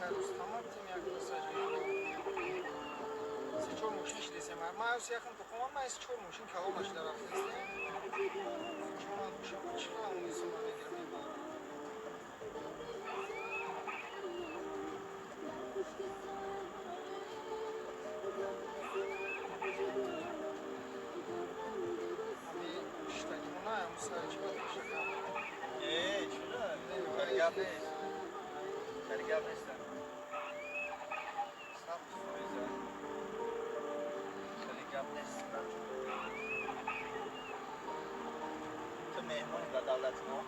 روز تمام تیم یک روز سه چهار ماشین شدیسه ما از یکم تو خواهم ما از چهار ماشین کلامش در رفتیسته چون من باشم چرا اونی سوما میگیرم همین شتاکی مونه همون سر چی باید بشه کنم چرا؟ درگاه نیست درگاه نیستم سخت فوریزه درگاه نیست تو مهمونی به دولت ما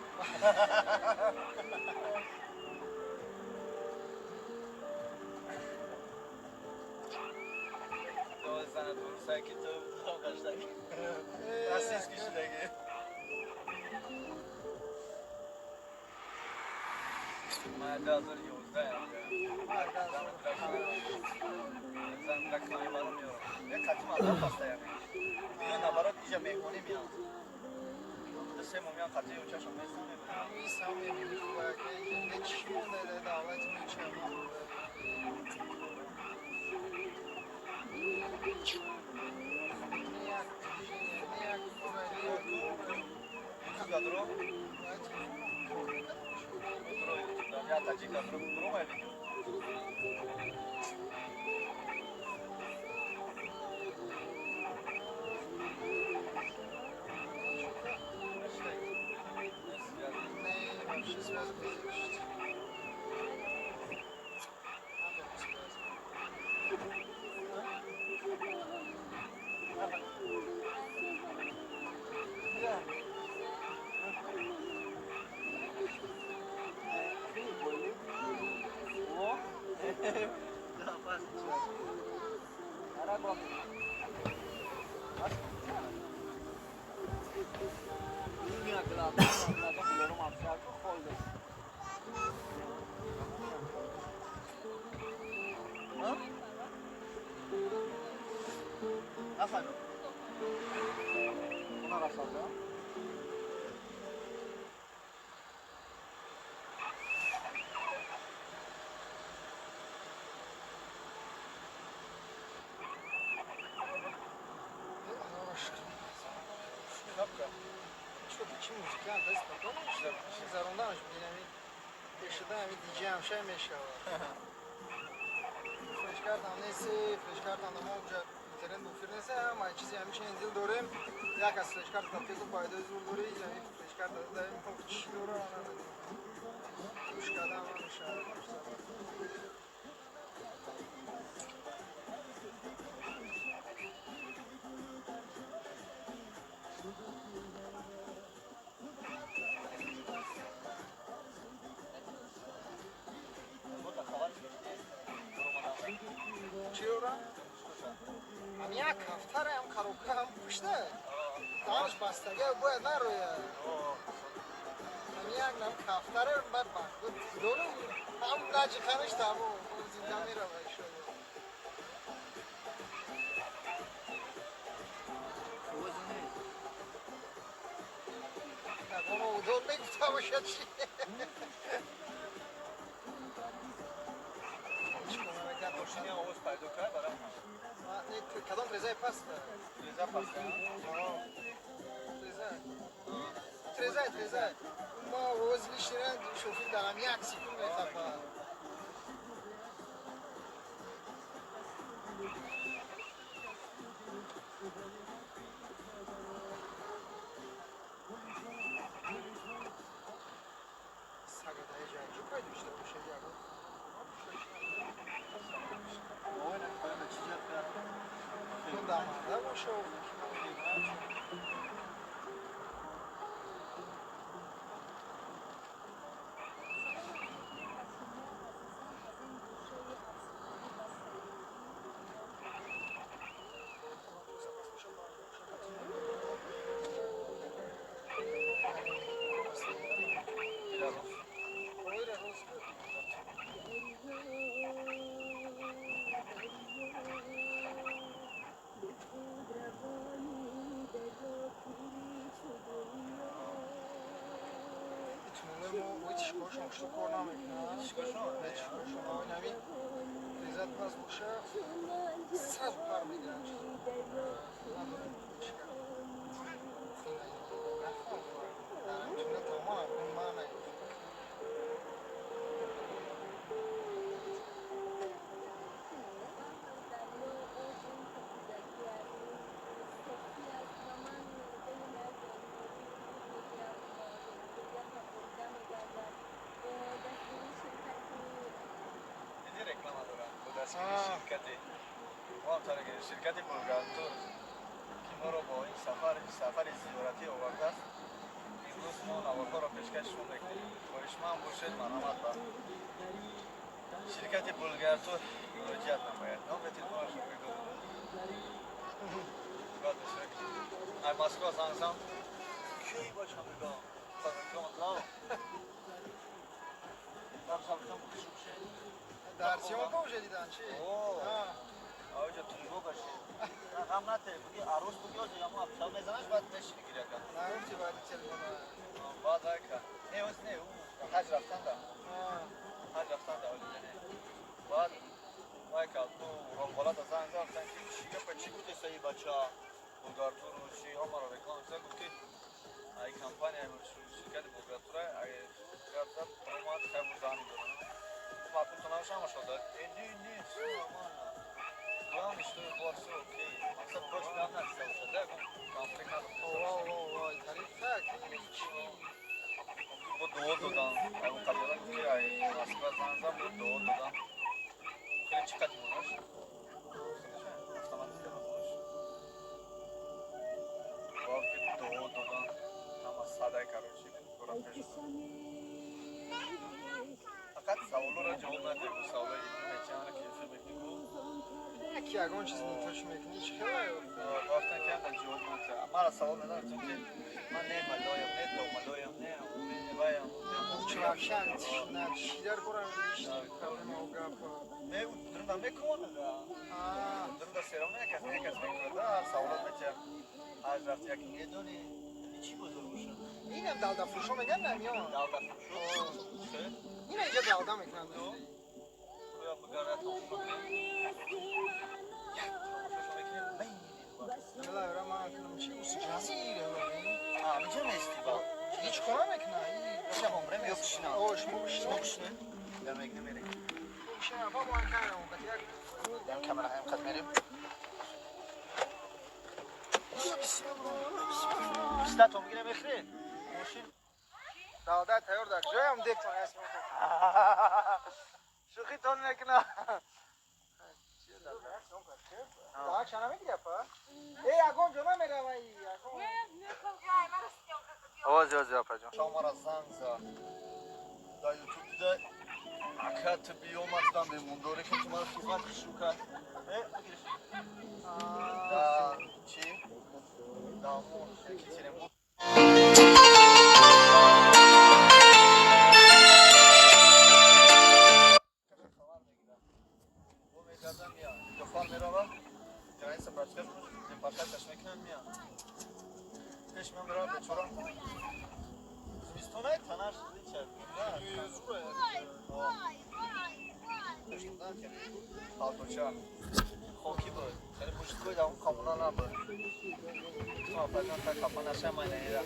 تو زنه دور که تو قشتگی دستیز کشیدگی من 2011 زن رکنای منو میارم یک کچی مزار بسته یعنی دیگه نبرات ایجا مهمونی میاد سه مومیان قطعی و چشم میستم میبینم میستم میبینی خوبه که چی مونده ده دولت میچه Kadro? Kadro YouTube'dan ya tacik kadro kadro mu video? вообще связано نفهمم اونا رفتن چی موزیکان دست بکنم زاروندمش بگیرم پیشده همی دیجی همشه میشه فرش کردم نیستی فرش کردم ما اونجا اینترنت بوفیر نیستی همه چیزی همیشه این دیل داریم یک از فرش کرد تبتیق و پایده زور داری یعنی فرش کرد داریم چی دوره آنه روش کردم همیشه چی رو را؟ هم یک هفتر هم کروکه هم پشته دانش بستگه باید نرویه هم یک نم هفتر هم بر بخت دورم هم نجی خانش تمام زنده میره باید شده نه بابا دور نگفته باشد چی ماشینی آواز پیدا کرد برای کدام تریزه پست تریزه پست تریزه ما آواز میشیرن شوفیر دارم یک سیکون میخواه سگه جای جو پای دوشته باشه یارو اون دامنده باشه و چیکارش مشت کار نمیکنه چیکارشون؟ شما نمی ریزت پس باشه سر پر میگیرن نمیتونه تمام اون معنی دیدی رکلام دارن با دستگیری شرکتی ما هم تاره که شرکتی بولگارتور که ما رو با این سفر زیارتی آورده است امروز ما نوارها را پیشکششون میکنیم خواهشما هم باشید مرحمت با شرکت بولگارتور مراجعت نماید نام به تلفنشون بگو بعد بشه ای مسکو زنگزم کی باشم بگم خواهدکم اطلاع من سمتم بکشم شه در سیما پاوشه دیدن چی؟ آجا تونگو باشه غم نته بگی عروس بگی آجا یا ما شب میزنش بعد نشینی گیره کن نگفتی باید تلفن بعد که نه واسه نه اون حج رفتن ده حج رفتن ده ولی نه بعد مایکل تو بالا دا زنگ زدن که چی بوده سایی بچه بولگارتور و چی ها ما را رکلام زد گفت که ای کمپانی شرکت بولگارتور ای گفت اومد خیلی زنی دارن معقول تنهاش هم شده نیست Devam işte varsa okey. Maksat kaç devam etse olsa da konflik وای تعریف کرد bu doğu dodan. Ay bu kadar ki ay Moskva zanzam bu doğu dodan. Kule çıkat bunlar. Tamam işte bunlar. Bu hafta doğu dodan. Ama saday karoçi ben kurapış. Fakat savunura cevap verdi bu savunma için meçhane keyfi bekliyor. یکی اگه چیز نیتاش میکنی چی خیلی گفتن که من جواب نمیده مرا سوال ندارم چون که من نه ملایم نه دو ملایم نه میوایم چرخشن نه چی در کنم نیست کلمه و گپ نه درنده میکنه درنده سرم نکس میکنه سوالات بچه از رفت یکی میدونی چی بزرگ میشه اینم دلده فروشو میگن نمیان دلده فروشو این اینجا دلده میکنن یا بگرد بله من کنم چی اوسی جزیره میجا نیستی با هیچ کنم میکنه باشه عمره میوکشنه شما بشنه در میکنه میره بشنه بابا من کنم در کامera هم خد میریم بیسته تو میگیره میخری ماشین دلده تیار در جایم دیکتون اسم شوخی تون نکنه daha çana mı yapar? Agon cana mı ravayı? آواز yapacağım. شما را زنگ زد. در یوتیوب دیده اکت بیومدن به موندوری که شما را خدمت شروع کرد. چی؟ دامون که چنین بود. Bu meydandan ya. Dofar merhaba. Yani separatör departaj mekan ya. Peş ben beraber çorap. Zimistona tanar içer. Paltoça. Xoki bu. Yani bu şikoy da komunal bu. Tamam pajan ta kafana şamayna ya.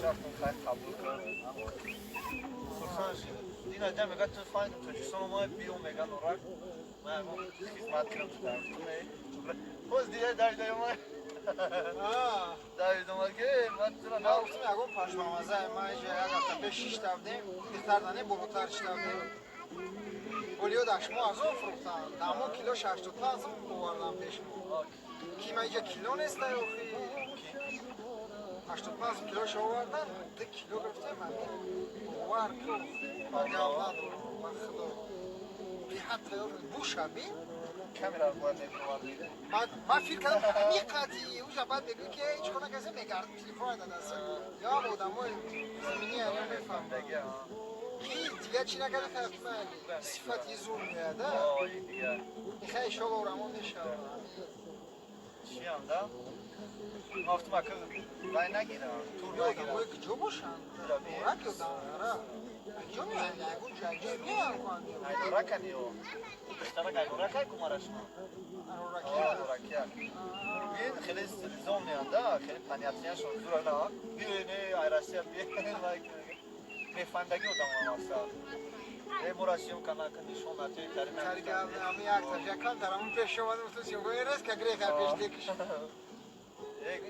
Şartın kay kabul kar. Kursanşı. این آدم میگه تو فاین تو جسم ما بیو میگن اورک من خدمت کنم تو در باز دیگه در ما در ما که من تو نه گفتم اگه پشمامزه ما اینجا اگه به 6 تا بدیم بهتر دانه بالاتر شتا بدیم اولیو داش ما از اون فروختن دامو کیلو 65 آوردم پیش کی ما اینجا کیلو نیست اوخی 85 کیلو شو آوردن 2 کیلو گرفتم من وار کو جواب ندارم خدا بی حتی بوشا بی کامera باید نمی‌آورد من فکر کردم همین قضیه اوجا بعد بگو که هیچ کنه کسی میگرد تلفن دست یا بودمای زمینی اینا میفهم دیگه کی دیگه چی نکرده طرف من صفت یه زور میاده دیگه خیلی شغل اورمون میشه چی هم دا گفتم اکل رای نگیرم تور نگیرم که جو باشن اورک یادم کجا میزنی؟ کجا میان کنی؟ Aydorakan yo. Dıştarak aydorakay kumarashma. Aydorakia. Bin خیلی سریزون میانده خیلی پنیاتیاش زور نه بیرونه ایراسیا بیرونه میفندگی بودم واسه مراسم کنه که نشون نتی کاری کاری کردم اما یک تجکان دارم پیش اومدم تو سیمگاه رس که گریه کار پیش دیکش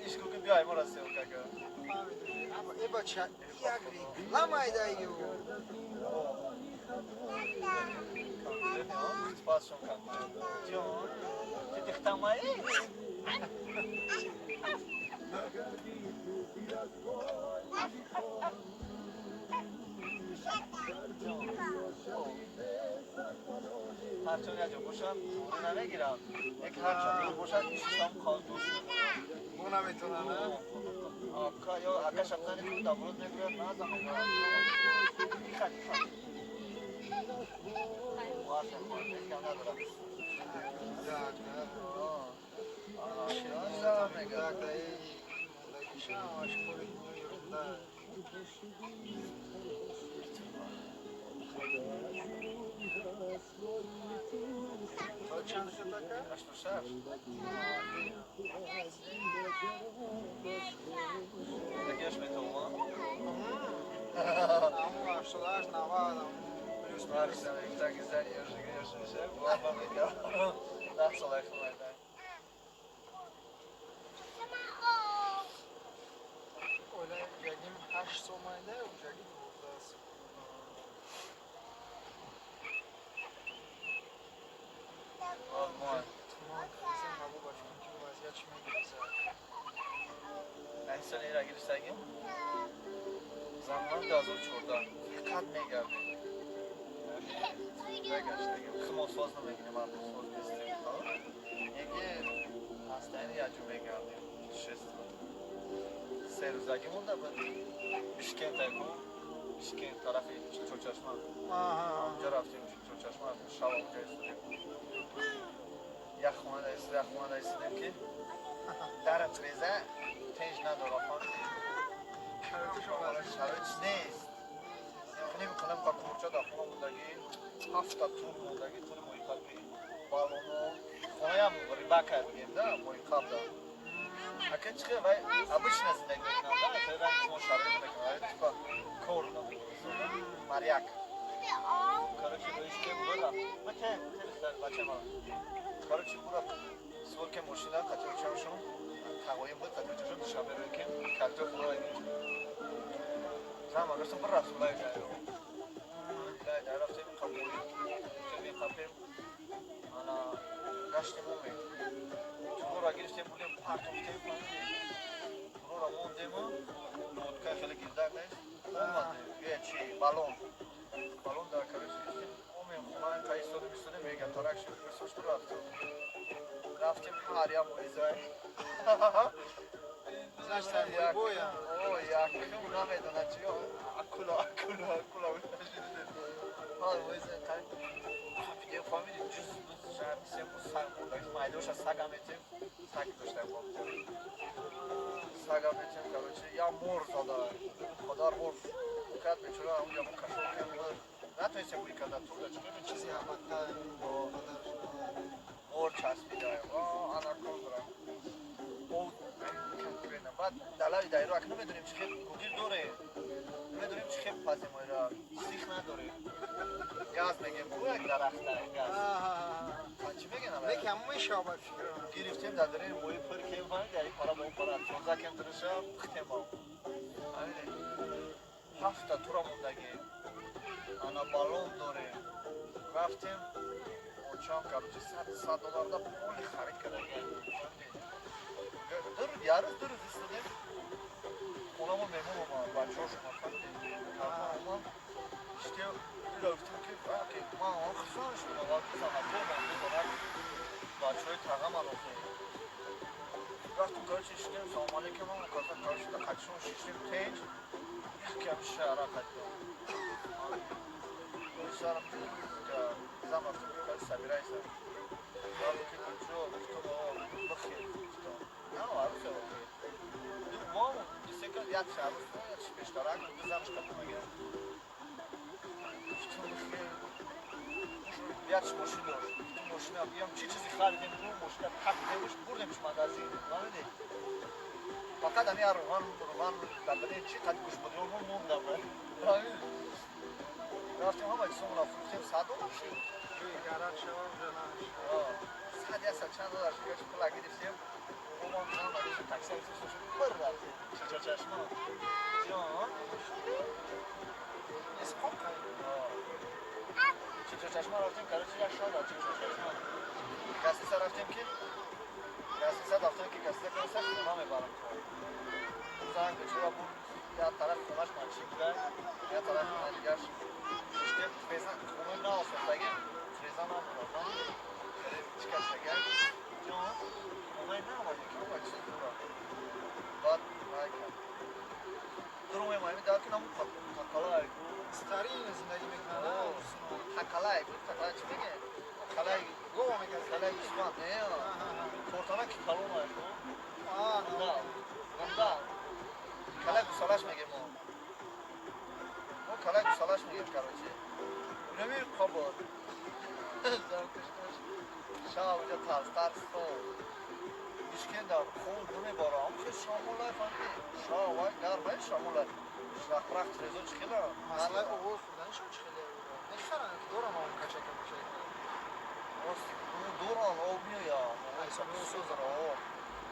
ایش کو که بیای مراسم که اما ای بچه یک ریکلام ایده ایو Spazio canto. John, ti dictamai? هرچند یا باشم تو نمیگیرم یک هرچند باشم میشم کالدوش اون نمیتونه نه آکا یا اگه شبنانی تو دامروز نگیرد نه زمان میخواد واسه خود نکم ندارم چند شد که؟ هشت و شش یکیش میتونم همون 88 90 Plus Marx avec ta guisane, je sais, voilà, pas mes gars. Là, sur la fin, là. öyle jagim 8 so'mayda u jagim 12 Alman. sen qabul başkan ki vaziyat chimaydi این سالی را گرفتگیم زمان دازور چوردن قد میگردیم بگشتگیم خمال ساز نمیگیم من ساز بیستیم یکی هستانی یجو میگردیم شست سه روزگی مونده بود بشکن تایکون بشکن طرفی چوچشمه اونجا رفتیم چوچشمه شب اونجا ایستدیم یک خونه ایستدیم که درت ریزه تنج نداره فهمیدی؟ شرایطش نیست خیلی میکنم با کورچه در خونه موندگی 7 تا تور موندگی تور مویقبی بالونو خونه هم ریبا کردیم ده مویقب ده اکن چیه وای обычно زندگی میکنم ده خیلی رنگ ما شرایط میکنم ولی تیپا کور مریک کارچی رویش که برم بچه بچه ما کارچی برم سوال که ماشینه قطعه چمشون تقویم بود قطعه چمشون دشنبه روی که کلتو خواهی زمان رفتم بر رفت لای در رفتیم قبول کمی قبیم انا گشتیم اومی تو را گرفتیم بودیم پرتوفتیم تو را موندیم نوتکای خیلی گیردک نیست اومده یه چی بالون در کارش گرفتیم اومی خونه تا ایستاده بیستاده میگن تارک شد برسوش تو رفتیم هریا مویزای Zaczynam boja. O, jak نمیدونه چی اکولا حال ویزه تای دیگه فهمیدی جز شهر میسیم با سگ موندگی مایدوش از سگ هم ایتیم سگ داشته بامتیم سگ هم ایتیم کروچه یا مور زاده خدا مرز کد بیچوره اونجا مکشون کم نتونستیم بوی کده تو ده چکه چیزی همتا مور چسبیده انا کن برم بعد دلای دایرو اکنه نمیدونیم چه خیلی گوگیر دوره نمیدونیم چه خیلی پازیم را سیخ نداره گاز میگیم کو یک درخت داره گاز چی میگن اما یکم میشابه فکر گرفتیم در داره موی پر که میکنه در این پارا به اون پارا چونزا کم درشه بختیم با همینه 7 تا تورا موندگی انا بالون داره رفتیم اونچام کارچه $100 دا پولی خرید کرده یه روز ایستادیم اونمون میمون بچه ها شما فهمیدیم اونم işte رفتیم که من خسارش میدم وقتی زمانده من بچه های تقم آنوخیم رفتیم کارش ایشتیم سلام علیکم هم کاسا کارش دا قدشون شیشتیم تیج یکی هم شهره قدیم سرم که زم رفتیم که کارش سبیره ایستم رفتیم که کنجو گفتم بخیر نه عروسه بخیر ما دیسه که یک عروس یک بیشترک و زمش کتو میگه بریدش ماشین داشت تو ماشین هم بیام چی چیزی خریدیم رو ماشین هم پک دیمش بردیمش مغازین نمیدی فقط همی روغن دادنی چی قد گوش بدیم رو موندم نمیدی رفتیم همه چیزمون را فروختیم 100 دلار شد روی گرد شما اونجا نمیشه 100 یا 100 چند دلار شد پول گرفتیم اومان زن مگه تاکسی هم شد بر رفتیم چشما جان اسپاک کنیم چشما رفتیم کارچی یک شاد چشما کاسیسا رفتیم که کاسیسا رفتیم که کاسیسا کنسش نام میبرم زنگ چرا بود یا طرف خونش ماشین بوده یا طرف خونه دیگرش که فریزان خونه نه آسفتگی فریزان هم بودم چیکار شگر جان اومای نه اومدی که اومد چیز دورا بعد رای کرد درو میمایمی داد که نمون تکالای ستاری زندگی میکنن تکالای بود تکالای چی میگه کالای گوه میکنن کالای بسوان نه پورتانا که کالون های خب نه گنده کالای گسالاش میگیم ما کالای گسالاش میگیم کاروچی نمیر قبار شاه اونجا ترس مشکل دار خون دونه بارم که شامولای فهمیدی شاه وای گرمه شامولای رخت رزو چخیلا مسئله اوور خوردنش هم خیلی نمیخرن که دورم هم کچکه میشه دوران آب میویا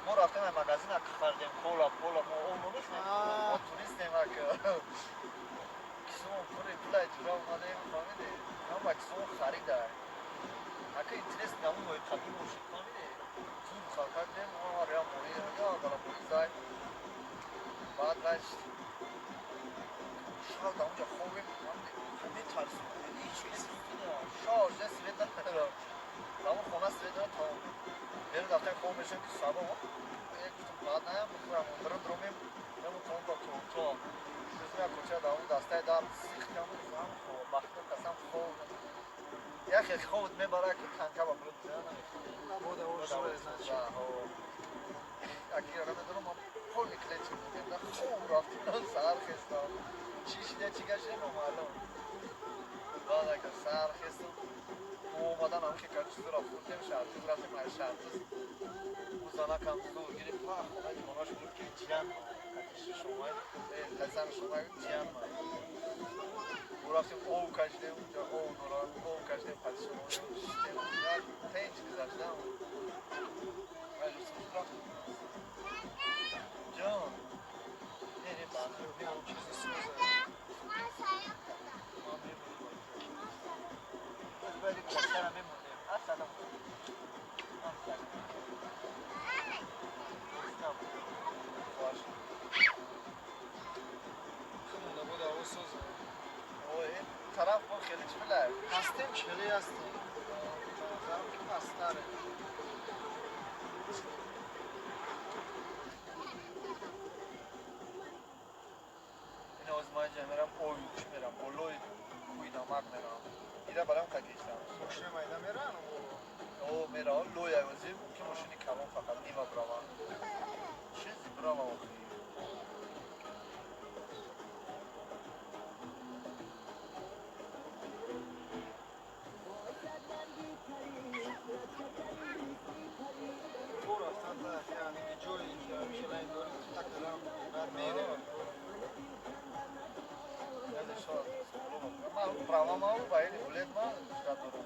ما رفتیم مغازین ها خریدیم کولا ما اون رو نشنیم ما توریستیم ها که کسیمون پولای جورا اومدیم فهمیدی همه کسیمون خریده اگه اینترس نمون باید قدیم باشید فهمیدی زور خلقه دیم ریا موری یا دارم موری زای بعد رشت شال دا اونجا خوبیم همه ترسیم هیچ کسی شال جه سوید ندارم تمام خونه سوید ندارم تمام بریم دفتر خوب بشن که سابا یک گفتم بعد نیم بخورم درم درومیم نمون تمام با تورتا جزوی کوچه دا اون دسته دار سیخ نمون فهم خوب بخته قسم خوب یکی خود میبره که تنکه با برد زنه نبوده اوش سوید نچه اگه یادم ندارم ما پول کلیچ میگم نه خوب رفتیم سر خستم چی شده چی گشته نمالم بعد اگه سر خستم اومدن هم که کار چیزی را فروختیم شرطیز رفتیم های شرطیز روزانه کم زور گیریم خونه دیماناش بود که جیان کتش شما قسم شما جیان او رفتیم او کشتیم اونجا او نوران او کشتیم پس شما شتیم پنج گذاشتم مجلسون رفتیم جان یعنی بازور هم چیزی سوزه ما میمونیم ولی کشتر هم میمونیم اصلا باش خمونده بود آقا سوزه این طرف ما خیلی چی بله هستیم چلی هستیم نظرم که پستره این از ما اینجا میرم اویوش میرم بلوی کوی نامک میرم ایره برام تکیشتم ماشین مایده میرن او میرم لوی اوزیم که ماشینی کلون فقط نیمه براما چیزی براما وقتی تو رفتن تا یعنی جوی که همیشه لین داری تک دارم بعد میره یعنی شاد ما براما ما باید بلد ما شاد دارم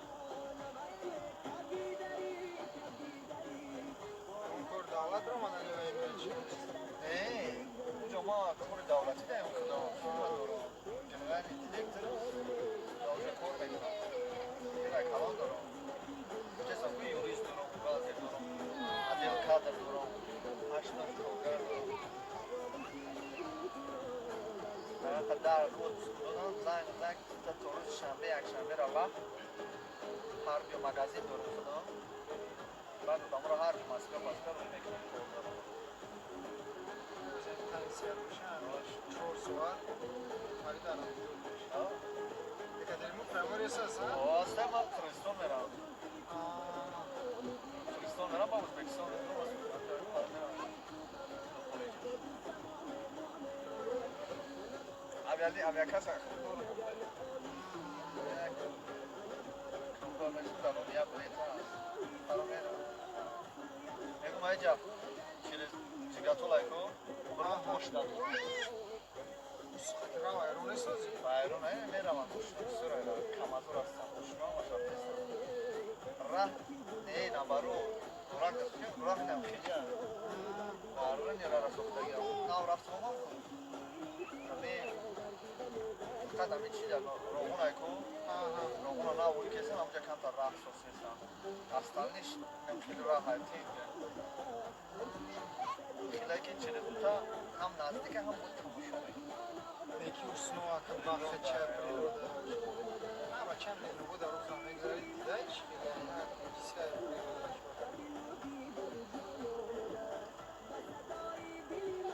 اون کار دعوت رو من علیه این چی اونجا ما کار دولتی داریم خدا شما دارم جنرال دیرکتر اونجا کار میکنم یه کلان دارم جسم که یوریست دارم بازی دارم عدل کادر دارم هشتاد کارگر دارم در روز دادم زنگ تا روز شنبه یک شنبه را با هر بیو مغازین دارم خدا بعد دام رو هر ماسکا رو میکنم کار دارم تنسیت بشن 4 ساعت خریدارم یکاتریمو پرامور اساس ها اصلا ما فرستون میرم فرستون میرم با ازبکستان avia casa اینجا через جگاتولایکو برام پشت داد خاطر ایرانی سازی байрун меравам сурайла камазур ҳастам душман бошам рах не набару рах рах нам хиля барран яра сохтагам нав рафтам ме қадам чида роғунайку роғуна нав улкесам амҷа камтар рах сосесам асталниш нам хили рах айтин хилаки чилезута ҳам наздика ҳам буд тамошо یکی اصنوع که بخش چه پریروده نه با چند لیلو بود در روزم میگذارید دیده چی بیده نه کسی پریروده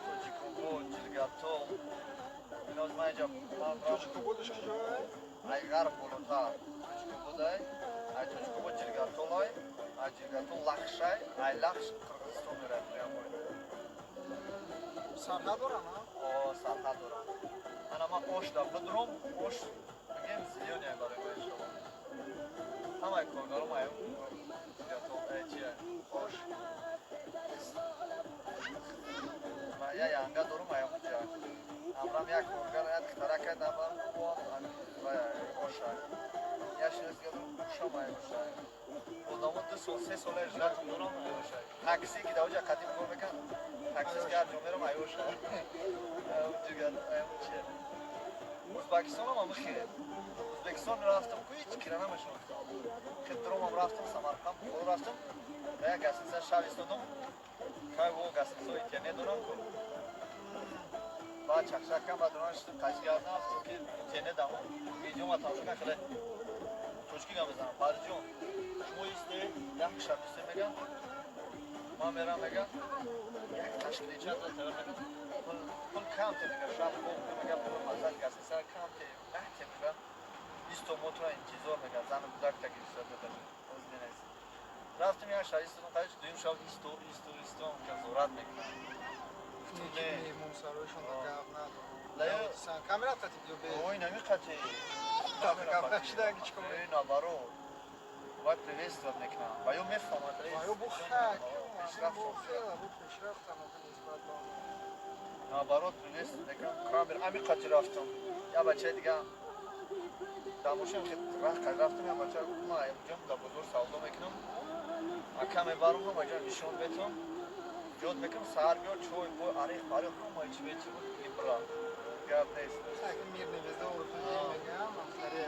توچیکوبو جلگاتو ایناز من اینجا توچیکو بودش کجاه؟ ای غرب بولوتر توچیکوبو دای ای توچیکوبو جلگاتولای ای جلگاتو لخشای ای لخش قرغزستان میره بریم باید سرحد دارن ها؟ سرحد دارم اما پشت بدروم پشت بگیم زیادی برای باید شما همه کارگارم هایم جلگاتو چیه پشت من یه ینگه دارم هایم اونجا امرم یک کارگر یک ترکه دارم و باشد یه شیرز گردم شما باشد بودامون 2 سال 3 سال اجرات دارم باشد تاکسی که دوجا قدیم کار بکن تاکسی که هر جمعه رو باشد اونجا گردم چیه ازبکستان هم خیلی ازبکستان رفتم که هیچ کرا نمیشناختم خدروم هم رفتم سمرقند خود رفتم و یک گسنسه شب ایستادم که او گسنسه اینترنت دارم بعد چکشک کم بعد دوران شدم قضیه کردم که اینترنت دارم ویدیو ما تماشا کنم خیلی توشکی گم بزنم پاری جون شما ایسته یک شب ایسته میگم ما میرم میگم یک تشکیلی چند تا تبر میگم پول کم تی میگم شب خوب میگم پول مزد گسنسه کم تی نهتی میگم 20 موتور انتظار میگم زن بودک تکی ایستاد دارم رفتم یک شب ایستادم قدش دویم شب ایستو که زورت میکنم یکی میمون سرویشون در گفت ندارم لایو سن کامرا قطی بیو به اوی نمی قطعی کامرا شده اگه چی کنم اوی نبارو باید پریویست میکنم و یو میفهمد بایو بو خاک پیشرفت بو خیلی بو پیشرفت هم نسبت با نبارو پریویست میکنم کامر امی قطعی رفتم یا بچه دیگه داموشم که رفتم یا بچه ما اینجا دا بزرگ سودا میکنم اکم بارم هم اینجا نشون بیتم جود میکنم سهر بیار چوی بو عریق کنم ما چی بیتی بود این برا گپ نیست خاک میر نویزده اروپا میگم آخره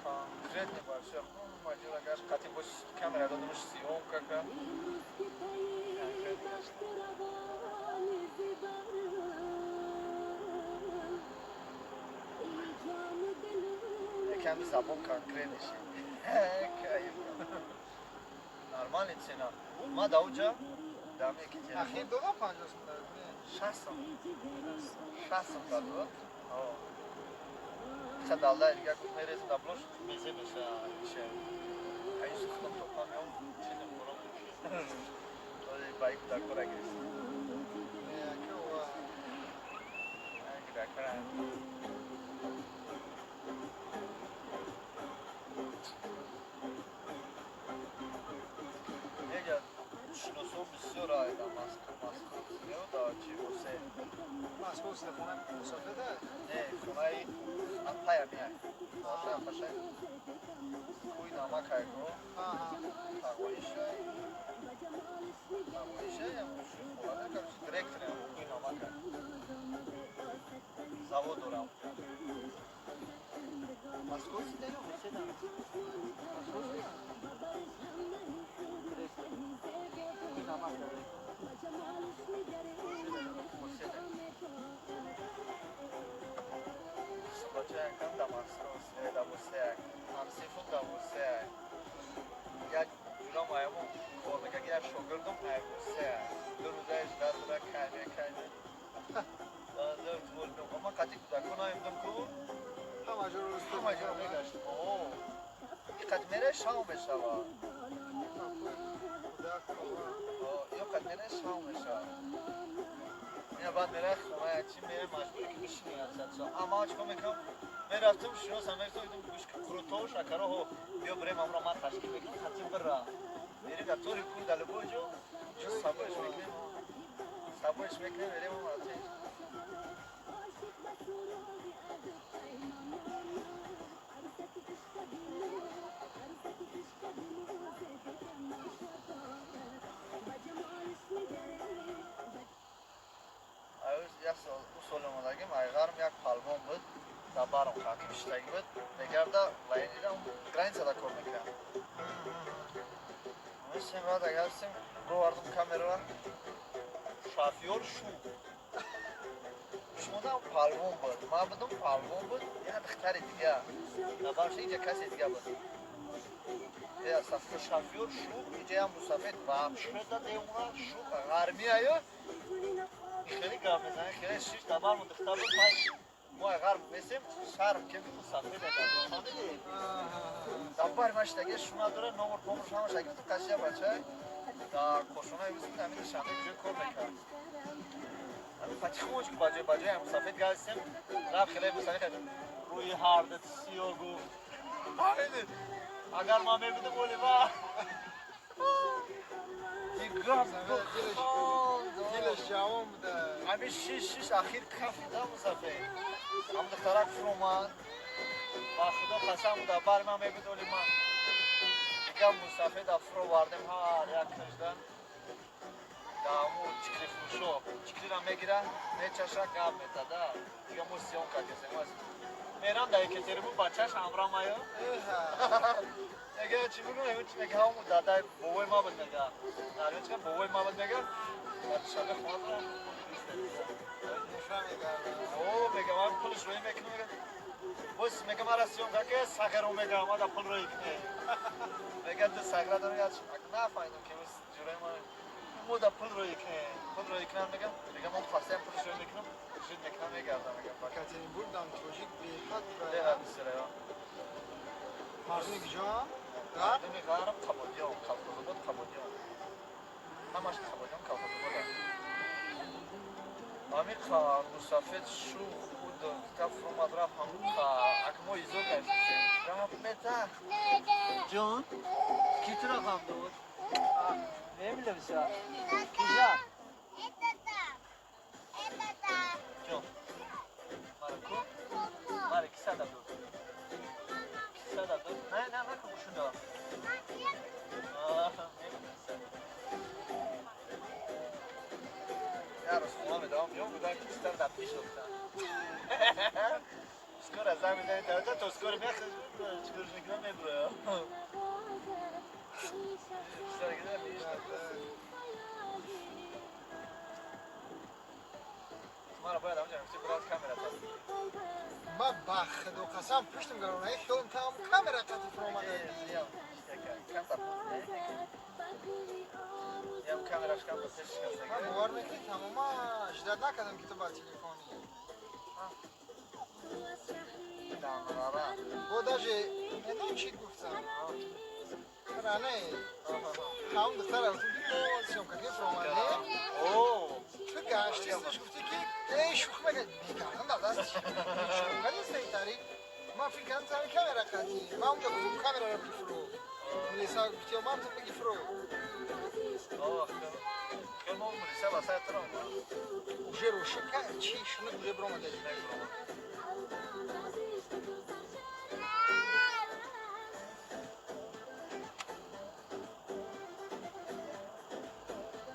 конкретный большой мадюра гаш кати бош камера дадумш съёмка ками забон конкретнейший кайф нормальный цена ма даужа даме ки اخیر دو تا 50 داد 60 дадот Sadalda ya merez tabloş bize mesela şey ay sustum toplamıyorum şimdi bunu öyle bayık da kora girsin که و ay gider kara Ega şunu son bir sürü ayda maske ne o da ki o se مسئول خونه مسافده ne konayı Antaya mi yani aşağı aşağı kuy nama kaygo ها Tagoyişe ya şu olana karşı direkt ne kuy nama kay Zavod oram مسئول سیده یا مسیده مسئول سیده این نمک داره Случайно когда масрос, это você, амсифу да você. Я журам айму, коли как я шогирдум ай você. Дурудаш датра кайме. Дор болдум, ама катик да конаимдум ку. همه جور رو Ама жа мегашт. О. Икат мере шау мешава. О, ё кат мере шау мешава. Я بعد میره خونه چی میره مجبوری که بشینی اصلا اما چیکار میکنم میرفتم شروع سمیر تویدم گوش که کروتو شکره ها بیا بریم امرا من تشکیل میکنم خطیم برا میری که طوری کن دل بوجو چه سبایش دبایش میکنه بریم اون آتیش یک سال اومدگیم ایغارم یک پالوان بود در بارم خاکی شدگی بود بگرده لینی را گرین زده کار میکنم میشیم را دیگه هستیم رو وردم کامera شافیور شو شما دا پالوان بود ما بودم پالوان بود یه دختری دیگه در بارش اینجا کسی دیگه بود یا سفر شافیور شو اینجا هم مسافت وام شده دیونا شو غرمی آیا خیلی گرم میزنه خیلی شیش دبار من دختر بود ما غرب میسیم شرم که میتون سفید دادم فهمیدی؟ دبار ماش دیگه شما داره نور پاموش همش اگه تو کشیه بچه دا کوشونه میسیم تامین شامل جو کار میکنه همین پچی خوش که باجه هم سفید گاستیم راب خیلی مسافت روی هارد سیوگو فهمیدی؟ اگر ما میبودم بولی با دلش جوان بوده همین شیش اخیر کف دا مسافر هم دخترک فرومان با خدا قسم بوده بر ما میبود ولی ما دیگه مسافر دا فرو واردیم ها یک کشدن دا همو چکری فروشو چکری را میگیره میچشه گاب میتده دیگه مو سیون کتیزیم است میرم دا یکتریمون بچهش همراه مایو اگه چی بگم اگه چی میگه همون دادای بوی ما بود میگه ناریم چکم بوی ما بود میگه بچه خواهد رو اوه میگه من پولش روی میکنم میگه بس میگه مرا سیون که سخر رو میگه ما دا پول روی کنه میگه تو سخره دارم یاد شد اگه نفایدم که بس جوره ما مو دا پول روی کنه پول روی کنم میگه من خواستم پولش روی میکنم جود میکنم میگردم میگه کاترینبورگ دام توجیک بیخط ده بسیاره مردمی کجا؟ مردمی غرب قبادیان کافکوزباد قبادیان همش قبادیان کافکوزباد همین مسافت شو خود کفر مدرف همون اکمو ایزو گشتیم رفت میته جون کی تو را هم دود؟ نمیده بسیار کجا؟ جون مرکو؟ مره کی صدا دود؟ کی صدا دود؟ نه نکن گوشون دارم یارو سلام دام جون بودن کیستر در پیش افتاد سکور از زمین دارید تو سکور میخواد چکورش میکنم میبره کیستر گیره پیش ما رو باید همونجا نمیسی برات کامرا تست ما بخد و قسم پشتم گرم ای خیلی تمام کامera قطی فرو آمده کم تا پول نه هم کامراش کم تا سش من باور میکنی تمام شدت نکردم که تو با تلفنی با داجه نمیدونم چی گفتم رانه همون دختر رو تو دیگه سیم کردی فرو آمده تو گشتی ازش گفتی که ای شوخ مگه بیکردم در دست شوخ مگه سیتاری ما فکر کردم تمام کامera قطی ما اونجا گفتم کامera رو بفرو ملیسا گفتی ما تو بگی فرو خیلی مول ملیسا واسه ترام گوشه روشن که چی شونه گوشه برام دادی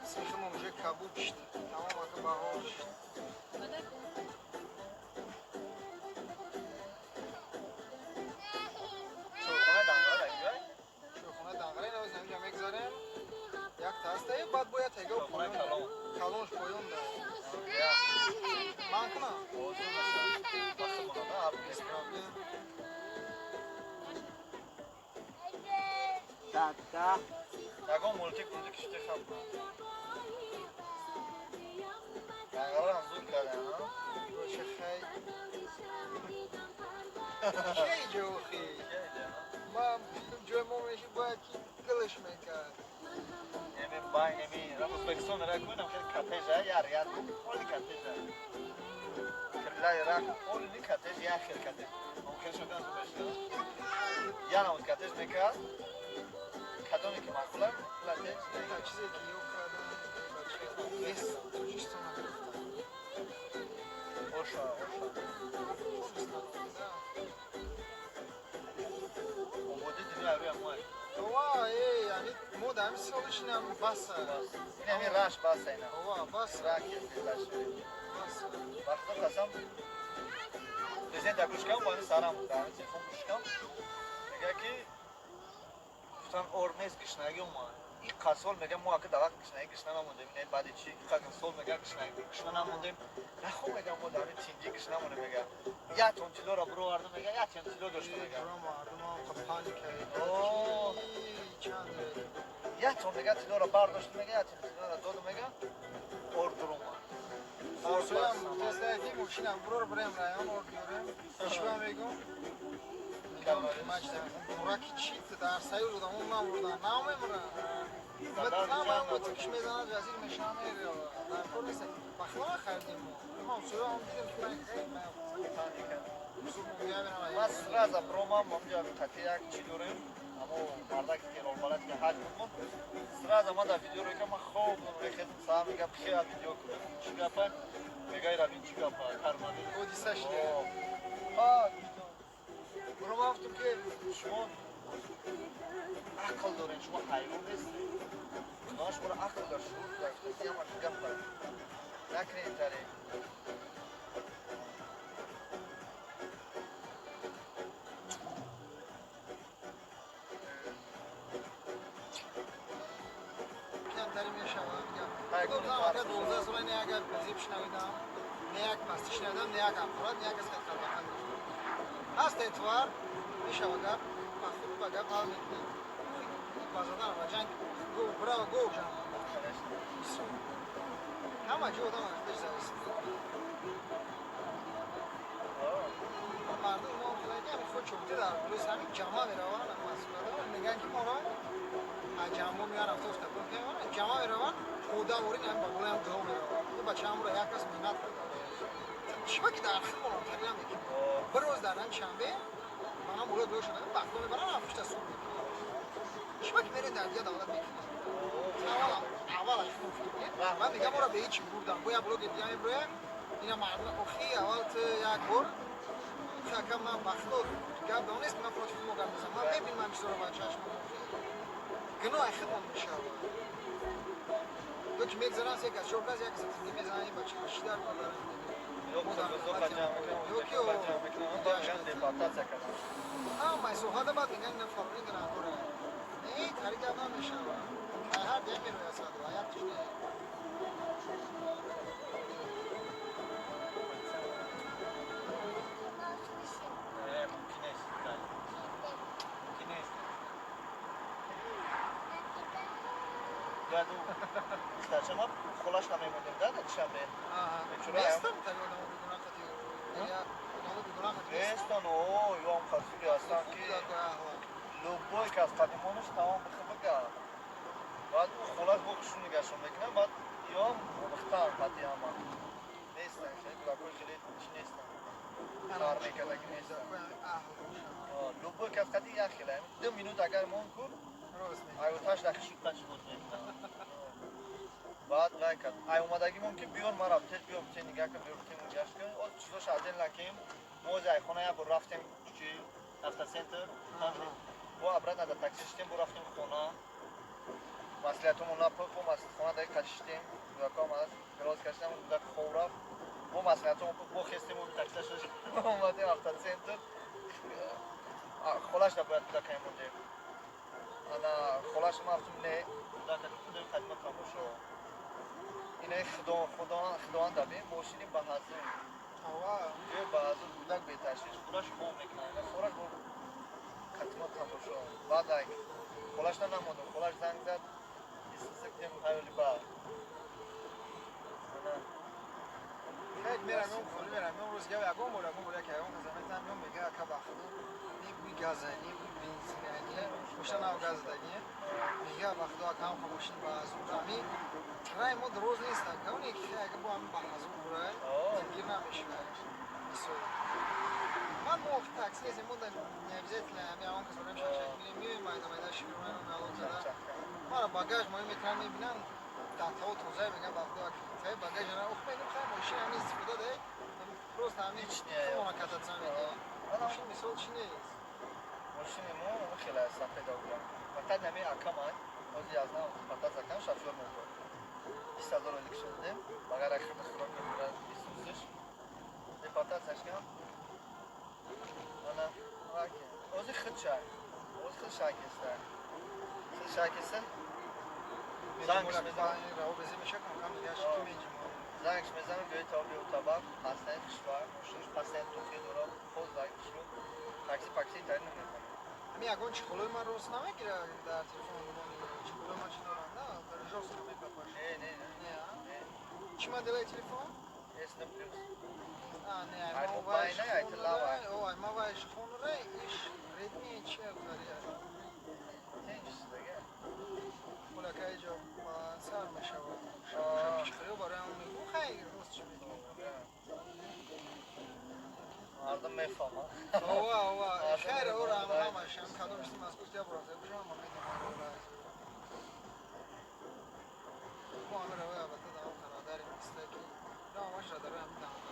سیخ ما گوشه کبوب شد تمام اگه بهار شد شوخونه دنگره نوز اینجا میگذاریم یک تاسته بعد باید تگه و پایون کلونش پایون ده من کنم Tata. Tago multi işte kapma. Ağalar zul kare ha. باشه خی خی جوخی ما جای ما میشه باید که گلش میکرد Nemi bay nemi. Ramos Bekson ra koinam khel kateja yar yar. Oli kateja. Killa yar oli kateja ya khel kateja. Mumkin shodan zubashta. Yana uz katej meka. Kadoni ki makula latej. چیزی که یو کردم بچه Вес Тоҷикистон гирифта. Оша. Ободи дунё аврӯям май. Ова, яъни мо дар ҳамин солиш инам баса. Ин ҳамин раш баса ина. Ова, баса. Раки ташвир. Баса. Вақто қасам президент дагушкам ба сарам дар телефон гушкам. Мега ки гуфтам ор нест гишнаги омад. ин қасол мегам мо ака давақ гишнаги гишна намондем. ин баъди чи қадам сол мега гишнаги гишна намондем. Нахо мегам мо дар тинҷи гишна монем мега. Я тон тилоро бировардам мега, я тон тило доштам мега. Оо. Я тон мега тилоро бардоштам мега, я тон тилоро додам мега. Ор дурума. Арзуям тестаки мошинам бурор брем район ор биёрем. Ишва мегум. Мураки чит дар саюз будам он мавурдан. Намемра. Мам вот киш мезанад вазир мешаме дар кор нест. Бахла хардим мо. Мам сура он дидем ки ман Мас сразу промам онҷа қатияк чӣ дорем. Амо мардак ки ролбалат ки ҳаҷ букун. Сразу мада видеоро ки ман хоб рехезм сам мега пхеа видео кунем. Чӣ гапа? Мегай равин чӣ гапа? Кармади. Одисаш де. Промафтум ки шумо ақл дорем, шумо ҳайвон нестед. Худоя шуморо ақл дар шурур дафта. Ки ҳама гапа. Накунед ин тариқ. کمتری میشود اگر 12 سال نه اگر بزیب شنیدم نه یک پستی شنیدم نه یک افراد نه یک از خط کردن هست اتوار میشود اگر مخصوص بگه قال میکنه بازدار و جنگ گو برا گو جان همه جو دام ارتش زاست مردم ما خیلی هم خود چوبته در پلیس همین جامعه میروان مسئولیت میگن که ما را جامعه میان افسوس تبرک میوان جامعه میروان خودا ورین هم بالا هم دو میروان تو بچه‌ام رو یک کس مینات شما که در خیلی مهم تریام میکنه بروز دارن شنبه منم بالا دو شده باکو میبرن افشته سوق شما که میره در دیگه دولت میکنه اول من میگم ما رو به هیچ بردم باید بلوگ دیگه میبره اینا مردم اخی اول یک بار کم من بخلو گرد دانست من فوت فیلمو گرد بزنم من ببین من بیشتر رو بچه‌اش گناه خودم میشود تو که میگذارن یک از شوکاز یک از زندگی میزنی بچه باشی در بالا ما سوهاده بعد میگن نه فابری دارن دوره نه طریق هم نمیشود هر دیگه میروی اصلا دو آیت توش نیه Старшама холаш намемонем да шабе. Местом так одам бигуна хати. Я одам бигуна хати. Местон о, ём хасули астан ки лубой ки аз қадимонаш тамом бихабага. Баъд холаш бо хушун нигашон мекунам, баъд ём бихтан хати ама. Нестан хеле дуракои хеле чи нестан. Кар мекардаги нестан. Лубой ки аз қади як хеле 2 минут агар мон кун айоташ дахши кач буд мекунам. بعد لایک ای اومدگی ممکن بیون ما رفتیم بیام چه نگاه کنیم رفتیم اونجاش که اون چیزاش عدل نکیم موزه خونه یا بر رفتیم چی هفته سنتر با ابرد نداد تاکسی شدیم بر رفتیم خونه مسئولیتمون نپاک و خونه دیگه کشیدیم و کام از گراز کشیدیم و دیگه خورد و مسئولیتمون با خستیم و تاکسی شدیم اومدیم هفته سنتر خلاص نباید دیگه موندیم انا خلاص ما رفتیم نه دیگه خدمت تماشا اینه خداوند دبیم ماشینی به هزون یه به هزون بودک بیتشیش خودش خوب میکنه اینه خورش بود خدمت تماشا بعد اگه خلاش نموندم خلاش زنگ زد سکتیم خیلی با خیلی میرم اون خیلی میرم اون روز گوی اگه مولا که اون زمین هم میام میگه که بخدا نی بوی گازه نی بوی بنزینه مشتن او گاز دگیه میگه بخدا کام خموشین با از اون زمین رای ما دروز نیست که اون یکی اگه با هم بحث بره زنگیر نمیشه من موقع تاکسی از این مدل نمیزد که همه آن کسورم شش میریم میریم مایده شروع میکنم الان زده ما را باگاژ مهم میتونم میبینن دتا و توزه میگم وقتی که багаж نه اوه میگم خیلی ماشین همین استفاده ده просто همین هیچ نیه. اون کاتاتسان میده ماشین مثال چی نیست ماشین ما خیلی اصلا پیدا بودم فقط نمی اکمان از یازده پاتاز اکم شافیور موتور 200,000 الیک شده مگر اخیر سراغ میره 26 به پاتاز اشکم انا واکی از خود شای از خود شاکستان خود شاکستان زنگش میزنم راو بزی میشه کم میگه شکی میجیم زنگش میزنم به تابی اتوبان پاسنت کشور مشتش پاسنت توی دورا پوز زنگش رو تاکسی پاکسی ترین نمیکنه همین اگه چیکولای من روز نمیگیره در تلفن دومانی چیکولای من چی دارم نه در جاست نمیکنه باشه نه چی مدل تلفن اسم پلیس نه ما وایش خون او ما وایش خون ره ایش ردمی چی کاریه تنجس دیگه ولی که اینجا سر میشه و شب چخیری برای اون میگو خیلی روز چی میگه مردم میفهمه اوه خیره او را همش هم کدام اشتی مسکوت یا برازه بجا هم میدیم او را با همه روی البته در اون قرادری مثل که نه همش را داره همین دارم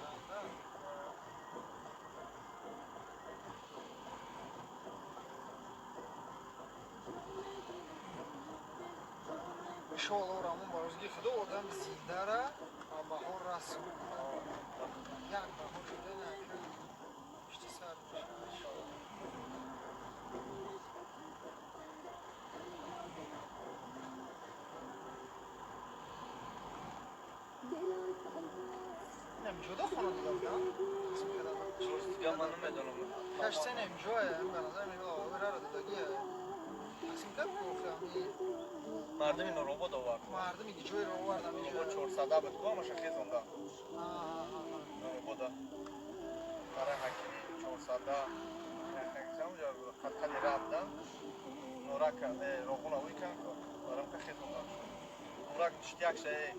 شغل او را همون بارزگی خدا آدم زنده را بهار رسول یک بهار شده نه اشتی سر میشه نم جدا خونه دیدم نه اسم کدام یا من نمیدونم کاش سنم جوه به نظر میاد آور را دادگیه اسم کد گفتم مردم اینو روبوت آورد مردم میگه جوی رو آوردم اینجا روبوت 400 بود کامش خیزونده آه روبوت برای حکیمی 400 حکیمی اونجا خطی رفتم نورک روغون آوی کن دارم که خیزونده نورک اشتیاق شده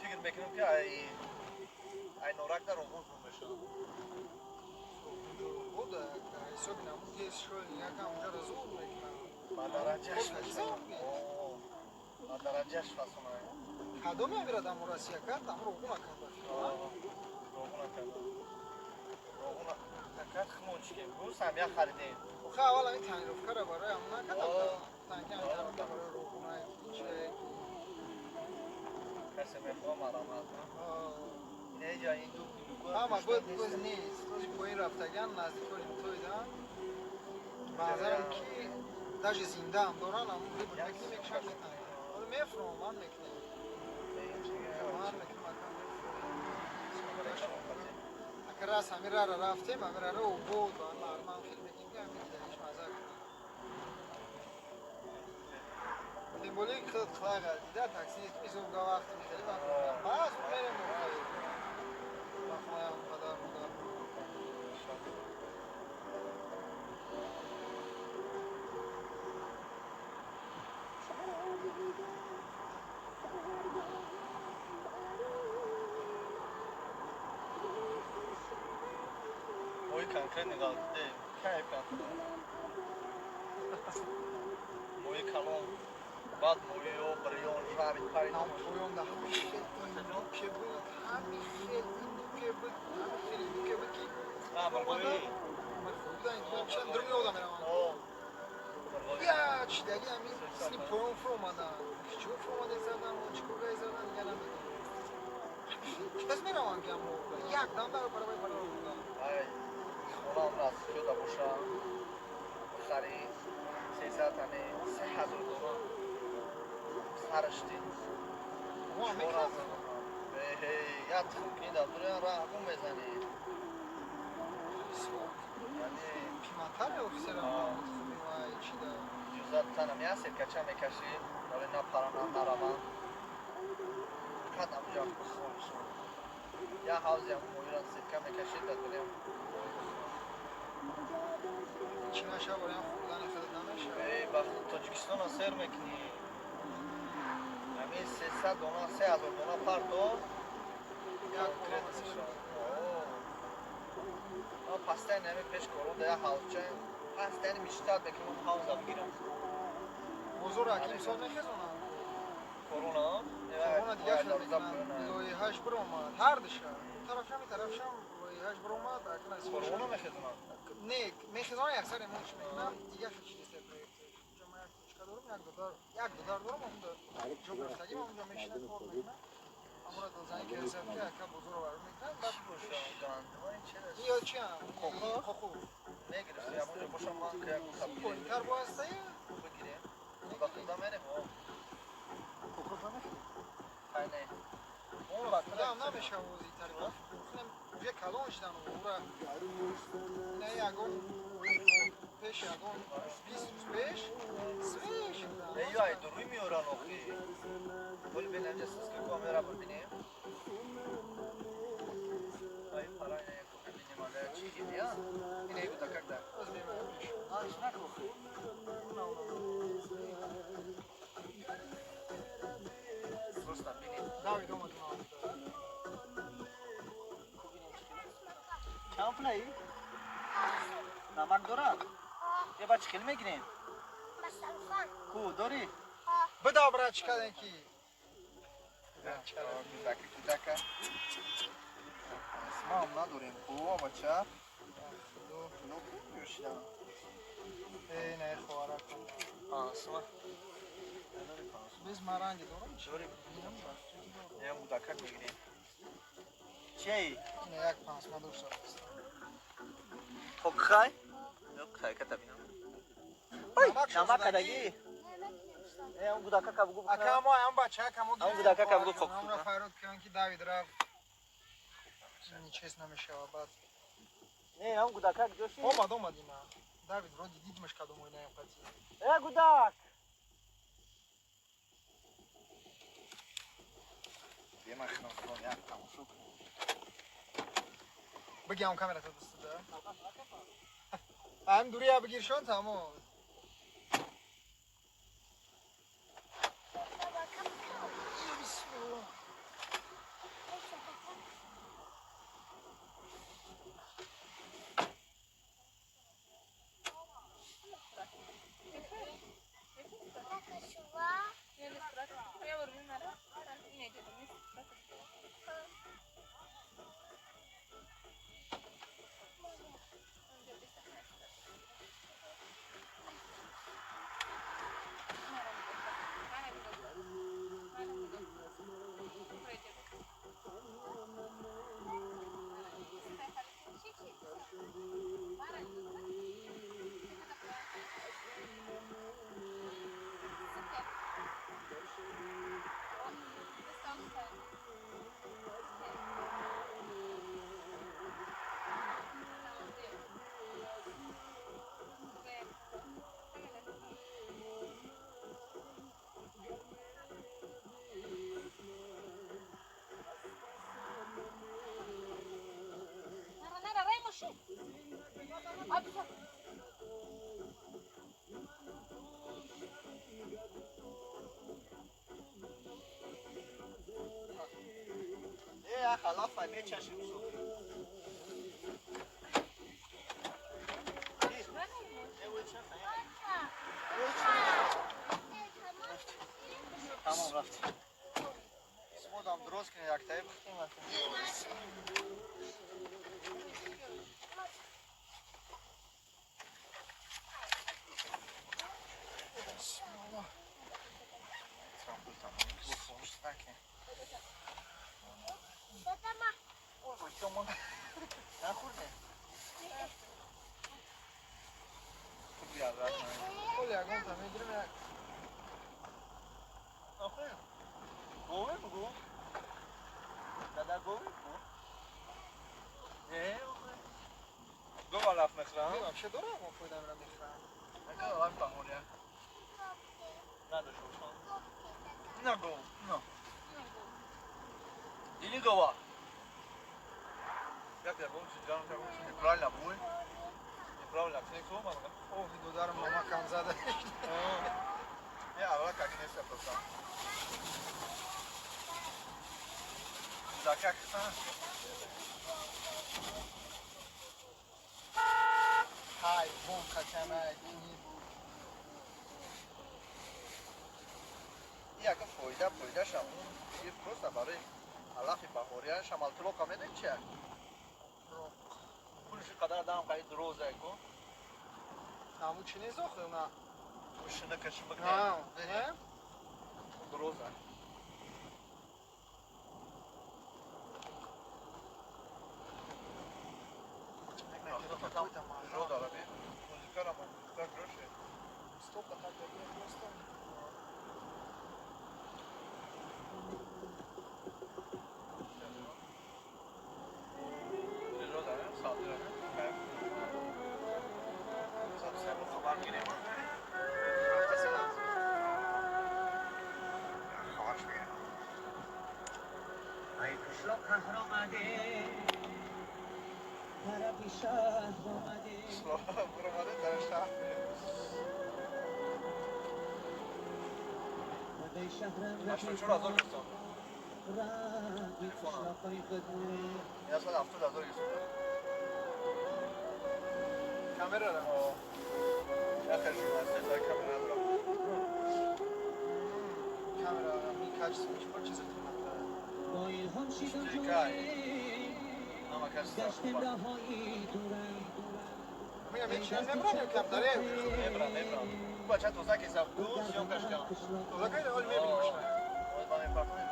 فکر میکنم که ای نورک در روغون فرم بشه بود حسابی نمون گیس شد یکم اونجا رو زور میکنم مادرجش مادرجش فاسونه کدوم میره دم راسیه کرد دم رو گونه کرد روغون کرد روغون تکت خمونچ که بود سمیه خریدیم خب اول این تنگرفکه رو برای همون نکردم تنگی همین تنگرفکه برای رو گونه چه کسی میخواه مرامت اینه جا این دو اما بود نیست روزی پایین رفتگن نزدیک بریم تویدن بازارم که داشت زنده هم دوران هم ریبون مکنی میکشن میتنگن حالا میفرم من مکنی من مکنی مکان میفرم اگر راست همین را رفتیم همین را رو بود و مردم خیلی میکنیم که همین دلیش مزه کنیم دیمبولی که خود خواهد دیده تاکسی میزون گاه وقت میخیلی و باز میریم موقعی و خواهی هم قدر مدار موی کنکر نگاه دیده کیف کنکر موی کلون بعد موی و بریون رابط پاری نام پویون ده همین خیلی این که بود همین خیلی این بود همین خیلی این بود که مرگوی من خودم این چند درمی آدم میرم یا چی دیگه همین سنی پویون فرو مادن چیکار فرو ماده زدن و چیکار گای زدن دیگه نمیدونم کس میروم که امو یک دام دارو برای بودم ای خونام راست شده باشه خری 300 تنه 3000 دلار سرشتی ما شور میکنم از یا تخمین دار برای راه هم بزنی یعنی پیمانتر افسر هم میوای چی دا جزات تنم یا سرکچه میکشی ولی نه پرانم نروم قدم جا خونش یا حوزی هم موی را سرکه میکشید تا دلیم چی نشه برای هم خوردن خیلی نمیشه ای وقت تاجیکستان سر میکنی همین 300 دونه 3000 دونه پر تو یک کلام سر پستای نمی پیش کرون ده حوزچه پستای میشتاد بکنم حوزا بگیرم بزرگ حکیم سال میخیزونم Korona. Korona دیگه شده لایحه‌اش بر اومد هر دشه طرفشم لایحه‌اش بر اومد اکنون از Korona میخزونن. نه میخزان اکثر امونش میکنم دیگه شد چیزی پروژه جمع کوچیک دارم یک دو دار دارم اون جو برفتگی اونجا میشینه کار میکنه اما رو زنگ که حساب که اکا بزرگ برام میکنن بعد یا چی هم خوخو نگرفتی اونجا باشم من که پوینتر واسطه بگیریم وقتی دا میریم کوکو نمیخوری خیلی اون وقت خدا هم نمیشه وزی طریق یه کلان شدن و برا نه یکون پیش یکون 20 روز پیش سوی شدن ایوای دروی میورن آخی ولی بینم جسیز که کامیرا ببینیم ای پرای نه کوکو بینیم آده چی گیدی ها اینه ایو دکک در از بیمه پیش آنش نکو رستم بینیم داوید اومد اون چند پلایی؟ نمک دارد؟ یه بچه خیلی میگیریم کو داری؟ بدا برای چی کردن کی کودکه اسما هم نداریم کو بچه نو یوشیدم ای نه خواره کن اسما biz marangi doğru mu? داری؟ Yine mi var? یه بودکک میگیریم چی؟ Yine yak pansma dursa. خوک خای؟ yok خای کتا بینم نمک کدگی اون بودکک کبگو بکنم Aka ama yan bacha kamu Ama bu dakika kabul koktu. Amra Farod kanki David Rav. Nичес namiše abad. نه اون بودکک جوشی Omad ima. David rodi didmaš kad umoj na empatiji. گودک یه مخنم کنم یک تماشا کنم بگیام kamera tadısı da. Hem duruya bir girişon tamam. Bismillah. یه خلاف فهمیه چشم شو تمام رفت اسمودم درست کنه یک تایی بختیم Bismillah. ترامپل تمام بخورش نکن اوه شما نخورده خوب بیاد رد Kol yakın tam edirim ya. آخه گوه بگو دادا گوه بگو آخه دو بار رفت مصرم Bir şey doğru mu koydum ben mikran? اگه رفت بخوره نداشت باشم نه گو نه اینی گوه یک در بون جانم که بون چیزی برای لبوی برای لبسه تو من Oh videolarım mama kamzada. یه اول که نیست افتادم زاکک Hay bom kaçana dini bu. یک فایده شم یه پروسه برای علاقه بهاری شمال طلو کامده چیه؟ پولش قدر دام قاید روزه کن همون چی نیست آخه نه پولش نکشم بکنه نه روزه رو داره بی موزیکا را موزیکا گروشه Стоп, а так я просто... رو داره ساعتی داره ساعتی سر خبر گیریم خواهش بگیریم ای کشلا قهر آمده طرفی شهر آمده برو ماده در شهر به شهرم هشتا چور هزار گستان رنگی کشلا خواهی قدره این اصلا 70,000 گستان Kamera da. نه خیلی شما هسته تا کامل ندارم Kamera mi kaçsın, hiç parçası tutmadı. با الهام شیدم چطوری جوره اما کسی گشتن خوبه راهایی دورم Miałem mieć membranie kaptare. میبرم بچه توزه که سب دو سیون کشکم To zakaj da olmie bilmişler. من این پارتنر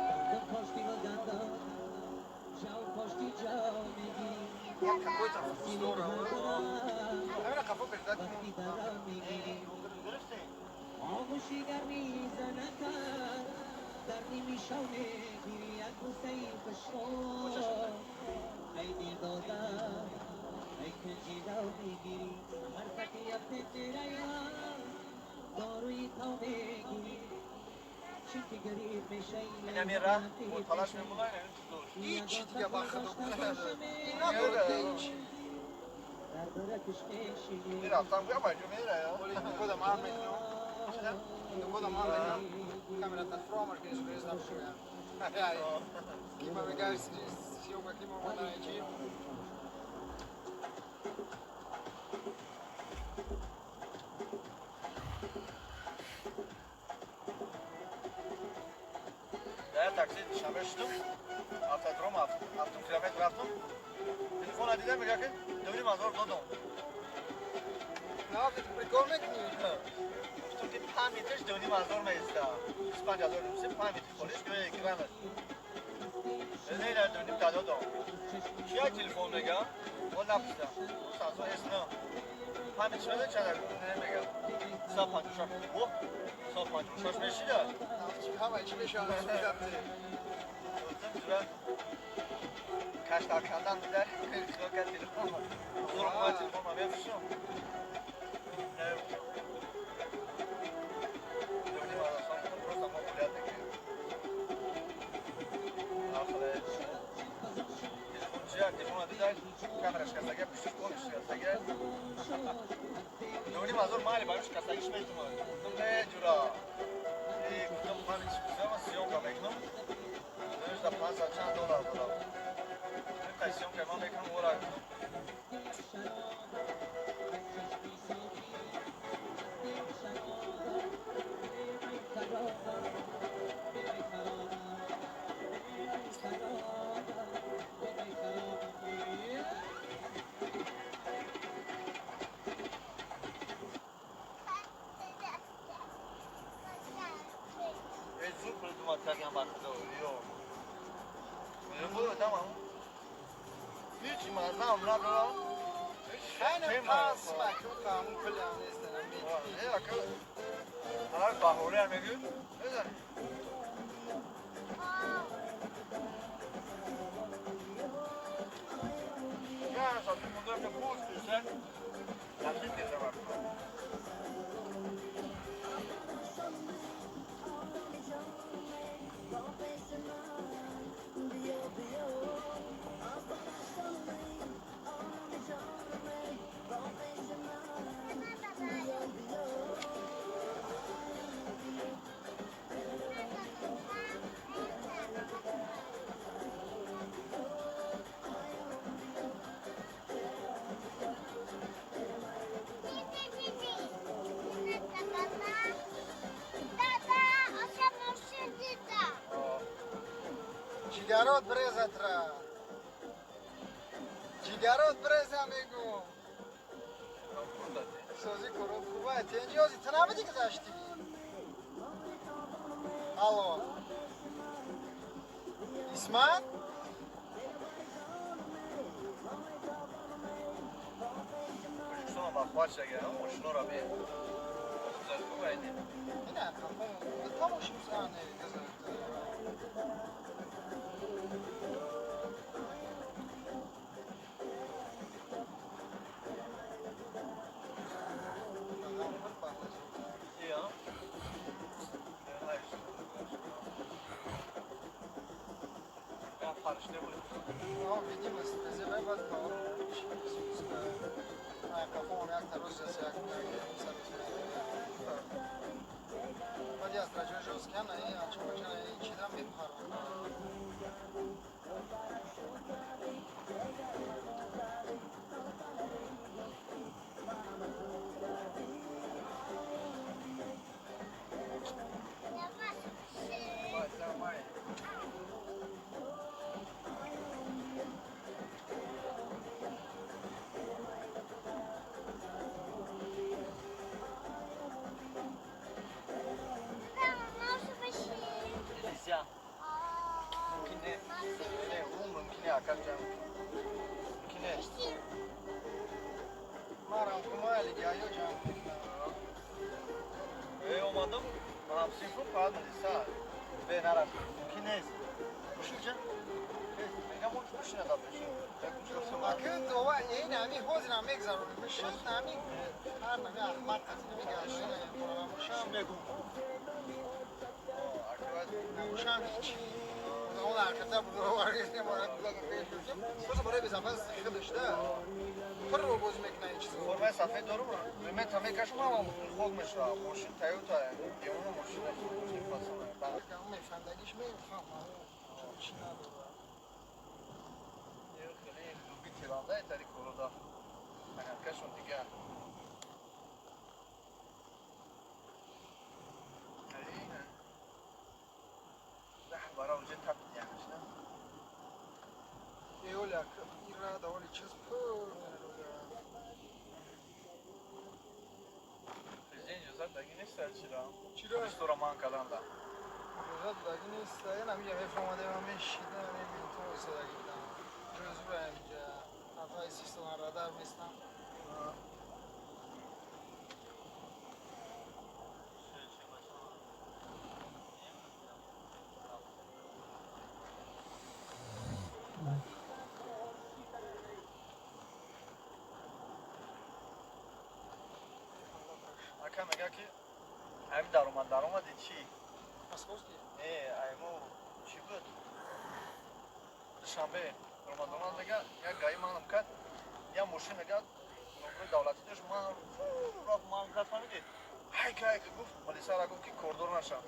دندان کاشتی و دندان جاو کاشتی جاو میگیری Jak какой-то здорово. دارم Kamera kafa передать وقتی ему. دارم میگیری درسته آغوشی گرمی زنکن در نیمی شونه گیری یک بوسه خوشخوش ای دیر دادم ای کنجی دو میگیری مرفتی یک پنجره داروی تو میگیری چیتی گریب میشه این میره مطالعش میمونه این چطور Hiç diye bakıdım. İnan böyle hiç. در درکش میشی میرفتم بیا بجو میره یا Böyle koda Ahmet no. Koda Ahmet no. Kamera ta frama que isso mesmo não chega. Ai. Kima me gás se eu aqui uma na aqui. در تاکسی شنبه شدم افتادم هفتم کیلومتر رفتم تلفن دیدم میگه که 2,000 دادم Ne yaptın? Prikol mu etmiyor? تو که 5 مترش 2,000 میسته 25,000 میشه 5 متر پولیس که 1 کیلومتر نه نه دونیم دادم کیا تلفن میگه ولی نپستم سازو اسنا 5 متر شده چند نمیگه 156 او 156 میشیده Hava içi 5 an su yaptı. Özüm kaç dakikadan gider, 40 dakika telefon var. Zorum var telefon var, ben fışım. Ne yok. Dövdüm arasam, prosta mobilyat da geliyor. Ahire, telefona gider, kamera çıkarsa pişir konuşuyorsa gel. Dövdüm azor mali varmış, kasa içme ihtimali. Kuttum ne cura. Kuttum mali çıkıyor ama siyon kameknum. Dönüşte pansa çan dolar bulalım. Taşıyorum ki ben mekanım olarak. Zul buldum atarken baktı oluyor. Bu tamam. Hiç mazam la la. Aynen tasma kanun kulağını istenen bir. Ne akıl? Alar bahore amegü. Ne zaman? Ya zaten bunlar da bu üstüsen. Yakın bir zaman. جیگرات بریزت را جیگرات بریزم میگم سازی کرد خوبه تنجازی تنابدی که داشتی الو اسمت Şuna bak parça gel ama şuna rabi. Güzel bu aynı. اینه کافم تماشیم سانه گذاشته İyi ha. Hayır. Ben karıştı bu. آه ویدیم است تازه باید کار کافم یک تروز است یک ولی از درجه جز کنه این چون کنه این چیزا میپرم Vay sen vay. Delizia. Mümkün değil. Ne? Bu mümkün değil arkadaşlar. Mümkün değil. مرام کمالی گیاهی جان Olmadım. Hamsin fu kaldı lisa. Ben arap. Mümkün değil. Kuşunca. Ne kadar kuşuna da beşi. Ben kuşuna اکن تو این همی حوز نمیک ضروری میشه نمی هر نمی احمد قطعی نمیگشت نمیشم Begu. Arkadaş. نمیشم هیچی اون حرکت بود رو ورگشت نمارد بگاه پیش بسه برای بزنفت سیخه داشته پر رو بوز میکنه این چیزو Forma safet doğru mu? Mehmet tabii kaçma ama mutlu olmuş ha. Moşin Toyota yani. Yevunu moşin da şey fasona. Ben اون میفهمدگیش میفهمم چی نداره yok öyle bir tiranda eteri koruda. Hani kaçın diye. Aynen. Dah bara önce tap yani işte. ایولیک این را دواری چیز پر Bizden yüzler de yine serçira. چرا؟ Restore mankadan da. روزت داگی نیست این همیشه میفهمده من میشیده نمیبین تو ایسا داگی دم جزو اینجا حتی سیستم رادار نیستم Aka mega ki hem daruma çi. Moskovski Aymo çi بود. Şambe Ramadan mega ya gayı manım kat. Ya moşin mega نمره دولتی داشت من رفت من کرد فهمیدی های که گفت پلیسا را گفت که کردور نشم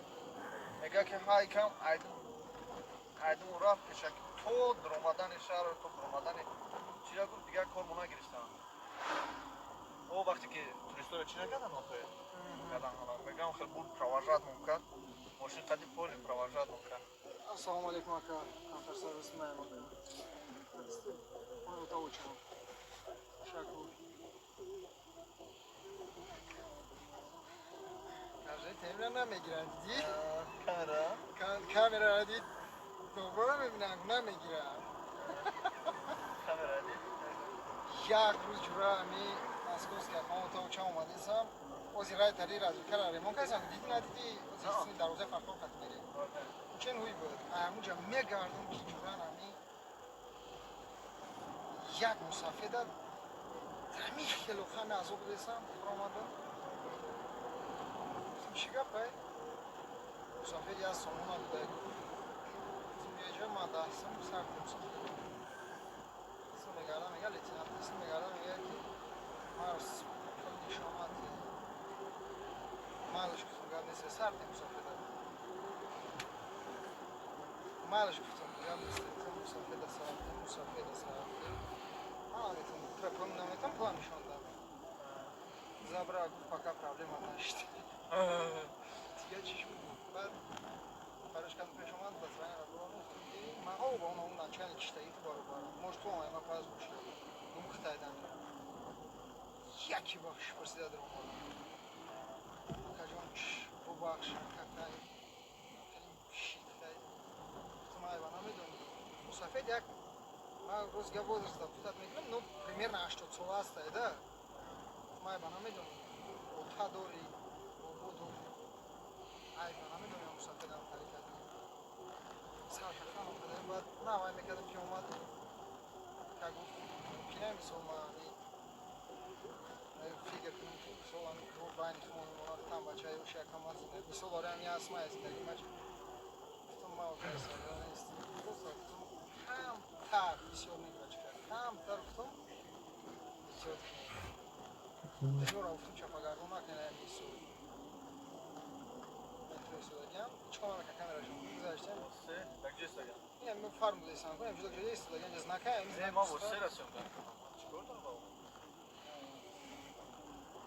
میگه که های کم ایدم رفت که شک تو درآمدن شهر تو درآمدن چی را گفت دیگه کار مونږ گرفتم او وقتی که توریستا را چی نکردن آخه کردن حالا میگم خیلی بود پروژات ممکن ماشین قدی پول پروژات ممکن السلام علیکم اکا کانتر سرویس مایمون اون اتاق چم شکر کارجای تیمره نمیگیرن دیدی؟ kamera کامera را دید دوباره میبینن نمیگیرن kamera değil یک روز جورا همی مسکوز که ما اتاق چم اومدیسم اوزی رای تری رازو کراره ممکن است دیدی ندیدی اوزی دروازه فرقا قد میری چن هوی بود همونجا میگردم که جورا همی یک مسافه داد همی خیلو خمه از او بریسم برامدن چی گپه؟ مسافری از سامون آده یه جا من دستم سر مسافر اسم میگردم میگه لیتینات اسم میگردم میگه که مارس کلی شاماتی مالش گفتم گرد نیست سر مسافر داد مالش گفتم گرد نیست مسافر داد سرم مسافر داد سرم آمیتون ترپم نمیتون پلانشون داد زبرا گفت پاکا پرابلم داشت دیگه چیش بود بعد کارش کردم پیش اومد بس رنگ رو من ها با اون چند کشتی تو بارو بارم مش تو ما پاس باشه اون کتایدن یکی باش پرسیده درم کجان bu bu akşam kafayı şiddet ihtimal bana mı döndü? Bu sefer yak ben разговор с депутатом медлим, ну примерно что целостая, да? Ihtimal bana mı döndü? O tadori, o budu. Ay bana mı döndü bu sefer ben hareket ettim. Sadece kanım dedim, ben ne var mekanım ki olmadı. Kagu, kinem solmani. Figure کنم سوالم رو باید شما رو tam بچه‌ای و شکم هست مثال داره هم یه اسمه از دیگه مچ گفتم ما اوکی سال نیست گفتم هم تر بسیار نیست بچه هم تر گفتم بسیار دیگه رو گفتم چه پگردون نکنه نیست اینطوری دادیم چهار که کامرا شما گذاشتم سه بگیرست دیگه یعنی من فرم دیدم کنم جدا جدا است دیگه از نکنم نه ما واسه رسیم چیکار دارم با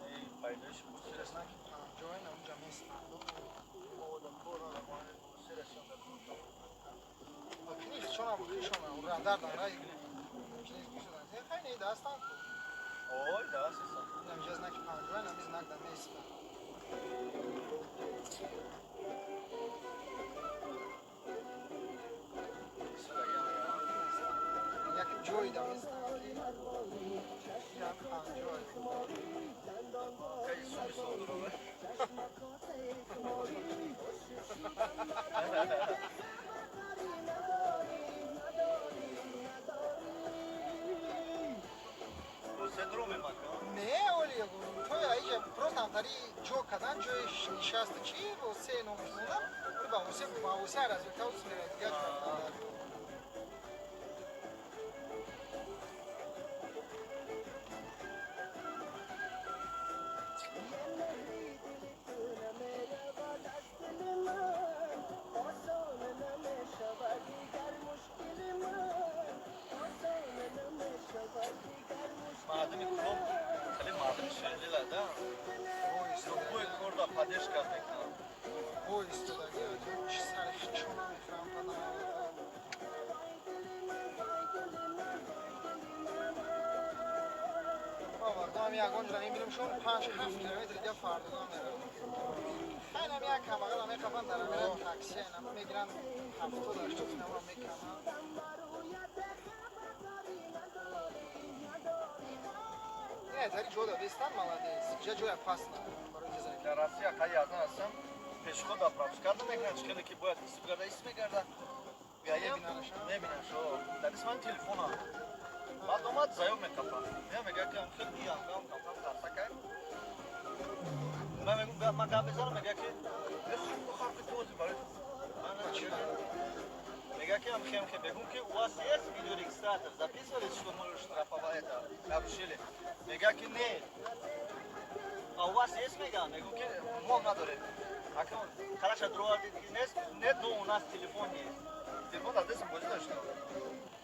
ای پایداش واسه از نکنم جوین اونجا میست آدم برا ما واسه رسیم کنیز چون هم خیشونه و رندر داره کنیز میشدن خیلی داستان اوی دست است اینم جز نکی پنجوان هم از نکدن میست یک جوی دم است یک پنجوان خیلی سوی سودرو سندروم مکان نه اولی تو ایجا просто هم تاری جو کدن جویش نشسته چی و سه نمونم ولی با واسه разве کاوس میره دیگه معدن کروم خیلی معدن شهری لده روی کرده پدش کرد میکنم Ой, сюда делать, чесали, что мы прям آوردم یک اونجا میبینیم شون 5-7 کیلومتر دیگه فردگان میره خیلی هم یک کماقل هم میخوابن در میرن تاکسی هم میگیرن 70 80 نمو میکنن نه تاری جو دوستان молодец جا جوی پاس نه در روسیه خیلی ازن هستم پیشخود اپراپس کردم میکنم چکنی که باید ایست میگرده بیاییم نبینن شو در اسم من تلفون هم بعد اومد زیاد میکفم میگه که خیلی بیام کفم ترسه کرد من گم بزنم میگه که بخوام که توزی برای میگه که هم خیلی بگم که у вас есть видеорегистратор записывали что мы штрафовали это нарушили میگه که نه а у вас есть میگم که ما نداریم اکنون хорошо дрова нет но у нас телефон есть телефон адресом будет что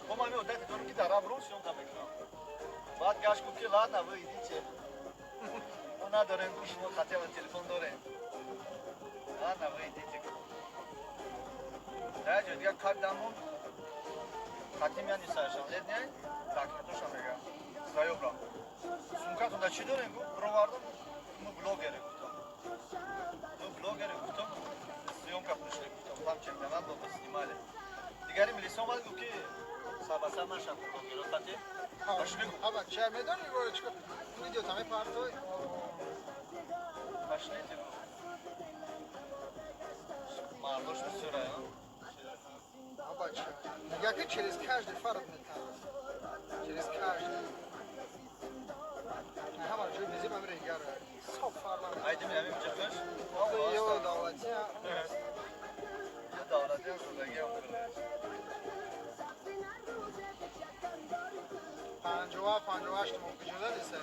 по маме вот это только да рабру съемка میکنم بعد گاش گفت که ладно вы идите ما نداریم ما хотя бы телефон داریم ладно вы идите да же دیگه کار دامون خاتم یعنی سرشان لید نه так то что میگم زایوبرا сумкатунда чӣ дорем гуфт провардам мы блогере гуфтам мы блогере гуфтам съёмка пришли гуфтам там чемпионат был снимали дигари милиция омад гуфт ки сабаса нашам блогера хати пошли аба ча медони ворочка видео там партой пошлите мардош всё район аба ча я que через каждый фард метал через каждый همه جوی میزیم هم ریگر صاف فرمان айдим ямим ҷихаш یو دولتی ё давлати ҳам зиндагӣ ҳам پنجوه 58 موقع جدا نیست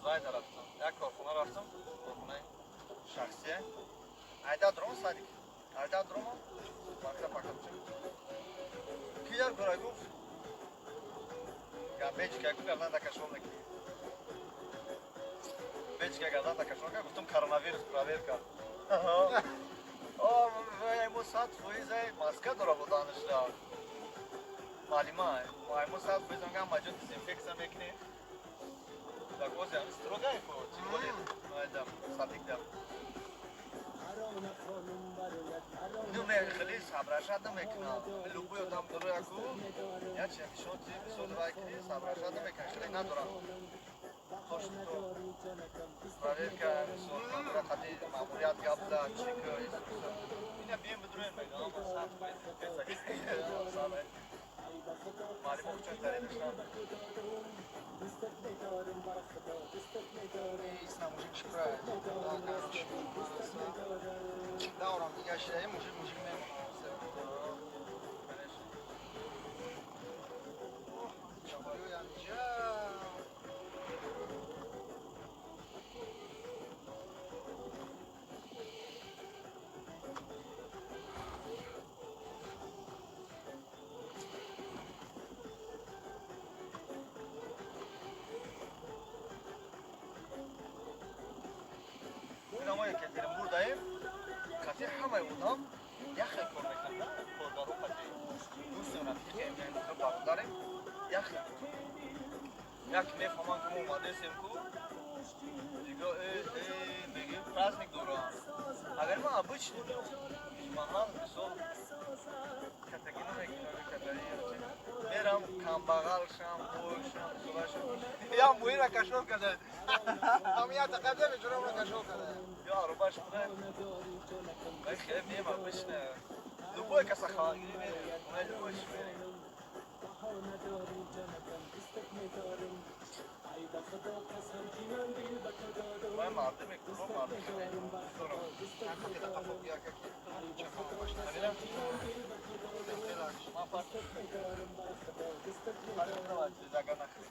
зайда рафтам як корхона рафтам корхонаи шахсие айда дрон садик айда дрон пакта чи ки بیار برای گفت بیچ که گردن دکشون نکی بیچ که گردن دکشون که گفتم کرونا پراویر کرد ایمو ساعت فویزه ماسکه داره بودانشتا معلومه ایمو ساعت فویزه هم مجون دیزینفکسه میکنی دکوزه استروگای کو چی کنید نایدم صدیق دم نمیه خیلی صبرشت نمیکنه لوبوی دم داره اکو یا چه میشود چی میشود رای کنی صبرشت نمیکنه خیلی ندارم خوش تو پراویر که سوال داره خیلی معمولیت گبزه چیک اینا بیم بدرون میگم اما ساعت فویزه معلومه چون تری داشتم İslam mujik şifre. Davram diye şey mujik memnun. Çabalıyor yani. ما یکترینبورداییم کسی همه اونام یخی کار میکنن بازارو کسی دوستان که میگن تو بارو داریم یخی یک میفهمن که ما اومده سیم کو دیگه میگیم پرازنیک دوران اگر ما обычный محل مثال کتگی نمیگیرم کتگی میرم کمبغل شم بوشم صبحشم یا موی را کشف کرده هم یا تقدم جرم رو کشف کرده یا رو باش بده باید خیلی میمه بشنه لبوی کسا خواهی میره اونه لبویش میره باید مردمی کلو مردمی Kanka bir de kafa bir yakak çakama başlar. همینم ما فرق فرق نمید زگر نخیلی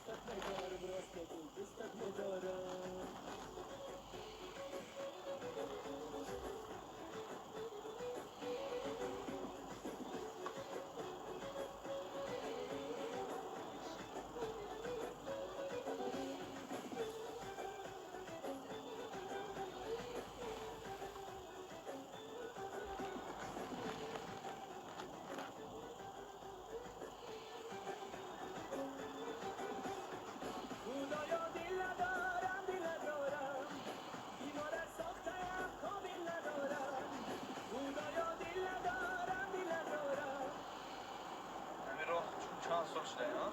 چند سال شده ها؟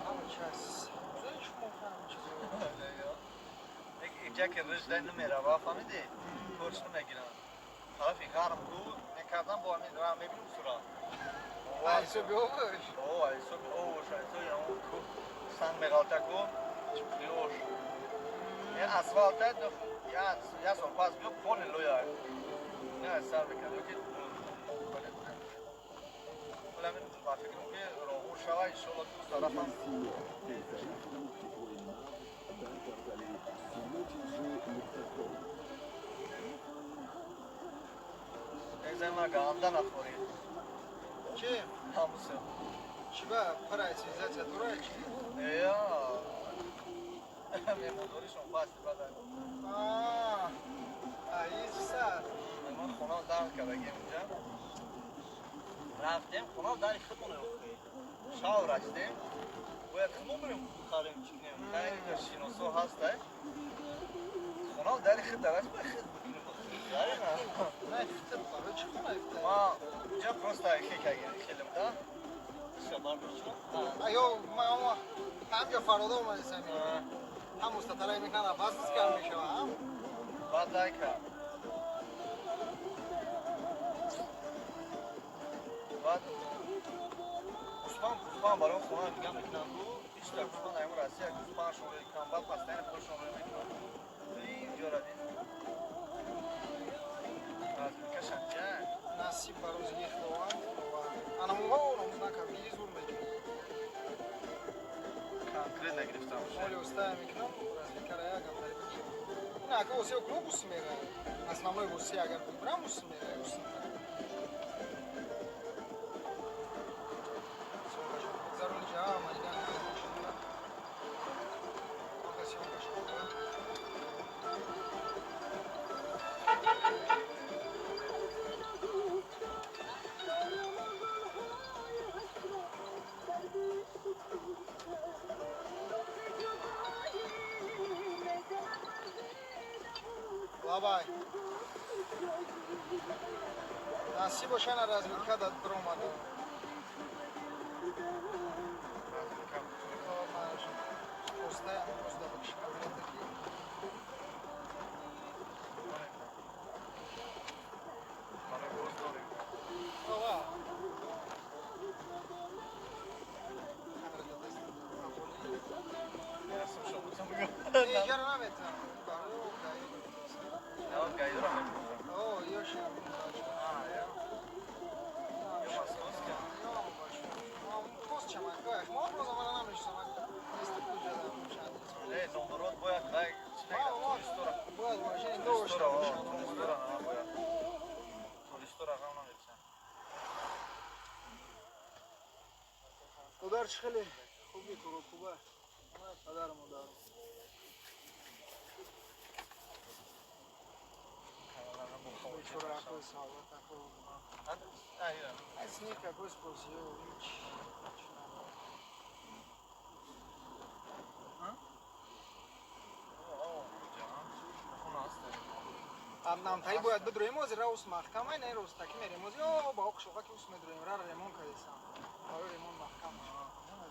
Ama kes. Güzel iş mi oldu? Çiziyor. اینجا که رجده نمیره و فهمیدی؟ کورش نمیگیرن حالا فکرم کو نکردم با همین راه میبینیم سرا Ayşe bir olmuş. اوه ایسو اوه ایسو یا اون کو سنگ میغالته کو بیوش یه اسفالته یا سال پاس بیو کل لویا نه سر بکن که ولی من با فکرم که راهور شوه انشالله تو طرفم زمان گاندا نخوری Kim? هموسه Şiba parayı çizecek duraya ki. یا میمونداریشون پاستی بدن Ayı سر. من خونه در کردگیم اینجا رفتیم خونه در خودمون رفتیم شاو رفتیم باید خودمون بریم بخاریم چکنیم خیلی در شینوسو هسته خونه در خود درست باید خود بکنیم بخاریم Ne iftar var? Çıkma iftar. ما اینجا پروستا خیلیم ده شبار بشم Ayo mama هم ya farada olmadı sen. Hem ustalara mikana fazla kalmış ama. بعد دایکا بعد Osman برای خونه میگم میکنم رو هیچ در Osman ایمون راستی اگه Osman شوره کنم بعد پستین پول شوره میکنم اینجا را دید از میکشن جن Nasip var o ziyeh doğan. Ana mu var onu nakam iyi zor mu? کنکریت نگرفتم Öyle usta mikram biraz bir karaya kaptı. Ne akı o seu clube usmera. Основной você agar compramos usmera usmera. بابای نصیب باشه نرزمیلکه داد برآمده پسته هم پسته بکش بابا اینجا رو نمیتونم اوه یا شب پست چمان گوش ما روز ما نمیشتم نیست کجا دارم چند باید ماشین دوشتم پدرش خیلی خوبی تو خوبه پدرم دارم چرا اخوی سالات اخوی از نیک اخوی سپاسیو هیچ нам тай бояд бидроим ози раус маҳкамай не роз таки мерем ози о ба оқ шоқа ки ус медроим ра ремон кадесам ара ремон маҳкам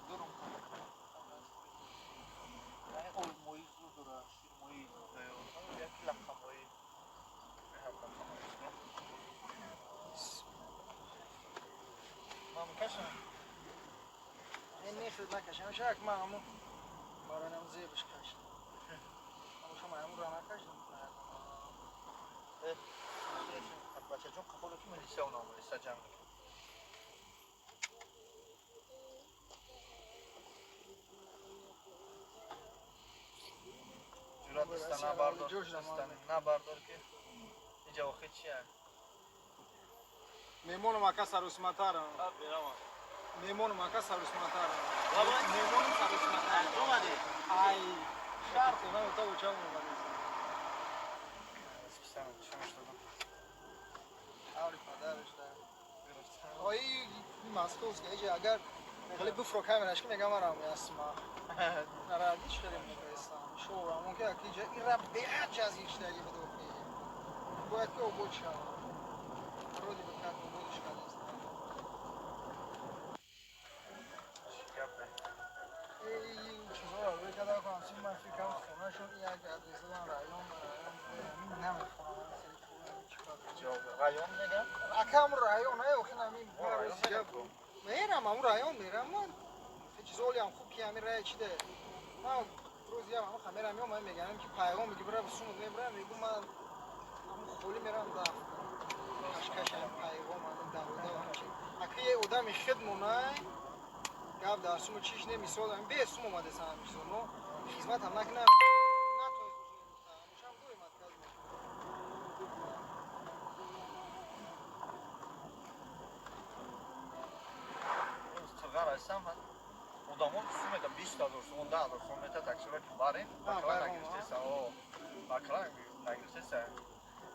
дурум ой мои зудура шир мои яки лаққа мои мамкашам ин нехед накашам шак мааму баранам зебиш кашам амушам аму ра накашам بچه جون خود کی ملیسه اونا ملیسه جمع جورات استنا باردار استنا باردار که اینجا وقت چیه мемону мака сарусматара мемону мака сарусматара мемону сарусматара اومدی ай шарт на то учал на специально чему что аури падарш да ой московский эже агар вали буфро камераш ки мегам арам ясма нарадиш хеле мегасам шоу мунки акиже ира беат жазиштаги будофи бояд ки обоча роди бекат будиш кадест эй чизо вы когда кам сим мафикам хонашон як адресдан район намефонам район میگم акам район ай охина ми барозия мерам ам район мерам ман чизоли ам хуб ки ами рай чиде ма розия ам хамерам ё ман мегам ки пайгом миги бара сум мебра мегу ман ам холи мерам да ашкашам пайгом ам давода чи аки одами хидмонай гап дар сум чиш не мисол ам бе сум омаде сам мисол но хизмат ам накна هستم مدامون سومه 20 دلار سوم 10 دلار سوم تا تاکسی که باریم باکلا نگیرسته سا او باکلا نگیرسته سا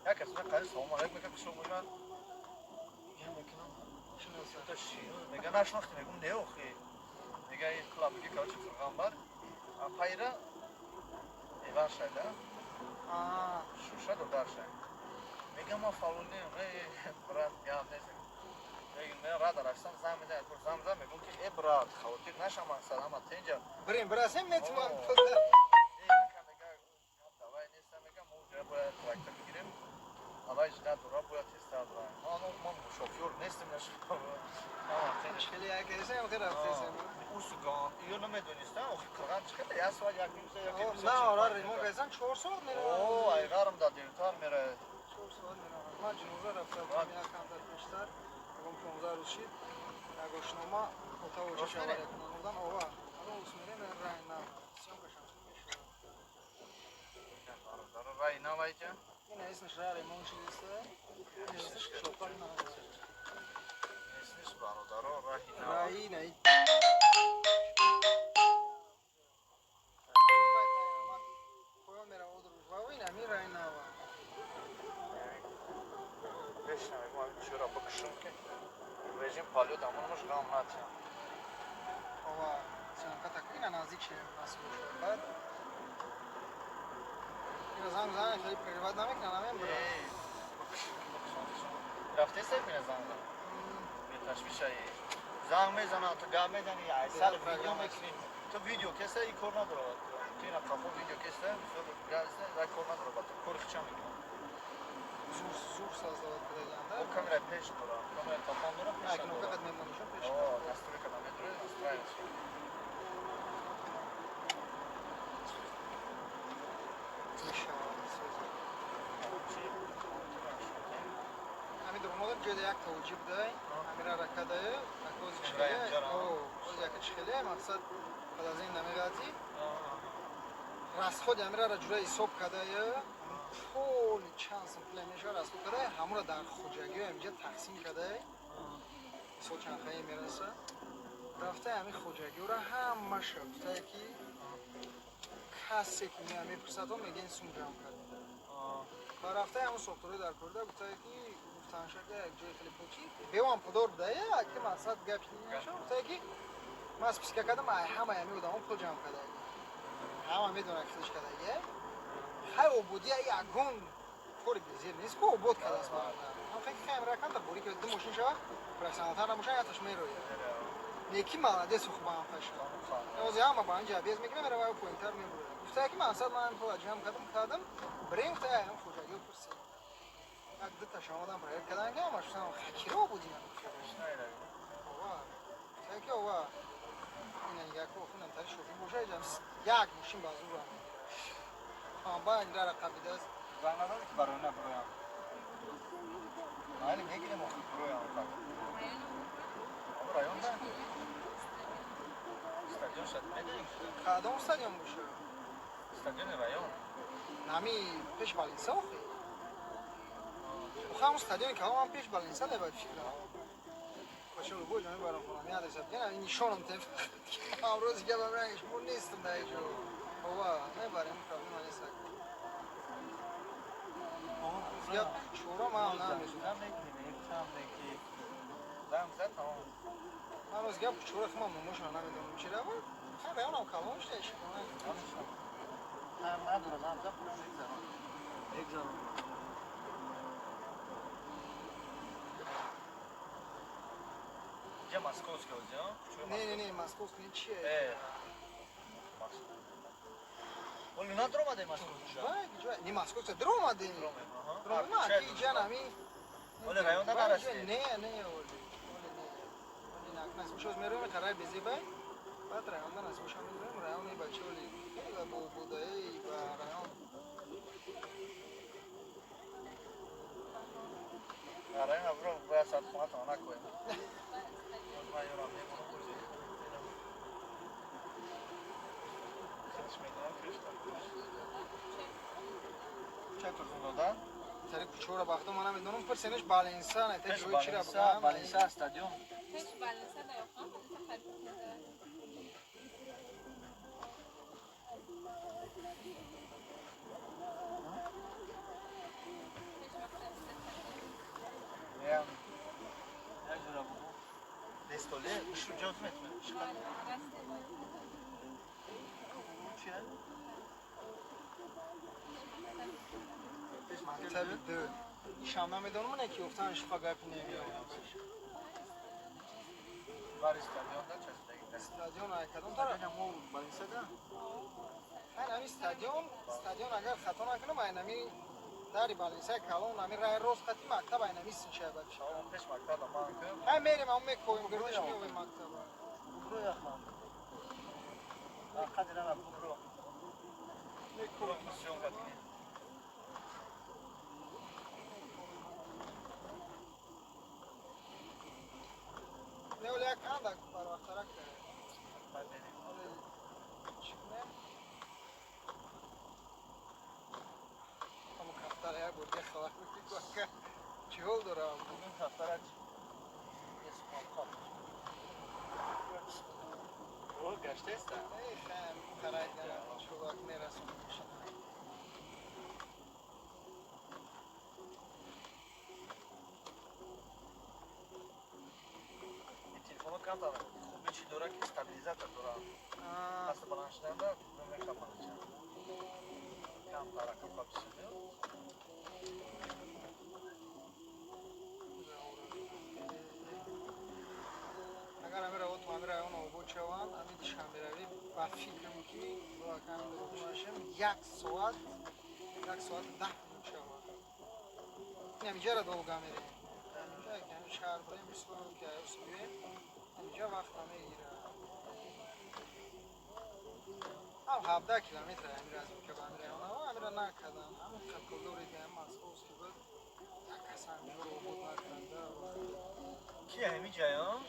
یا کسی قرار سوم ولی میگه که شما میگن یه میکنم شنو تا چی میگه نشناختی میگم نه اخی میگه این کلابی که کارش فرقان بار پایرا ایوان شده شوشه دو دارشه میگه ما فالونه برات میام نیست من راه داشتم زن میده تو زم میگم که ابراد خاطر نشم سلام اینجا بریم براسم نتوان давай نیستم میگم اونجا باید تراکتور بگیریم حالا اجازه دورا باید استاد را من شوفر نیستم نشم مشکلی اگه هستم که رفتم اوسگان یا نمیدونستم او کلان چقدر یا سوال یک نیمسه یا که نه آره ریمون گذاشتم 4 ساعت میره اوه ایگارم داد دیوتار میره 4 ساعت میره من جنوبه رفتم یکم در بیشتر اون 15 روز شد نگاشنامه متوجه شده کنم آوا الان اسمیره نه رای نه سیام کشم داره رای نه وایجا این اسمش رای ریمون شده اسمش شوپر نه اسمش برادر رای نه پایان میره اون روز و این همین رای نه بشنویم ما چرا بکشم که رژیم پالیو دامونمش غام نتیم آوا سیانکا تک اینا نزدیک شه مسئول شد بعد زنگ خیلی پریوت نمیکنن همین برای رفته سیمینه زنگ به تشویش هایی زنگ میزنن تو گم میزنی ایسال ویدیو میکنی تو ویدیو کسه ای کار نداره تو این کافو ویدیو کسه گرسته و کار نداره با تو کار خیچه میکنه زور ساز داد بده او کامرا پیش داره کامرا تلفن داره پیش اکنون داره فقط میمونیشون پیش دستور کدام میداره استرایش همین درمون جد یک توجیه بده همین را رکده اکوز چخیله او یک چخیله مقصد بعد از این نمیگاتی راست خود همین را جوری حساب کرده پول چند سمپل میشه راست کرده همون را در خوجگی اینجا تقسیم کرده سو چند خیلی میرسه رفته همین خوجگی را همه شفته که کسی که میامی پرسد ها میگه این سوم جمع کرده و رفته همون سوختوری در کرده گفته که گفتن شده یک جای خیلی پوچی بیوان پدر بده که مقصد گپی نمیشه گفته که من از پیسکه کردم همه همی بودم پول جمع کرده همه میدونه که خیلیش کرده خیلی عبودی یکون پوری بزیر نیست که عبود کرده است من خیلی خیلی رکن تا بوری که دو ماشین شود پرکسانتر نموشن یا تشمیر روی نیکی مالده سخ با هم فشد نوزی همه با اینجا بیز میگیره میره و پوینتر میبره گفته که مقصد من پول جمع کردم بریم گفته هم خوشگی و پرسی یک دو تا شما دم برای کردن که همش شما خکی رو بودیم بابا گفته که بابا این یک خونم تری شوخی باشه جمس یک ماشین بازو رو هم با این را قبیده است زنگ نداره که برای نه برویم نه میگیریم و برویم فقط رایون نه استادیون شد میدیم کدام استادیوم باشه استادیون رایون نمی پیش بالینسا خیلی همون استادیومی که هم پیش بالینسا لباید فکر باشه رو بود جایی برام کنم یاد است که این نشانم تف امروز که برام رنگش مون نیستم در اینجا بابا نمیبریم پرابلم نیست زیاد شورا ما نمیدونم من روز گپ شورا خما مموشون نمیدونم چی رو خیلی اونم کلامش نشه هم ندارم هم زب یک زمان اینجا ماسکوس که وزی نه ماسکوس که چیه ولی نه درو ماده ماسکوس نه ماسکوس درو ماده درو ما کی جانمی ولی رایون نه نرسید نه ولی نه نسبش میرم قرار بزی بای بعد رایون نه نسبش میرم رایون بچه ولی بودایی و رایون رایون ابرو باید ساعت خونه تا نکنیم ما یورم نمیدونم کجی چه پرسون دادن؟ تری کوچورا باخته ما نمیدونم پرسینش بالینسا نه تا جوی چی را بالینسا بگم بالینسا استادیوم پیش بالینسا دایخان میام نجورا بگو دستوله بشو جوز میتونه چیه؟ مکتب دو شام نمیدونم من کی گفتن شفا گپ نمیاد بار استادیوم دا چه استادیوم کدوم طرف مو بالینسا دا من همین استادیوم اگر خطا نکنم من همین داری بالینسا کلون همین راه روز خطی مکتب اینمی سنشه بچه اون پیش مکتب ما که هم میریم هم میکویم گردش میویم مکتب برو یا خان قدر انا برو برو مسیون قدی نه ولی یک اندک بر وقت رک همون کفتر یک بود یک خواهد بکنی چی هول دارم بگیم کفترک او گشته است ای خیم خرید دارم چوباک میرسون تلفن کم دارم خوبی چی داره که استابیلیزاتور داره دست بلند شدن داره نمیخوام چند کم там тарака капсулю. اگر همه رو تو همه رایان آبود شوند همه دیشان بروی با فکر میکنی با کم باشم 1 ساعت 10 minut شوند این همینجا را دولگاه میریم همینجا که همین شهر بریم بسیار که بسیاریم همینجا وقت همه ایره هم 17 کیلومتر همین از که با همین رایان ها همین را نکردن همون کل دوری که هم مسئول که بود یک کس همینجا رو آبود نکرده کی همی جایم؟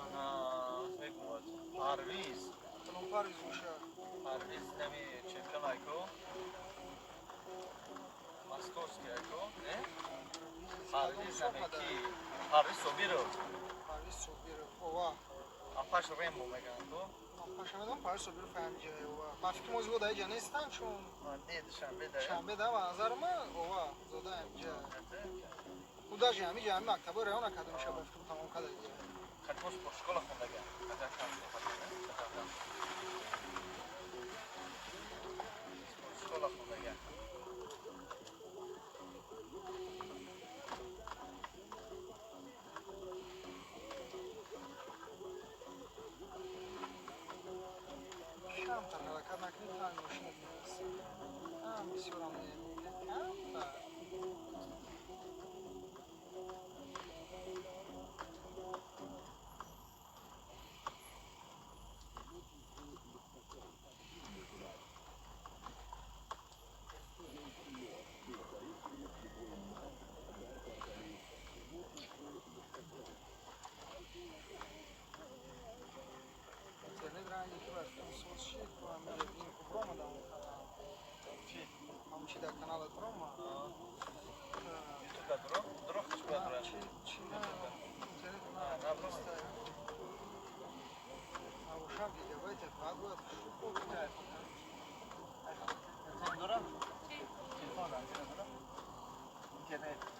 آنا بگو پرویز کلون پاریز میشه پرویز نمی چمپیون ایکو ماسکوسکی ایکو نه؟ پرویز نمی کی؟ پرویز صبیرو پاریز صبحی رو اوه اپاش ریمبو میگن تو؟ پاشم پاریز صبحی رو فهمیجه اوه ما فکر موضوع دای جا نیستن چون من نیدشم بده شنبه ده و نظر من اوه زوده همینجا بوداش همینجا همین مکتبه رایان اکادمی شب فکر تمام کرده دیگه خدمت شکل خوندگی شکل خوندگی کمتر حرکت نکنید تا این ماشین میرسه بسیار هم نمیده کمتر اینترنت رنگی که برفتم سوز شد تو هم میگه این برام آدم کنم چی؟ همچی در کانالت برام یوتیوب درو خوش بدره چی نه اینترنت نه نه برو نباشم دیگه باید بعد باید خوب کرد تلفن دارم تلفن دارم اینترنت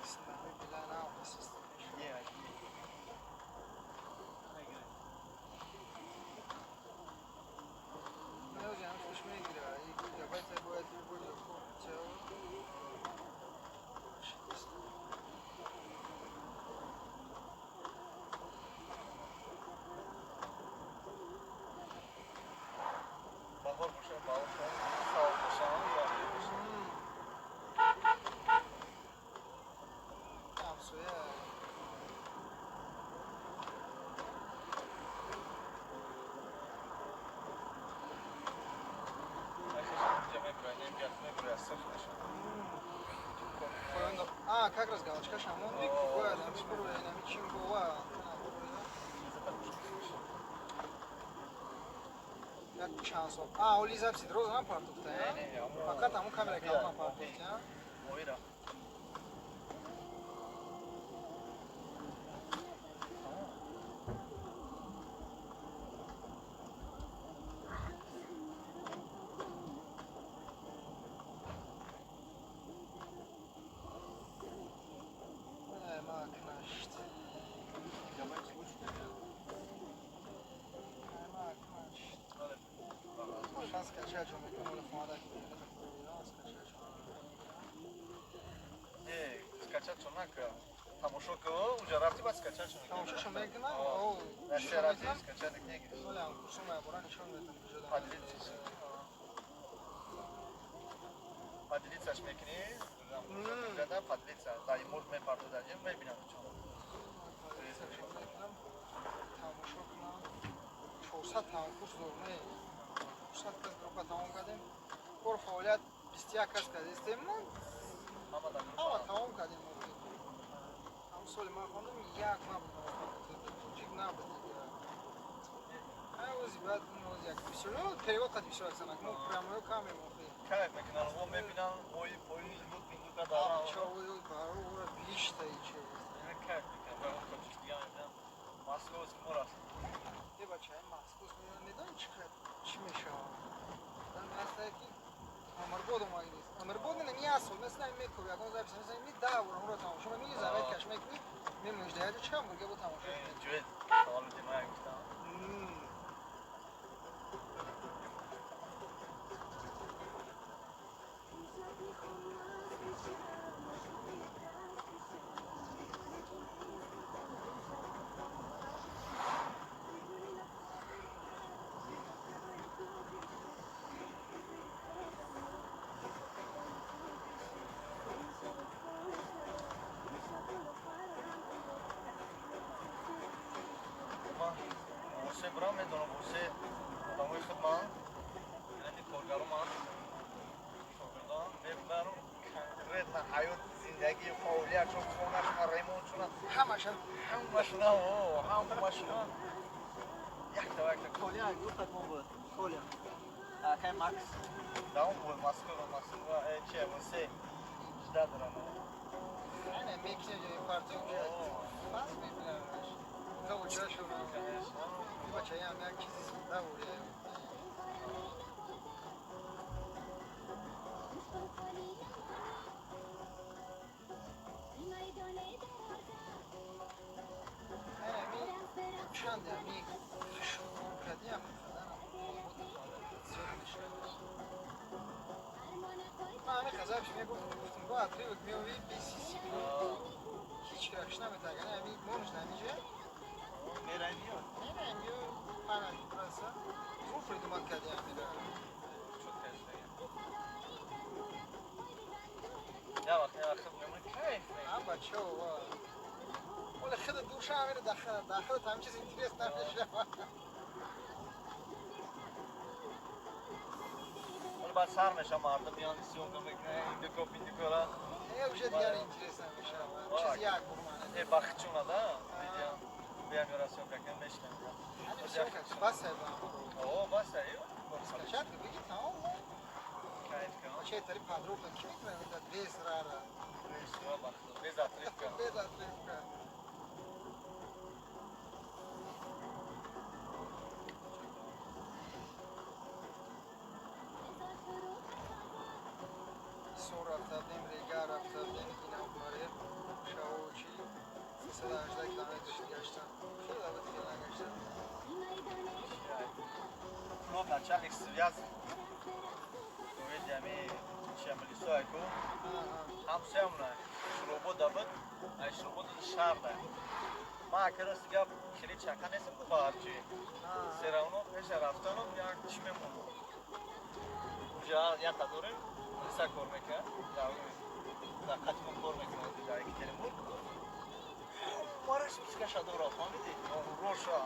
اسلامی بلا نه سیستم نه جان خوش میگیره این گیگابایت باید بود چه bahar boşa bağlı sağ boşa ya همسایه как раз галочка шамон бик бывает а спору я не чем бывает як чанд сол оли записи дроз на партуфта фақат ҳамун камера ки на партуфта Moira. скачать он телефон скачать чунака тамошо ко уже рафти ба скачать чунака тамошо мекунам о наша рафти скачать книги олам курсум абора нишон медам куҷода падлицаш мекунӣ ҷада падлица дар мурд мепартозаҷи мебинам чун тамошо кунам 400 тамом курс дорме 400 кас группа тамом кардем кор фаъолият 21 кас кардем ҳама тамом кардем ҳам соли ман хондам як набуд ҷик набуд ози баъд як перевод қад бисёр аксанак мо прямоё кам мемофӣ как мекунам во мебинам мои пои индука дорам чавои барора бишта иче как мекунам ба он кочиш дига мебинам маскоз морас е бачаи маскоз медони чӣ мешавад дар масае ки амрбод омагист амрбод یه سال مثل این میکوب یکم زرد مثل این می ده برام رو تماشا می‌کنی زمین کش می‌کنی می مجدد چم بگه با تماشا اینجوری سوال دیگه گفتم واسه برام میدونم واسه آدمای خدمت یعنی کارگران شاگردان میبرم کنکریت نه حیات زندگی فعالیتشون خونه‌شون ریمونتشون همشون همشون یک تا یک کالیا گفتم بود کالیا که ماکس داون بود ماسکو چه واسه جدا دارم نه میکنه جای پارتی اونجا باز میبینمش تو چرا شو بچه هم یک چیزی سودا بوده چند امی شروع کردی هم ما همه خزرش میگفتیم با اتری بود میوی بی سی سی هیچ کرکش نمیتاگه نه امی مونش نمیجه میرنیو نمیو من برسه رو فریدومات کردی هم میره یا وقت میمون کیف هم بچه ها ولی خود دوش هم میره داخل همه چیز اینتریس نمیشه ولی بعد سر میشه مردم میان سیون کن بکنه این دکو پین دکورا یه وجه دیگر اینتریس نمیشه چیز یک برمانه ای بخچونه ده بیام یورا سیون کن میشتم همین سیون که بس ہے با اوه بس ایو چند بگی تمام کیف کن چه تری پادرو کن کی میکنه میداد بیس راره سوا بخت بیزا تریف کن بیس اتریف کن سور رفتادیم ریگه رفتادیم این هم کاره شاوچی 318 کیلومترش گشتم خیلی بود خیلی نگشتم رو بچه اکسریاز دوی جمعی شمالی سو اکو همسه همونه شروبو دابد ای شروبو دو شهر ده ما اکرا سیگا کلی چکا نیستم که باهرچی سراونو پیش رفتانم یا چی میمونو اونجا یا تدوریم لیسا کار میکن یا در قطمون کار میکنه دیگه ایکی تلیمون مارش بسکش دورا فهمیدی روشا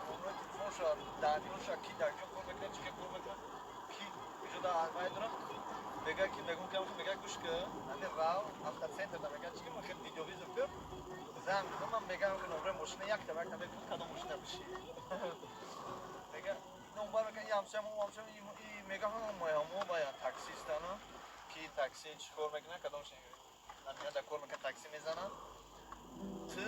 روشا دانیوشا کی در جو کار میکنه چی کار میکنه کی وجودا آزمای دارم بگه کی بگم که بگه گوش که اندی راو افتر سنتر دا بگه چی میخواد ویدیو ویزو کرد زن من بگم که نمره ماشین یک تا یک تا بگم کدوم ماشین بشی بگه نمبر که یامسم ای میگه هم باید تاکسی استانو کی تاکسی چیکار میکنه کدوم شین من در کار میکنه تاکسی میزنم تو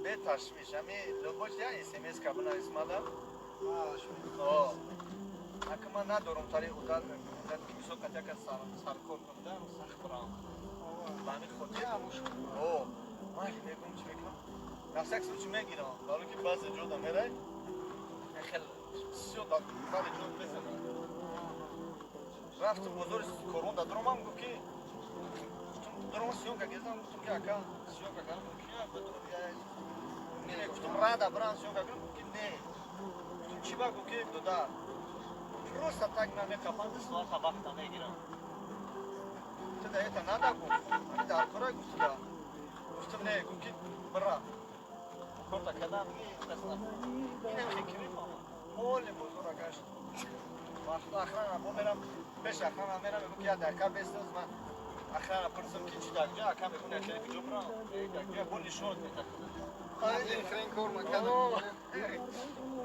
به تشویش همی لباش یا اسمس کابنا اسمالا آه اگه من ندارم تاری ادار میکنم که میشه کجا که سر کار کنم سخت برام بامی خودی اوه من میگم چی میکنم نفسک سوچ میگیرم ولی که باز جدا میره خیلی سیو داد ولی جدا بزنم رفت بزرگ کورون دادرم هم گفتی درم سیونکا گفتم که اکا سیونکا کنم که بدون یا گفتم رادا بران سیونکا کنم که نه گفتم چی با گفتی دودا просто так на меня капан слова вахта میگیرم تو ده تا ندا گفت در کارا گفتم نه گفتی برا کارتا کدام میخواستم اینم فکر میکنم مول بزرگ گشت وقت آخرا میرم پیش آخرا میرم میگم که در کار بستم من آخرا پرسم که چی داگجا آخرا میگم که کجا برام داگجا بولی شد این خرین کار میکنم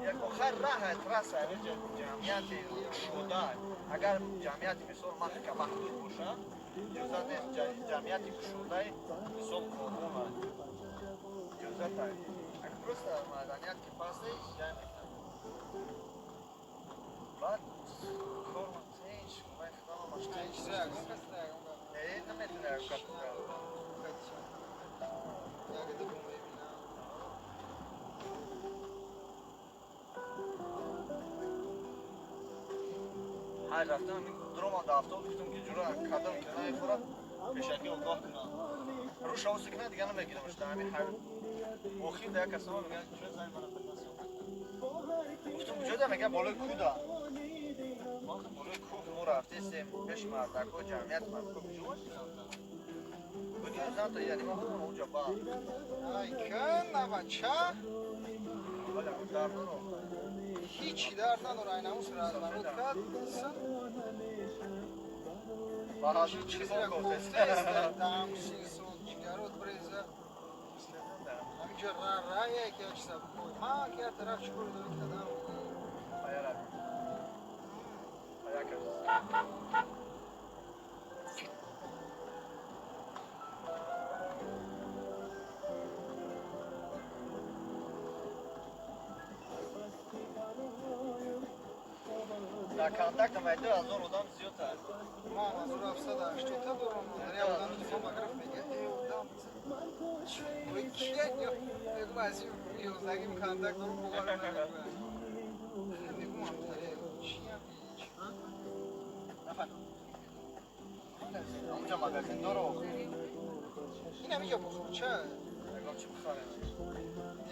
یک آخر راه تراس اینجا جمعیتی شده اگر جمعیتی مثل محکم محدود باشه جزء جمعیتی شده مثل قانون جزء تای اگر просто مدنیت که پاسه جمع بعد کار تنش من خدام مشتاق چیزی اگه کسی نمیتونه حرکت کنه. یک دیگه میبینم. هر رفتم همین دروم دافته گفتم که جورا کادم کنه خورا پیشکی اوگاه کنه. رو شاو سکنه دیگه نمیگیرمش تا همین هر مخیم دیگه کسا میگن چه زنگ منو خدمت گفتم جدا میگه بالای کودا. ما خب بالای کوه ما رفتیم پیش مردک و جمعیت مردک جوش بودی زن تا یعنی ما خودم اونجا با ای کن نه بچه ولی اون در رو هیچی درد نداره این همون سر از منو کرد بهادر چیزی را گفته است دم سیسو جگرات بریزه همینجا را یکی اچ سب کوی ما که طرف چکور داری کدام خیالت خیال کرد در کانتاکت مایده از اون آدم زیاد است ما از اون افسد اشتوته دارم داری آدم دفعه مگرف میگه ای آدم وی کیه یک مازی یوزدگیم کانتاکت دارم بگارم نمیگم میگم هم داره چیه نفر اونجا مگزین دارو این هم اینجا بخور چه؟ نگاه چی بخواره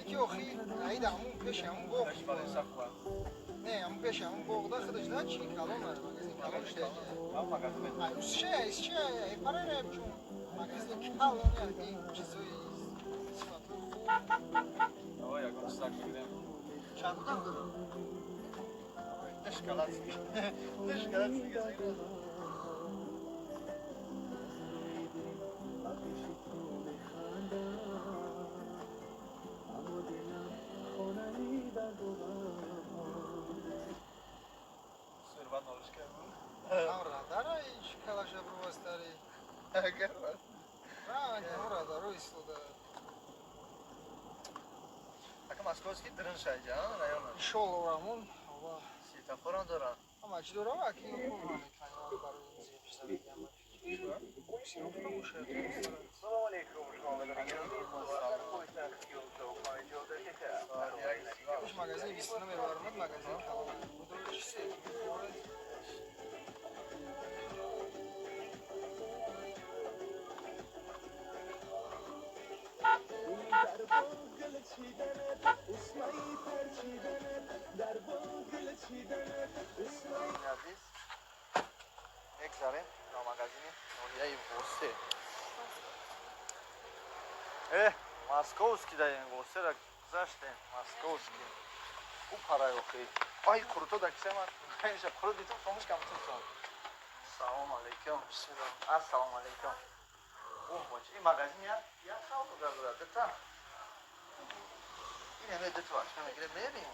یکی آخی عید همون پیش همون بخور اش برای سخوه نه همون پیش همون بخور خودش ده چی کلام هست مگزین کلامش ده هم مگزین میتونه ایروز چه؟ ایز چه؟ ای پره نیم چون مگزین کلام یعنی چیزایی آه یکم سگ بگیرم چند بودم دارم؟ نشکلات سیگه نشکلات سیگه سیگه سربت نالش کردم هم را داره ایش کلاش برو بستاری اگر باید را هم را داره ایستوده اکم از کوز که درن شای جان نیامد ایشال رامون سیتا فران دارن اما چی دارم اکی خوب رو میکنم برای این زیر پیش زمین سیروف نموشه السلام عليكم شلون پیش مگزین بیستونه میبارمد مگزین کلام بودو چیزی میخورد این عزیز میگذاریم نامگزینی نوریه غصه ماسکووسکی در این غصه را گذاشتیم ماسکووسکی او پرای اوکی آی کرتو در کسی من اینجا کرو دیتم فهمش کم تون سلام علیکم السلام علیکم اوه باچه این مگزین یا خواهد رو در دتا این همه دتا هست میگیره میبین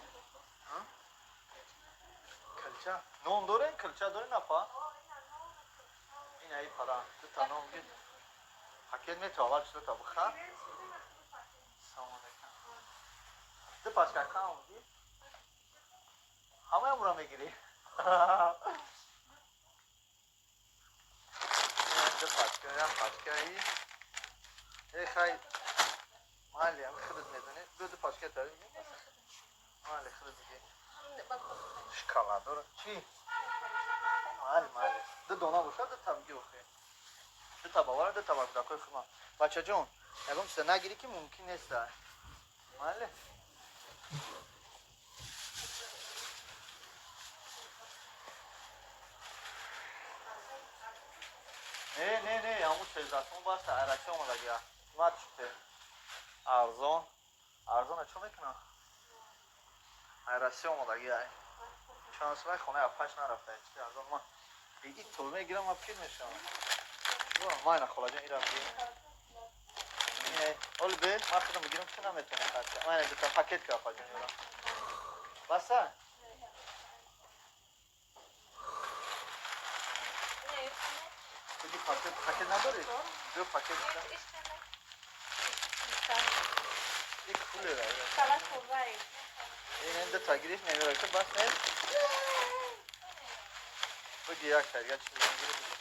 کلچه نون دارین کلچه دارین اپا این ای پرا دتا نون گید حکیل می چاول شده تا بخواه سلام علیکم ده پاشکا کام گید همه امرا میگیری ده پاشکایی ای خیلی مالی هم خودت میدونی دو پاشکا داریم مالی خودت دیگه شکالا داره چی؟ مالی ده دونا باشه ده تبگی بخیر ده تباوره ده تبا کداکوی خما بچه جون نگم چیزا نگیری که ممکن نیست مالی نه همون چیزاتون باسته عرقی اومده گیا مات شده ارزان چون میکنه عرقی اومده گیا شانس وای خونه اپاش نرفته چی ارزان ما این طول میگیرم ما پیر میشم ما اینا خلا جان ایران بیم اول به ما خودم بگیرم چه نمیتونه خرچه ما اینا دوتا پاکت که اپا جان ایران بسه بگی پاکت نداری؟ دو پاکت دیدم یک پوله رای این ده تاگیریش نمیره که بس نیست بگی یک تاگیر چیزی نگیره بگی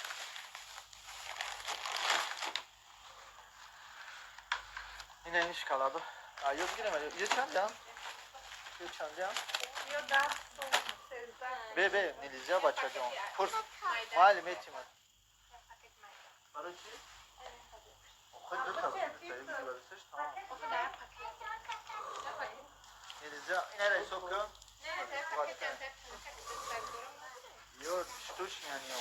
این اینش کلادو آیا بگیرم یه چند جام یه چند جام به نیلیزیا بچه جان پرس معلم ایتیم برای چی؟ خود دو تا بسیارش تمام نیلیزیا این را حساب کن یو شتوش یعنی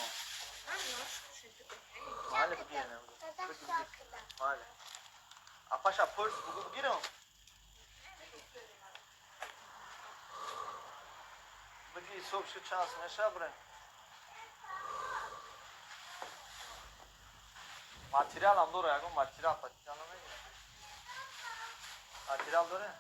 معلم بگیرم معلم اپاشا پرس بگو بگیرم بگی صبح شد چانس نشبره ماتریال هم داره اگه ماتریال پتیان نمیگه ماتریال داره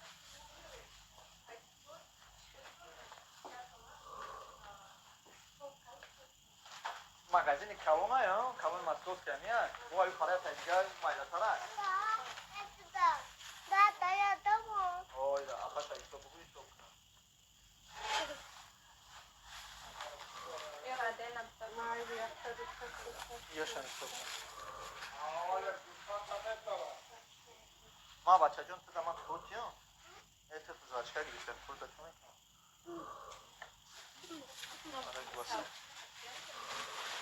مغازین کلونه یا کلون مسکوت کنیه وای پاره تجار مایل تره اوه دا آخه تا ایستو بگوی ایستو یاشان ایستو ما بچه جون تو دما خود یا ایتو فزاشکا گیشتر خود داشتونه آره گواسه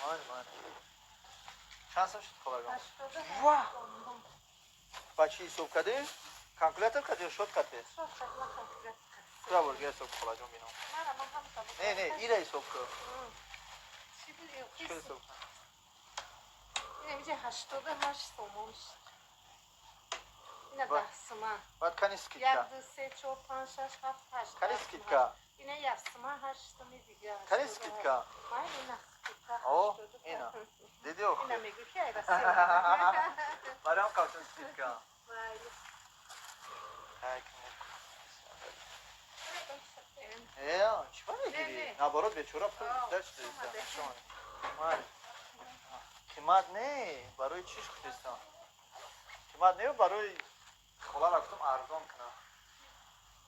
آره چند سم شد خبرگام واه بچه ایستوب کده کانکولاتر کده یا شد کده تو برگه ایستوب خبرگام بینم نه ایره ایستوب کده چی ایستوب کده اینجا 88 تومان شد اینا 10 تومان باید کنی سکیت 1 که 2 3 4 5 6 7 8 کنی سکیت که اینا 1 تومان 8 تومانی دیگه کنی سکیت که من اینا سکیت او اینا دیدی او اینا خیلی میگو که اینا برای هم کارتون سکیت که چی باید بگیری؟ نبارات به چورا پول داشت دیستم قیمت نه برای چیش خودستم قیمت نه برای خلا رفتم ارزان کنم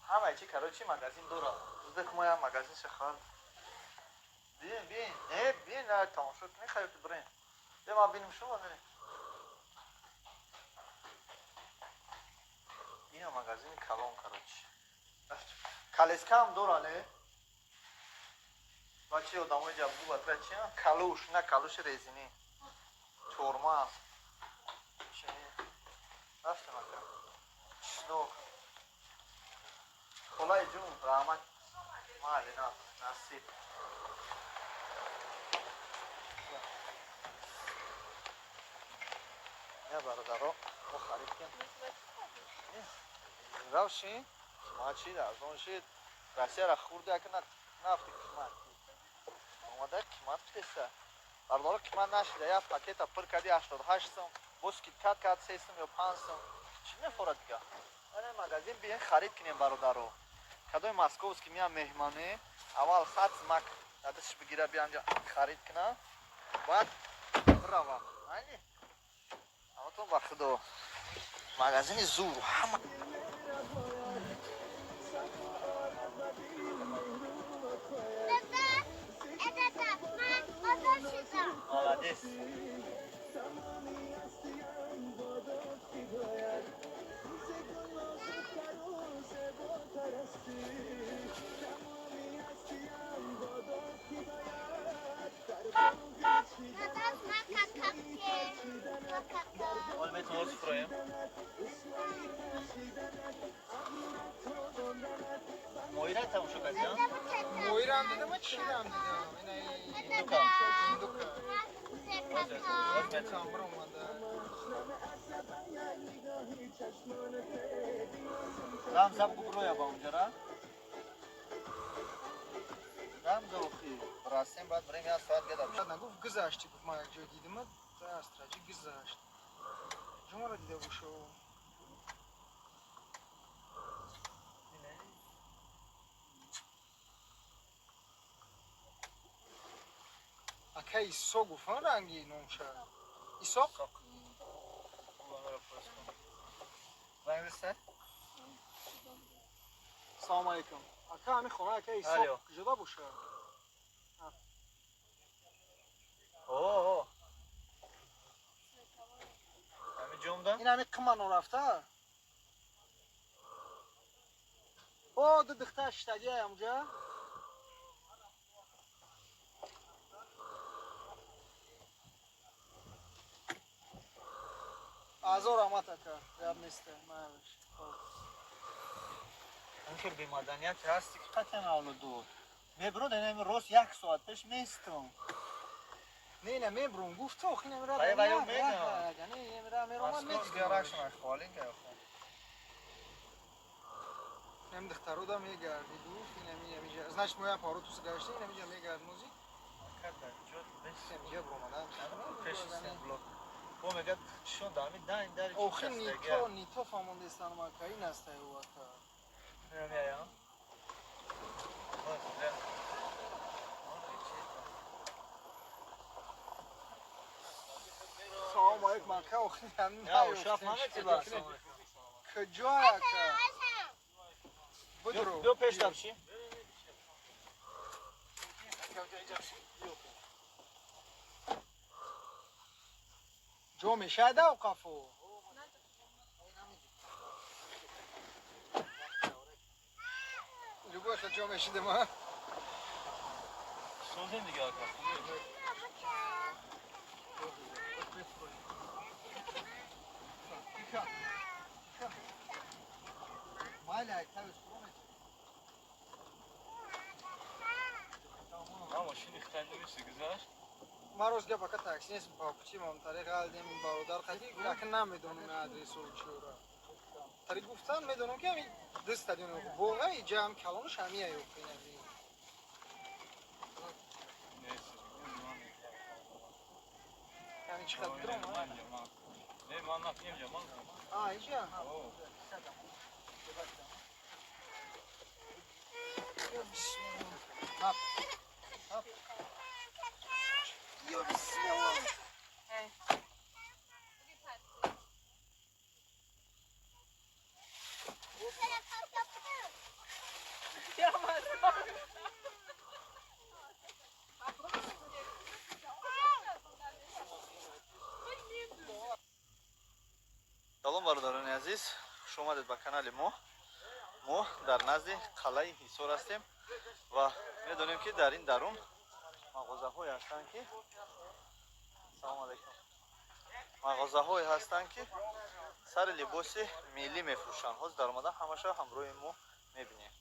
همه چی کراچی مگازین دورا زده که ما هم مگازین شخار بین نه بین نه تمام شد نه خیلی برین بیا ما بینیم شما نه این هم مگازین کلان کراچی کالسکا هم دورا نه بچه آدمای جبگو بطره چی هم کلوش نه کلوش ریزینی چورما چی رفتم اکرم شنو خلای جون رحمت مالی نصیب نه برادرها ما خرید کن روشی ما چی در زنشید رسیه را خورده که نفتی کمت آمده کمت پیسه برادرها کمت نشده یا پاکت پر کردی 88 سم بسکیت کت 3 سم یا 5 سم چی میخورد دیگه این مغازین بیاین خرید کنیم برادرها کدای مسکوس که میام مهمانی اول خط مک دستش بگیره بیام خرید کنه بعد بروم نه اما تو با خدا مغازین زور همه مالادیس Olmet olsun buraya. Moira tam şu kadar ya. Moira هم دیدم چی هم دیدم این Duka. دوکا Olmet. کامبر اومده Ramza bu buraya ba اونجا را. Ramza oxi. Rasim بعد بریم یا ساعت گذشت. شاید نگفت گذشتی گفت ما یک جای دیدیم استراجی گذشت شما را دیده بوشو اکه ایسا گفتن رنگی نوشه ایسا زنگ بزن. سلام علیکم اکه همین خونه اکه ایسا الو. کجا بوشه اوه. همین جمعه این همین قمان رفته او دو دختر اشتگی اونجا ازو رحمت اکا یاد نیسته مایوش اون که بیمدنیت هستی که قطعا اولو دور میبرو دنیم روز 1 ساعت پیش میستم نه میبرون گفت تو خیلی میره بایو بایو میگم نه میره میرومان گراش مخوالی که نم دخترو دا میگردی گفت اینم میجا значит моя пару тус гашти اینم میگرد موزی اینجا برومادم او میگه شون دامی داین داری اوخی نیتو فاموندستان ما کاری نسته او اتا نمیایم سلام علیکم مکه اوخی هم نه شاف همه چی باشه کجا که بدرو دو پیش داشتی جو میشه دا قفو لگو خود جو میشه ما سوزن دیگه آقا مالا تاوش ماشین اختنده میشه گذاشت ما روز گپ که تاکسی نیست پاپچی مام طریق آلدیم برادر خدی لکن نمیدونم آدرس او چیورا طریق گفتن میدونم که همین دست دادیم واقعا جام کلانش همیه یو کنی یعنی چقدر درام نه من نمی‌دونم جمال اینجا هپ هپ یا بسم الله салом бародарони азиз хуш омадед ба канали мо дар назди қалъаи ҳисор ҳастем ва медонем ки дар ин дарун мағозаҳое ҳастанд ки салом алайкум мағозаҳое ҳастанд ки сари либоси миллӣ мефурӯшанд ҳозир дар омадам ҳамаша ҳамроҳи мо мебинем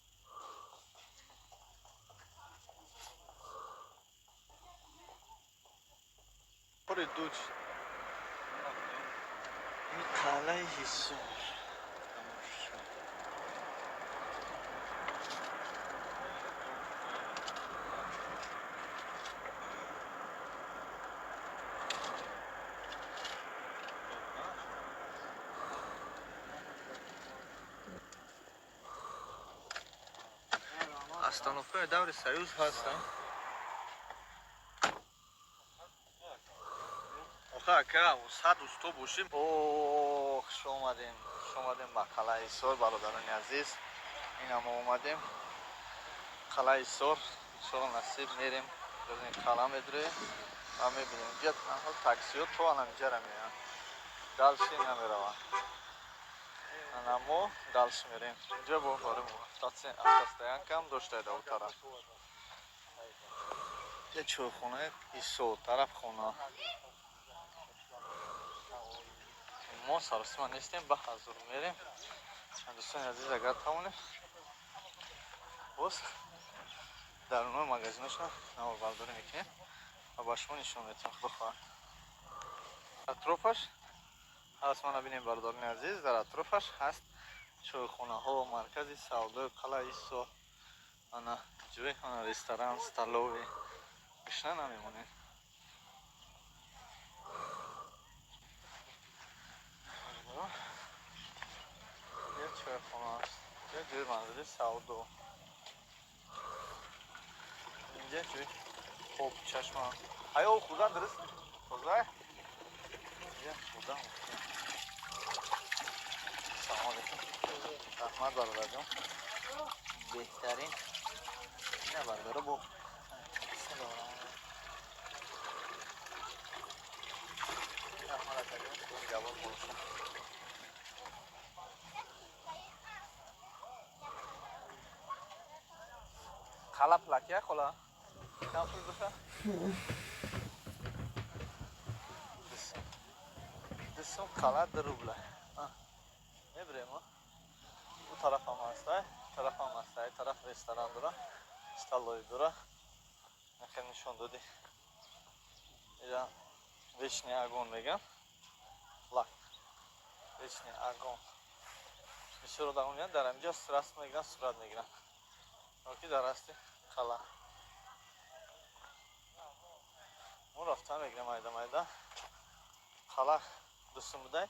дуч қалъаи ҳисор остановкаи даври союз ҳастам оха ака сад усто бошим хуш омадем ба қалъаи ҳисор бародарони азиз ина мо омадем қалъаи ҳисор иншоалло насиб мерем бизин қалъа медуроем ва мебинем инҷа танҳо таксиҳо то анамиҷара меянд далши намераванд ана мо далши мерем инҷа бо барим автостоянкам доштаед ав тараф я чойхонаи ҳисор тараф хона мо саросима нестем ба ҳазур мерем дӯстони азиз агар тавонем боз дарунҳои магазиношон наварбардорӣ мекунем ва ба шумо нишон метиҳем худо хоҳад атрофаш ҳаст мана бинем бародарони азиз дар атрофаш ҳаст чойхонаҳо маркази савдои қалъаи ҳисор ана ҷои ана ресторан столове гушна намемонем я чойхона аст я ҷои манзили савдо инҷа ҷои об чашма ҳаё хӯрдан дуруст тоза я хӯрдан салом алейкум раҳмат бародарҷон беҳтарин ина бародаро бо раҳмат акаҷон ҷавоб бошум خلا پلاکیه خلا کم پول بشه دستم خلا در روبله میبریم او طرف هم هسته طرف هم هسته طرف رستوران داره столовый داره نخیر نشون دادی اینجا вечный огонь میگن лак вечный огонь بسیار داغونیان در اینجا رسم میگیرن صورت میگیرن اوکی در هستی خلا اون رفتن میگیرم مایده خلا دستم بودای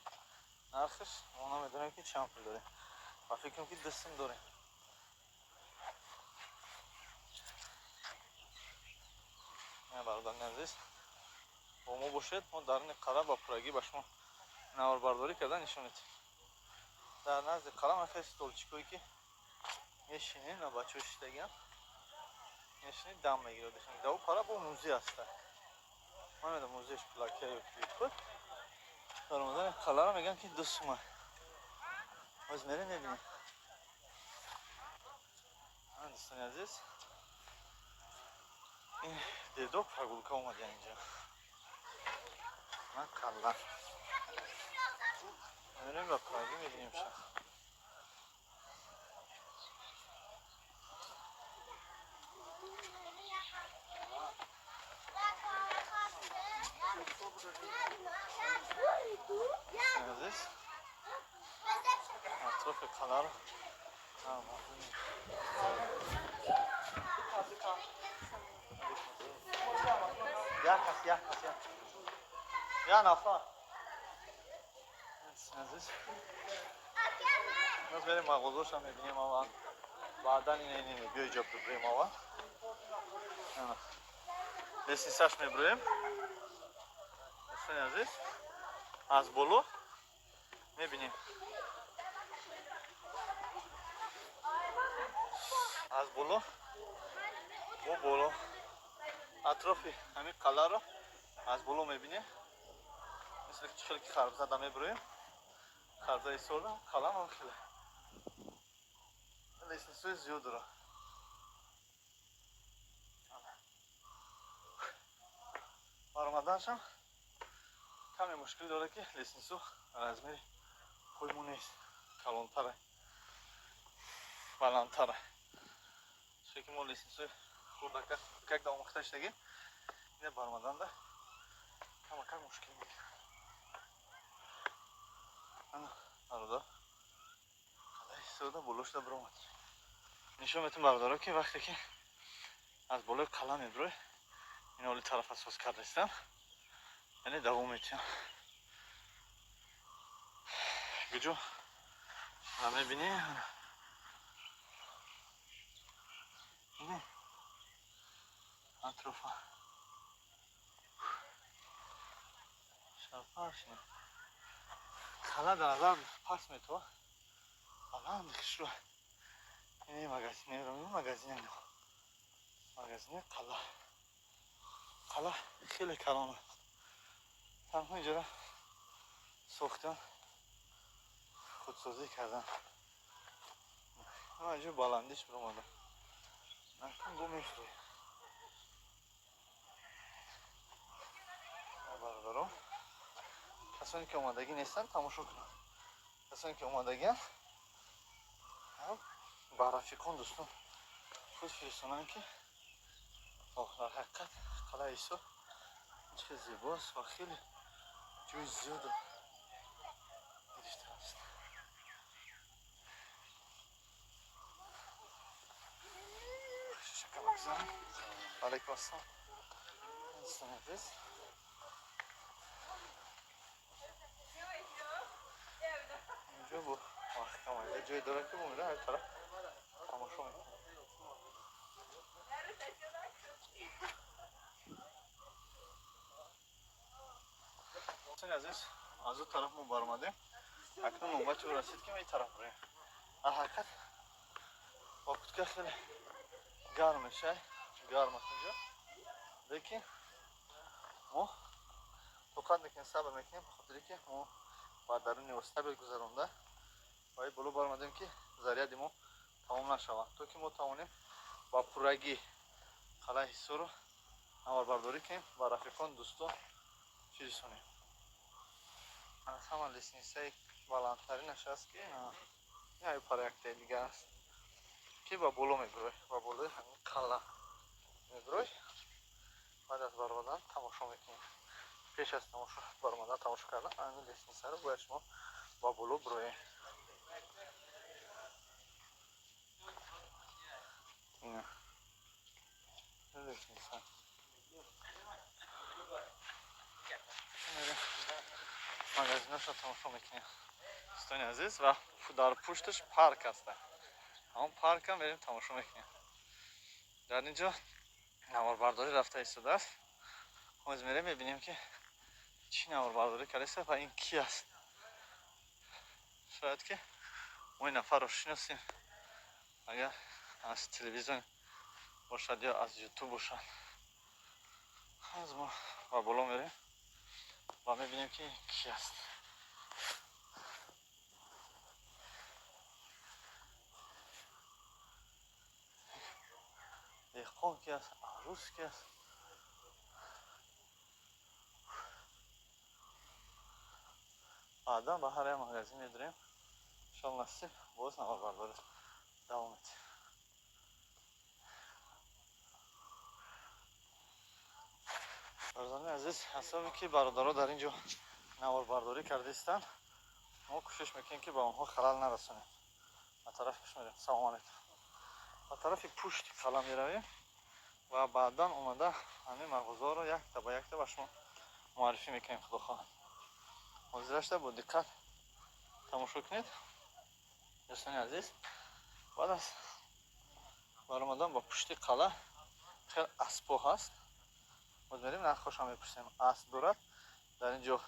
نرخش اونا میدونم که چند پول داره و فکرم که دستم داره نه برادر عزیز با ما باشید ما در این قلعه با پراگی به شما نوار برداری کردن نشون میدیم در نزد قلعه من خیلی столчикایی که میشینین و بچه ها شیدگی میشینین دم میگیره دو قلعه با موزه هسته من میدم موزهش پلاکه یا کلیپ بود در اومدن قلعه رو میگن که دوستمه باز میره میبینیم دوستان عزیز این دیدو پرگولکا اومده اینجا من قلعه میریم با پراگی میبینیم شد عزیز اطراف قلعه رو یکس یا نفر عزیز باز بریم مغازه‌اش هم میبینیم اول بعدا این بیای جا ببریم اول لسنسش میبریم دوستان عزیز از بالا میبینیم از بالا اطراف همین قلعه رو از بالا میبینیم مثل خیلی خراب زده میبریم خراب زده سوردم قلعه هم خیلی لیسنسوی زیاد داره برآمدنش هم کمی مشکل داره که لیسنسو از میری پایمون نیست کلانتره بلندتره چون که ما لیسنسوی خورده که یک دام مختش دیگه اینه برآمدن ده کم مشکل میگه انا برادر قلعه سوده بلوش ده برآمد نشون میتون برادرها که وقتی که از بالای قلعه میبره این اولی طرف اساس کرده استم یعنی دوام میتیم گجو همه بینی اینه اطرافا شرفاشنه قلعه در نظر پس میتوه قلعه هم دخشو اینه مگزینه رو مگزینه قلعه خیلی کلانه تنها اینجا ساختن خودسازی کردن من اینجا بلندیش برامدم نکن گو میفری برادرم کسانی که اومدگی نیستن تماشا کنن کسانی که اومدگی هم با رفیقان دوستان خود فرستانن که در حقیقت قلعه ایسا چه زیباست و خیلی جوی زیاد گرفته است شکر بگذارم علیکم السلام دوستان عزیز اینجا با محکمه جای داره که بومیده هر طرف تماشا میکنه دوستان عزیز از اون طرف ما برآمدیم اکنون نوبت او رسید که ما این طرف بریم در حقیقت وقت که خیلی گرم میشه گرم است اینجا لیکن ما فقط میکنیم صبر میکنیم بخاطر که ما با درون وسطه بگذرونده و این بالا برآمدیم که ذریعه ما تمام نشود تا که ما توانیم با پورگی قلعه حصار رو نواربرداری کنیم با رفیقان دوستان چیزی سونیم. از همه لیسنیسه بلندترینش هست که این پروژه دیگه است که با بالا میبروی با بالای همین قلعه میبروی. بعد از برآمدن تماشا میکنیم. پیش از تماشا برآمدن تماشا کردن همین لیسنیسه رو باید شما با بالا برویم. این لیسنیسه магазинаш رو تماشا میکنیم. دوستان عزیز و در پشتش پارک هست. همون پارک هم بریم تماشا میکنیم. در اینجا نواربرداری رفته ایستاده است. باز میریم میبینیم که چی نواربرداری کرده و این کی است. شاید که ما این نفر رو شناسیم اگر از تلویزیون باشد یا از یوتیوب باشد. از ما با بالا میریم و میبینیم که کی است. دیخون کی است؟ عروس کی است؟ بعدا به هر مغازه میدریم. انشالله نصیب باز نواربرداری دوام میدیم. فرزند عزیز حسابی که برادرها در اینجا نواربرداری کرده استند ما کوشش میکنیم که به آنها خلل نرسونیم. به طرفش میریم. سلام علیکم. به طرف پشت قلعه میرویم و بعدا اومده همین مغازه رو یک تا به یک تا به شما معرفی میکنیم. خدا خواهد حاضرش با دقت تماشا کنید دوستان عزیز. بعد از برآمدن با پشت قلعه خیلی اسبا هست. باز میریم نقاش هم میپرسیم اسب دارد. در اینجا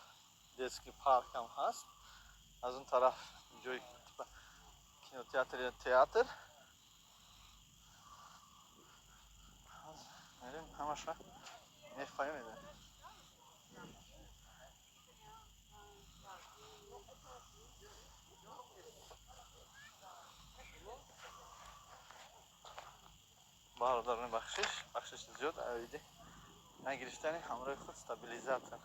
دیسکی پارک هم هست. از اون طرف جای کینوتئاتر یا تئاتر. میریم همش را میفهمیم. برادران بخشش زیاد اویده نگرفتن همراه خود استابیلیزاتور.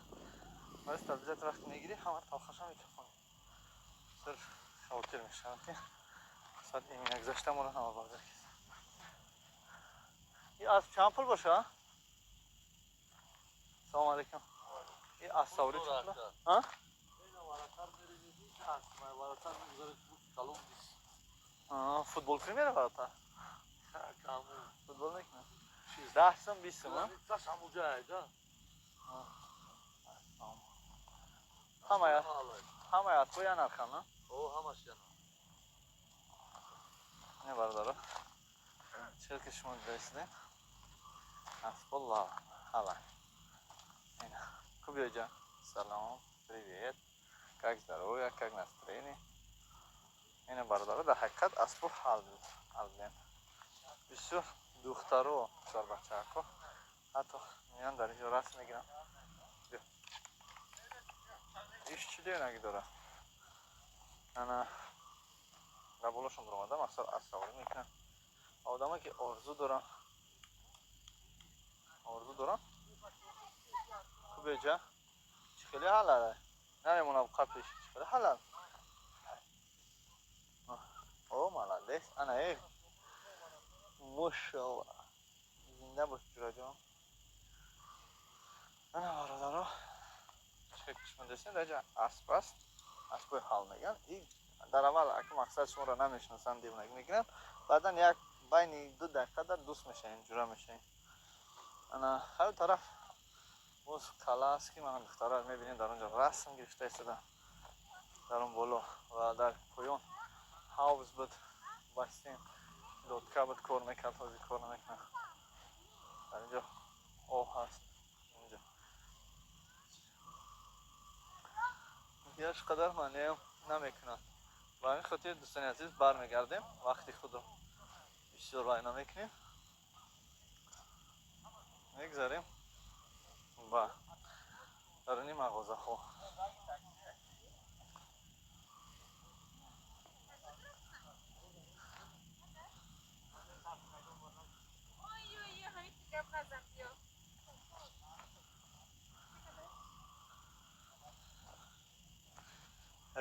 ولی استابیلیزاتور وقتی میگیری همه تاخش هم میتفانی صرف شاوتر میشن که ساعت این نگذشته ما رو همه بازر کسی. این از چند پول باشه؟ سلام علیکم. این از سوری چند پول؟ ها؟ فوتبال کنی میره براتر؟ فوتبال نکنه 10 سم 20 سم همه یاد کوی نرخم نه؟ نه برداره چرا که شما دایستین اسب الله حالا اینا خوبی جان سلام привет как здоровье как настроение. اینا برداره در حقیقت اسب حال میدن. بسیار دخترها و پسر بچه‌ها حتی میان در اینجا رسم میگیرن. ایش چی دیگه نگی داره انا ربولاشون در اومدم اکثر از سواری میکنن. آدمایی که آرزو دارن خوبه جا خیلی حلاله نمیمونم قبلش خیلی حلال. او молодец انا ای ماشاءالله زنده باش جورا جان. انا برادرها چکشون دستین در اینجا اسب است. اسب حال میگن. این در اول اگه مقصد شما را نمیشناسن دیونگ میگیرن بعدا یک بین 2 دقیقه در دوست میشین جورا میشین. انا خیلی طرف باز قلعه است که من دخترها میبینیم در اونجا رسم گرفته ایستادن در اون بالا و در پایان حوض بود بستیم لطکه بود کار میکرد حاضی کار نمیکنه. در اینجا آه هست اینجا دیگرش قدر معنی نمیکنن. و این خاطر دوستان عزیز برمیگردیم وقتی خود رو بسیار رای نمیکنیم میگذاریم و در این مغازه ها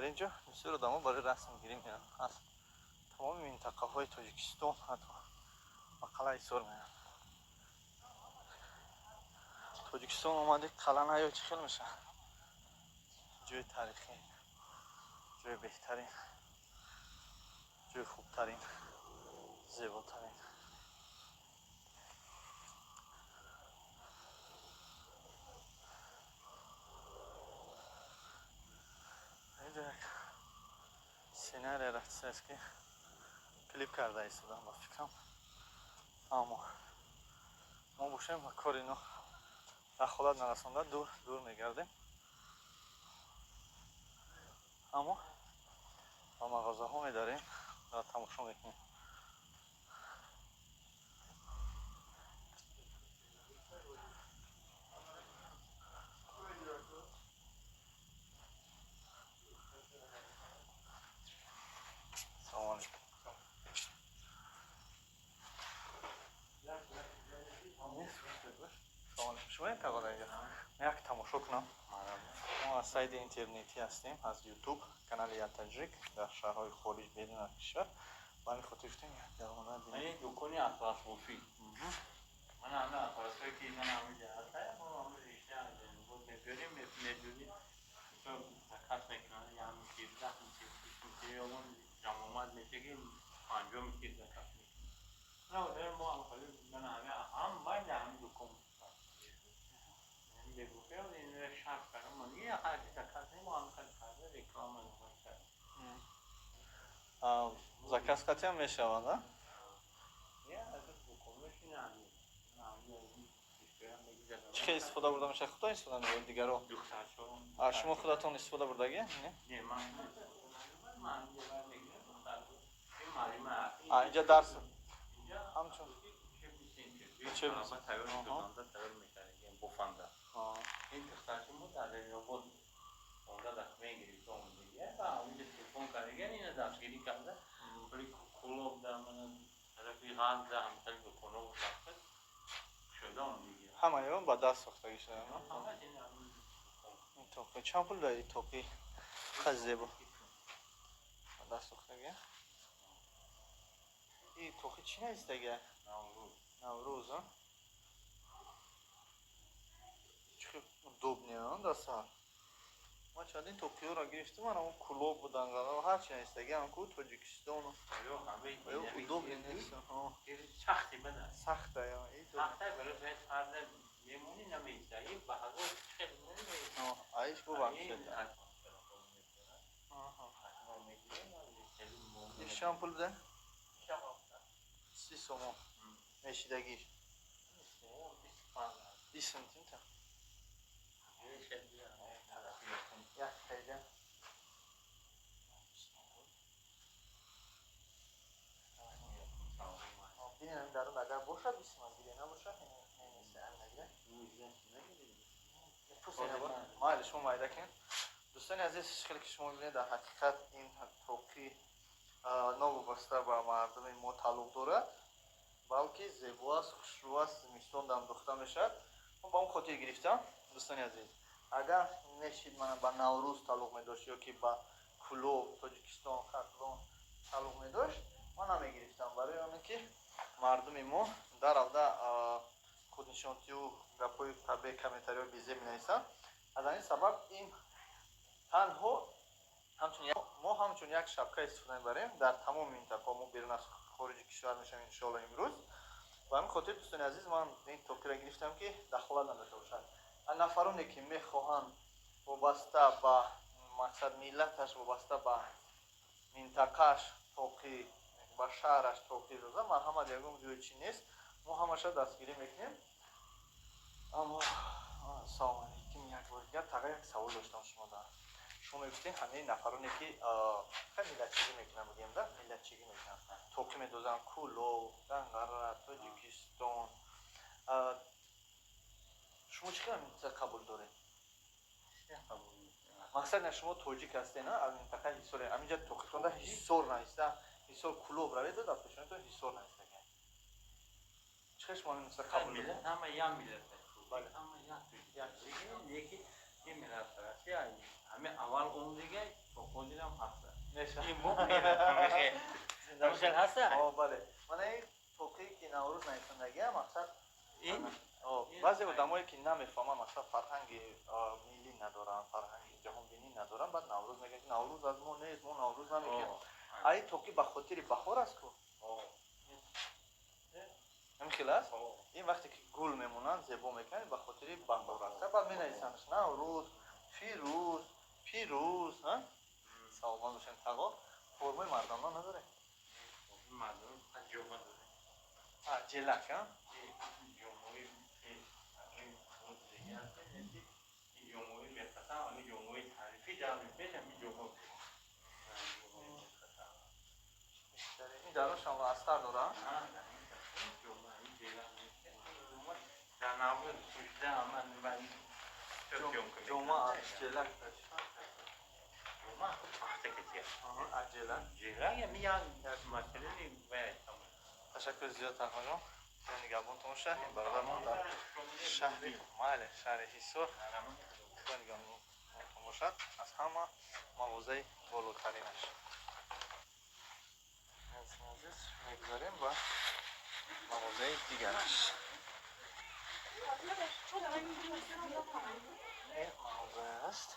اینجا بسیار آدم برای رسم گیری میرن از تمام منطقه های تاجیکستان حتی قلعه ایسار میرن. تاجیکستان اومده قلعه نیا چی خیلی میشه جای تاریخی، جای بهترین، جای خوبترین، زیباترین. اینجا یک سیناری رفتیسه است که کلیپ کرده ایستادم با فکرم، اما ما باشیم و کار اینو دخالت نرسانده دور میگردیم، اما با مغازه ها میداریم و تماشا میکنیم. سلام علیکم. شما یک تقاضا اینجا یک تماشا کنم. ما از سایت اینترنتی هستیم از یوتیوب کانال یا تاجیک در شهرهای خارج بیرون از کشور. برای خاطر گفتیم یک درمانه دیدیم. این دکانی اطراف صوفی. من همه اطرافی که من همه جهت ما همه رشته از بود میبریم میدونیم تو تکاس میکنه یا همه چیز رفت میشه یا اون جمعات میشه که انجام میشه تکاس میکنه. نه در ما هم خالی من همه هم باید همه دکان این بگویم این شرط کنم من یه خالی تکاس ما هم خالی کرده رکلام من заказ хотя میشوند ها؟ چه استفاده برده میشه؟ خدا استفاده میشه دیگر رو؟ شما خودتون استفاده بردگی؟ نه اینجا درس همچون چه بسیم تغییر میکنه بفنده این تختاشی بود در بود اونجا دخمه گریفته اومده و اونجا تلفن کرده اینه دستگیری کرده ولی کلوب در من طرفی غاز ده همتل بکنه و رفت شده اومده همه ایوان با دست ساختگی شده همه این توقی چند پول داری توقی خیلی زیبا با دست ساختگی این توقی چی نیستگی؟ نوروز ها؟ چه دوب نیان دست ها ما چندین توقیو را گرفتیم من اون کلوب بودن و هر چی نیستگی هم که تاجیکستان و دوب نیست سختی بده سخته یا سخته برای باید فرده میمونی نمیسته این بحضا خیلی نمیسته ایش بو بخشید این شامپول بده؟ 30 سومو میشیدگیش 20 سنتیم تا یک خیلی بینیم درون اگر باشد 20 من دیگه نباشد نمیسته هم نگیره مایل شما مایده کن دوستان عزیز خیلی که شما ببینید در حقیقت این توقی نوابسته با مردم ما تعلق دارد بلکه زیبا است خوشرو است زمستان دم دوخته میشد من با اون خاطر گرفتم دوستان عزیز اگر نشید من با نوروز تعلق میداشت یا که با کلوب تاجیکستان خرطلان تعلق میداشت من نمیگرفتم برای آنه که مردم ما در رفته خودنشانتی و گپای طبیعی کمیتری و بیزه می نویسند از این سبب این تنها ما همچون یک شبکه استفاده میبریم در تمام منطقه ما بیرون از خارج کشور میشم ان شاء الله امروز و همین خاطر دوستان عزیز من این توقی را گرفتم که دخالت نداشته باشد نفرانی که میخواهند وابسته به مقصد ملتش وابسته به منطقهش توقی با شهرش توقی داده مرحمت یکم جوی چی نیست ما همشه دستگیری میکنیم اما سلام علیکم یک بار دیگر تقریبا یک سوال داشتم شما دارم شما میگفتین همه نفرانی که خیلی ملتچگی میکنن بگیم ده ملتچگی میکنن توقی میدوزن کلو دنگره تاجیکستان شما چی کنم منطقه قبول دارین؟ مقصد شما تاجیک هستین از منطقه حصار همینجا توقی کنده حصار نیسته حصار کلو برای دو در پیشونه تو حصار نیسته چه شما منطقه قبول دارین؟ همه یا میلت همه یا یکی این ملت هستی همه اول اون دیگه خودی هم هست نشه این بوم میره نمیشه هست بله من این توقعی که نوروز نیستندگی هم مقصد این بعضی آدمایی که نمیفهمن مثلا فرهنگ ملی ندارن فرهنگ جهان بینی ندارن بعد نوروز میگن که نوروز از ما نیست ما نوروز نمیگیم ای توقی به خاطر بهار است کو نمیخیل است این وقتی که گل میمونن زیبا میکنن به خاطر بهار است بعد مینویسنش نوروز فیروز پیروز ها سلام باشین تقا فرمای مردانه نداره مردم جمعه داره جلک ها جمهوری جمهوری میفته آنی جمهوری تعریفی جمعی پیش همی جمهوری این درون شما استر داره در نوروز پوشیده من جمعه جلک جمعه وقتی که چیه جلک جیغه میان مسئله باید تشکر زیاد تنها نگهبان تون شهر این برادرمان در شهری ماله شهر حصار نگهبان تون باشد از همه موضوع بالاترینش عزیز میگذاریم و موضوع دیگرش این موضوع است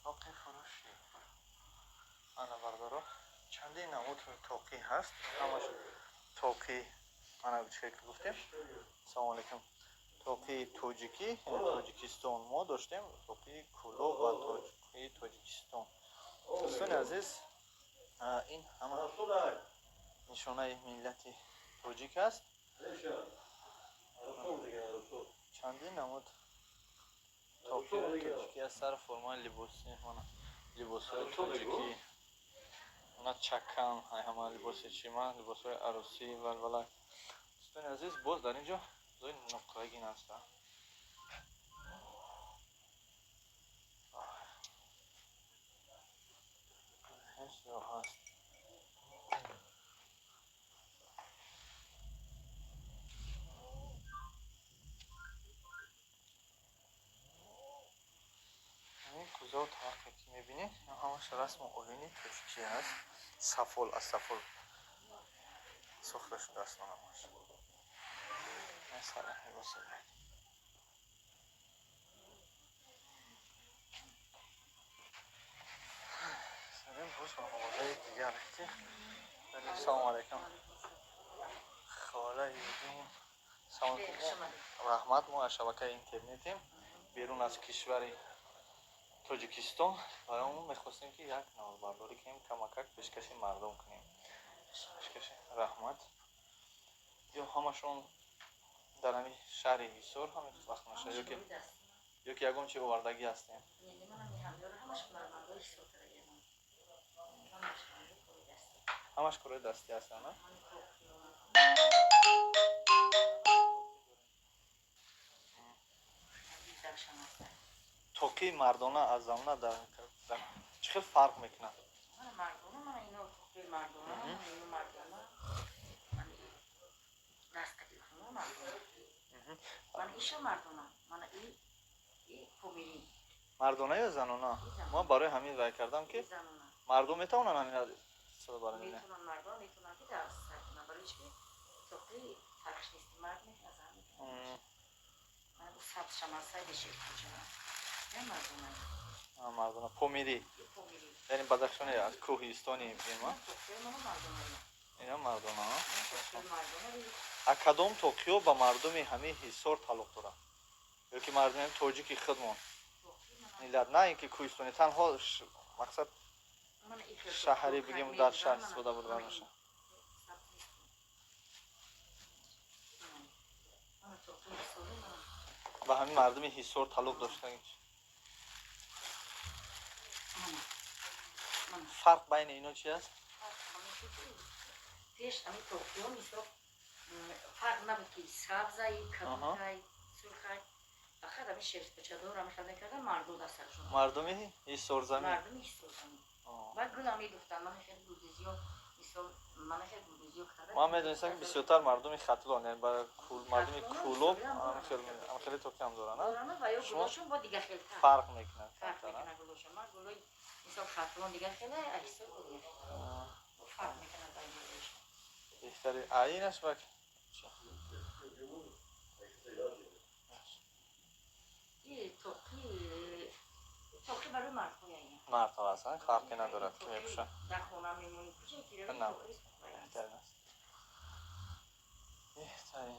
توقی فروشی انا بردارو چندی نمود توقی هست همش توقی انا بچه که گفتیم سلام علیکم توقی توجیکی توجیکستان ما داشتیم توقی کلو و توقی توجیکستان دوستان عزیز این همه نشانه ملت توجیک است چندی نمود توقی توجیکی از سر فرمای لباسی لباسای توجیکی اونا چکن های همه لباس چیما لباسای عروسی ولوله دوستان عزیز باز در اینجا زوی نقایگین هست هست این کوزه و طرفی که میبینید همش رسم اوینی توجیکی هست سفال از سفال سخته شده است همش مثلا لباس سلام باش با موضوع دیگر رفتی سلام علیکم خاله یودیم سلام رحمت ما از شبکه اینترنتیم بیرون از کشور توجیکستان برامون میخواستیم که یک نوبرداری کنیم کمکک پیشکش مردم کنیم پیشکش رحمت یا همشون در همین شهر حصار همین وقت نشه یا که یکم چی آوردگی هستیم همش کره دستی هستن نه توقی مردانه از زمانه در چه فرق میکنه مردونه من اینو توقی مردونه من اینو مردونه من دست تکلیفونه مردونه من ایشو مردونه من ای پومیری مردانه یا زنانه ما برای همین رای کردم که زنونه مردم میتونن همین صدا برای اینه میتونن مردم میتونن که دست سکنن برای چی توقی فرقش نیست مرد میتونه زن میتونه من او سبز شماسای بشه نه مردونه مردانه پومیری یعنی بدخشانی از کوهستانی ایما اینا مردانه از کدام توقیو با مردم همه حصار تعلق داره یا که مردم توجیکی خودمون ملت نه اینکه کوهستانی تنها مقصد شهری بگیم در شهر استفاده بردن میشه و همین مردم حصار تعلق داشتن فرق بین اینا چی است؟ پیش همین توقیو میشه فرق نبود که سبزایی، کبوتایی، سرخایی فقط همین شرط بچه‌دار همین خدمت کردن مردم دستشون مردمی حصار زمین مردمی حصار زمین بعد گل همی گفتن من خیلی بودیزی و مثال من خیلی زیاد کرده من میدونستم که بسیارتر مردم خطلان یعنی برای مردم کولوب خیلی توکی هم دارن دارن و یا شما گلوشون با دیگه خیلی فرق میکنن فرق میکنه گلوشون من گلوی مثال خطلون دیگه خیلی احساس دیگه فرق میکنه با گلوشون بهتری عینش بک این توقی برای مرد های این مرد ها هستن فرقی ندارد که میپوشن در خونه میمونی کجا که روی نه توقی بهترین است بهترین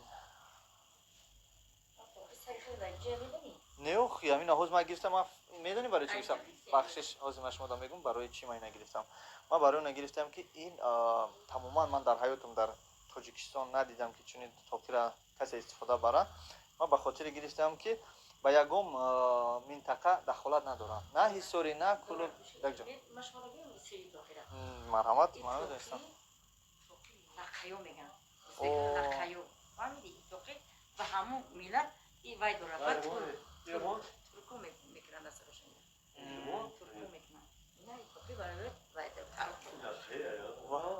توقی سری خیلی در جا میدنی نیوخ همین آهوز من گرفتم من میدونی برای چی گرفتم بخشش آزمایش شما میگم برای چی من نگرفتم من برای اون نگرفتم که این تماما من در حیاتم در تاجیکستان ندیدم که چنین توقی را کسی استفاده بره من به خاطر گرفتم که با یگم منطقه دخالت ندارم نه حصاری نه کلو یک جا مشوره بیم سری توقی را مرحمت من میدونستم توقی لقیو میگن لقیو فهمیدی توقی و همون میلت این وای داره بعد ترکو میکنن دستشون ترکو میکنن اینا این توقی برای وای داره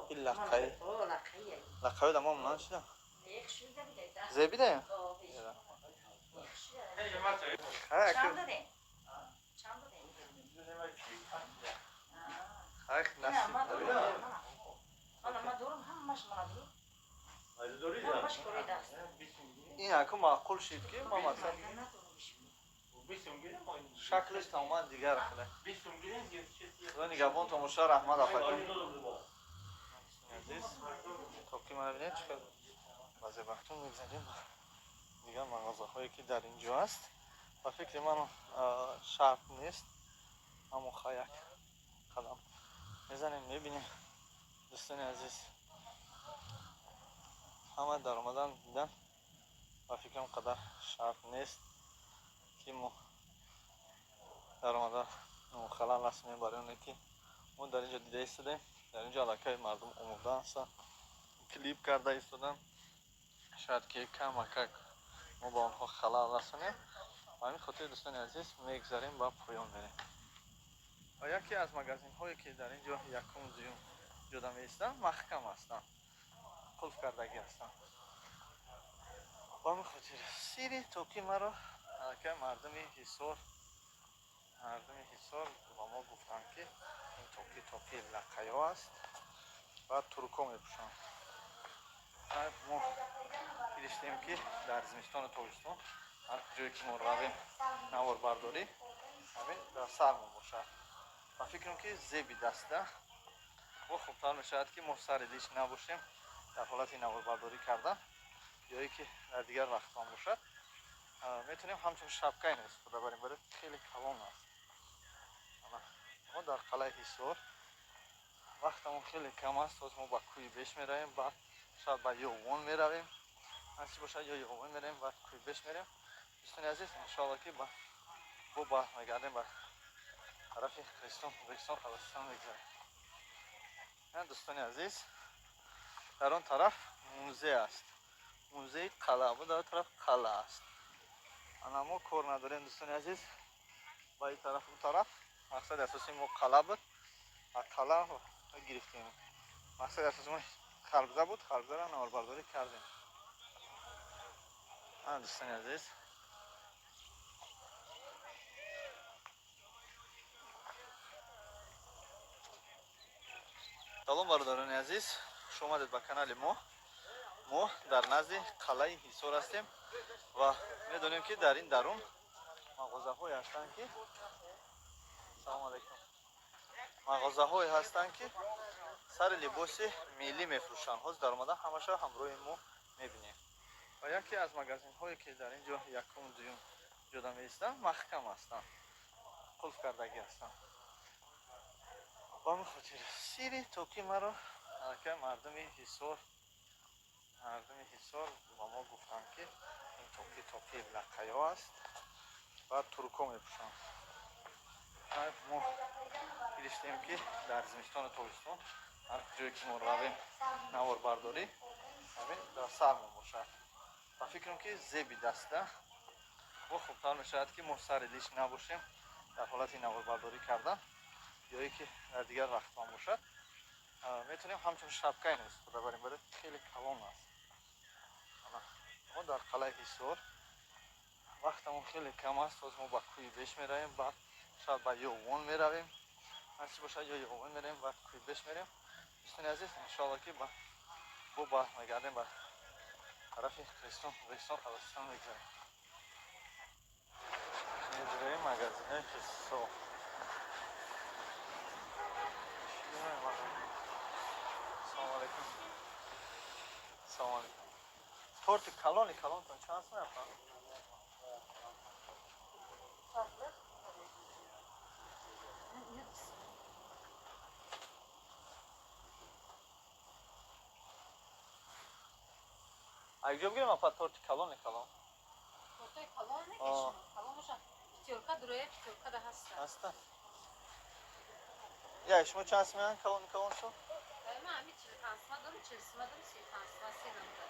این لقای لقیه لقای دمام من شدم یک شده بیده زیبیده چند دادیم؟ چند دادیم؟ نه ما دارم ما دارم همش منادی همش کوریده است این اکو معقول شد که ما مثلا شکلش تماما دیگر خیلی و نگهبان تماشا رحمت آفرین عزیز توقی من ببینید چقدر بعضی وقتا میگذاریم دیگر مغازه هایی که در اینجا است و فکر من شرط نیست اما یک قدم میزنیم میبینیم دوستان عزیز همه در آمدن دیدن و فکرم قدر شرط نیست که ما در آمده خلال رسمیم برای اونه که ما در اینجا دیده ایستادیم در اینجا علاقه مردم اومده هستن کلیپ کرده ایستادن شاید که کم ما با آنها خلال رسونیم و همین خاطر دوستان عزیز میگذاریم با پایان بریم و یکی از مگزین هایی که در اینجا یکم دوم جدا میستن محکم هستن قلف کردگی هستن با همین خاطر سیری توقی مرا که مردم حصار با ما گفتن که این توقی لقیو است و ترکو میپوشن ما گرفتیم که در زمستان و تابستان هر جایی که ما رویم نوار برداری همین در سرمون باشد و فکرم که زیبی دسته و خوبتر میشود که ما سر لیش نباشیم در حالت نوار برداری کردن یا ای که در دیگر وقت هم باشد میتونیم همچون شبکه این استفاده بریم برای خیلی کلان است ما در قلعه حصار وقتمون خیلی کم است ما با کوی بیش میرویم بعد شاید با یوان میرویم هرچی باشد یا یوان میرویم بعد کوی بیش میریم دوستان عزیز انشاءالله که با میگردیم با طرف ریستان خلستان میگذاریم دوستان عزیز در آن طرف موزه است موزه قلعه و در طرف قلعه است ما کار نداریم دوستان عزیز با این طرف اون طرف مقصد اساسی ما قلعه بود و قلعه گرفتیم مقصد اساسی ما خربزه بود خربزه را نوار برداری کردیم دوستان عزیز سلام برادران عزیز خوش آمدید به کانال ما در نزد قلعه حصار هستیم و میدونیم که در این درون مغازه های هستند که سلام علیکم مغازه های هستند که سر لباس ملی میفروشند باز در اومده همش همراه ما میبینیم و یکی از مگزین هایی که در اینجا یکم دوم جدا میستن محکم هستند قلف کردگی هستند با همین خاطر سیری توقی مرا که مردم حصار با ما گفتن که این توقی لقیو است و ترکو میپوشن ما گرفتیم که در زمستان و تابستان هر جایی که ما رویم نوار برداری همین در سرمون باشد و فکرم که زیبی دسته و خوبتر میشود که ما سر لیش نباشیم در حالت نوار برداری کردن یا ای که در دیگر وقت هم باشد میتونیم همچون شبکه این استفاده بریم بده خیلی کلان است. ما در قلعه هیسور وقتمون خیلی کم است. از ما با کوی بیش میرویم، بعد شاید با یوون میرویم، هرچی باشه یا یوون میرویم بعد کوی بیش میریم. دوستان عزیز انشاءالله که با میگردیم با طرف ریستان قبرستان میگذاریم. میگذاریم مگزینه حساب. السلام علیکم. السلام علیکم. تورت کلان کن چند است میافن؟ اگه بگیرم اپا تورت کلان Ortaya kalan ne geçiyor? Kalan boşa. Pitiyorka duruyor, pitiyorka da hasta. هستن. یا شما چند است میان کلان شو؟ Ben mi çili tansmadım, çilismadım, sil tansmasıydım da.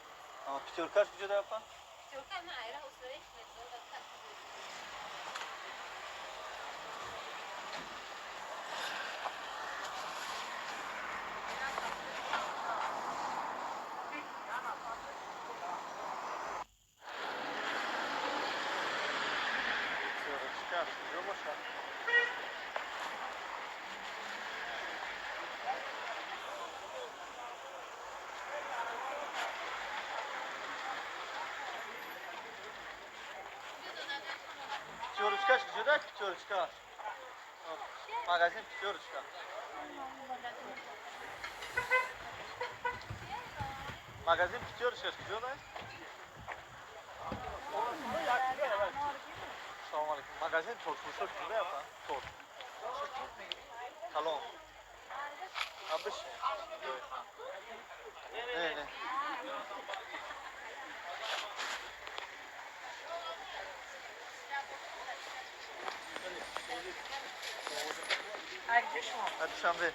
پیتورکاش کجا دارن؟ Pitiyorka ne ayrı usları ekmekleri da tatlı. پیتورکاش کجا باشه؟ پیتورکاش کجا داره؟ پیتورکاش مغازه پیتورکاش مغازه پیتورکاش کجا داره؟ السلام علیکم. مغازه تورت فروشا کجا داره؟ تورت کلان بشه. نه Ayrıca şu an. hadi şambe.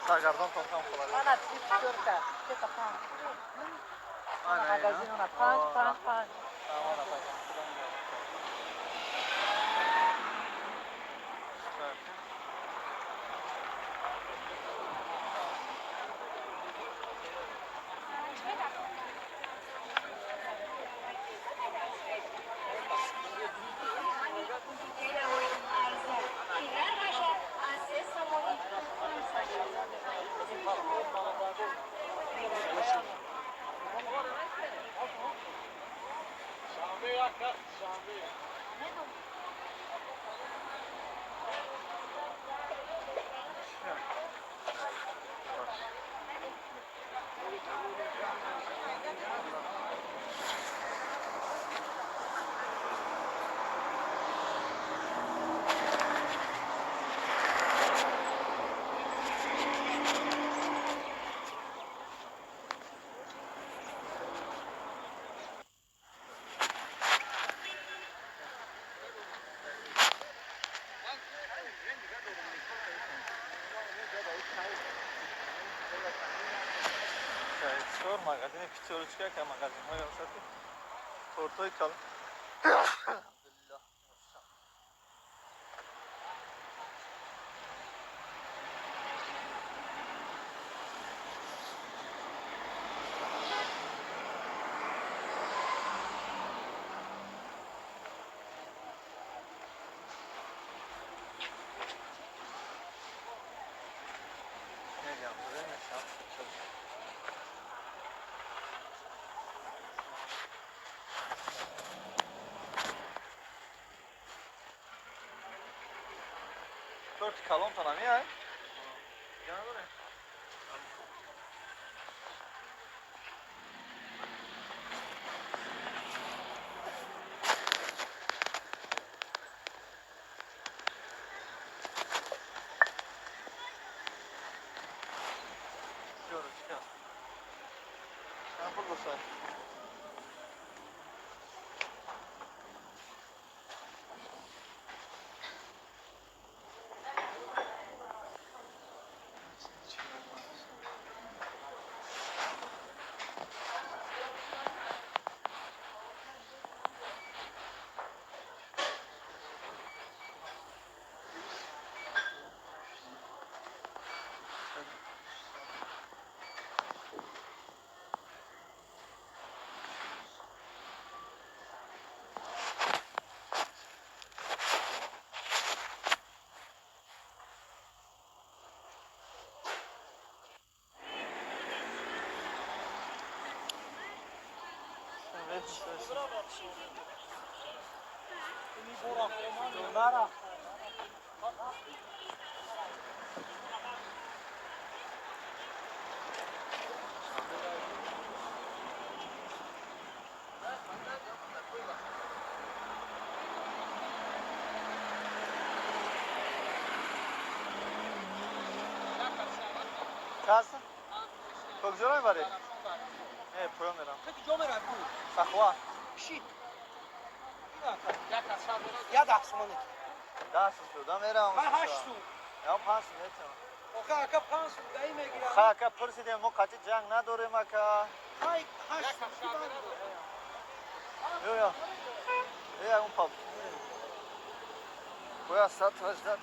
Sargardan toplam kolay. Bana pitiyorka, işte kapan. Aynen. Magazin ona pan. Tamam yapacağım. Store magazine پیتورچکا که magazin های وسطی تورتای کلان. الحمدلله. نمیام بزنیم نشم. تورت کلان تو نمیای؟ یا نداره؟ پیتورچکا. سامپل بسای. Kalsın. Kogzora mı var ya? Evet, poyon verem. Sakwa. یا ده سومانی Ders şuradan verem. من هشت سوم Ya pansın ne tamam. آخه اکا پنج سوم دهی میگیرم Khaka pursidem mo kaçı jang نداریم aka. های هشت سوم Yo yo. Ya un pap. Koya sat hajdat.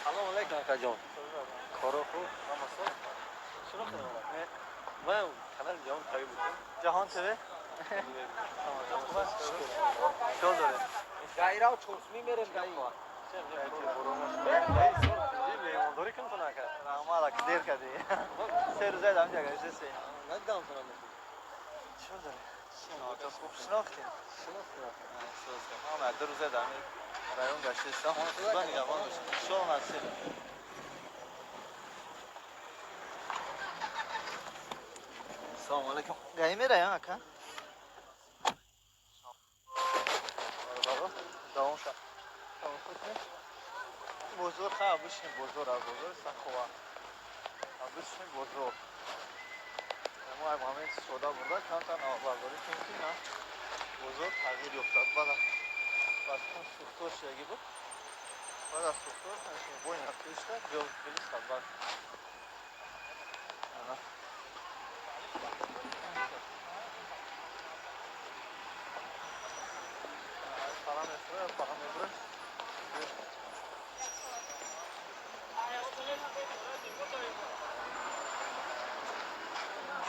سلام علیکم آقا جان. کارو خوب؟ نماز چرا خیلی من کانال جهان تایی بودم. Cahan TV. Şol dore. غیره و چوسمی میرم غیره. مهمانداری کن تو نکرد. Rahmala gider kadi. Ser روزه دام جگه جسه. ندیدم تو نمیدی. Şol dore. Çok خوب شناختی. ما در روزه دام. رایون گشتم. Ben yaman. Şol nasıl? Selamun aleyküm. Gayı mı ya aka? Baba, devam şa. Tamam kutne. Bozor ha, bişne bozor az bozor sakova. Bişne bozor. Ama ay Muhammed soda burada kantan avları çünkü na. Bozor tagir yok bana. Başkan suktor şey gibi. Bana suktor, şimdi boyun atışta göz bilis sabah. Ana. Parametre.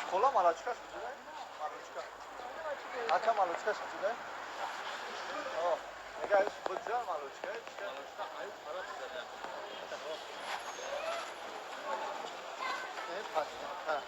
Şkola malaçka şucuda. Malaçka. Aka malaçka şucuda. O. Ne geldi? Bıcı malaçka. Malaçka ayıp para tutar. Ne pas? Ha.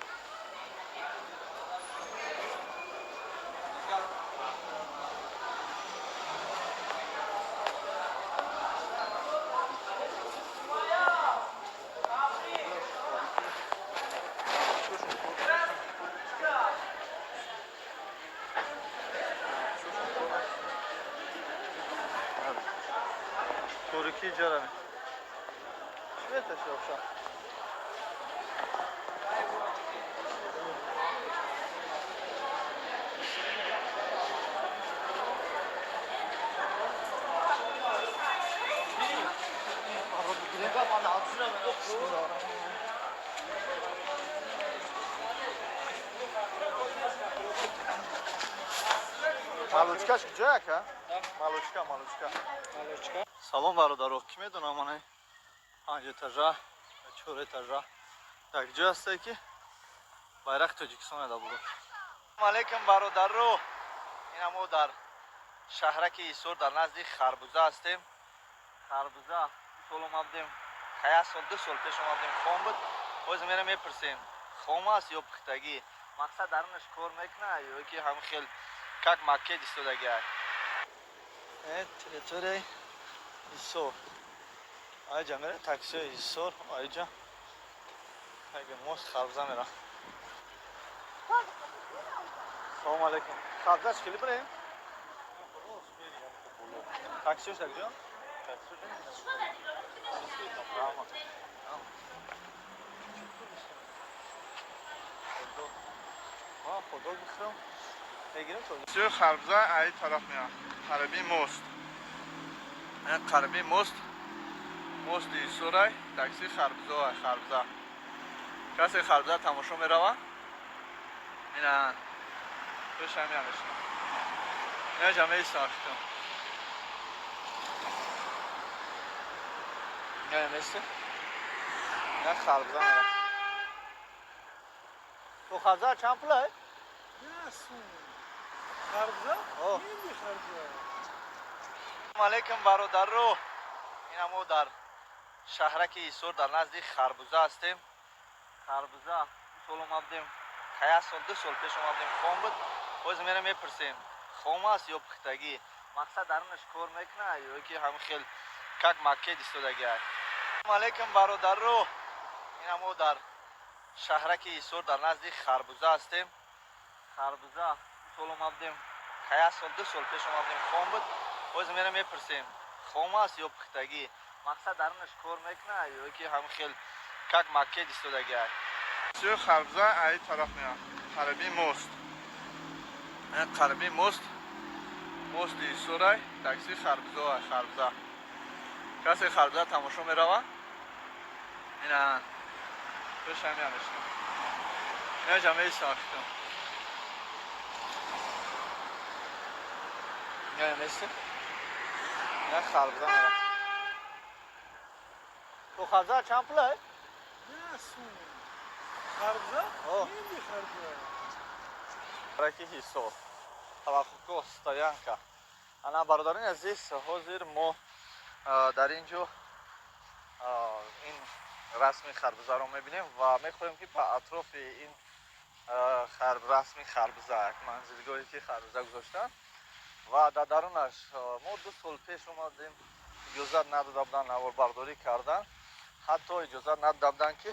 Toriki jarami. Şuraya taşı yoksa. Малучкаш куҷояк а? Малучка. Салом бародаро, ки медонам ман 5 этажа, 4 этажа. Як ҷо ҳасте ки байрақи Тоҷикистон да буд. Салом алейкум бародаро. Ина мо дар шаҳраки Исор дар назди Харбуза ҳастем. Харбуза сол омадем, хая сол 2 сол пеш омадем хом буд. Ҳозир мерам мепурсем, хом аст ё пухтагӣ? Мақсад дарунаш кор мекунад ё ки ҳам хел как макет истодаги аст. Территория Исор. Айҷа мера такси Исор, айҷа. Аги мост Харбуза мера. Салом алейкум. Харбуза чили бурем? Такси шак ҷо? Худо бихрам. Бегирем то. Сӯ Харбуза ай тараф меа. Қараби мост. Қараби мост. Мост Исорай, такси Харбуза, Харбуза. Касе Харбуза тамошо мерава? Ина. Пешам ямеш. Я ҷамеи сахтам. Я ямеште. Я Харбуза мера. То Харбуза чанд пул ай? نه سوم خربزه؟ اوه. این خربزه. سلام علیکم برادرو. این ما در شهرک ایسور در نزدیک خربوزه هستیم. خربوزه سال اومدیم، خیلی سال 2 سال پیش اومدیم. خام بود. باز میرم میپرسیم خام است یا پختگی. مقصد درونش کار میکنه یا که هم خیلی کک مکه دیستودگی است. سلام علیکم برادرو. این ما در شهرک ایسور در نزدیک خربوزه هستیم. خربوزه سال اومدیم، خیلی سال 2 سال پیش اومدیم. خام بود. باز میرم میپرسیم خام است یا پختگی. مقصد درونش کار میکنه یا که هم خیلی کک مکه دیستودگی است. سوی خربزه ای طرف میاد. غربی موست. این غربی موست. موست ایسورای تاکسی خربزه و خربزه. کسی خربزه تماشا میروه. اینا پیش همی همیشتیم. اینا جمعه ایستاکتیم. اینا همیشتیم. اینا خربزه میره. تو خربزه چند پله؟ نه سون. خربزه؟ اوه. این خربزه. Раки Хисо, Тавакко стоянка. Она бародарин здесь ҳозир мо дар инҷо ин расми харбузаро мебинем ва мехоҳем ки ба атрофи ин расми харбуза манзилгоҳе ки харбуза гузоштанд ва дар дарунаш мо 2 сол пеш омадем. иҷозат надода буданд наворбардорӣ кардан. ҳатто иҷозат надода буданд ки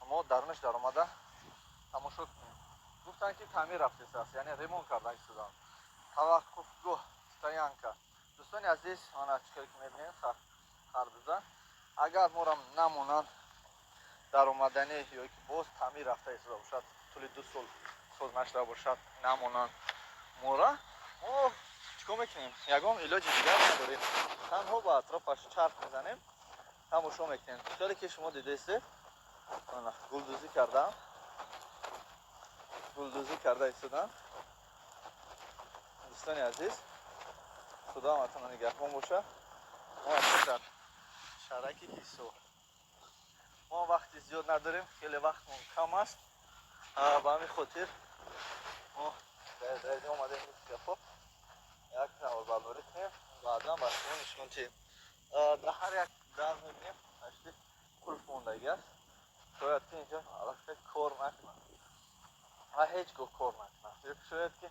мо дарунаш даромада тамошо кунем. گفتن که تعمیر رفته است، یعنی ریمون کردن شدن. توقفگاه стоянка. دوستان عزیز، من چیکار می‌بینید خربزه اگر ما را نمونن در اومدنی یا که باز تعمیر رفته است باشد طول 2 سال ساز نشده باشد نمونن ما را ما چیکار میکنیم؟ یگان علاج دیگر نداریم. تنها با اطرافش چرخ میزنیم تماشا میکنیم. مثالی که شما دیدید من گلدوزی کردم. گلدوزی کرده ایستادن. دوستان عزیز خدا همتون نگهبان باشه. ما در شهرک ایسور ما وقتی زیاد نداریم، خیلی وقتمون کم است. به همین خاطر ما در اینجا اومدیم گپا یک نواربرداری کنیم. بعدا با شما نشون دهیم. در هر یک در میبینیم اشتی قلف موندگی است. شاید که اینجا البته کار نکنن و هیچگاه کار نکنن. شاید که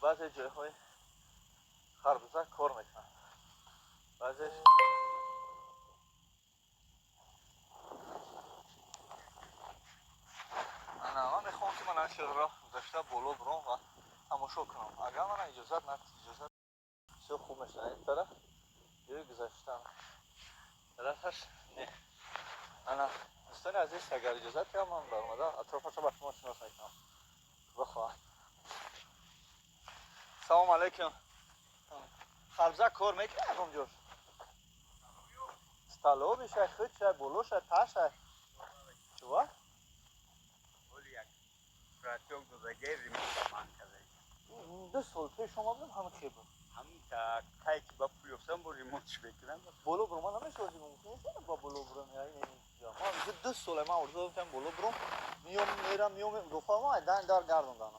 بعضی جایهای خربزه کار میکنن. بعضیش من میخوام که من این شهر را گذشته بالا برام و تماشا کنم. اگر من اجازت بسیار خوب میشه این طرف یه گذشتم طرفش نه. انا دوستان عزیز اگر اجازت کنم من برامده اطرافش را با شما شناس میکنم. بخواهم. سلام علیکم. خربزه کار میکنه اقام جوش؟ столовище خودشه بلوشه تاشه چوه؟ Протек до загези ми манказе. 2 سال پیش شما بودم همه چی بود. Ҳамин та кайки ба пул ёфтам бо ремонтш мекунам. بالا برو من نمیشه واسه ممکن نیست با بالا برو من 2 سال من ارزو داشتم بالا برو میام رفقا در گردوندن.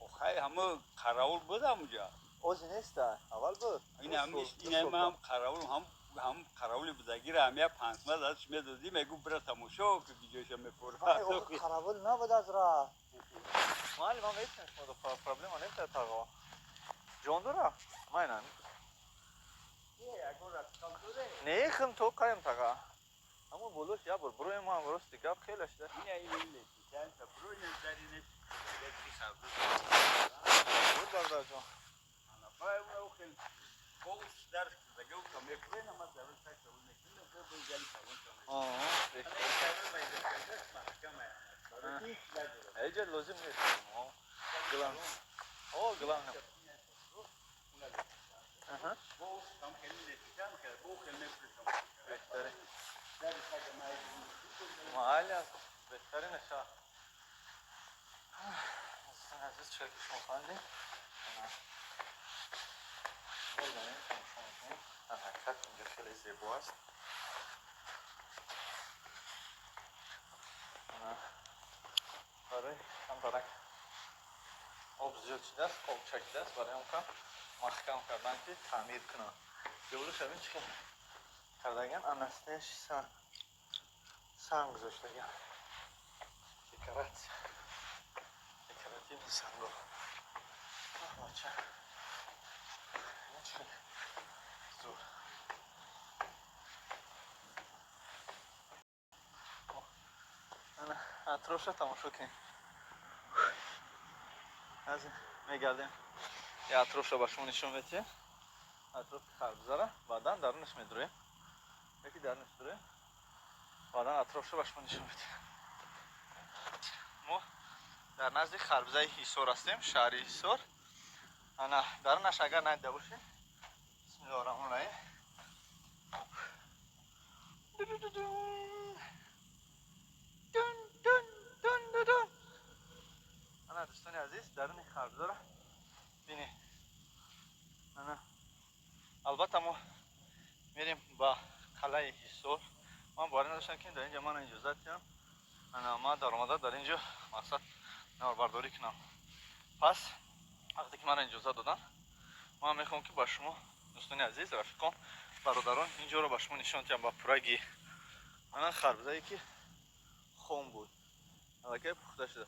Охай ҳама қаравул будам уҷа. اوزی نیست اول بود. Ин ҳамиш ин ҳам қаравул ҳам қаравули будагира ҳамя пансма дадш медоди мегу бира тамошо ки биҷоша мепора. قراول نبود از را مالی من میتونم شما دو پرابلم نمیشه تاگا جان داره ماینن نه خم تو کایم تاگا اما بولوش یا بروی ما برو استیکاب خیلی شده این sen sabro in zarine bir sabro. بود بردا جان Ana bay o khel boğuz ders da gel kamekre ama zarur tak sabun ne de bu gel sabun tamam. ایجا لازم نیست گلان گلان بهتره محالی است بهتره نشا عزیز چه که شما خواندیم حرکت اینجا خیلی زیبا است برای هم برای آب جلد شده است، خوب چکیده است برای اون محکم کردن که تعمیر کنم. جلو شبین چی کردگن انستش سنگ گذاشتگن دکراتی این سنگو بچه این چی زور اطراف رو تماشا کنیم. از این میگردیم یه اطراف رو برشون نشون بدیم. اطراف خربزه را بعدا درونش میدرویم. یکی درونش درویم بعدا اطراف رو برشون نشون بدیم. ما در نزدیک خربزه هیسور هستیم، شهر هیسور. درونش اگر ندیده باشیم بسم الله الرحمن الرحیم. انا دوستان عزیز درون خربزه را بینید. البته ما میریم با قلعه هیسور. من باری نداشتم که در اینجا من اجازه دادم. ما در آمده در اینجا مقصد نواربرداری کنم. پس وقتی که من اجازه دادن من میخوام که با شما دوستان عزیز رفیقان برادران اینجا رو با شما نشان دهم با پورگی. من خربزه ای که خون بود الکی پخته شده.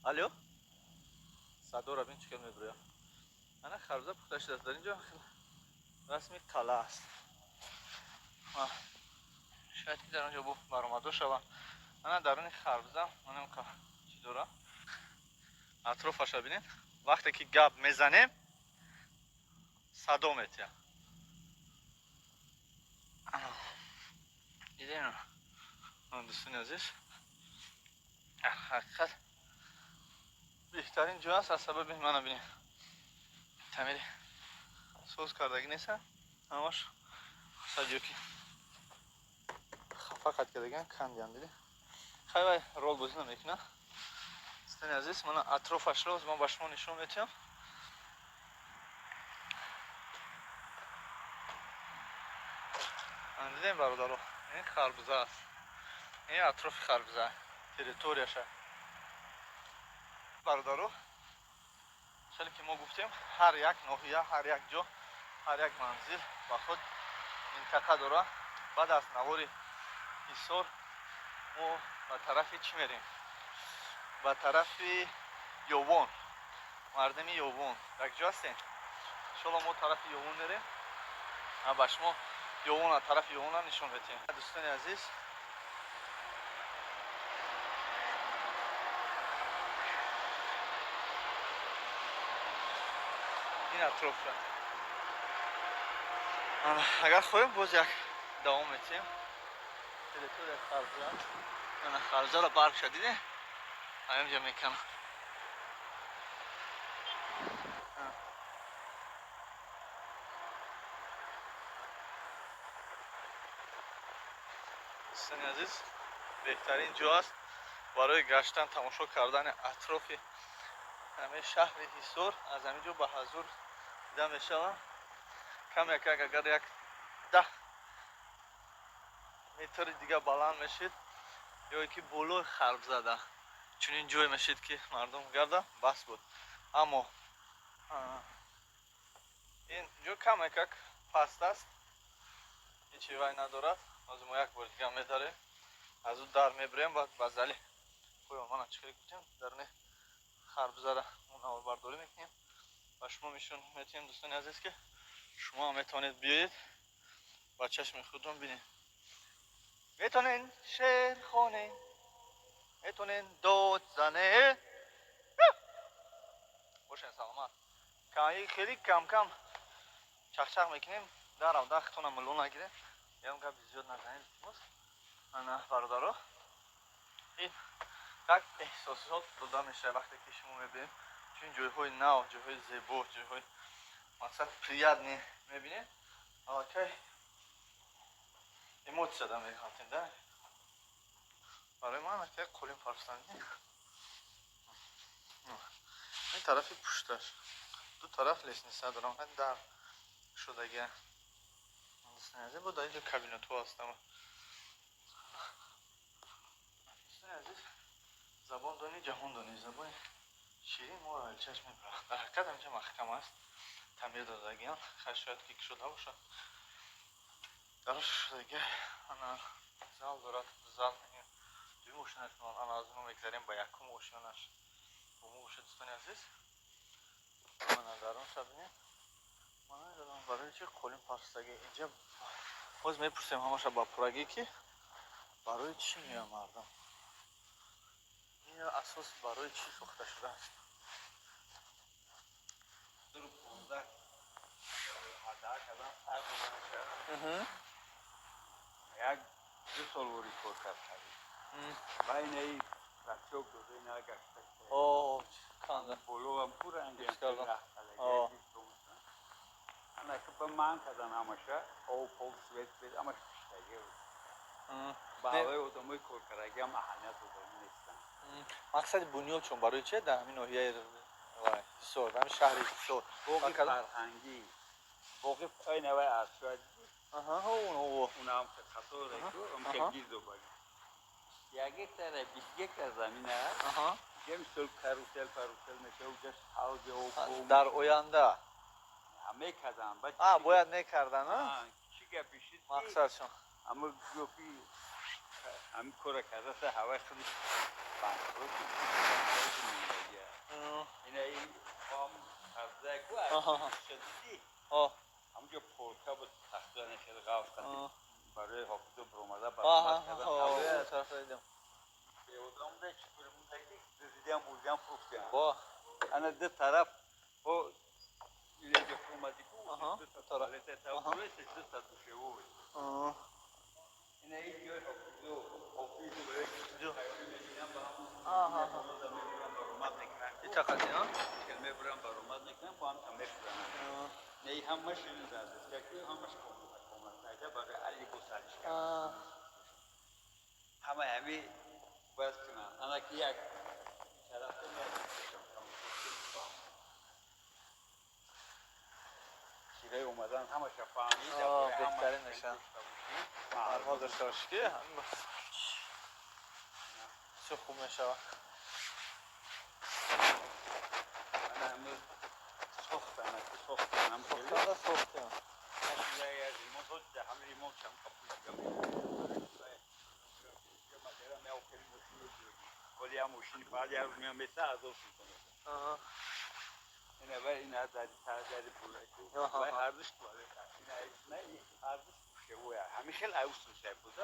الو صدا را بین چکل میبریم. من خربزه پخته شده در اینجا رسمی قلعه است. شاید که در اونجا بو برآمده شوم. من درون خربزه من که چی داره اطرافش ببینید. وقتی که گپ میزنیم صدا میتیم. دیدین دوستان عزیز حقیقت بهترین جا است از سبب من ببینید تعمیر سوز کردگی نیست. همش سجو که فقط کردگن کندیم دیدین خیلی رول بازی نمیکنه. دوستان عزیز من اطرافش رو من با شما نشون میدم. دیدین برادرو این خربزه است. این اطراف خربزه تریتوریشه برادرو. چون که ما گفتیم هر یک ناحیه هر یک جا هر یک منزل با خود منطقه داره. بعد از نوار هیسور ما به طرف چی میریم؟ به طرف یوون مردم یوون یک جا هستیم. شما ما طرف یوون میریم. با شما یوون طرف یوون نشون بدیم. دوستان عزیز این اطراف را اگر خواهیم باز یک دوام میتیم. تلیتور خربزه من خربزه را برق شدیده اینجا میکنم. دوستان عزیز بهترین جا است برای گشتن تماشا کردن اطراف همه شهر هیسور. از همینجا به حضور دیده میشوم. کم یک اگر یک 10 متر دیگه بلند میشید یا که بلوی خربزه ده چنین جای میشید که مردم گرده بس بود. اما این جو کم یک پست است هیچ وای ندارد. از ما یک بار دیگه میداره از اون در میبریم بعد بازالی کوی ما چیکار کنیم درون خربزه را اون برداری میکنیم و شما میشون میتونید دوستان عزیز که شما میتونید بیایید با چشم خود رو ببینید. میتونین شعر خونه میتونین داد زنه باشین سلامت. که خیلی کم کم چخچخ میکنیم در او دختون ملون نگیره یا گپ زیاد نزنید. من برادرها این یک احساسات داده میشه وقتی که شما میبینید چون جایهای نو جایهای زیبا جایهای مقصد приятні میبینید اوکی емоция да میخواتین да برای من که قولیم فرستندی این طرف پشتش دو طرف لسنیسه دارم در شدگه لسنیسه بود اینجا کابینت ها هستم. عزیز زبان دانی جهان دانی زبان شیرین ما چشم میبرم در حقیقت همچه محکم است تعمیر دادگیان خیلی شاید کیک شده باشه درش شدگی انا زال دارد زال دوی موشنش من انا از اونو میگذاریم با یکم موشنش با موشن دوستانی عزیز من در اون شبینیم من نمیدونم برای چه قولیم پرستگی اینجا باز میپرسیم همش با پرگی که برای چی میام مردم این اساس برای چی ساخته شده است در 15 حدا کردم هر بودن یک 2 سال وری کار کردم بین این بچه‌ها دوزه نگشته اوه کانده بولو هم پور انجام کردم. کردم انا که به من کردن همشه او پول سویت بید همش کشتگی بود باوی آدمای کار کردگی هم اهمیت دادن نیستن مقصد بنیاد چون برای چه در همین ناحیه سور در همین شهری سور باقی فرهنگی باقی این اوه ارشاد اون هم که خطا رکو هم که گیز و بگی یکی تره 21 تا زمین هست یه مثل کروسل میشه و جست حوض و پوم در آینده همه کردن باید نکردن چی که پیشید مقصدشون اما گوکی همین کار کرده سه هوای خودش بانکروت اینه این فام خرده گوه شدیدی همونجا پولکا بود تخته نشده غاف کنید برای حافظه برومده برامد کرده آه طرف دیدم به ادام ده چطور موندگی رزیدی هم بوزی هم فروختی با انا ده طرف او اینجا برومدی که دو تا توالته تا برویش دو تا دوشه بود اینه این جای حافظه برای جو چقدر ها کلمه برام برآمد میکنم با هم تمرین کنم نه همش این زده که همش کمک نکرده برای علی گسارش کردن همه باز کنن انا که یک طرف چیزای اومدن همش فهمید بهترین نشان مرحبا داشته باشی که چه خوب میشه امروز ساختن ساختم ساختم اشیاء ریموت رو ده هم ریموت هم کپوت ولی هم ماشین بعد یه روز میام بسته از اون کنه اینه ولی این از داری پوله ولی هر دوش توالت نه هر دوش پوشه بود همیشه لعوز میشه بود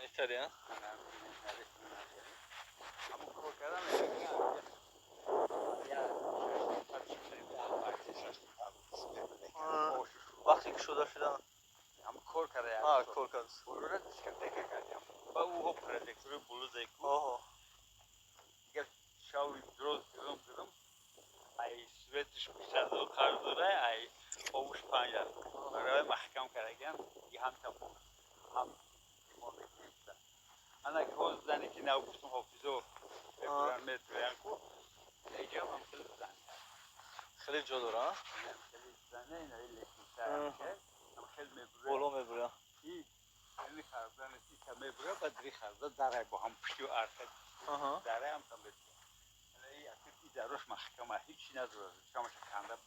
ایتالیا وقتی که شده هم کار کرده کار کرد برو دیسکتیک کردیم با او پروژکتور بلوزه کو دیگه شاوی درم ای سویتش بیشتر دو قرض داره ای اوش پنجر برای محکم کردن یه هم تپو هم ایمان کیسته انا که حوض زنی که نو گفتم حافظو ببرن مترین کو اینجا هم خیلی جا داره خیلی زنه اینا لیکن که هم خیلی میبره بولو میبره خیلی خرزن سی که میبره و دری خرزه داره با هم پشتی و ارکد داره هم تم بسید این دروش محکمه هیچی نداره شما شکنده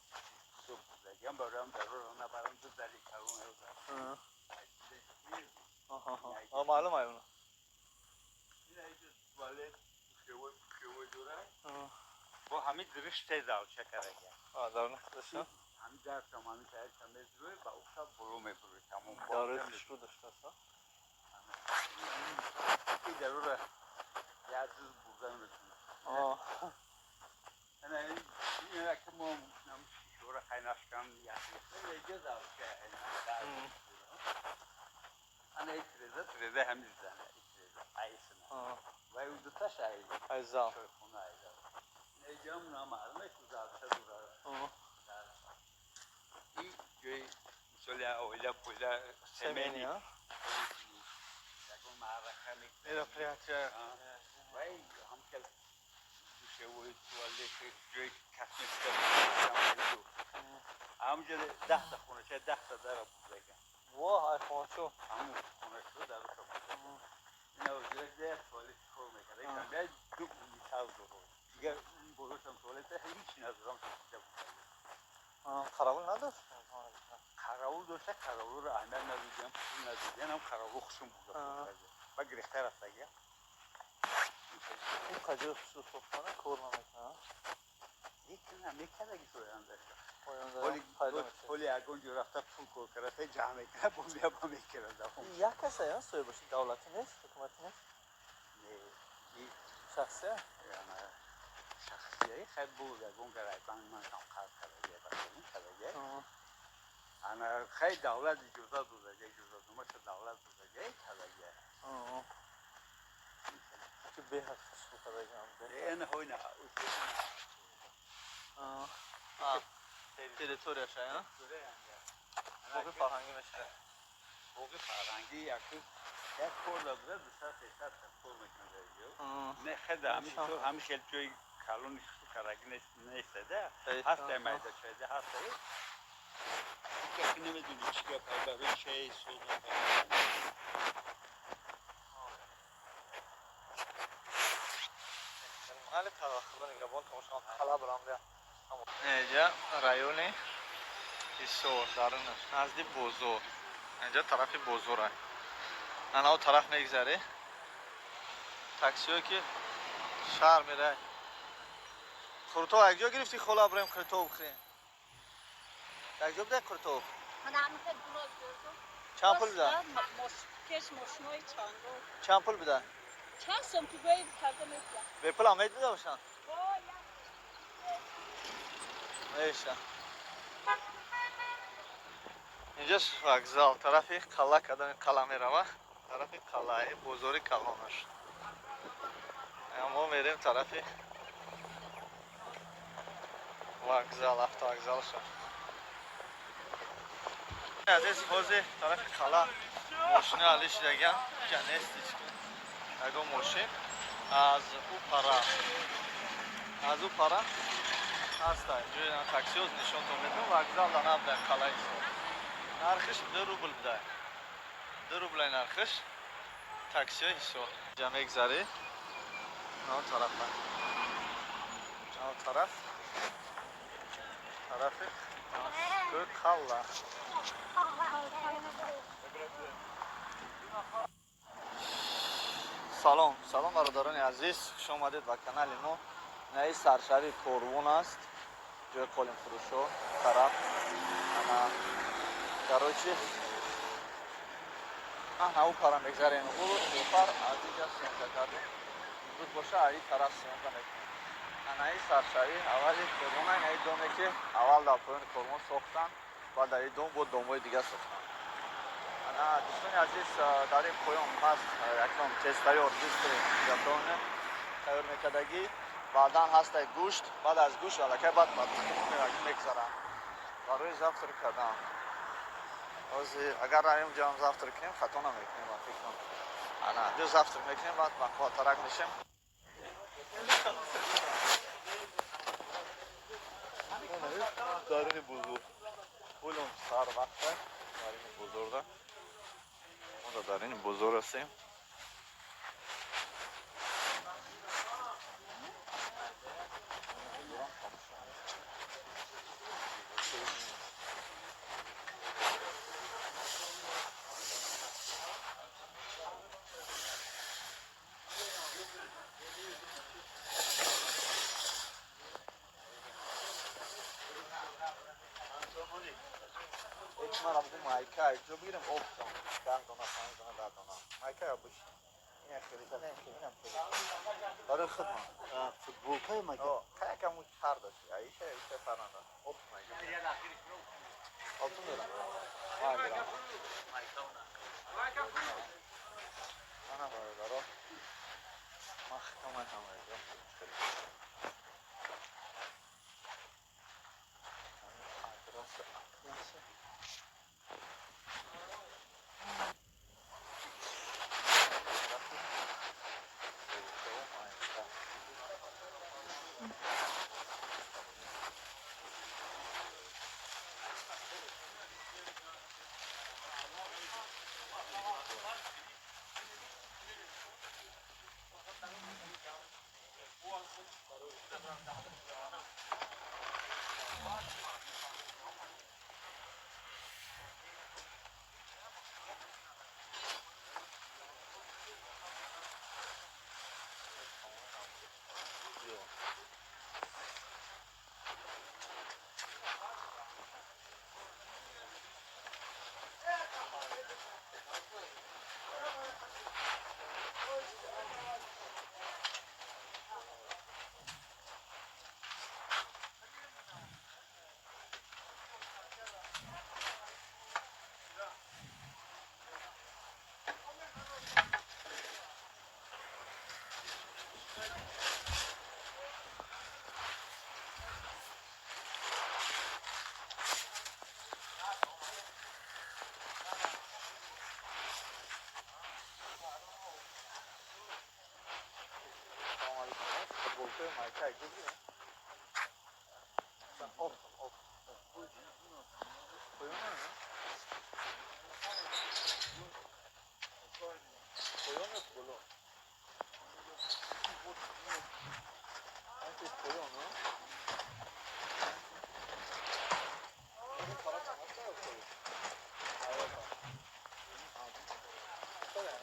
دو بزرگی هم برای هم درور نبرم دو دری کرون معلوم اونو این ایجا توالت پشوه دوره با همین درش تیزال شکره گه در نخدشه همین در شما همین تایید کمیز روی با اوشا برو میبروی تمام داره خوشبو داشته است این درور یه دوز بودن بکنه انا این که ما نمیشه خیلی کم یه جز از که انا این تریزه همین زنه ایسنا و اون دو تاش ایزا خونه ایزا اینجا هم نامعلومه که زالشه داره این جوی مثلا اولا پولا سمینی ها یکون معرکه میکنه ایرا پریاتر و این هم که دوشه و توالت جوی کسمت کرده هم همونجا 10 تا خونه چه 10 تا در بودگان واه ای خونچو همون خونه شو در رو این اوجه ده توالت کار میکنه که دو میتاز رو دیگه بروشم توالت هیچ ندارم که قراول نداشت قراول داشته قراول رو احمد ندیدم پول ندیدم هم قراول خوشم بود با گرفته رفته گیا این کجا خصوص کنه کار نمیکنه دیگه نمیکنه که توی اندر ولی اگه اونجا رفته پول کار کرده جمع میکنه بومیا با میکنه یک کسی ها سوی باشی دولتی نیست حکومتی نیست این شخصی شخصیه خیلی بود اگه اون گرای بانک من هم قرد کرده بکنی کرده انا خیلی دولت اجازه دوزه اجازه دومه چه دولت دوزه کرده که به حد خصوص کرده جمع این هوی نه تریتوریا شای ها باقی فرهنگی میشه باقی فرهنگی یک کار داره دوستا سیستر کار میکنه نه خیلی همیشه توی کالونی خصوص کرده نیسته هست میده شده هست که نمیدونی چی که برای چه سودا محل تداخل نگهبان کمشان خلا برام بیا اینجا رایون ایسور درونش نزدی بزرگ اینجا طرف بزرگ انا او طرف نگذره تاکسی ها که شهر میره خورتو یک جا گرفتی خلا بریم خورتو بخریم یک جا بده خورتو من همه خیلی دروغ گردم چند پول بده کش ماشینای چند چند پول بده چند سم تو باید کرده میتونم به پول هم میده باشن ایشا اینجا وокзал طرفی قلا کدام قلا میروه طرفی قلعه بزرگ کلانش ما میریم طرفی وокзал автовокзалش عزیز حوزه طرف قلا ماشین علیش دیگه که نیستش که اگه ماشین از او پرا هست اینجا تاکسی ها نشون تو میدم وокзал دانه در قلعه است نرخش 2 روبل بده 2 روبل نرخش تاکسی های ایسو جمع گذاری اون طرف اون طرف کوی قلا سلام برادران عزیز خوش آمدید به کانال ما این سرشوی کورون است جای قولین فروشو طرف انا کروچی او پارا میگذاریم او دوپر از اینجا سیمزه کردیم بود باشه ای طرف سیمزه میکنیم انا این سرشوی اولی کورون این دومه که اول در پایین کورون ساختن و در این دوم بود دومای دیگه ساختن انا دوستان عزیز در این پایین هست یکم تیز تیار دیستری جبرانه تیار میکدگی بعدا هست گوشت بعد از گوشت علاقه بعد میگذارن برای زفتر کردن اگر رایم جام زفتر کنیم خطا نمیکنیم فکر کنم انا جو زفتر میکنیم بعد با ترک میشیم دارین بزرگ پولون سار وقته دارین بزرگه اون دارین بزرگ هستیم من ابو مایکا جو بیرم اوبسم 10 دونه 5 دونه 10 دونه مایکا ابوش این خیلی تا نمیشه اینم خیلی برای خدمت فوتبال که مایکا که کمو چهار داشت ایشه فرنده اوبس مایکا altın lira ha gram ana böyle o mahkeme tamamıydı burası atması Ya geliyor. Sen of. Koyuyor mu? Koyuyor mu bunu? Herkes koyuyor mu? Benim para çanakta yok koyuyor. Evet. Koy yani.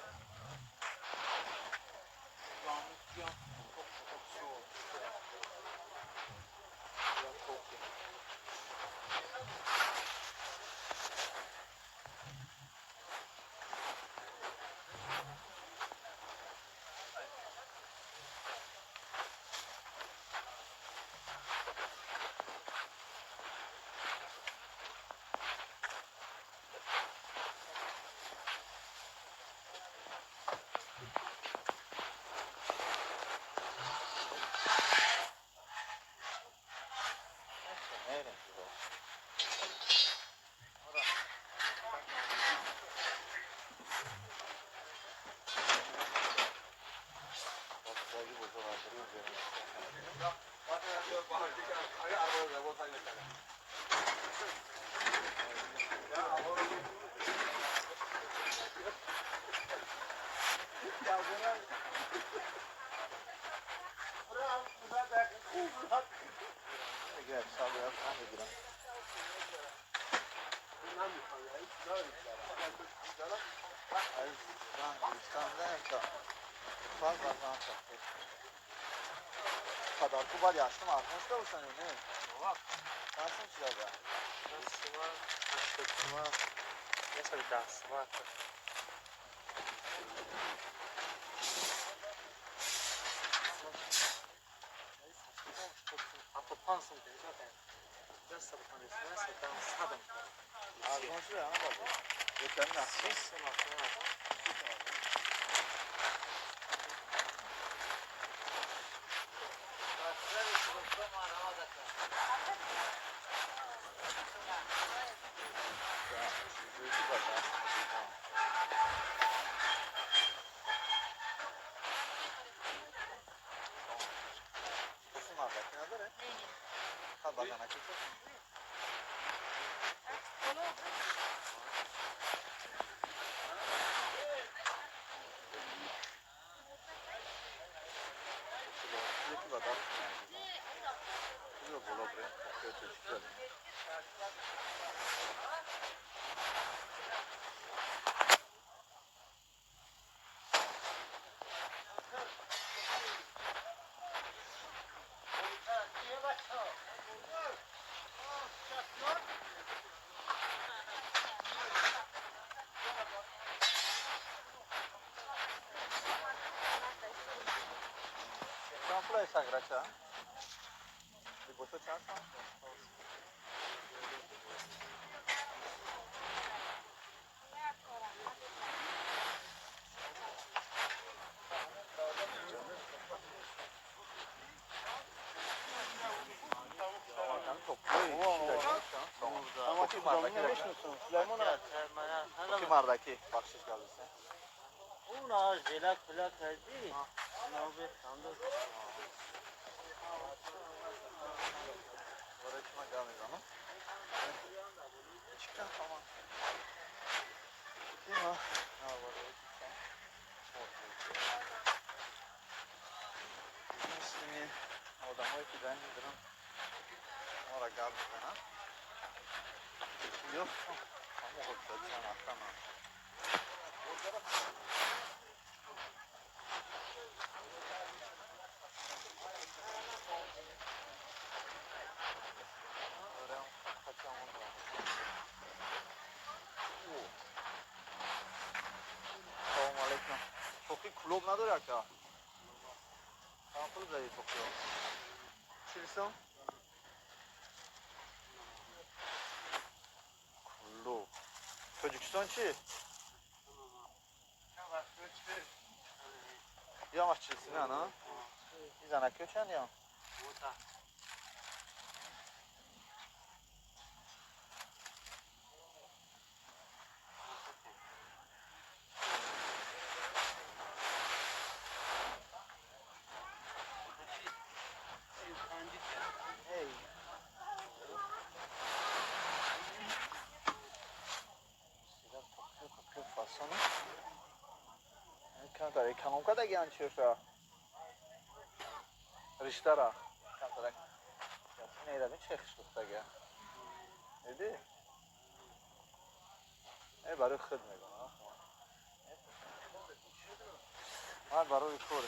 Yalnız ya. Çok soğuk. Biraz soğuk. Ne eğlenceli o. Bak güzel bir boza var. Gel sağlığa falan da girelim. Hayır, ben İstanbul'dayım da fazla falan çok. Kadar kubar yaşlı mı? Arkadaşlar mı sanıyor ne? Bak. Nasıl sıcak ya? Sıma. Neyse bir daha sıma. Apă pansă deja pe. Da să puneți, să dăm sadă. Arkadaşlar ya bak. Geçen de Sis să mă facă. Şampula esa gracia. Di questo ciasta? Kimardaki bahşiş geldi. Una jelak plak hadi. Nove sandık. Öğretime devam edelim. Çıkacağım tamam. Değil mi? Ne var orada? Şimdi oradan o ikiden indirim. Oraya geldik bana. Yok. Ama hoşça sen atlama. Selamünaleyküm. Çok iyi kulüp nedir ya ki? Tamam kulüp de iyi çok iyi. Çilsin. Kulüp. Çocuksun çi. Yavaş çilsin ana. Biz ana köşen ya. Ekonomka da gençiyorsa. Rishtara. Kantarak. Neyden hiç yakışıklıkta gel. Neydi? برای خود میگم من برای کار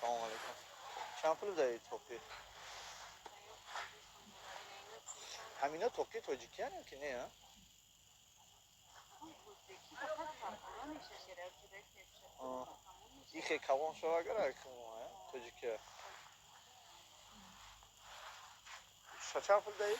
سلام علیکم چند پول دارید توپی؟ همینا توپی تاجیکی هستن که نه؟ این خیلی کوان شو اگر اکنون تاجیکه چند پول دارید؟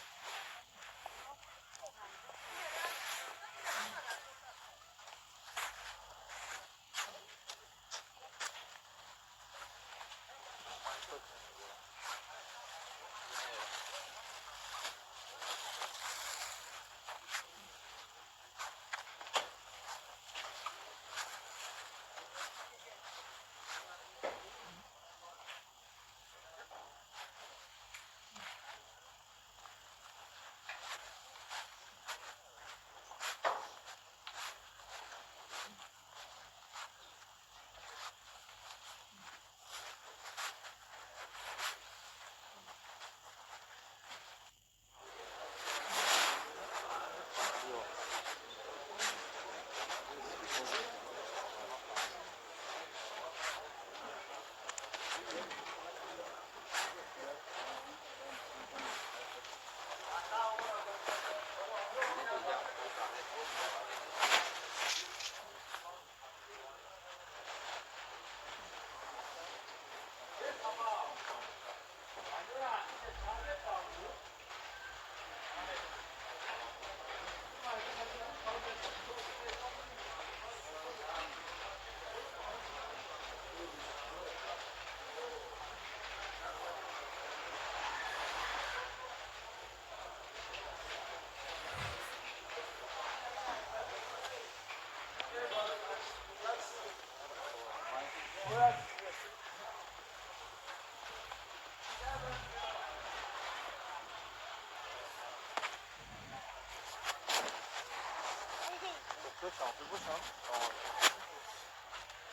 شانسی باشم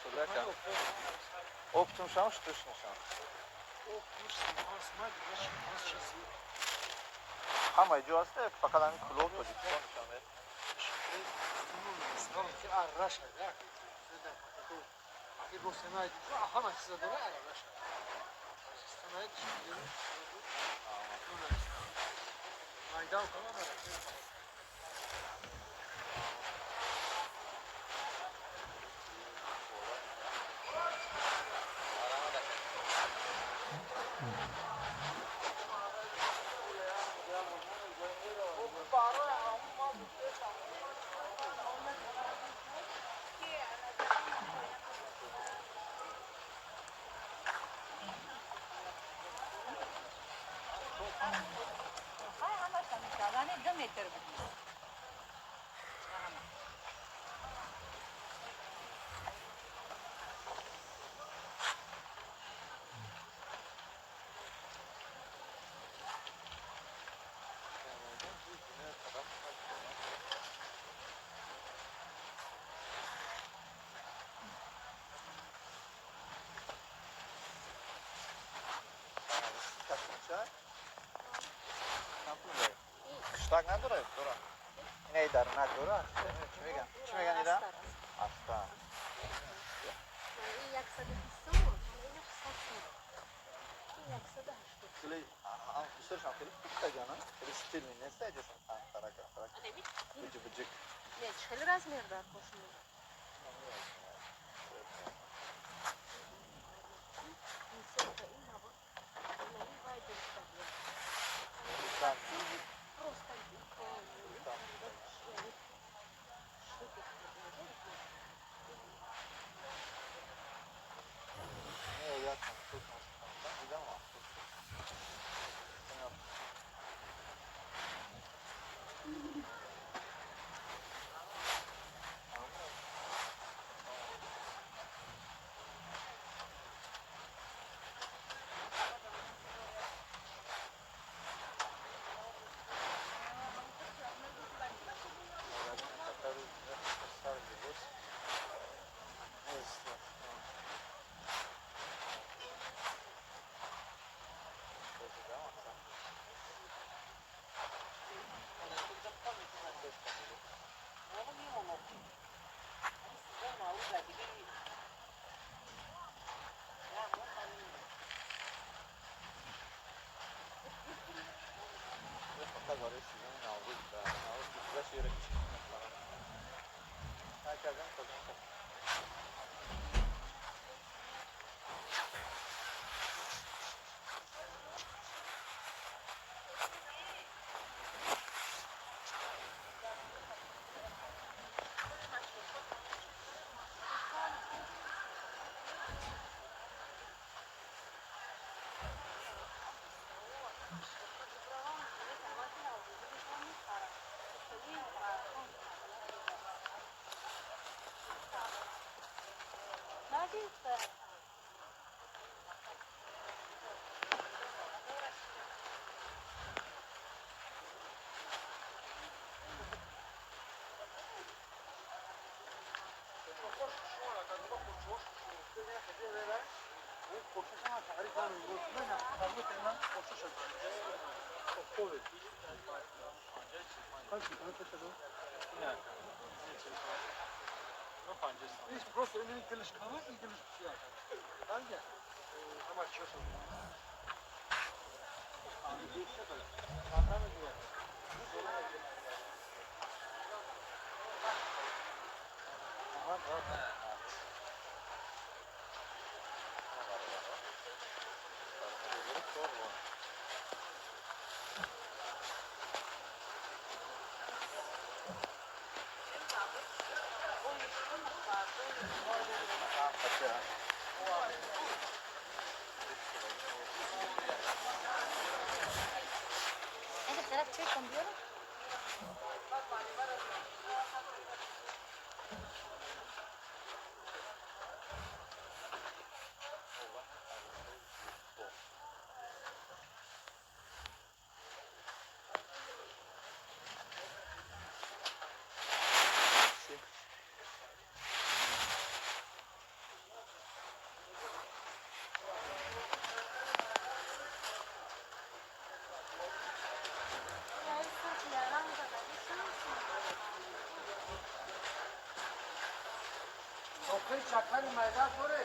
صدقه اکتم شانس توش نشان همه جو هسته فقط همین کلوب تو دیگه نشانه که ارش هست اگه رو سمای دیگه همه چیز داره ارش هست سمای دیگه مایدان کنم اشتاق نداره داره اینه در نداره چی میگن ایده؟ اصلا خیلی دوستشم خیلی خوب تگانه خیلی ستیل می نیسته ایجاشون ترکه بجی بجی خیلی رزمیر دار خوشم Hiç burası önünün kılıç kalmaz mı kılıç bir şey yapar. Bence. Ama çok olur. Ese será que cambió. Sofrayı çakmayın meydan sonra.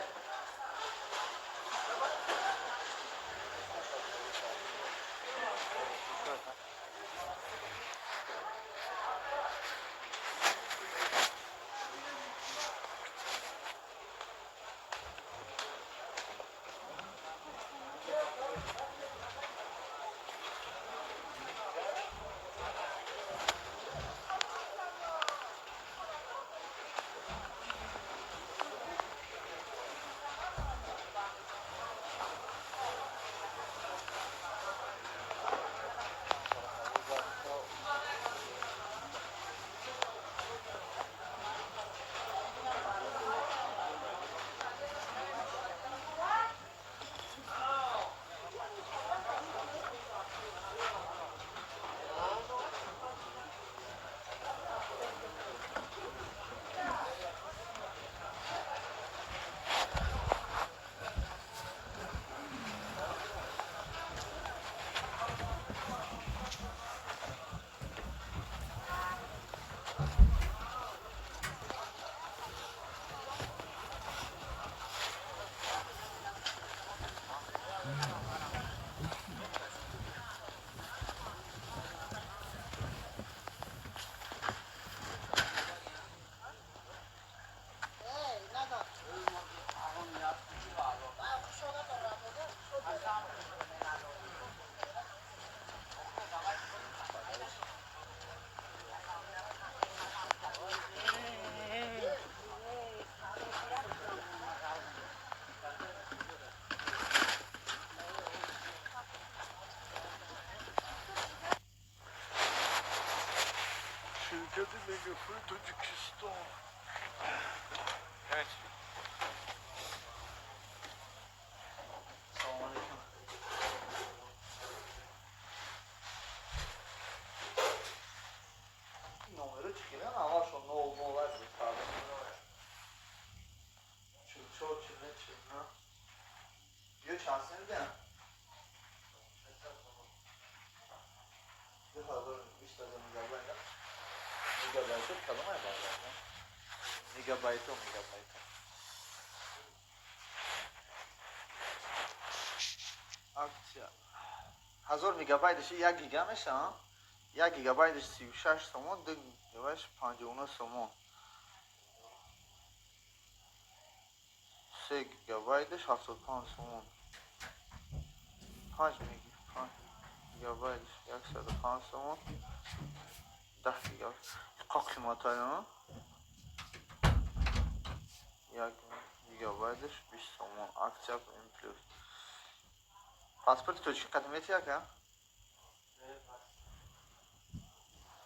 Şirketi Megafon Tacikistan. Evet. Selamünaleyküm. Numara çıkıyor ama şu ne oldu var bir tane. Çok çirkin çirkin. Diyor şansını da. Bir hazır işte zamanında. Megabyte kalmaya bağlı. Megabyte o megabyte. Akcja. 1000 مگابایتش 1 گیگا میشه. 1 گیگابایتش 36 تومان، 2 گیگابایتش 59 تومان، 3 گیگابایتش 75 تومان، 5 گیگابایتش 105 تومان، 10 گیگابایت قیمت های اون 1 گیگابایتش 20 تومان. اکتیا این پلوس. پاسپورت تو چی قدمتی که؟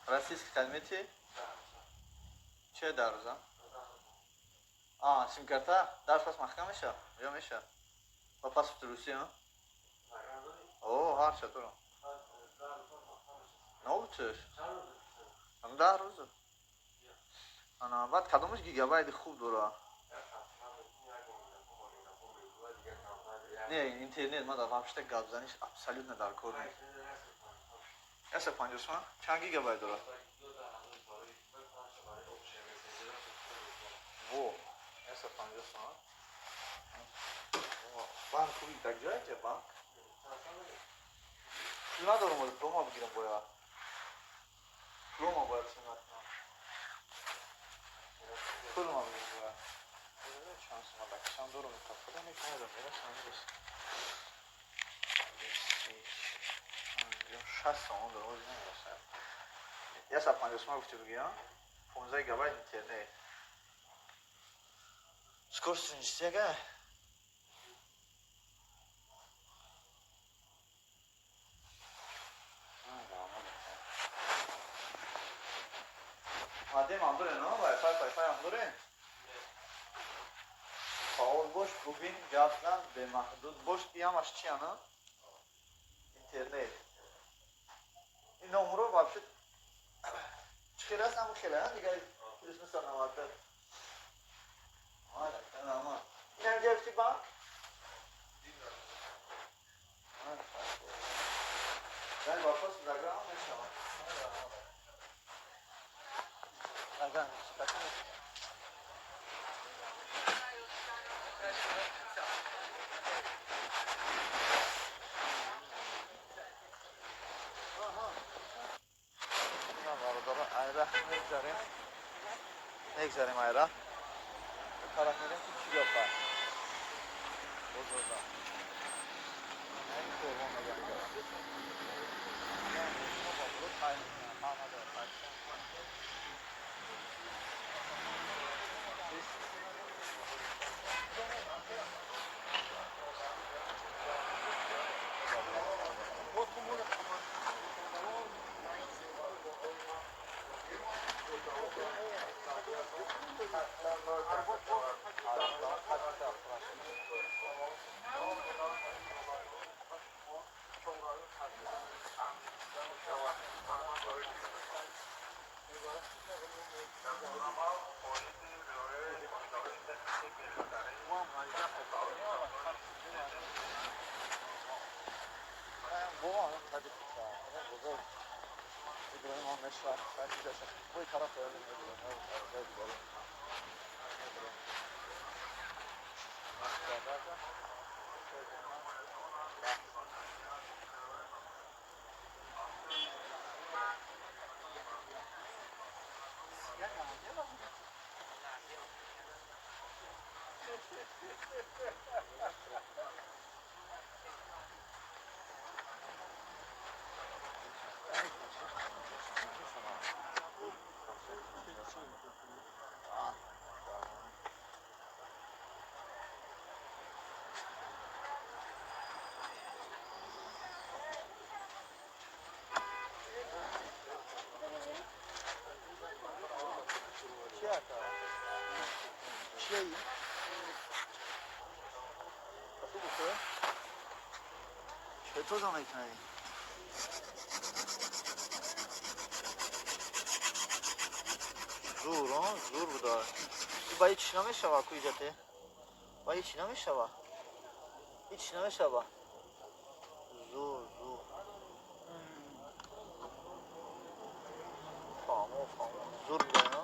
Российский калмети? Че дарза? سیم карта درس پس محکم میشه یا میشه و پاسپورت روسی ها هر چطور نوبتش هم 10 روزه انا بعد کدومش گیگابایت خوب داره نه اینترنت ما در واقع گپ زنیش ابسولوت ندار کار نیست ایسا 50 تومن چند گیگابایت داره او ایسا 50 تومن بانک خوبی در جای چه بانک چون ندارم ولی پروما بگیرم باید پروما باید سنت پروما بگیرم باید چانس ما بکشم دارم خدا میکنه دارم میرسم 60 تومن دارم ولی نمیرسم یه سا 50 تومن گفتی بگیرم 15 گیگابایت اینترنت скорость ништяка مادام هم داره نه وای هم داره فعال باش ببین گفتن به محدود باش بیامش چی نه اینترنت این نمره вообще چخیره است هم خیلی دیگه کلیس مثل نوارده آره تمام این هم گرفتی با ben واپس زگرام میشم زگرام ayra نگذاریم ayra طرف میریم تو کیلوپا بزرگم این قربان نگم چیه چطور رو میکنی؟ زور بوده با هیچ نمیشوه کوی جاته با هیچ نمیشوه هیچ نمیشوه زور فامو زور بوده نه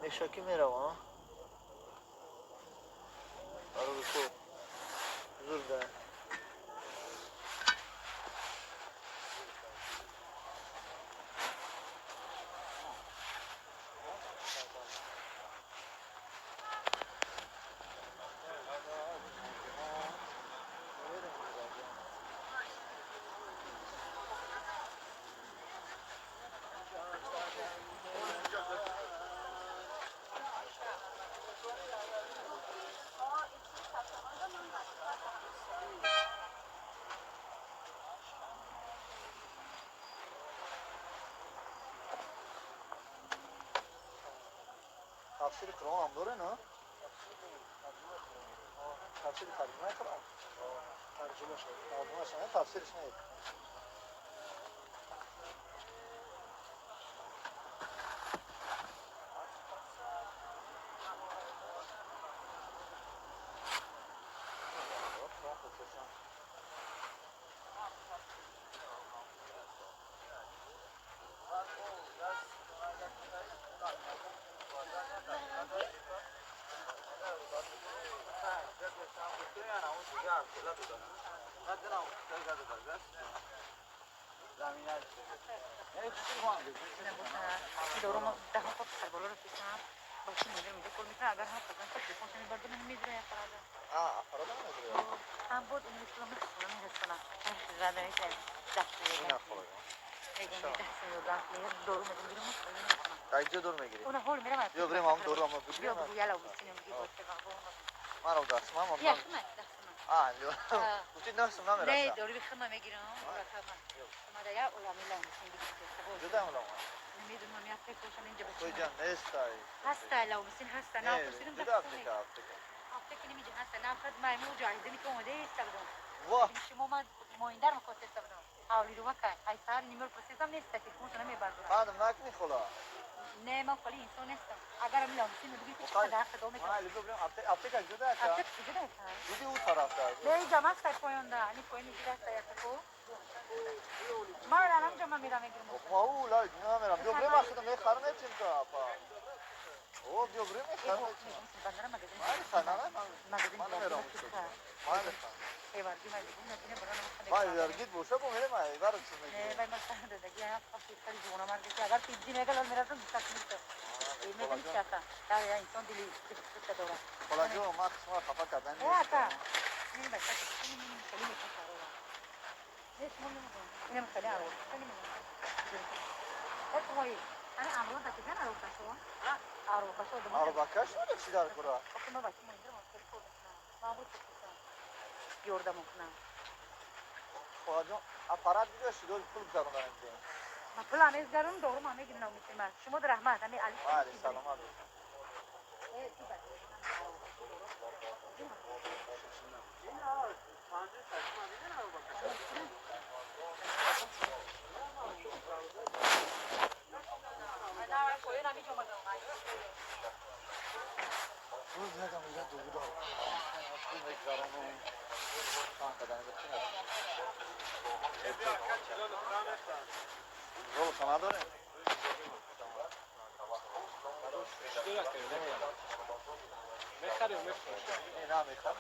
نشاکی میروه آره بکو زور بوده تفسیر قرآن هم داره نه؟ تفسیر ترجمه قرآن ترجمه شد. ترجمه شده تفسیرش نه دوره ما ده ها خود سربالا رو پیشم باشی مدیر میده کل میتونه اگر هم خودم خود تلفن کنی بردون میدره فراده فردا نمیدونم هم بود این مثلا مثلا میرسونم زده ایت دست نه خواهی میگم دست میگم دورو میدم بیرون میرسونم تا اینجا دور میگیری اون هول میرم بیا بریم هم دور هم بیا بگیریم بگو یلا بسینم بگو من رو دست من یا خمه دست گفتی نفسم نه نمیرسم دوری بخمه میگیرم ما ده یا اولا میلان میسین بگیرم جدا اولا نمیدونم میاد فکر کنم اینجا توی بچه جان نیستایی هستا لو مسین هستا نه پرسیدم جدا دست افریقا فکر نمیشه هستا نه خد مایمو جاهدنی که اومده استفاده واه شما ما این در مکوت استفاده حالی رو مکن ای سال نیمر پرسیدم نیست تلفن تو نمیبردم بعدم نکنی خلا نه من خالی انسان نیستم اگر میلان مسین بگی که خواهی چقدر حق دومه من علی بریم افریقا جدا افته اکا چیزی نیست بودی اون طرف دار نه اینجا من سر پایانده اینی پایین میگیره است یا تکو ما رو الان جمع میرم میگیرم ما او لا دینا میرم بیا بریم اخدا می خرم نتیم تا اپا او بیا بریم می خرم نتیم بندر مگزین من خرم مگزین من میرم من ایوار دی مگزین نتینه برای من درگید بوشه بو میرم ایوار چی نه میگی باید مثلا دادگی ها خیلی خیلی جونا مرد که اگر پیجی میگل میرفتم دیسکت میشه این میگن چاکا یا انسان دلی دیسکت داره خلا جو ما قسمت خفا کردن نه اکا این بچه خیلی میکنه ليش مو منهم؟ هنا مخليها أروح، خلي منهم. هاي أنا أروح بس فين أروح كشوا؟ أروح كشوا ده آره با کش میره چی در کرا وقتی ما بچه مهندر ما خیلی کار میکنم. ما بود کشتم. یورده میکنم. خلا جو اپارات دیگه شدول پول بزنم اینجا ما پول همیز گرون دورو ما میگیم نمیتونم. شما در رحمت همی علی. علی سلامت روز نگم اینجا دوباره پول میگذارم و کام کردن رول شما داره میخری و میفروشی. نه میخوام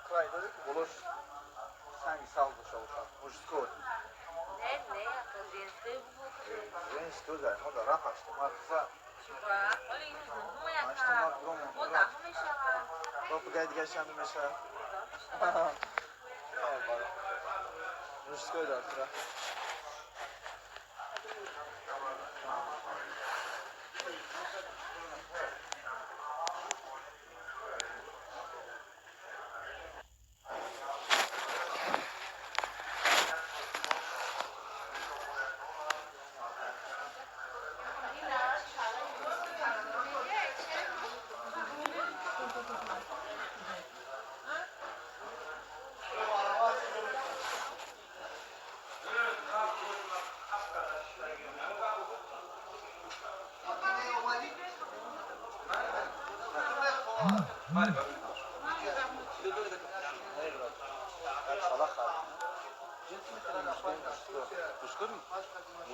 край дори ки болош санги сал боша боша мужской نه تو جنسه بود. женский дар мо дар раф аштумар за ولی همه یک аштумар гом مدت همه شود. با пугай дига шам меша мужской дар тура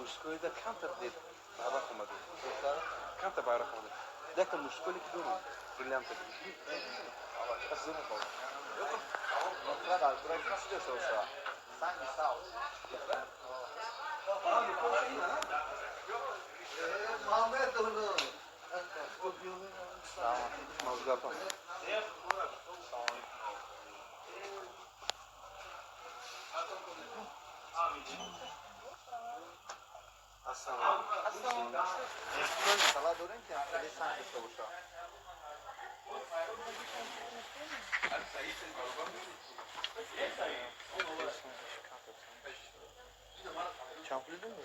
مشكلة ده كانت بديت بعرفهم هذول كانت بعرفهم هذول ذاك المشكلة كده بريليانت قزم بول نقرا дар тура ки чӣ дошта боша санги сал Mazgata. Sala dörün ki خیلی سنگ داشته باشه. Çamplıydın mı?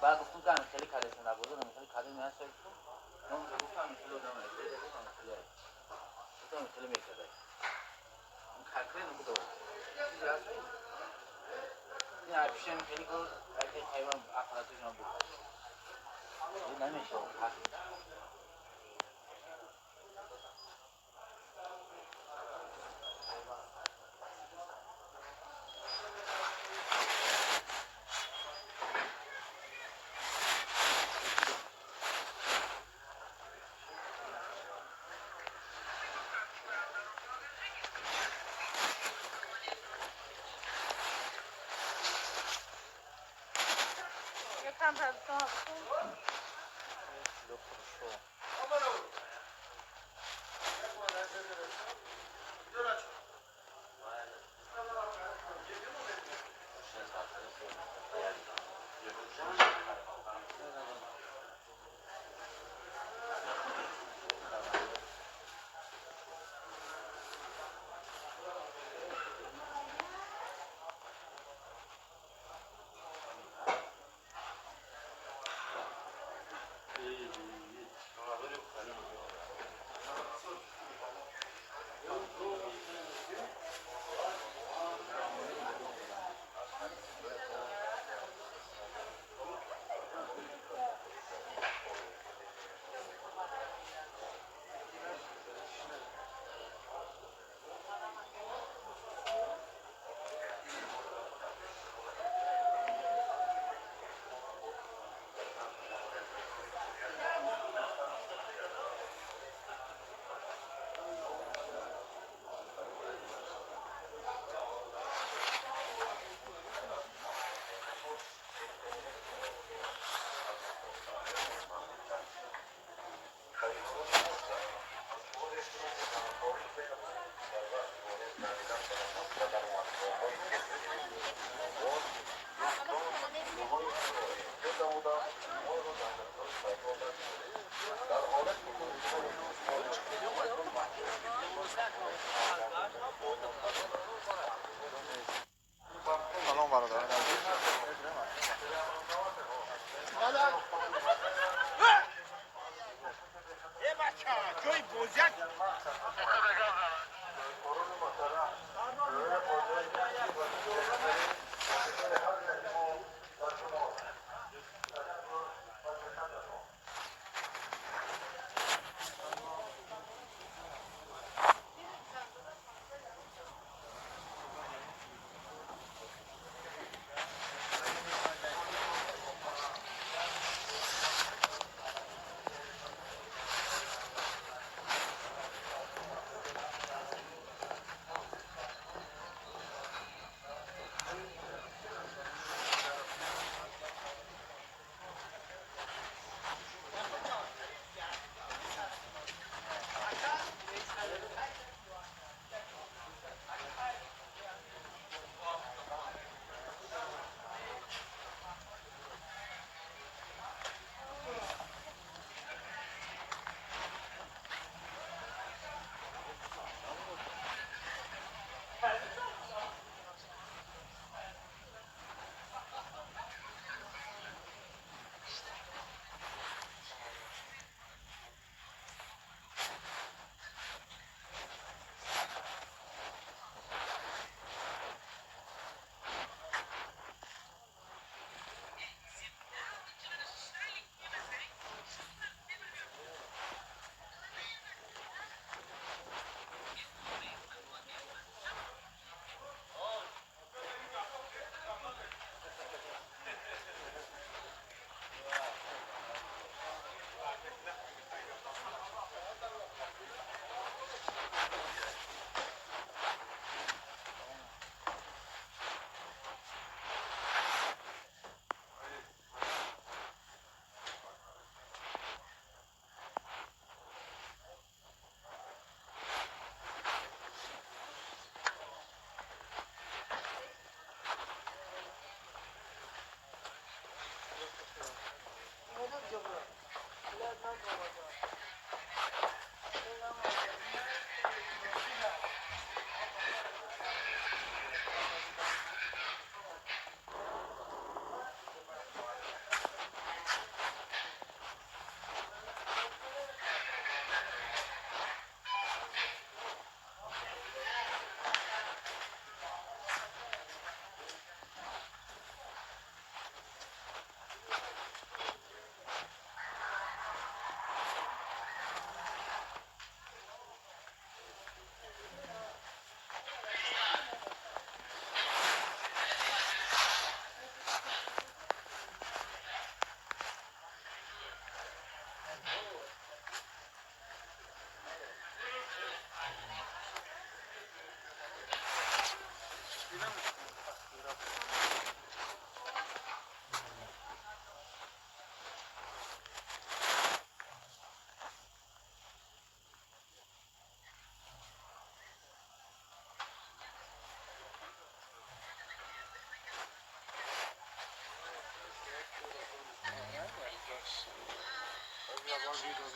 بعد گفتم که خیلی کارشون نبوده خیلی کاری میاد سر تو اون گفتم خیلی آدم خیلی گفتم خیلی میکرده اون کاری نبوده این افشین خیلی کار اگه حیوان اخلاقش نبود این نمیشه یکم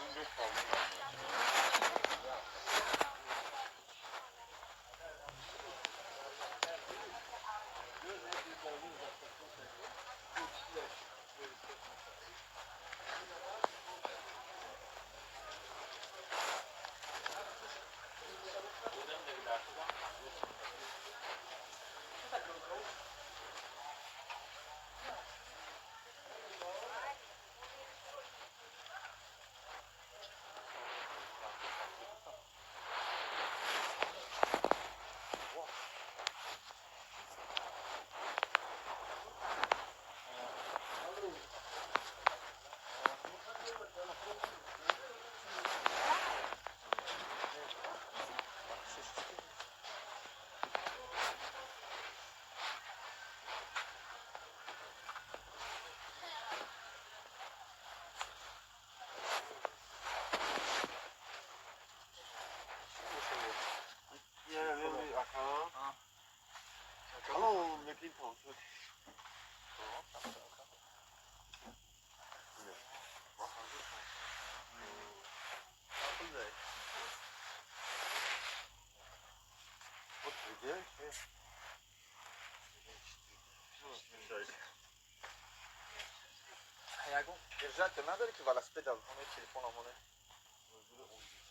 ارجاعت نداره که ولسپید از همه تلفن همونه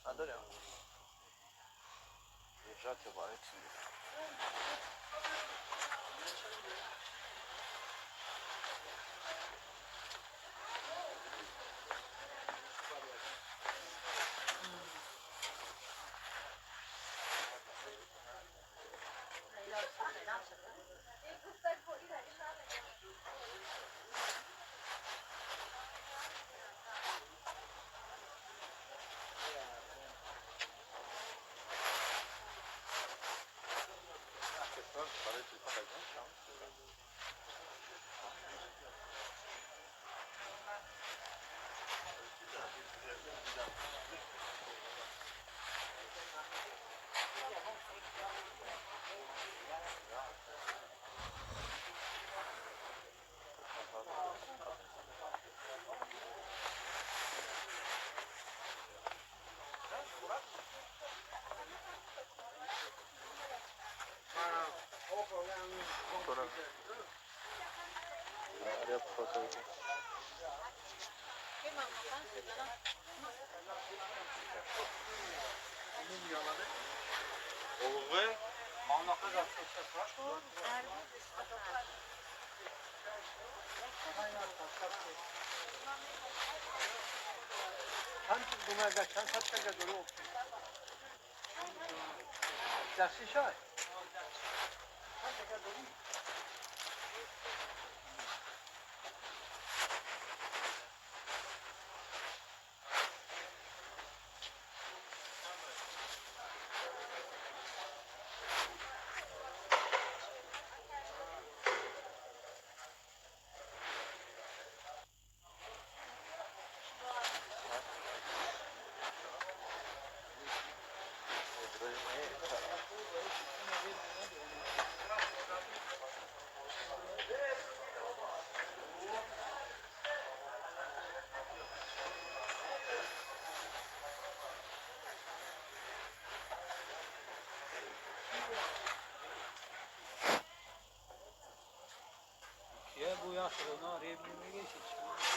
نداره ارجاعت برای تلفن برای تلفن لازم چند دومه چند ساعت تک داره افتید دستی شد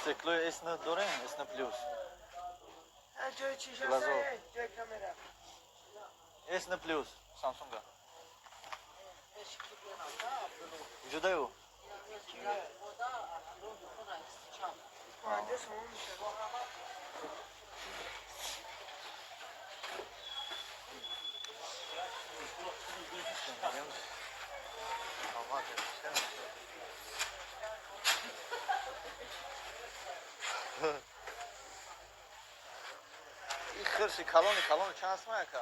Steklo je esne dore, esne plus. جای چی شده؟ لازم. جای کامera. Esne plus, Samsung'a. Vücuda yok. مهندس همون میشه. این خرشی کلونی چند اسمه که؟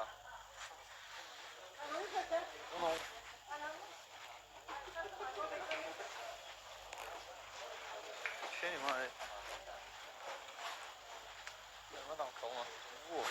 اونو. شنی مای. نمیدونم کلون. او.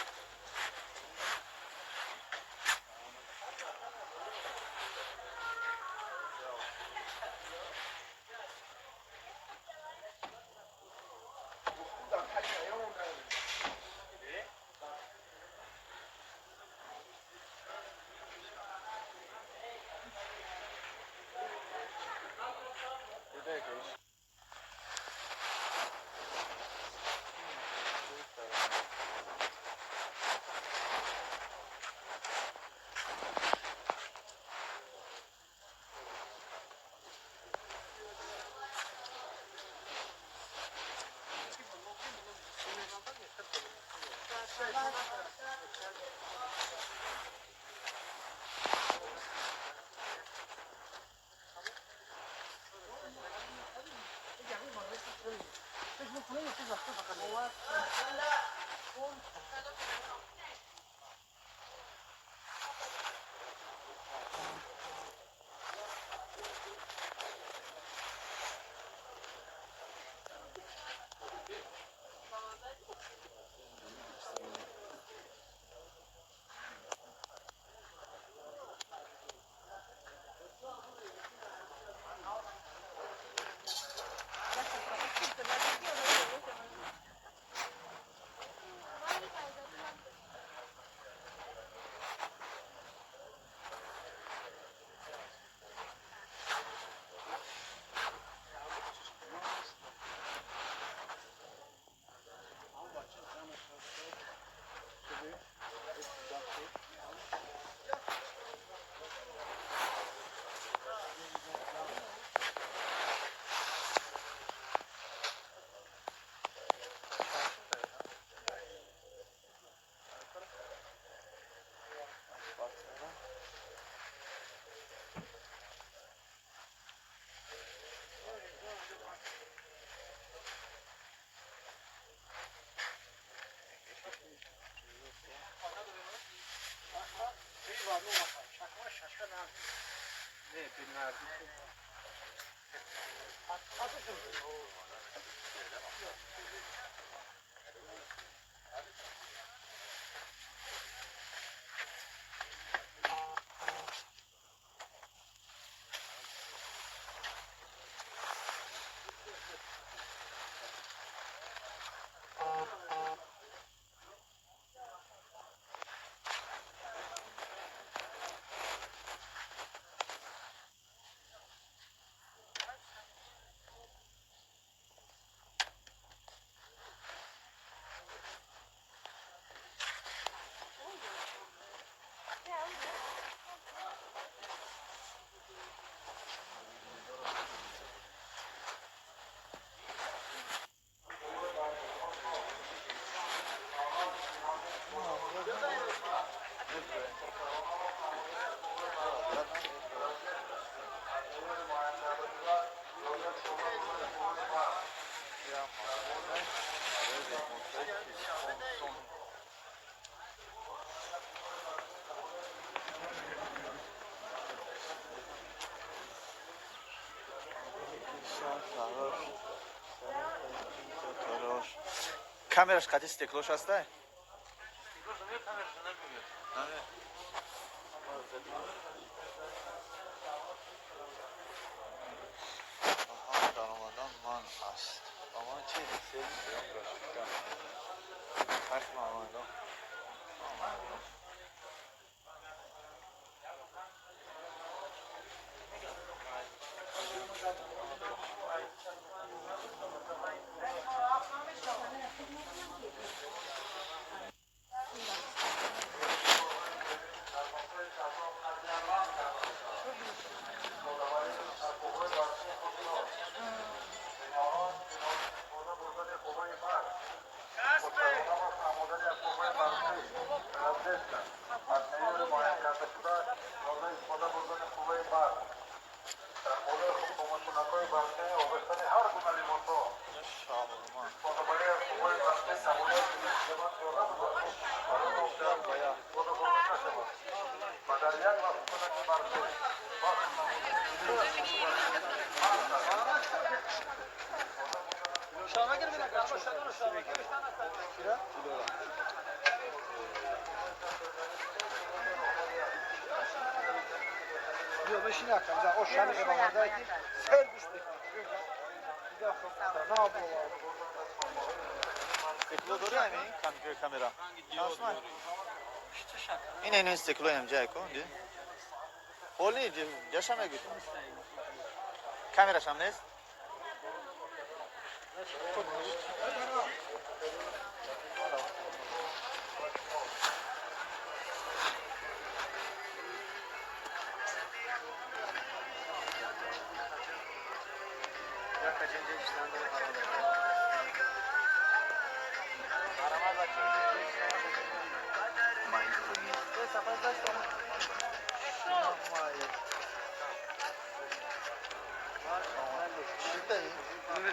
Камераш қади стеклош ҳастай? Даромадан ман аст. Аман чи? Хашма амандо. بشین اکم o şanı evamardaki servis Стекло дори ҳамин камера? Ин ин стекло ҳам ҷай кун ди. Ҳоли ҷаша мегӯ. Камераш ҳам нест?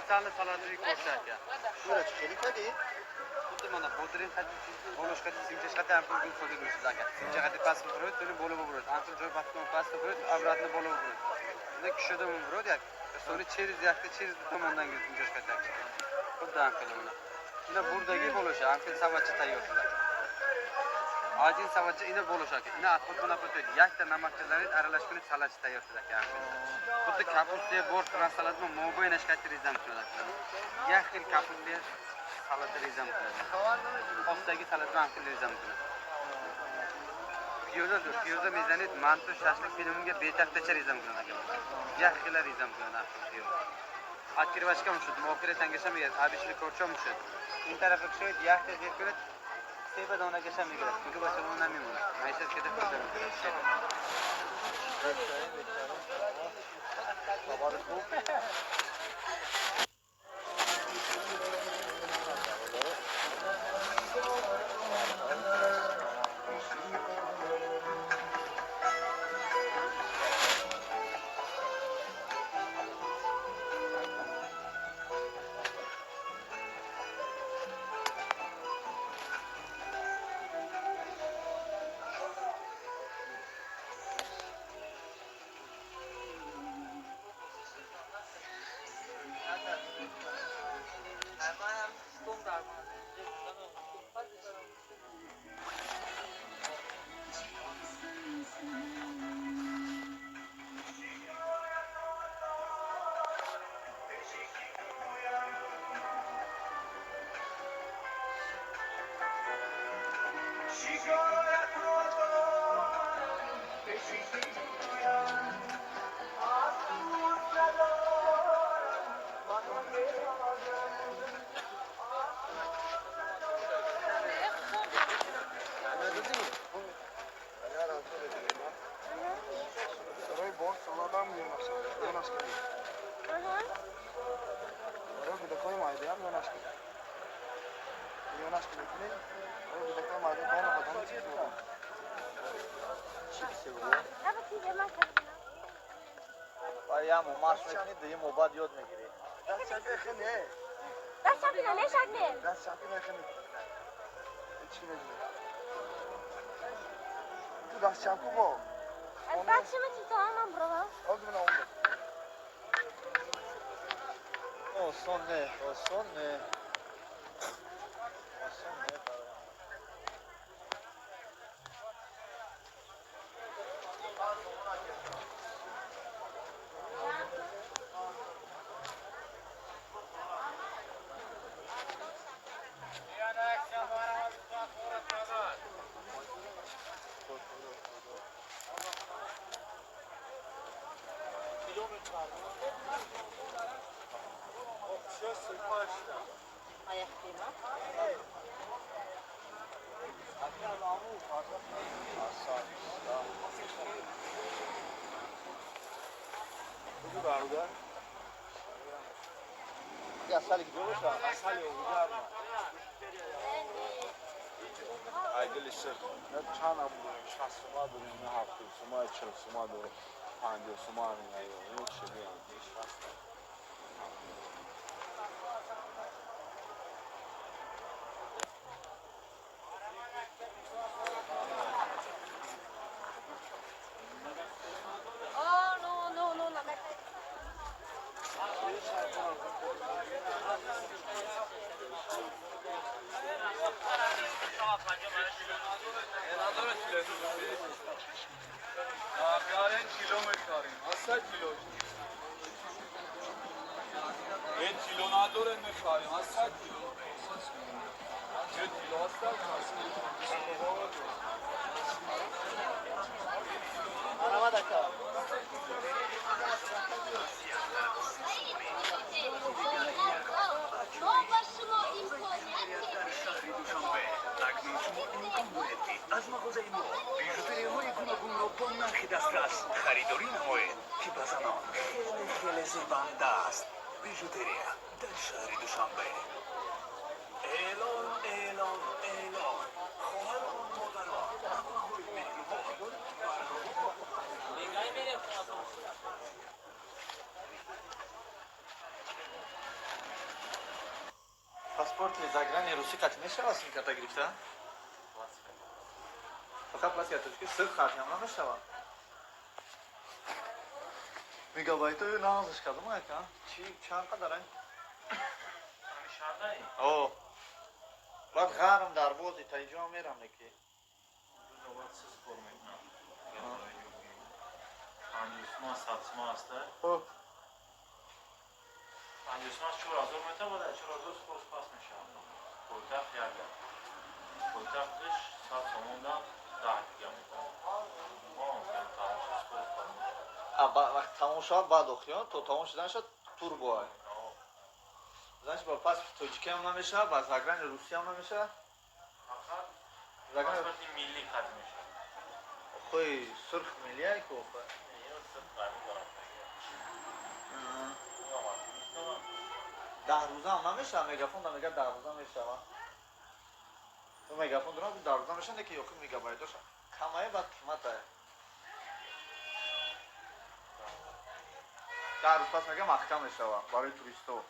سال سالاتری کوشش کرد. شورا چی کردی؟ خود من خودرین خدی بولش خدی سیمچش خدی هم پول خودی میشه دکه. سیمچه خدی پاس بخورد تو بولو بخورد. آنتون جای پاس بخورد ابرات بولو بخورد. نه کی شده من برود یک. سونی چیز یخته چیز تماماً گیریم خدی. خود دام کلمونه. اینا بردگی بولشه. آنکه سواد تایید شده. آجین سواد اینا بولشه که اینا خود من خود یک تا نمک دارید ارلاش کنید سالات تایید شده که خود کپوسته برد را سالات ما موبایل نشکت ریزم شده. یک خیلی کپوسته سالات ریزم کنه. پاستگی سالات هم خیلی ریزم کنه. پیوزه میزنید مانتو شاشلک پیرمونگه بیتر تچه ریزم کنه. یک خیلی ریزم کنه پیوزه. آخری واش کم شد. موکر تنگشم میاد. آبیشلی کوچم شد. این طرف شد یک تا زیر کرد. سیب دانه کشم میگیره. میگه باشه اون نمیمونه. مایشت کده فردا. بابا خوب. یا ماش میکنید دیگه موبایل یاد میگیری. دست چاپی خنه. دست چاپی نه شکلی. دست چاپی نخنه. چی نگی؟ تو دست چاپو با. از بعد چی می‌تی تو هم برو. آدم نه آسان نه. Ayak kıyma. بگو برادر. یه اصلی که جلوش دارم. اصلی رو بگرم. ایدل شد. نه چند هم داریم. 60 سوما داریم. نه 70 سوما 40 سوما داریم. 50 سوما هم این چیزی هم. از مغازه ما بیژوتری های گوناگون رو با نرخ دسترس خریداری نمایید که به زنان خیلی زیبنده است. بیژوتری در شهر دوشنبه. اعلان خواهران مادران همراهی مهربان پاسپورت ویزاگرانی روسی قطعی میشه واسه کارت گرفته؟ فقط پس یادش که صرف خرجم نمیشه. میگابایت رو نازش کردم یکم. چند قدره؟ اوه. بعد غرم در بازی تا اینجا میرم نکی. پنجوسما سبزما هسته خب پنجوسما 4000 متر بوده 4000 سپورس پاس میشه پایتخت یکده پایتختش سبزمونده 10 کیلومتر تماشا سپورس پاس میشه وقت تموم شد بعد اخیان تو تموم شدن شد تور بای زنش با پاس توچیکی هم نمیشه با زاگران روسی هم نمیشه فقط پاسپورت ملی خط میشه خوی سرخ ملیه که اوفه ده روزه هم نمیشه میگافون دا میگه 10 روزه میشه تو میگافون دارم 10 روزه میشه نکی یکی میگابایت داشت کمایه بعد قیمته 10 روز پس میگه محکم میشه برای توریستو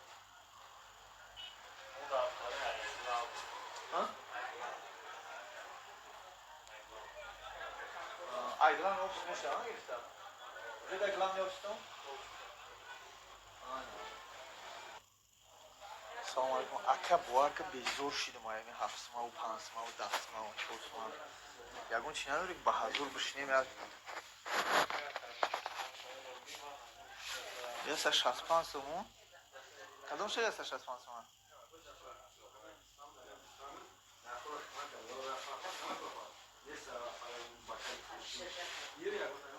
ایدلان اوپس میشه ها گرفته زید ایدلان نیوستم سلام علیکم اکا بوار که بیزور شیدم آیمی 7 ماه و 5 ماه و 10 ماه و 4 ماه یکون چی نداری که به حضور بشنیم یه 65 سومون کدوم شد یه 65 سومون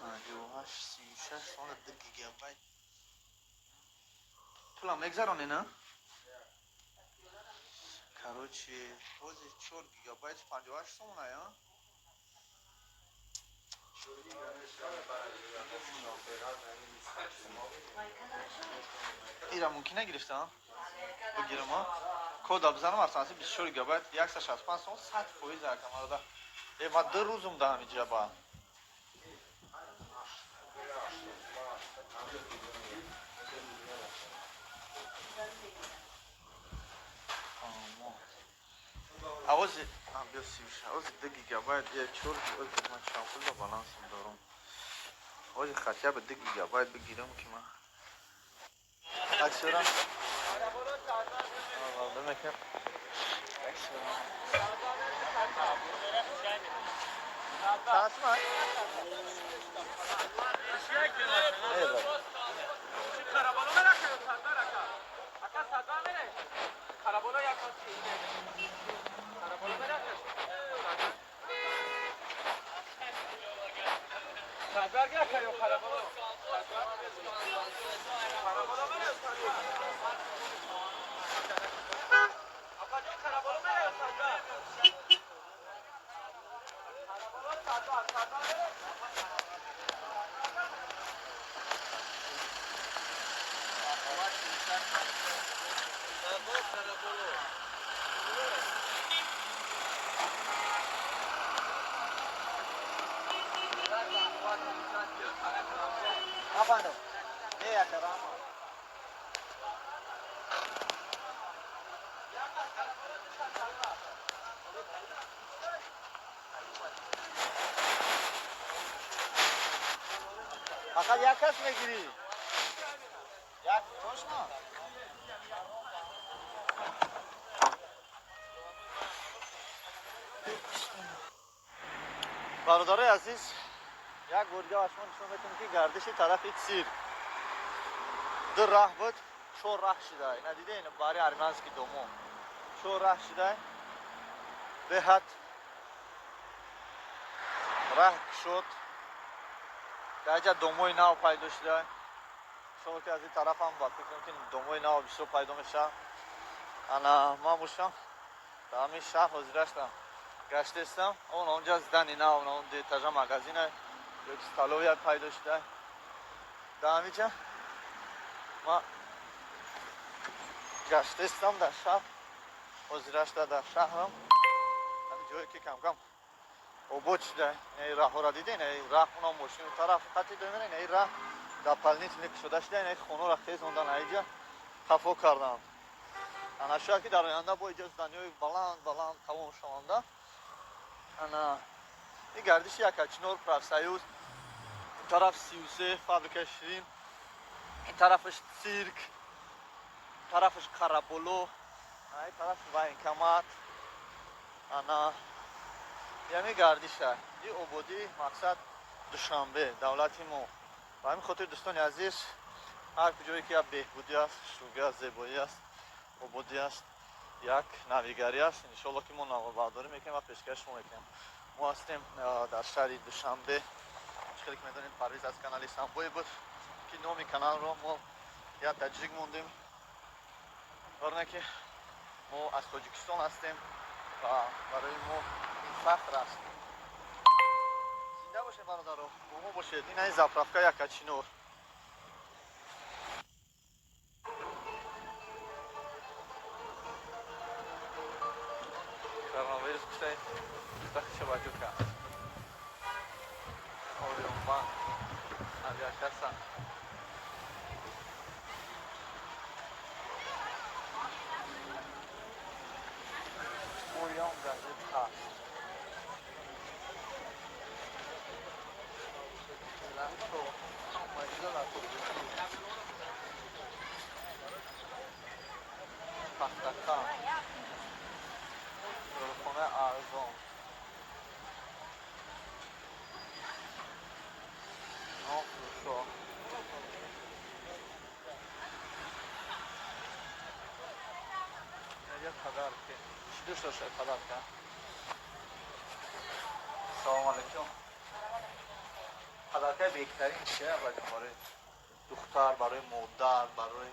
58 36 سومون 2 گیگابایت پولم میگذرانی نه؟ کاروچی روزی 4 گیگابایت 58 سومونه یا؟ ایرا ممکنه گرفته ها؟ بگیرم ها؟ کود بزنم اصلا 24 گیگابایت 165 سوم 100 فویز هکم آره ده ما 2 روزم ده همینجا با آوازی بیا سیوش آوازی 2 گیگابایت یه 4 گیگابایت من شامپول دا بالانسم دارم آوازی خطیه به 2 گیگابایت بگیرم که من اکسورم بمکن چاسم Afando, ya caramba. Fakat yakas mı giri? Yak, hoş mu? برادرای عزیز یک گرگه آشمان نشون بدم که گردش طرف سیر دو راه بود 4 راه شده ندیده این باری ارمنسکی دومو 4 راه شده به حد راه شد که اینجا دوموی ناو پیدا شده شما که از این طرف هم باید بکنم که دوموی ناو بیشتر پیدا میشه انا ما باشم تا همین شهر حضیرشتم گشته استم اونجا زدنی ناو اون دیتاجا مگزینه یک ستالویت پیدا شده در همینجا ما گشته استم در شهر حضیرشته در شهر هم همین جایی که کم کم اوبود شده این راه ها را دیده این راه اونا ماشین طرف خطی دومینه این راه در پلنیت لیک شده شده این خونه را خیز اوندن اینجا تفو کردن انا شاید که در آینده با ایجاد دنیای بلند تمام شونده انا این گردش یک اچنور پرسیوز این طرف 33 فابریکه شیرین این طرفش سیرک این طرفش کرابولو این طرف واینکمات انا یعنی گردشه این عبودی مقصد دوشنبه دولتی ما و همین خاطر دوستان عزیز هر کجایی که بهبودی است شوگی است زیبایی است عبودی است یک نویگری است انشالله که ما نوبرداری میکنیم و پیشکش میکنیم ما هستیم در شهر دوشنبه خیلی که میدونید پرویز از کانال سامبوی بود که نام کانال رو ما یا تجریک موندیم برای که ما از تاجیکستان هستیم و برای ما این فخر است زنده باشید برادران با ما باشید این این زفرفکه یک اچینور کرونا ویروس کشتید بخش توجه کرد آویون بان aviaşarsan Uyan gazeta Lanto Majdola Pastakan Yorukone Arzon Nofruşo Nereye kadar ki? دوست داشته خدا کنم سلام علیکم خدا که بهترین چیه برای دختر برای مادر برای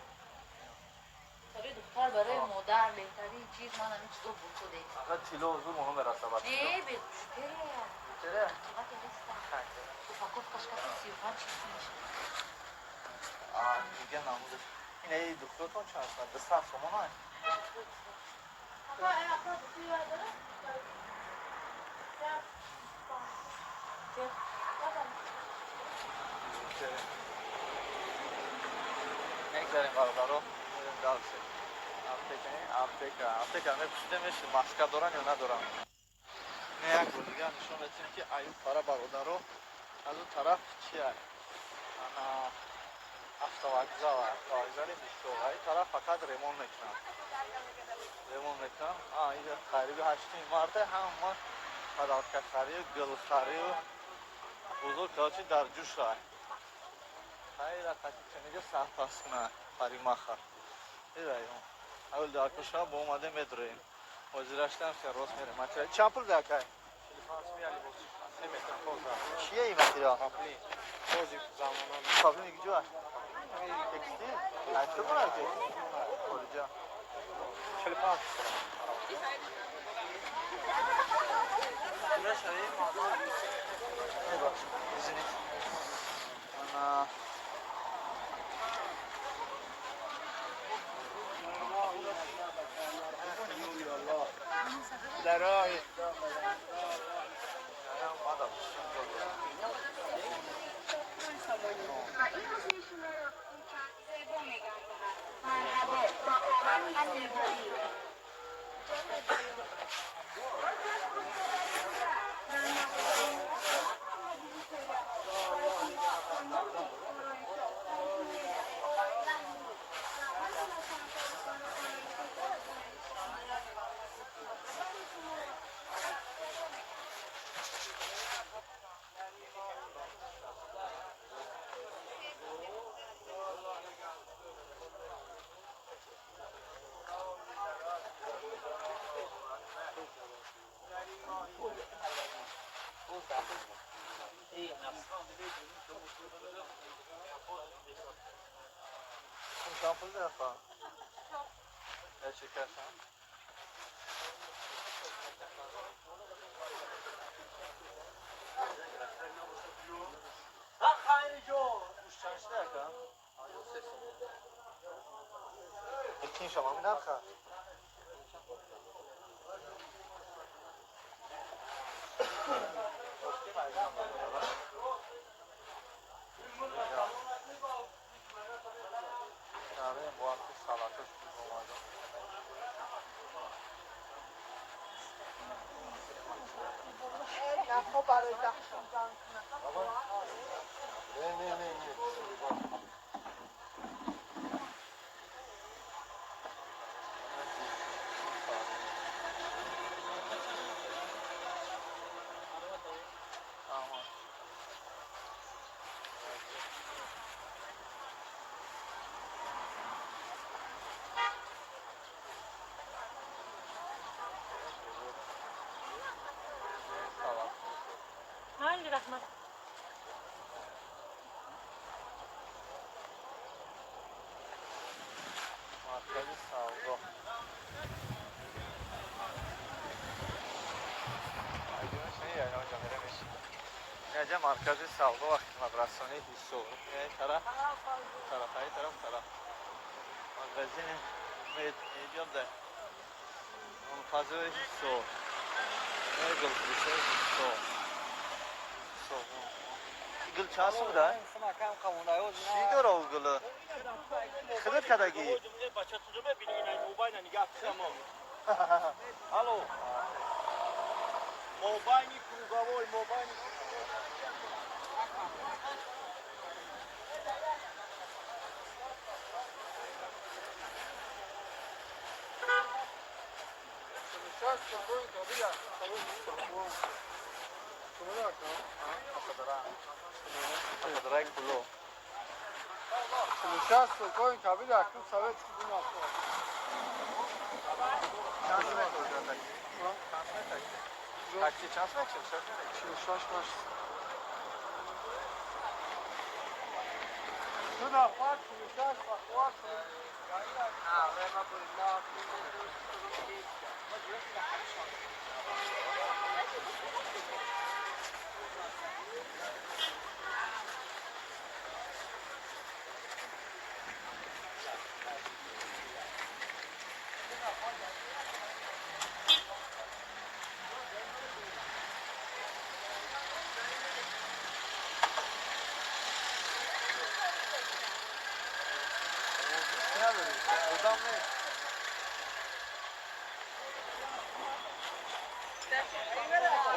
دختر برای مادر بهترین چیز من همین چطور بوده آقا تیلو حضور مهم برسه بچه نه بهتره وقتی هستم تو فکر کشکت 35 چیز میشه دیگه نموده اینه دخترتون چه هستن؟ دسته شما نه؟ نگذاریم برادرها میریم درسه اپتیکه همه پوشیده میشه ماسکه دارن یا ندارن نه یک رو دیگه نشون بدیم که ایو طرف برادرها از اون طرف چیه انا автовокзал بیشتر این طرف فقط ریمون میکنن این خریبی هشتین مرده همه پدرکه خری و گل خری و بزرگ کلچی در جوش رای خیلی رقتی چنگه سخت هست کنه خری مخر این رایون اول در کشا با اومده میدرهیم وزیرشتن خیلی راست میریم مطریال چند پول دکه؟ چیه این مطریال؟ کابلی میگی جوه؟ تکستیل؟ هشته کنه که؟ کلیجا 45 Buraya şöyle mağaza ne bak izini ana Daray Şampul da yapalım. Ne çekersen? Ha hayır jo. Bu şansı da kan. Hayır ses. İkinci şamamı da kan. Hangi rahmet? مرکز سودا اینجا مرکز سودا و خدمت رسانی حصول این طرف این طرف مغازین امید اینجا ده منفذ حصول این گلفروشه حصول گل چند سودا؟ چی داره او گله؟ خدمت کدگی؟ بچه تو ببینی این موبایل نگاه تمام الو موبایلی کروگاوی موبایلی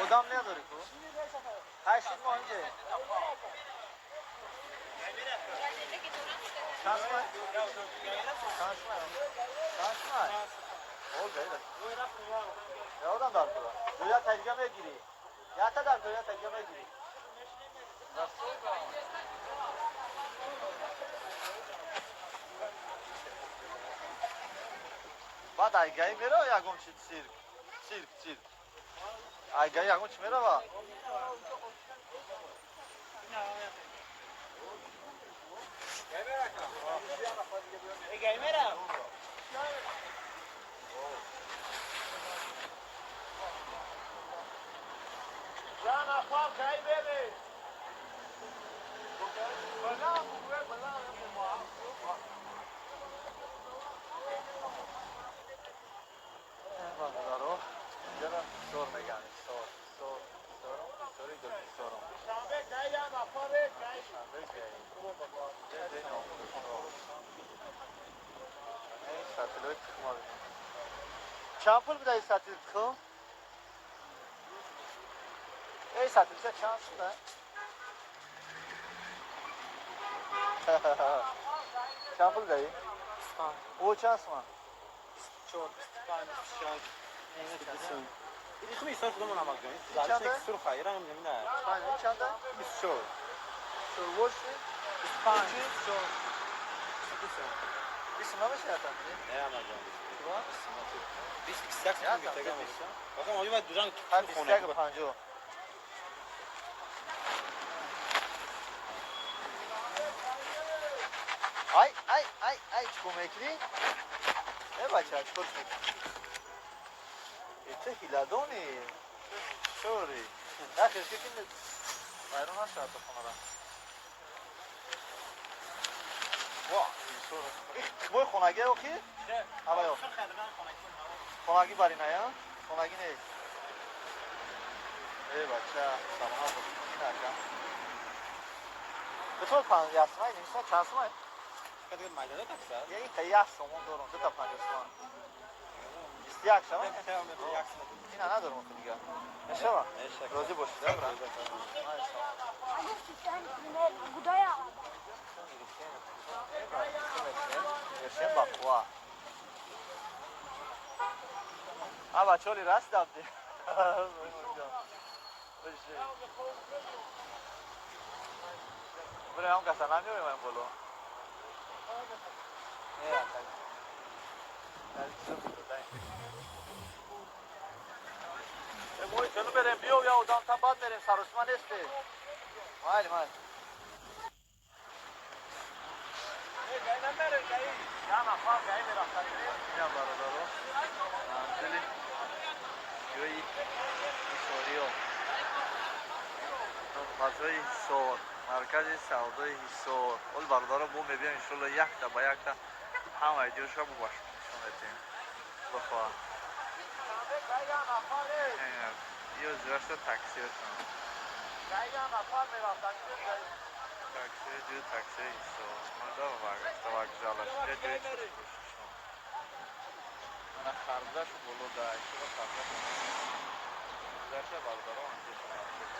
Odam ne kadar bu? Her şey mi önce? Şans var. Oldu öyle. Ya oradan da artık. Dünya tercümeye giriyor. Ya da dünya tercümeye giriyor. بعد آیگاهی میره یا گم شد سیرک آیگاهی یا گم چی میره با آیگاهی میره جان افعال گاهی میره بلا Bandaro, jana sor megani, sor. Sorry, sor. Şambe kaya na pare kaya. Şambe kaya. Ey satılık çıkmadı. Çampul bir daha satılık kıl. Ey satılık şans da. Çampul dayı. O şans mı? Çok. این خمی سال کدوم نمک جایی؟ زالش یک سرخ ایران هم نمیده. Aynen içeride. شور. Şurboş. İspanya. شور. İsim ne şey atan? Ne yapacağım? Var. Biz istek mi tekrar mı? Bakın o yüzden duran Hem istek pancı. Ay çikomekli. Ne bacha çikot. Ete hiladoni. Sorry. Ya keşke şimdi bayram aşağı toplanan. Vah, sorry. Bu xonagi o ki? Hava yok. Xonagi var ina ya. Xonagi ne? Ey bacha, samana bu. İnaka. Betul pan yasmay nisa çasmay. Kadar maydanoz taksa. یه خیلی از سومون دارم دو تا 50 تومن 21 شما؟ Ne kadar mı yaksın? اینا ندارم خیلی دیگه نشوا راضی باشید برم Yaşayan bak bu ha bacoli rast yaptı. Buraya هم کسا نمیویم این بلو موی جلو بریم بیو یا ادام تا بعد بریم سروسما نیستی مالی نه نفر گایی میرفتن اینم برادارو منزلی جایی حساری ها فضای حسار مرکز سودای حسار اول برادارو بو میبیم انشالله یک تا با یک تا هم ایدیوش رو بباش شونتیم بخواه یه زیرش رو تاکسی هستم تاکسی جو تاکسی حسار من دارم باقی جالش یه جایی چوز بششم من خردش بلو دای چرا خردش زیرش برادارو انجیش خردش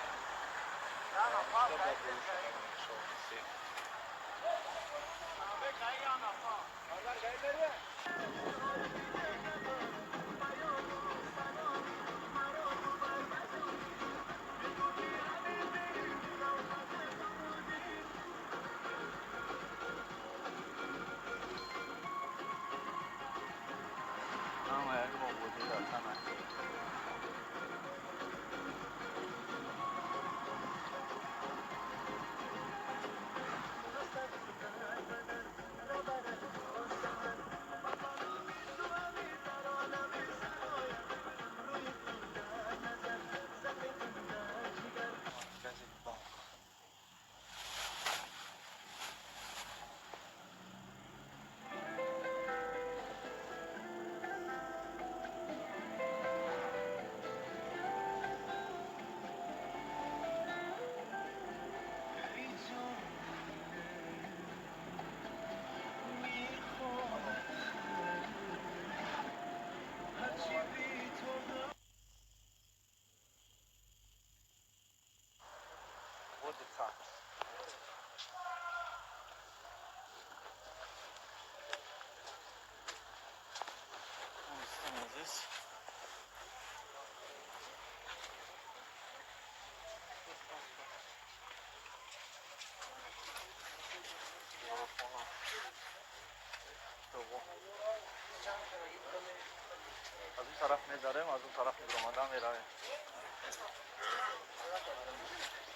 از این طرف می‌داریم از اون طرف می‌دارم می‌رویم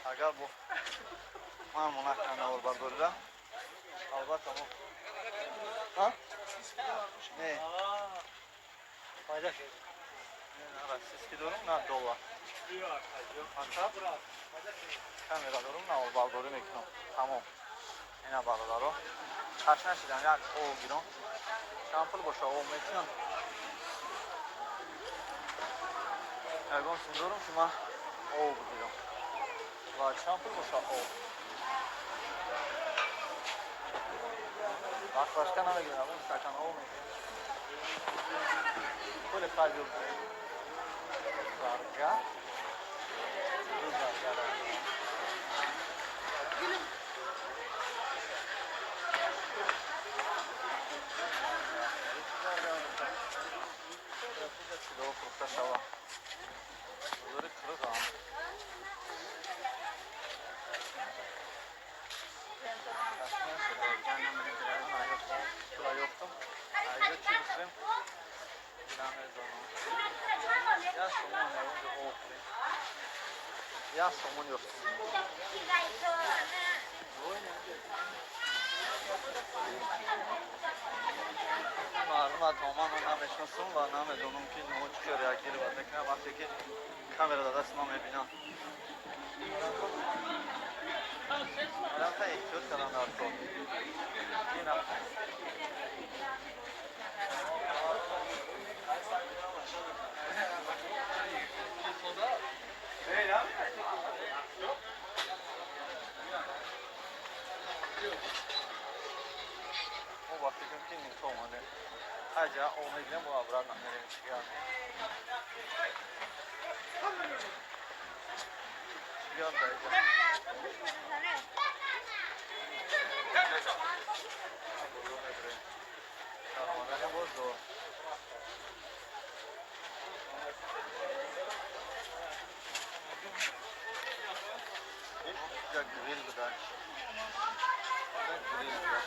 اگر با من منحکم نور برداریدم البته ما ها؟ نه فایده شد نه سیسکی دارم نه دولار کامیرا دارم نه اول برداری میکنم تمام اینا برادارو خش نشیدم یک او گیرم شامپل باشه او میکنم یکم سندارم که من او بگیرم و شامپل باشه او وقت باشکه نمیگیرم اون سکن او میکنم کل خیلی زرگه دو زرگه چلو فروخته شوه بزرگ کرده هم شده یفتم اینجا چی بسریم یا سومون اونجا اوفریم یا سومون یفتم معلومات تماما نمیشناسم و نمیدونم که نوع چی ریاکتیری باید بکنم وقتی که کامera در دست ما میبینم الان تا احتیاط کردم در تو اینم او وقتی که این تو اومده Haja omedim bu abran nereye çıkıyor? Çıkıyor da. Ne bozdu? Ya grill gıda. Grill gıda.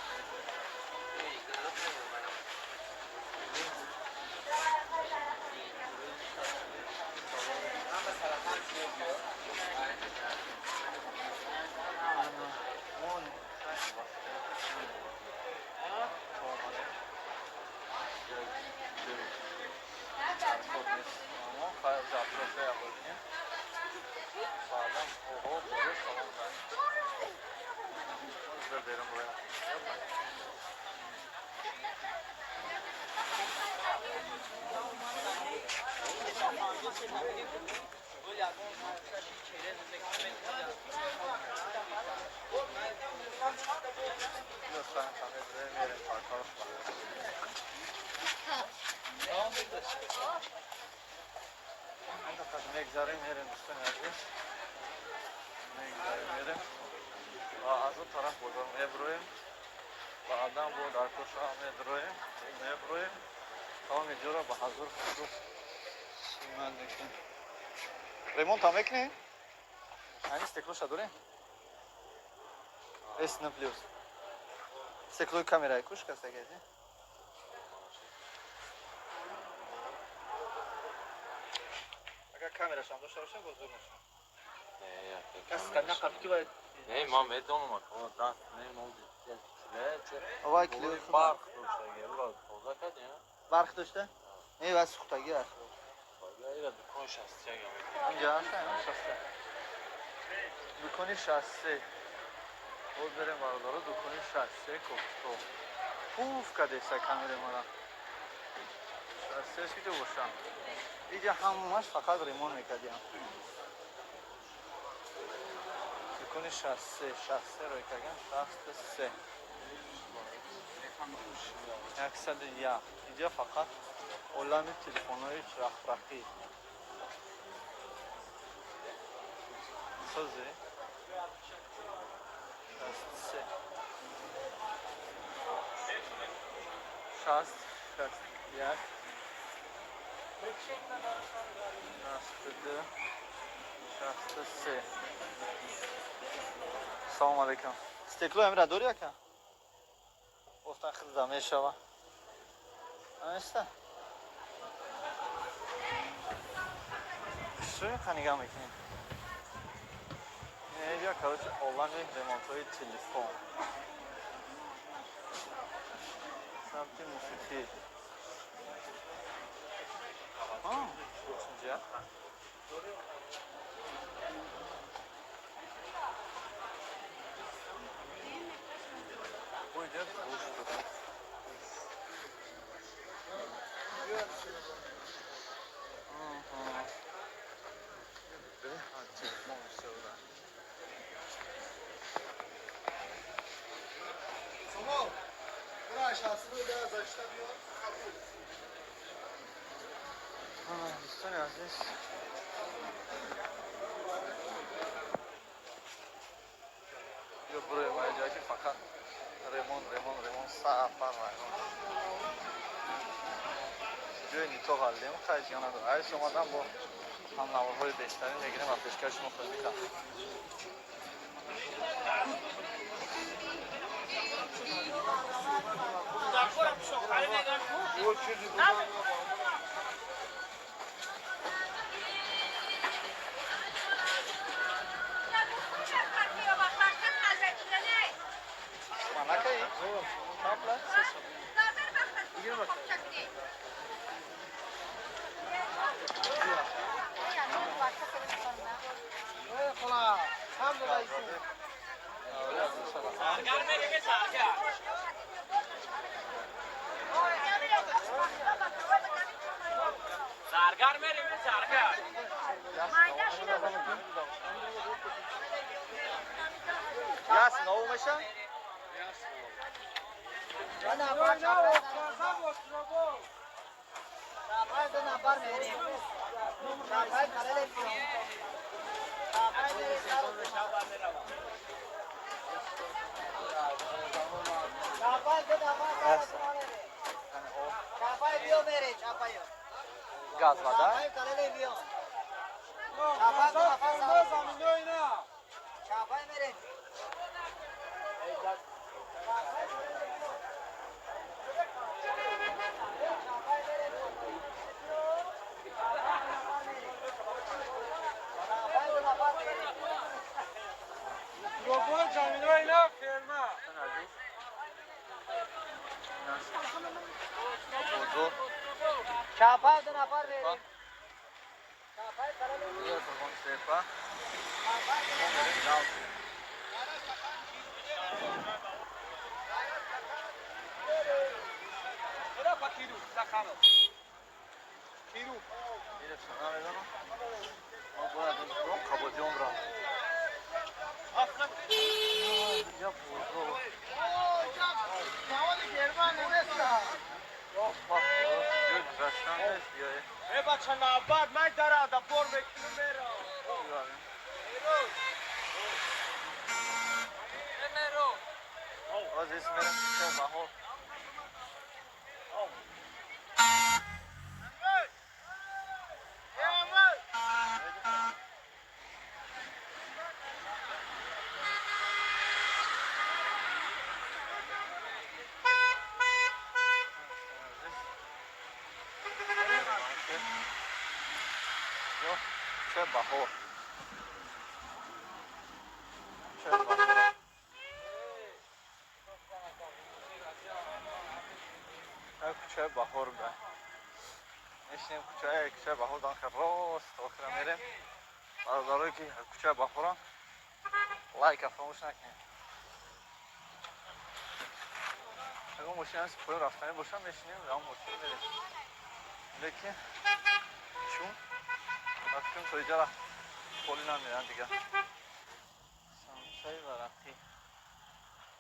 Megzarim yerim üstüne yazıyor. Megzarim yerim. Ve az o taraf buldum Ebru'yum. Ve adam bu darkoşa Ebru'yum. Ebru'yum. Tamam ediyorlar bu hazır kurdu. Şimal dekin. Remont tam ekne? Hani stekloşa dure? Esne plus. Stekloy kamerayı kuş kasa geldi. Kamera şamda şarjı bozulmuş. Kaskana kaptı var. Ne Mehmet onu bak. O da ne oldu? Ova kiliyorsun. Bak dostlar gel bak. Olacak hadi ya. Bark dostlar. Ne var sıkta gel. Ya bir konuşacağız ya. Amca sen şahsı. Dukoni şahsı. O dere varları dukoni şahsı koptu. Puf kadesa kamera mara. Şahsı şöyle boşan. İyice hammaş fakat rimon mekadiyam. Dukoni şahsı roy kagan şahsı. Yaksadı ya. İyice fakat olanı telefonları rafraki. Sözü. Şahsı. Şahs. Yak. Şahsıdı. Şahsı. Salam aleyküm. Steklo Emre doğru ya ki? Oftan kızım eşava. Anesta. Şu kanıga makine. Ne ya kalıcı olan bir remontoyu telefon. Sabti musiki. Ha, üçüncü. Bu yüzden boştur. Tamam. Buna aşağısını biraz açılıyor. Üstüne aziz. Yok buraya bayacak ki fakat remon sağ var. Göğünü çok halde mi? Kaç yanadır. Ay sonradan bu anlamı hoy beşlerin ilgili mafeşkaş mutlaka. Manakayı. Kapla. İlgili bak. Kola. Tam da isim. Sargar mere mi sargar? Yasin olmuşa? Gaz var da. Çapay da nafar verin. Diğer telefon sefa. Aziz benim şey mahol. Şey mahol. Şey mahol. کوچه بهار به میشینیم کوچه بهار دان که راست آخر میریم برادرایی که کوچه بهارم لایک فراموش نکنیم اگه ماشین از پایین رفتنی باشم میشینیم یا ماشین میریم لیکن چون رفتیم تا اینجا پولی نمیرن دیگه سمسای ورقی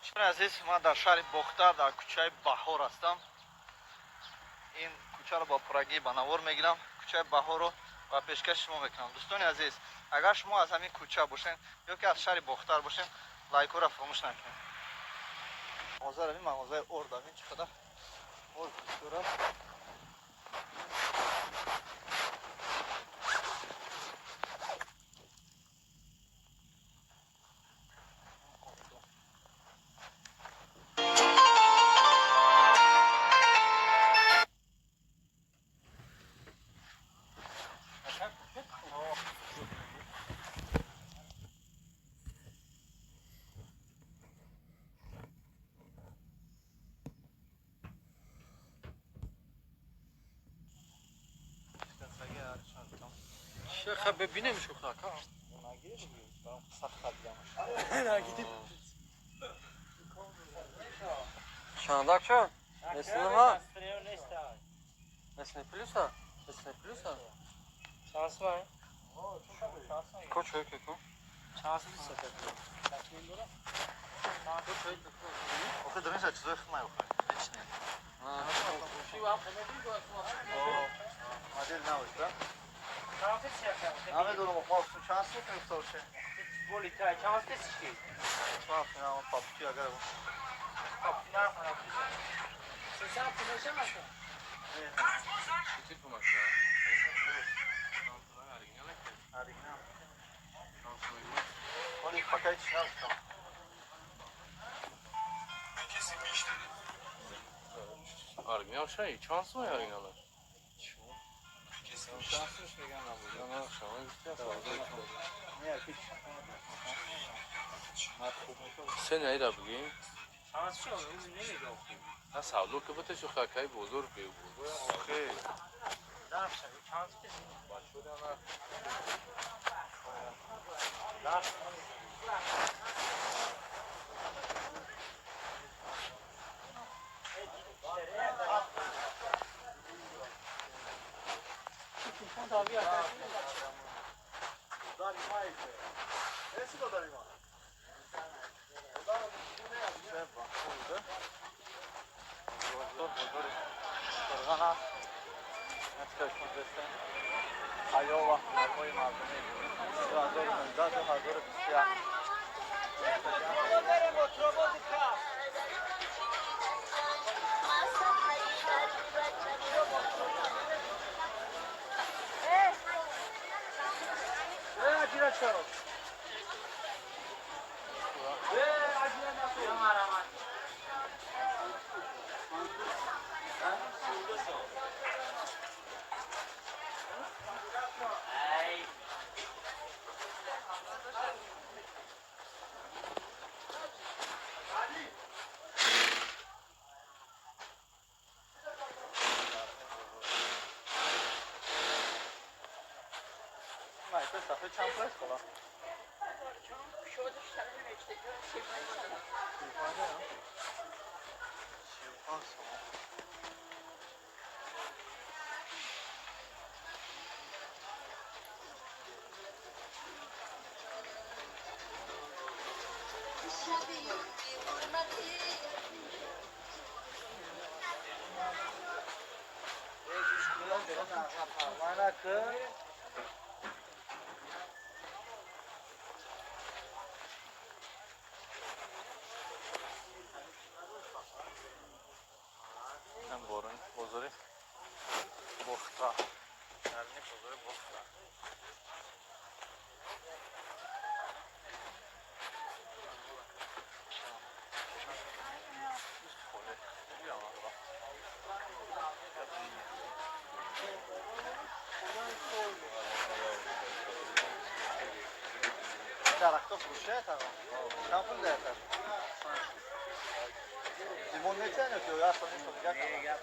چون عزیز من در شهر بختر در کوچه بهار هستم این کوچه رو با پرگی بناور میگیرم کوچه بهار رو و پیشکش شما میکنم دوستان عزیز اگر شما از همین کوچه باشین یا که از شهر بختر باشین لایک رو فراموش نکنید مغازه رو این مغازه ارد این چقدر ارد بسیار شيخ ببینه میشه خاک ها شانداک شد اسم ها اسم پلیسا اسم پلیسا شانس var koç öyle koç şansı bir sefer koç öyle o kadar neyse çizer xına yok hiç ne şey var kemedi bu model ne var Ahmet oğlum o şansı yok yoksa o şey بولی تا چانس نیست کی Tuhaf ya o papçı ya galiba نه کنم سیستم کنشم هستم چی کنم Oli pakai çıkarttım. Orijinal şey, şans mı orijinallar? Şansmış began abi. Yana şanslı işte. Ne hiç. Sen neyi de bugün? شانس شو نمیگفتی نه سالو که بتشو خاکای بزرگ بود. Okey. ضعف شدی شانس کسی هست نتکشون دستن حیا و حرمای مردمی 2019 2021 Majte صفحه چند پرس خدا؟ هم بارون بازاری بختا درنی بازاری بختا درخت فروشه تمام چند پول ده تر لیمون نچنه تو یا اصلا نیست دیگه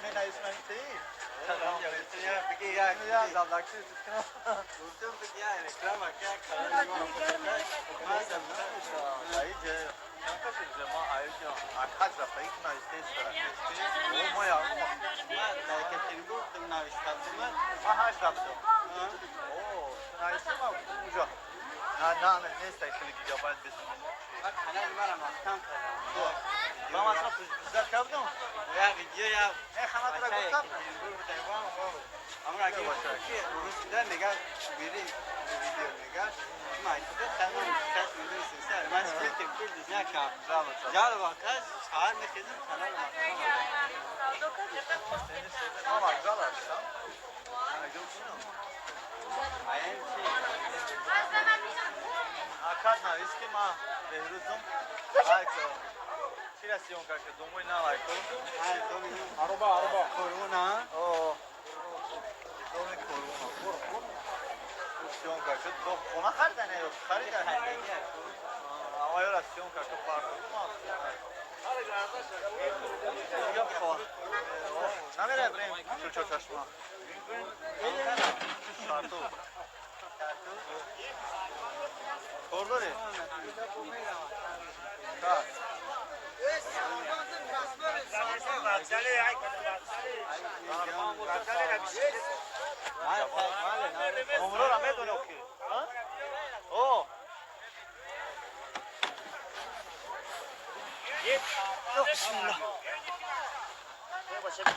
من اسمم چی؟ بگی یا زبلکشی کنم. گفتم بگی یا اکرام اکیا کارا ما ایجا چند ما ایجا اکاج رفتی که نایستیش داره. او ما یا ما که تیمور دم نایستم ما هاش رفتم. او نایستم اونجا. نه نیست خیلی دیگه باید بزنم. من خانه میبرم آستان کردم. ما مثلا پوزیشن کردم. یا ویدیو یا نه خانه تو گفتم. اما اگه باشه روز دیگر نگاه بیری ویدیو نگاه ما اینجا تمام کاش می‌دونی سر من سکوت کل دیگه کام جال واقعا چهار می‌خیزم کانال ما ما جال هستم اگه akad na iski ma behruzum ayko chirasiyon ka ke domoy na ayko ay domi aroba koruna o domi koruna siyon ka ke do ona khardane yo kharida ama yo siyon ka ke farklı ma yok o namere brem ço çaşma şartı Orları. Ha. عمره را میدونه که او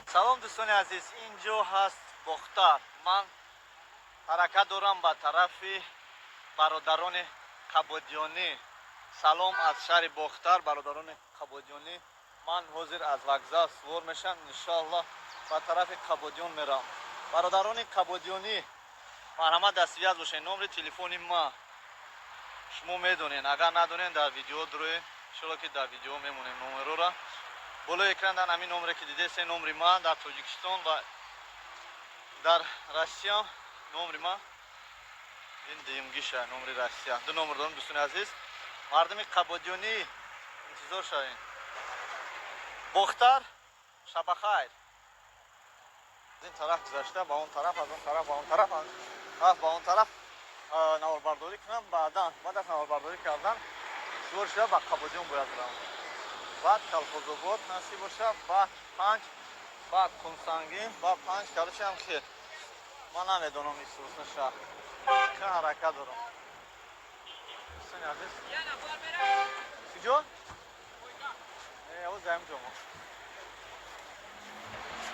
سلام دوستان عزیز اینجا هست بختر من حرکت دارم به طرف برادران قبادیانی سلام از شهر بختر برادران قبادیانی من حاضر از وокзал سوار میشم انشاءالله به طرف قبادیان میرم برادران قبادیانی مرحمت دستیاز باشین نمر تلفنی ما شما میدونین اگر ندونین در ویدیو دروی انشاءالله که در ویدیو میمونیم نمر را بالا اکران در همین نمره که دیده سه نمر ما در تاجیکستان و در روسیه نمر ما این دیمگیش نمر روسیه دو نمر دارم دوستان عزیز مردم قبادیانی انتظار شوین بختر شب خیر این طرف گذشته با اون طرف از اون طرف با اون طرف از با اون طرف نواربرداری کنم بعد از نواربرداری کردن سوار شده با قبادیان باید برم بعد کلفوزوباد نصیب باشه بعد 5 بعد کنسانگین بعد 5 کارش هم که من نمیدونم این سوسن شهر که حرکت دارم دوستان عزیز کجا؟ او زمین جمعه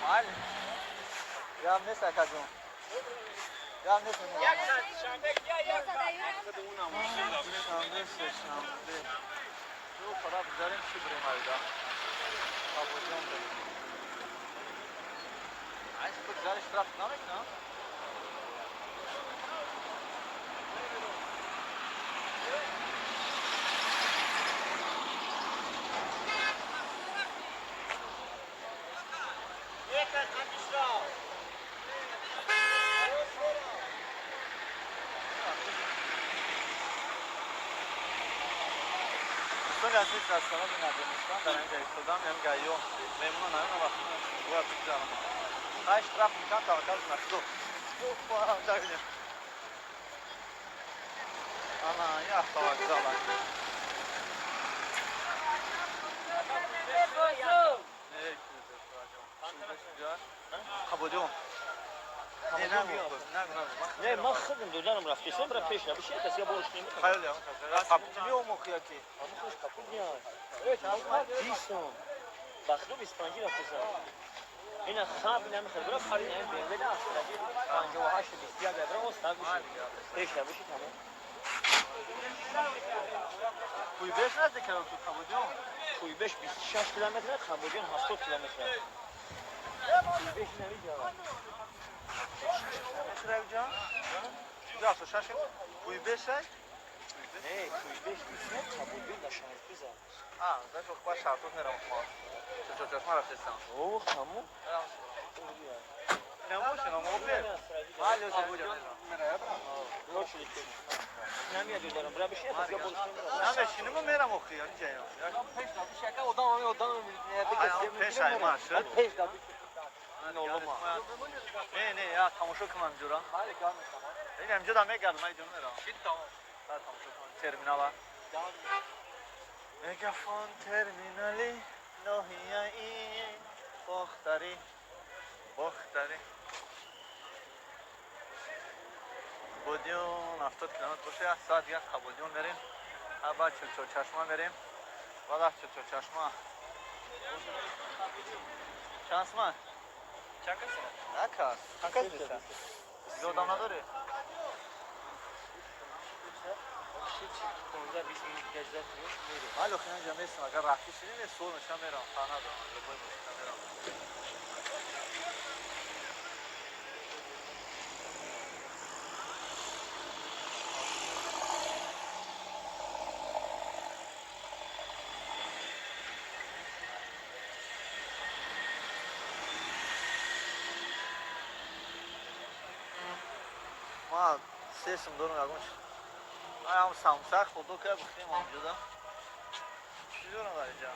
مال یام نیست اکا جون یام نیست شنبه تو خدا بذاریم چی بریم آیدا آبودون بریم عايز بگذارش طرف نمیکنم دوستان عزیز از سلام ندانستان در اینجا ایستادم یعنی گاهیو میمونن همین وقتی باید بگذارم خواهش طرف میکنم توکلش نشدو داریم انا یه توکل قبادیون نه من خودم دادم رفتم برای پیش نباشه کسی بولش نمیکنه خیلی هم قبادیون مخیاکی اما خوش کپور میاد دیستم بخلو 25 رفتم اینا خواب نمیخواد برای کاری نمیکنه بده اصلا 58 20 یا برای استاد میشه پیش نباشه تمام کوی بیش نزدیک تو قبادیون کوی بیش 26 کیلومتر قبادیون 70 کیلومتر کوی بیش نمیاد متر جان یا تو شش کوی بیش نه کوی بیش نیست قبادیون نشان بزن ده تو باش شرط نرم ما چه چشم رفتم اوه همون نموش نموبه مال قبادیون روش لیکن نمیاد دارم برای بشه کسی بولش نمیاد نمیشینم میرم اخیار جایم پیش دادی شکا odam پیش ماش پیش دادی نه یا تماشا کنم جورا این امجد هم میگردم ایدون میرم تماشا کنم ترمینالا مگافون ترمینالی ناحیه‌ای بختری قبادیون 70 کیلومتر باشه ساعت دیگه قبادیون بریم بعد چشمه بریم بعد چشمه چشمه چند کس نیست دیگه آدم نداره حالا خیلی اینجا میستم اگر رفتی شدیم سور میشم میرم خانه دارم لبای میشم میرم ما سیستم دارم یکمش هم سامساک خودو که بخیم آمجودا چی دارم در اینجا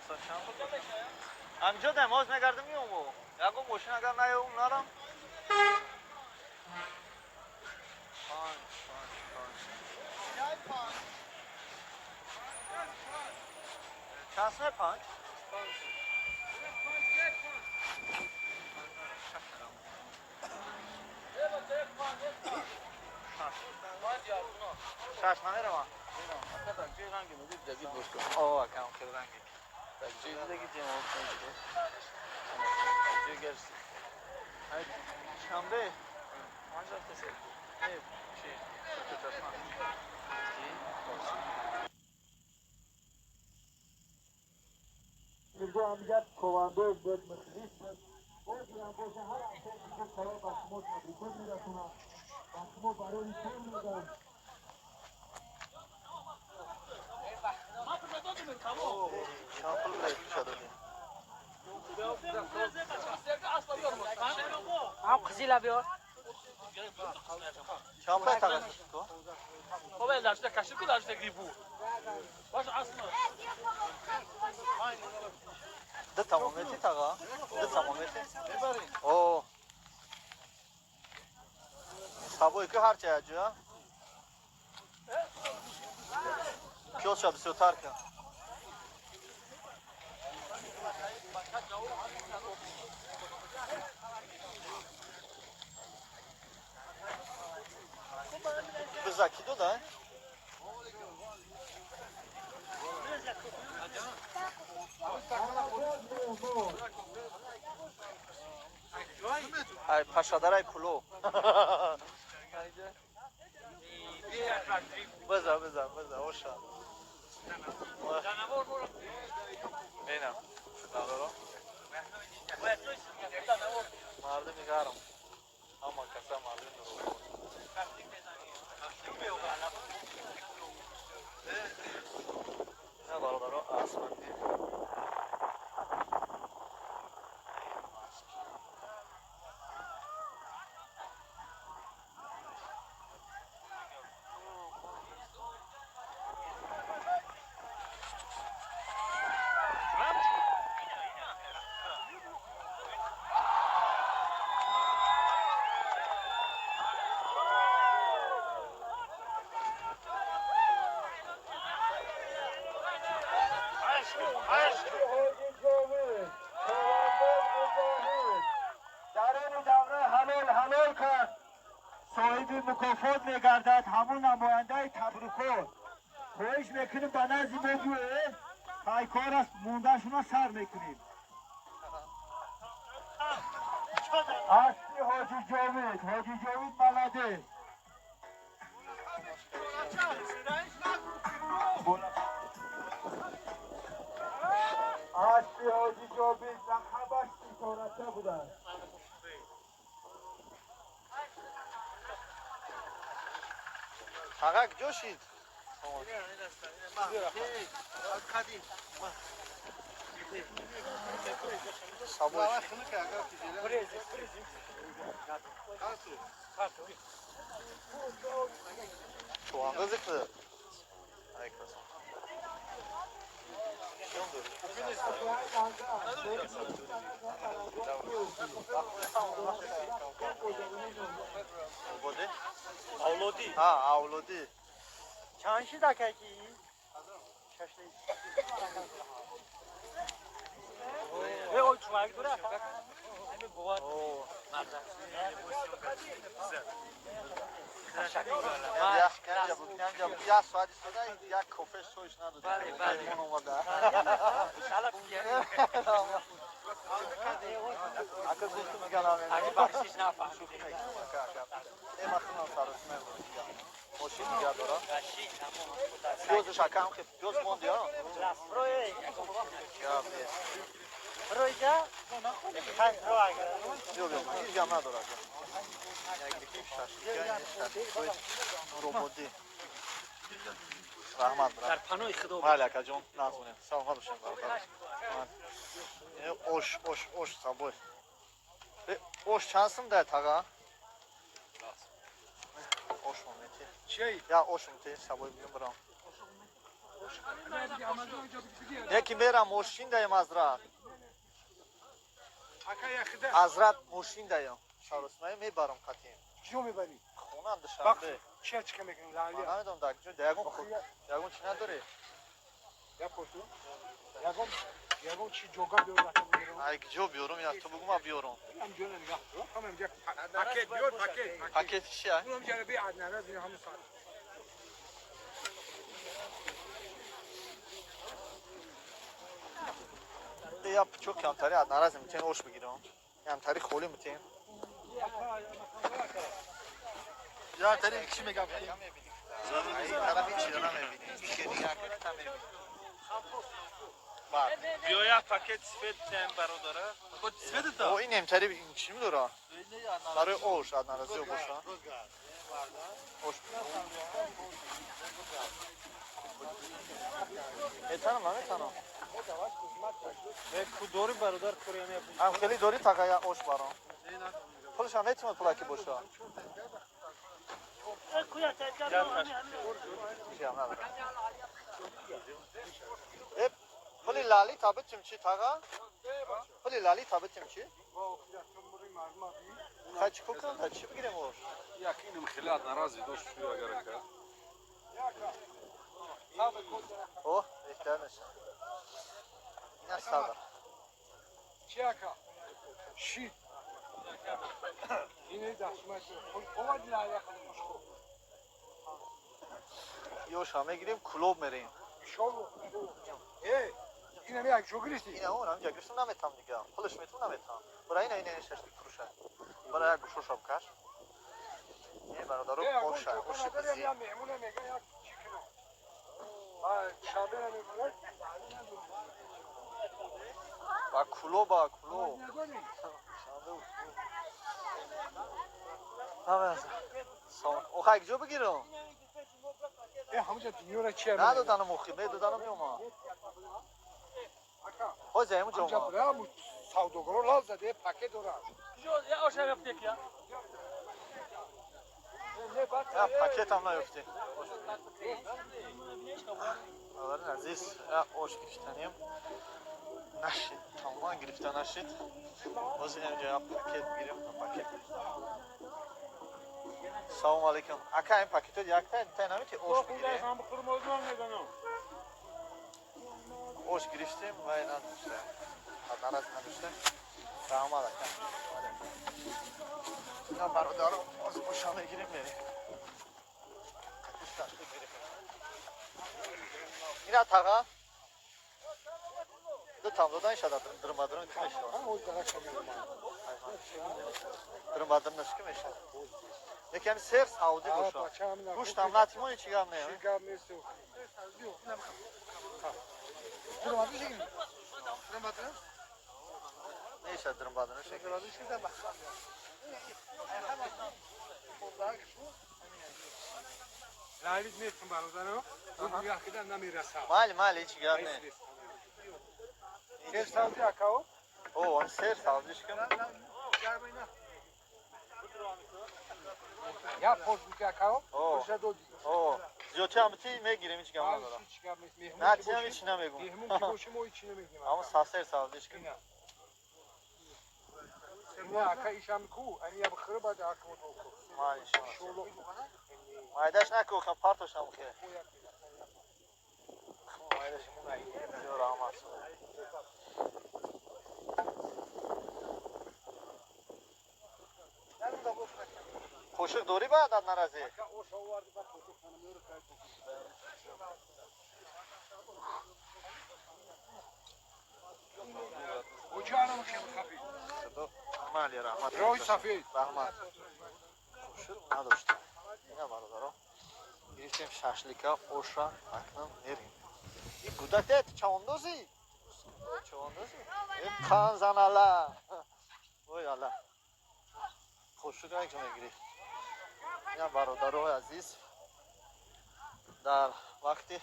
سامساک هم آمجود اماز نگردم میومو یکو موشن اگر نیوم نرم چند سنه پنج؟ شش نمیره من چه رنگی میدید جدید باش کن. اوه کم خیلی رنگی چه دیگه جمع کنید. چه گرسی. شنبه آنجا کسی. نه چی؟ تو چشمان میگو امنیت کواندو بود مخلیص بود باید هم باشه هر اساسی که سلام باشمو تبریکات میرسونم باشمو برای تیم میدم شامپل بلایی شده دی هم قزیلا بیار شامپل تقصد تو؟ خب درشته کشید که درشته گریبو باش اصلا ده تمامیتی تقا؟ ده تمامیتی؟ اوه سبایی که هرچه هجا؟ کیوز شا بسیارتر کن بزاکی دو ده؟ ای پشادر ای پلو بزا اوشا اینم ندارم مردم میگرم اما کسا مردم رو نه برادر آسمانی صاحب مکافات میگردد همون نماینده تبریکات خواهش میکنیم به نزد موضوع های کار است موندهشون سر میکنیم اصلی حاجی جاوید بلده اصلی حاجی جاوید لقبش ستارته بوده حقق جوشید سبوی تو آنگا ذکر ای کسا شیون دوری اولادی ها اولادی چند شی دککی ای اوی چواری دوره همه بواد یا ساعتی شده یک کافه سویش نداده بله اکا گفتم میگن اگه بخشیش نفهم ایما خونم سرسمه ماشین دیگر دارم پیوزش اکم که پیوز موندی ها روی جا خیلی رو اگر بیا هیچ جمع نداره روبودی رحمت در برم پناه خدا مالک جون نازونیم سلام باشین اوش سبوی اوش چندسم ده تاقا اوش مومیتی چی؟ یا اوش مومیتی سبوی بگیم برام یکی میرم موشین دایم ازرات ازرات موشین دایم شارسمه میبرم قطیم کیو میبری؟ خونم دشنبه چی میکنی لالی؟ من نمیدونم دیگه دیگون چی نداری یا پشتو یگم چی جوگا بیارم اگه جو بیارم یا تو بگو ما بیارم همینجا نگاه کن همینجا پاکت بیار پاکت پاکت چیه؟ اونم جلبی عدنان از این همون سال یا çok kemtari adnaraz میتین oş بگیرم kemtari خالی میتین یا تری یک چی میگم این طرف این چیزا نمیبینی که دیگه تا میبینی بیا یک پاکت سفید دم برادره خود سفید او این امتری این چی میداره برای oş adnarazi o boşa oş میتونم میتونم کدوری برادر کوریانی هم خیلی داری تاگایا oş برام پولش هم میتونم پولاکی باشه چی هم ندارم پولی لالی تابتیم چی تاگا پولی لالی تابتیم چی خواهی چی کنم تا چی بگیریم oş یکینم خیلی ناراضی دوست شو اگر که اوه بهتر نشه این ساده چیکا شی اینه داشتم اومد لاله خوشو یو شامه گیریم کلوب میریم شو اینه می یک جوگریستی اینه اونم جگرشون نمیتونم دیگه پولش میتونم نمیتونم برای اینه ششتی فروشه برای یک گوشو شاب کش این برادرو خوشه خوشی بزی یا مهمونه میگه یا چیکنه شابه نمیگه با کلوب همه سامان او خواهی جو بگیرم همونجا دنیا را چیه نه دادنم مخیمه دادنم میومم های زیمون جا همونجا ما برای سوداگرو لاز زده پاکت دارم یا آش نگفتی کیا یا پاکت هم نیفتی آورین عزیز یا اوش گرفتنیم نشید تماما گرفته نشید باز اینجا یا پاکت بگیریم پاکت سلام علیکم اکا این پاکت یک تا نمیتی اوش بگیریم اوش گرفتیم و این نداشته حد نرز نداشته سلام علیکم اینا برادرم باز اوشا میگیریم بریم اینا تاقا دو tam dodaj się drmadrą kimś drmadrą z kimś jak ja ser saudi boşa kuş tam natimo hiç gelmiyor neyse drmadrą şekilde لالیت میتونم برادرم اون یا خیلی نمیرسه mal hiç gelmiyor چه سازی اکاو o on ser saudi şkim یا پوز میگه اکاو o باشه دودی o ziyoti amti میگیریم hiç gelmiyor نه چیزی هم هیچی نمیگم مهمون که باشیم ما هیچی نمیگیم اما ساسر سازش کنیم نه اکا ایشم کو اینیا بخره بعد اکو تو ما انشالله مایداش نکو کم پارتوش هم که مایداش جو رحمت خوشک دوری بعد ناراضی وجانم خیلی خفی مالی رحمت روی سفید رحمت خوشک نداشتم اینا برادرم گرفتیم ششلیکا اوشا اکنم میریم این گودتت چاندوزی چاندوزی این کان زنالا وای الله خوشک نگه میگیری اینا برادرای عزیز در وقتی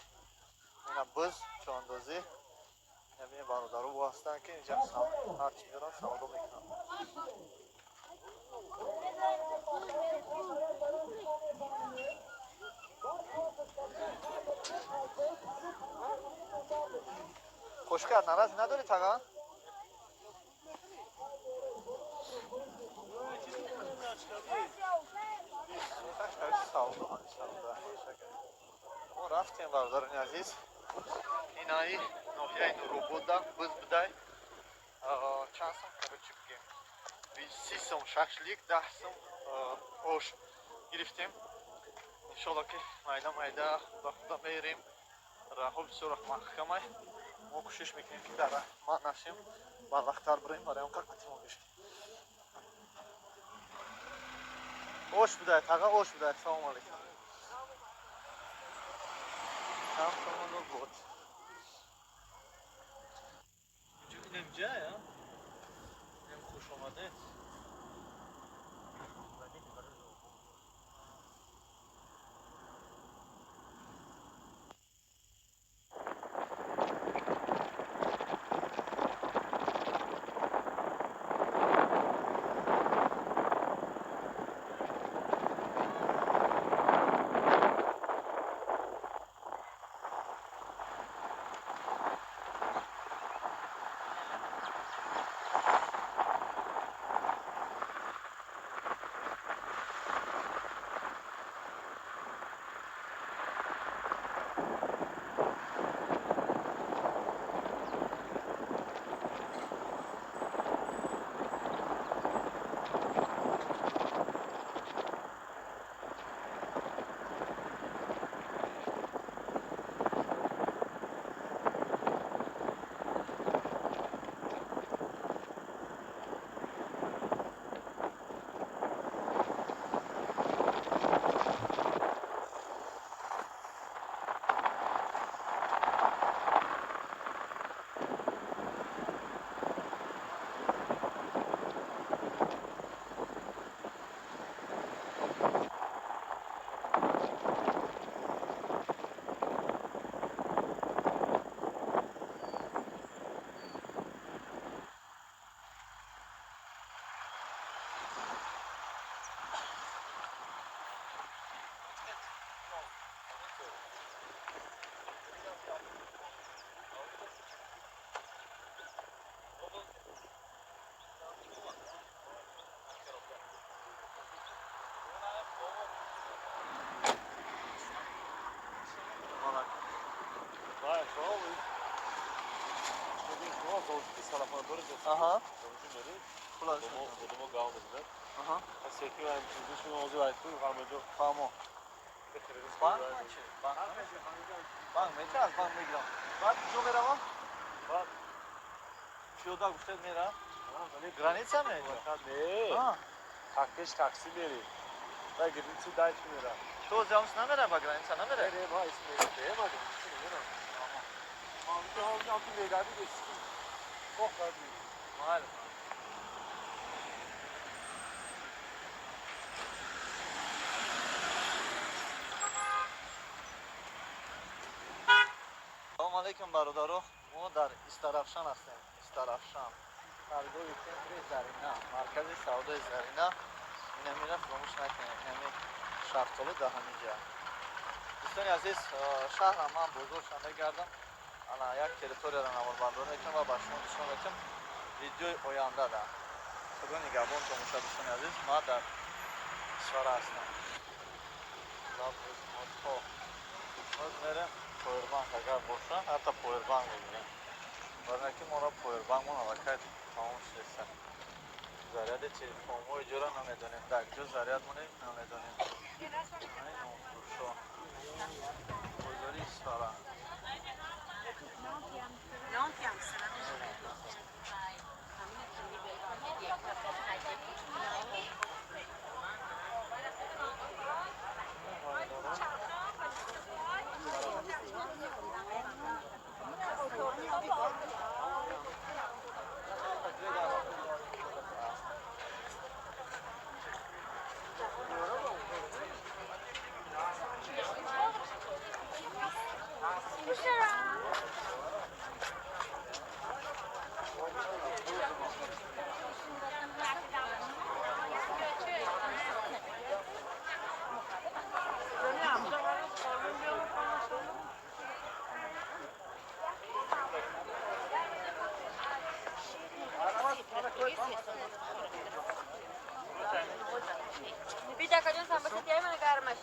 اینا بز چاندوزی همین برادرو واسطن که اینجا هر چی دارن سودا میکنن خوشکر ناراضی نداری تاگان سودا ما رفتیم برادران عزیز اینایی ناحیه این رو بوده بز بده چند سم کرچی بگیم 30 سم شخشلیک 10 سم اوش گرفتیم انشالله که майда майда ба худа мерим раҳо бисёр маҳкамай мо кӯшиш мекунем ки дар раҳмат нашем барвақттар бирем барои он қақати мо гишт ош будай тага ош будай салом алейкум ҳам шомонро бод инем ҷая инем хушомадед Aha. Aha. Tamam. Bank metre az bank megram. Bak jo meravam. Bak. Şurada gustet mera. Granica mı? Ne? Ha. Takkeş taksi beri. Da gidinti dayt mera. Şu zams ne mera bak granica ne mera? Ne ba ismi ne ma gidinti mera. Tamam. Bir havlu altı legadi geçsin. Oh hadi. Mal. Салом алейкум бародаро. Мо дар Истарафшан ҳастем. Истарафшан. Таргои центри Зарина, маркази савдои Зарина. Инамира фаромӯш накунед. Ҳами шафтоли даҳамиҷа. дӯстони азиз, шаҳра ман бозоршан мегардам. Ана як территорияро наморбардорӣ мекунам ва ба шумо нишон медиҳам видеои ояндада. Худо нигоҳбон tomosha дӯстони азиз, ман дар кишвара ҳастам. Боз мерем повербанк агар боша, ҳатто повербанк мегирем. Барнаки моро повербанкмон аллакай тамом шудеста. Заряди телефонмо иҷора намедонем, дар ҷо заряд монем намедонем. Ай нофурӯшо. Бозори Исфара. Bir dakika canım sen basit yayma ne karmış.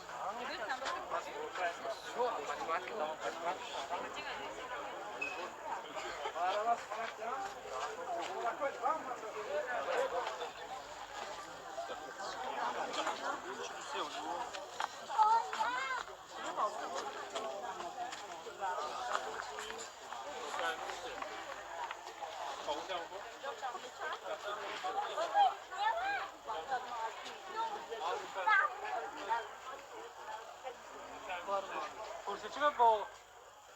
Kursiçime bo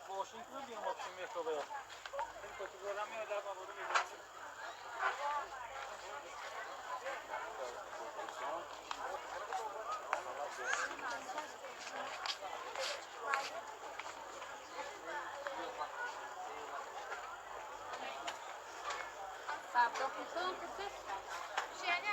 Washington bir maksimum yapıyor. Benim kategorim ya da ben bunu biliyorum. Sabda kusum kusum. Şene.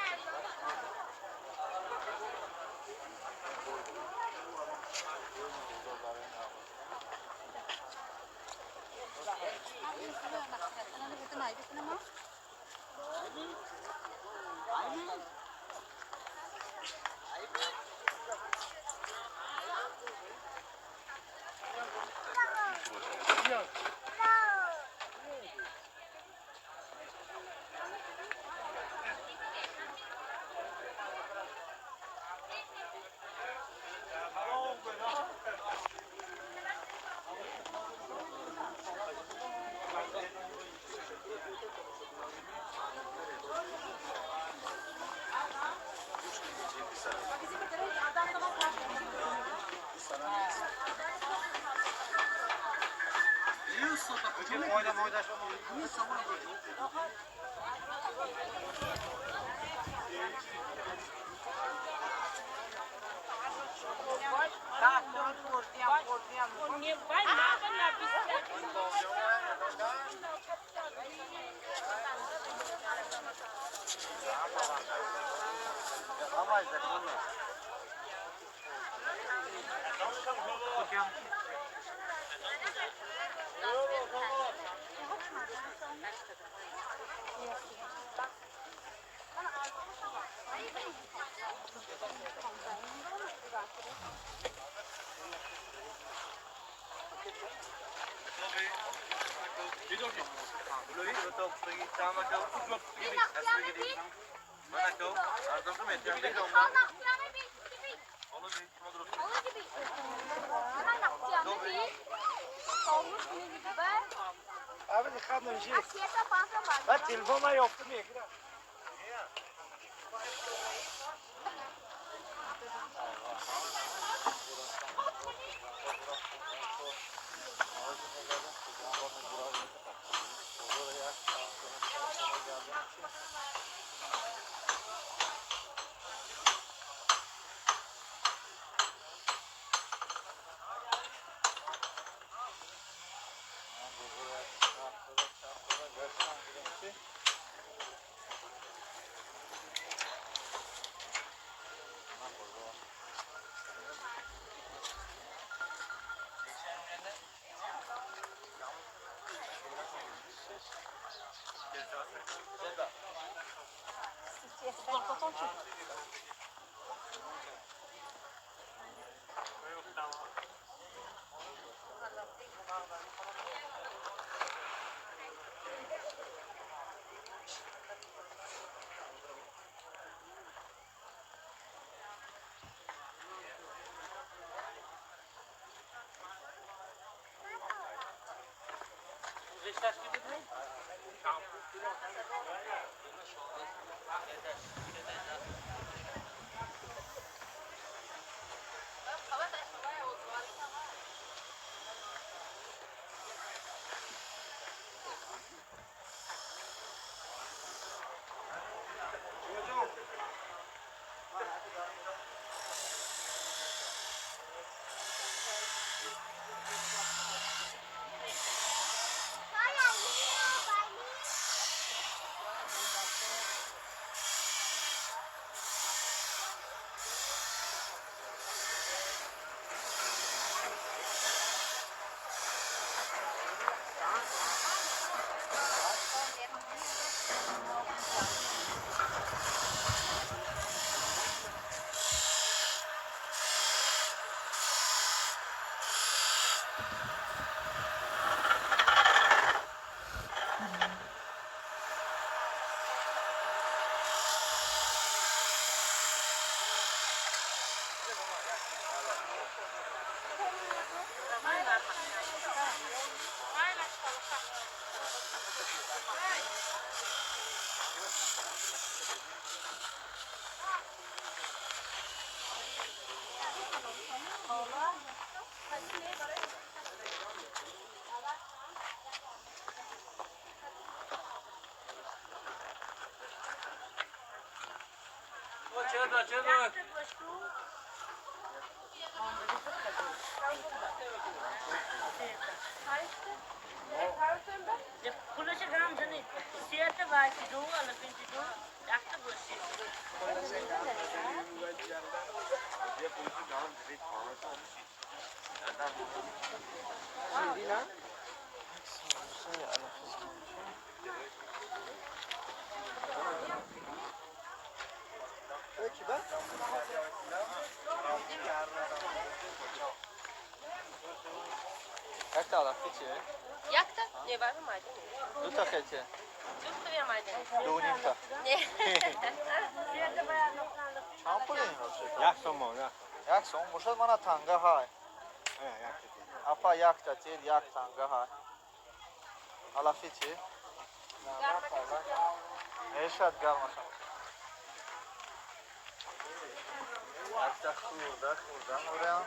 Abi dikkat edin. Asiyete fazla var. Ben telefonla yoktum ya. پولش هم زنید سیات وقتی دو ولی پنج دو دکتر باشی. یک تا علفی چیه؟ یک تا؟ نه برای مایدانی. دو تا خیلی چیه؟ دو تا بیر مایدانی. دو و نیم تا. نه. چند پول این رو شد؟ یک سوم یک سوم باشد من تنگه های اپا یک تا تیر یک تنگه های علفی چی؟ ایشد گرم شد یک تا خورده موریم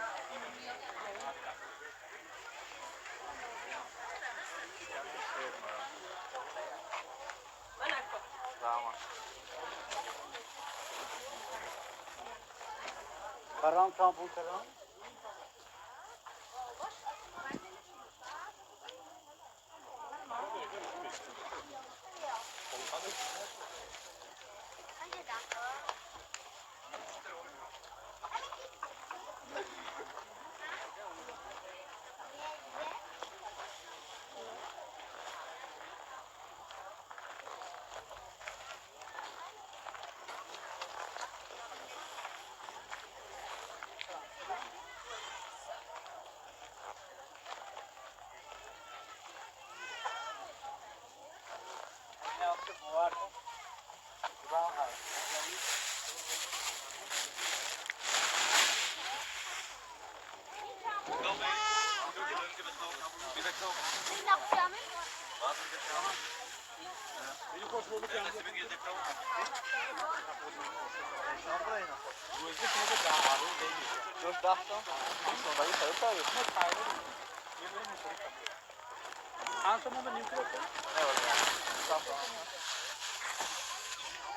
زمان کرام شامپو کرام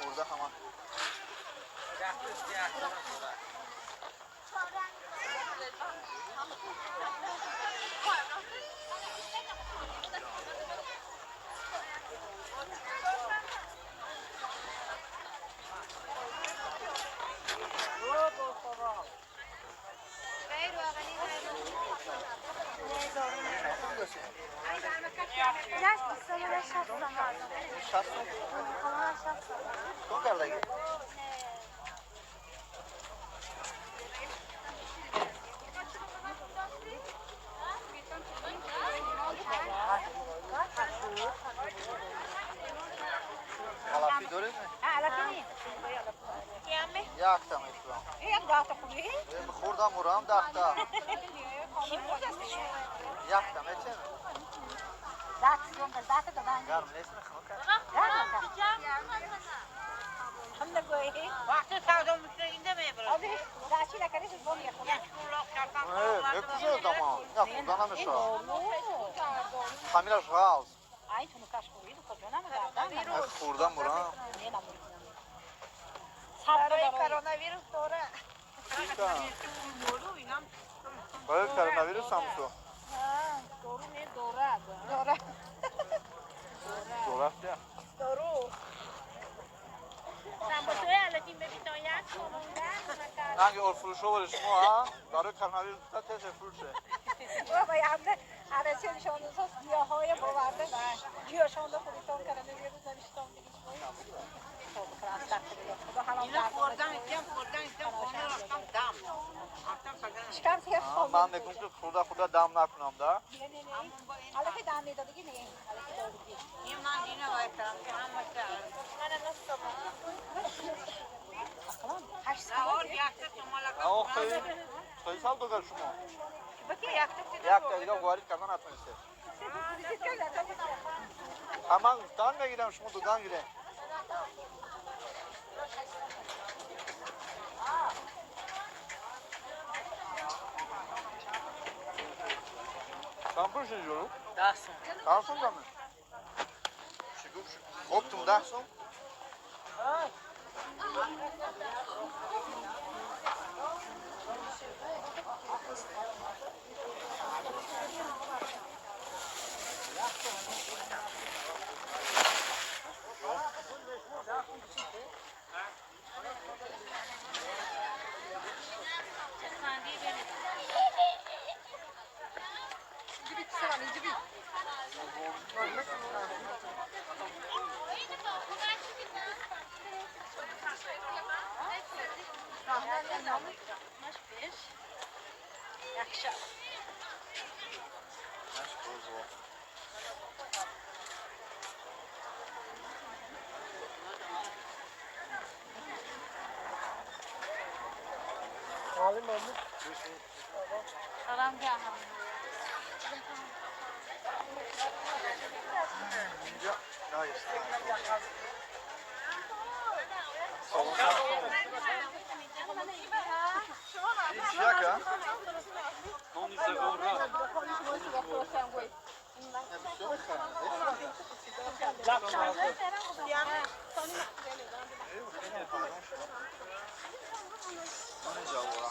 خورده همان کن کردگی علفی داریم نه؟ علفی نیست. یک تا میتونم یک داتا خوبی؟ خوردم مورم 10 تا کی بود دستش؟ یک تا میتونم داتا دادن. گرم نیست هم نگویی؟ وقتی سعودم میشه اینجا میبرد. آبی داشتی نکردی تو بومی خود. بپوشه داما نه خوردن نمیشه خمیرش غلط ای تو نکاش کوید کجا نمیدادن؟ خوردم مورم برای کرونا ویروس دوره. برای کرونا ویروس هم شو دورو نه دوره. دوره است دورو. سامبوسه علتیم ببینم یک کمونده. hangi or furuşu var şuna darı kanalı da teze furuşu بابا یعنی عرصه شانه ساز گیاهای باورده و گیاه شانه خودتون کردن یه روز نمیشتم دیگه من میگم که خدا دام نکنم دا حالا که دام میداد دیگه نه این من دینه وایتم من نستم هشت سال آخه خیلی سال دو شما یک تا دیگه وارد کردن نتونسته من دان میگیرم شما دو دان گیره Kampır şey diyorum. 10 سوم. 10 سوم da mı? Optum 10 سوم. سلام جهان. اینجا نایست یکه نونی زغورا نونی زغورا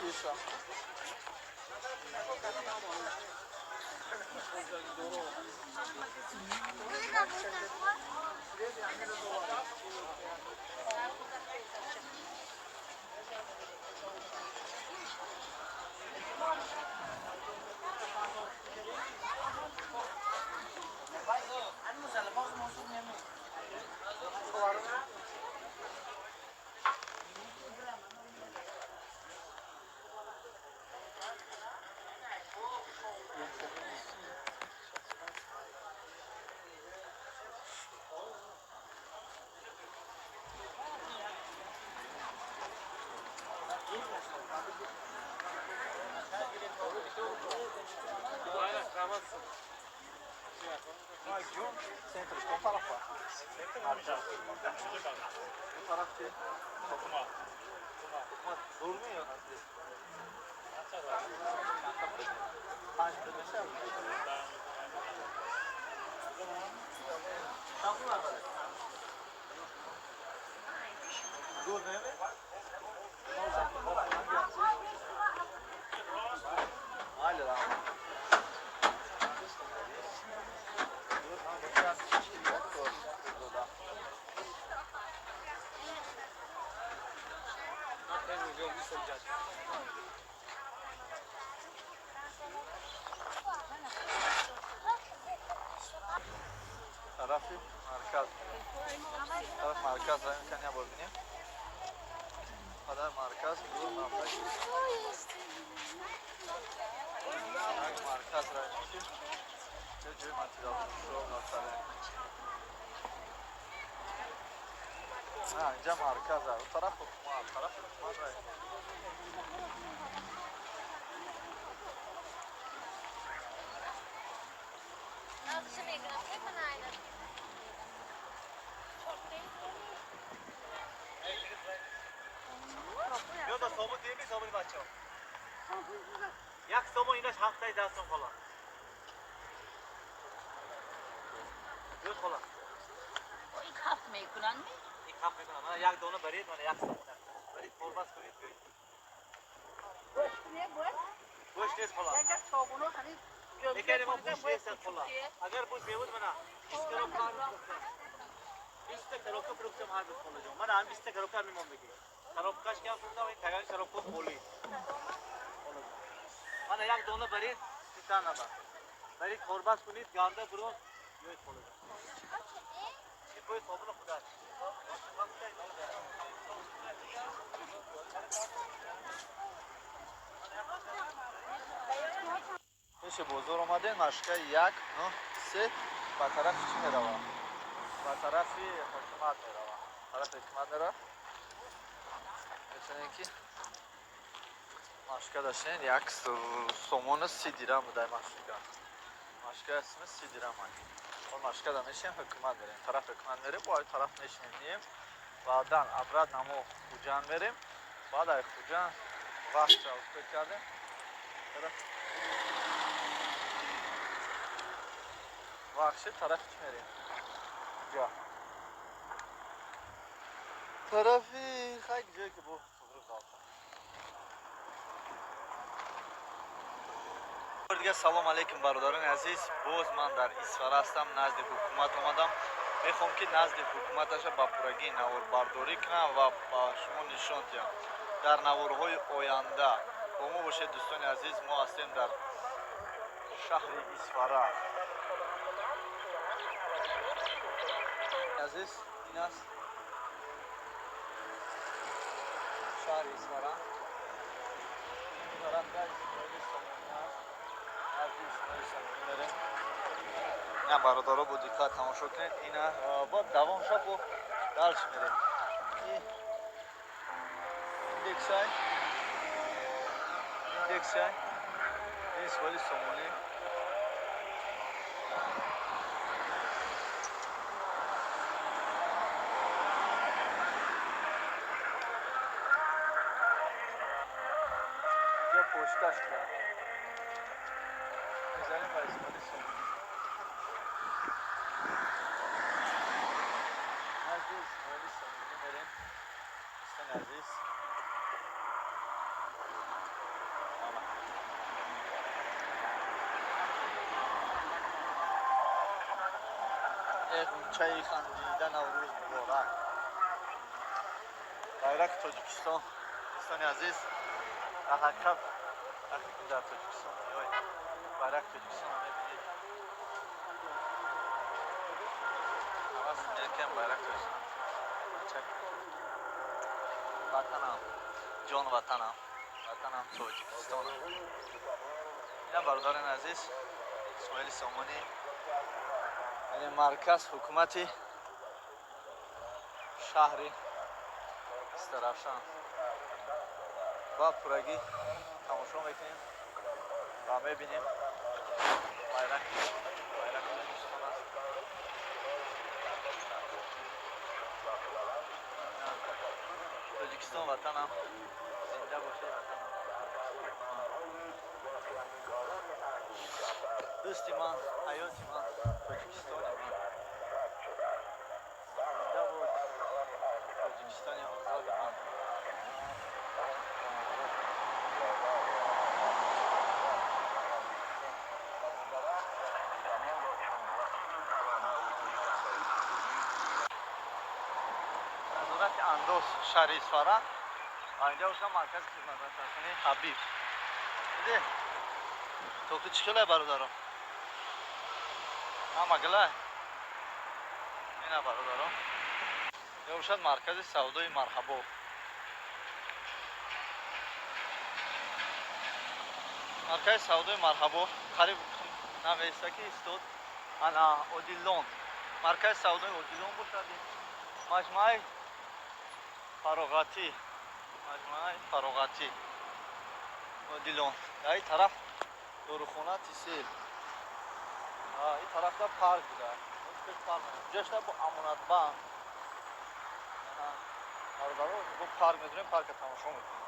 کیسا Centro, estão para fora. Para aqui. Durmuyor. Durmuyor mu? Hala lan. طرفی مرکز طرف مرکز را میکنی ببینیم در مرکز دور نمیشه مرکز را میکنیم چه جوی متریال شو مثلا نه اینجا مرکز را طرف حکومت را بیا تا صابون دیمی صابون بچه ها یک صابون ایناش 7 دستم خلا بیا خلا این خفت میکنن می؟ این کف میکنم من یک دانه برید من یک صابون برید پربست کنید گوشت نیست خلا میکنی ما گوشت نیست خلا اگر گوشت بیود من 20 کلو کار میکنم 20 کلو که پروکتم هر بس خلا جان من هم 20 کلو کار میمون بگی شرابکش کیا کنم این تگانی شرابکو بولی من یک دانه برید سیتا نبر برید پربست کنید گارده برون یوید خلا جان این باید صابون خدا میشه بزرگ اومده مشکل 1 9 3 به طرف چی میروه به طرف حکومت میروه طرف حکومت میره میتونین که مشکل داشتین یک سومون 30 درهم بوده مشکل اسم 30 درهم اون مشکل میشیم حکومت میریم طرف حکومت میریم با طرف میشینیم بعدا ابرد نمو خوجان میریم بعد از خوجان وقت چاوت کردیم وقتی طرف چی میریم جا طرفی خیلی جایی که با دیگه سلام علیکم برادران عزیز باز من در اسفر هستم نزد حکومت اومدم میخوام که نزد حکومتش با پورگی نواربرداری کنم و با شما نشان دهم در نوارهای آینده با ما باشید دوستان عزیز ما هستیم در شهر اسفر عزیز این است شهر اصفهان. این طرف در اسماعیل سامانی است. نزدیک اسماعیل سامانی میریم. این برادرها با دقت تماشا کنید. این با دوام شب با درش میریم. این دکسای این اسماعیل سامانی. پشتش کرد میزنیم با اسماعیل سامانی. نزدیک اسماعیل سامانی بریم دوستان عزیز. یک چای خندیده نوروز مبارک. بیرق تاجیکستان دوستان عزیز. حقیقت در تاجیکستان میاید بیرق تاجیکستان رو میبینید. حواس میکنم بیرق تاجیکستان وطنم جان وطنم تاجیکستان. این برادران عزیز اسماعیل سامانی این مرکز حکومتی شهر استرافشان با پورگی تماشا میکنیم و میبینیم بیرق تاجیکستان است. تاجیکستان وطنم زنده باشه وطنم. دوستی من حیاتی من تاجیکستان من زنده بود تاجیکستان آزاد من. نظارت اندوز شهر اصفهان. اینجا باشه مرکز خدمت رسانی حبیب. دیدی تو چی خیلی برادرم مگله اینا برادرم. یا باشد مرکز سودای مرحبا. مرکز سودای مرحبا قریب نویسته که استاد انا اودیلون مرکز سودای اودیلون باشد. مجموعه فراغتی اودیلون. این طرف دورخونه تیسیل. این طرف دا پارک بوده. جاش با امانت بانک. با پارک میدونیم پارک تماشا میکنیم.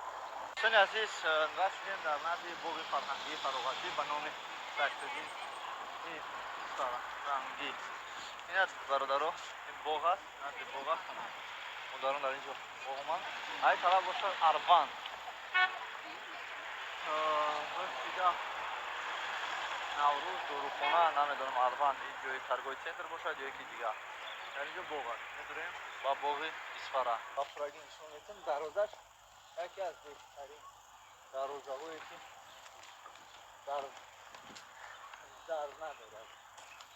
دوستان عزیز رفتیم در نزد باغ فرهنگی فراغتی به نام سیف‌الدین فرهنگی. این برادرها این باغ است. نزد باغ است. مدارم در اینجا باغ من. این طرف باشد اروان. دیگه نوروز دورخونه نمیدونم اروان این جای ترگوی سنتر باشد یا یکی دیگه. در اینجا باغ است. میدونیم با باغ اصفهان. با پورگی نشون میتیم دروازش یکی از بهترین دروازه‌هایی که در نداره.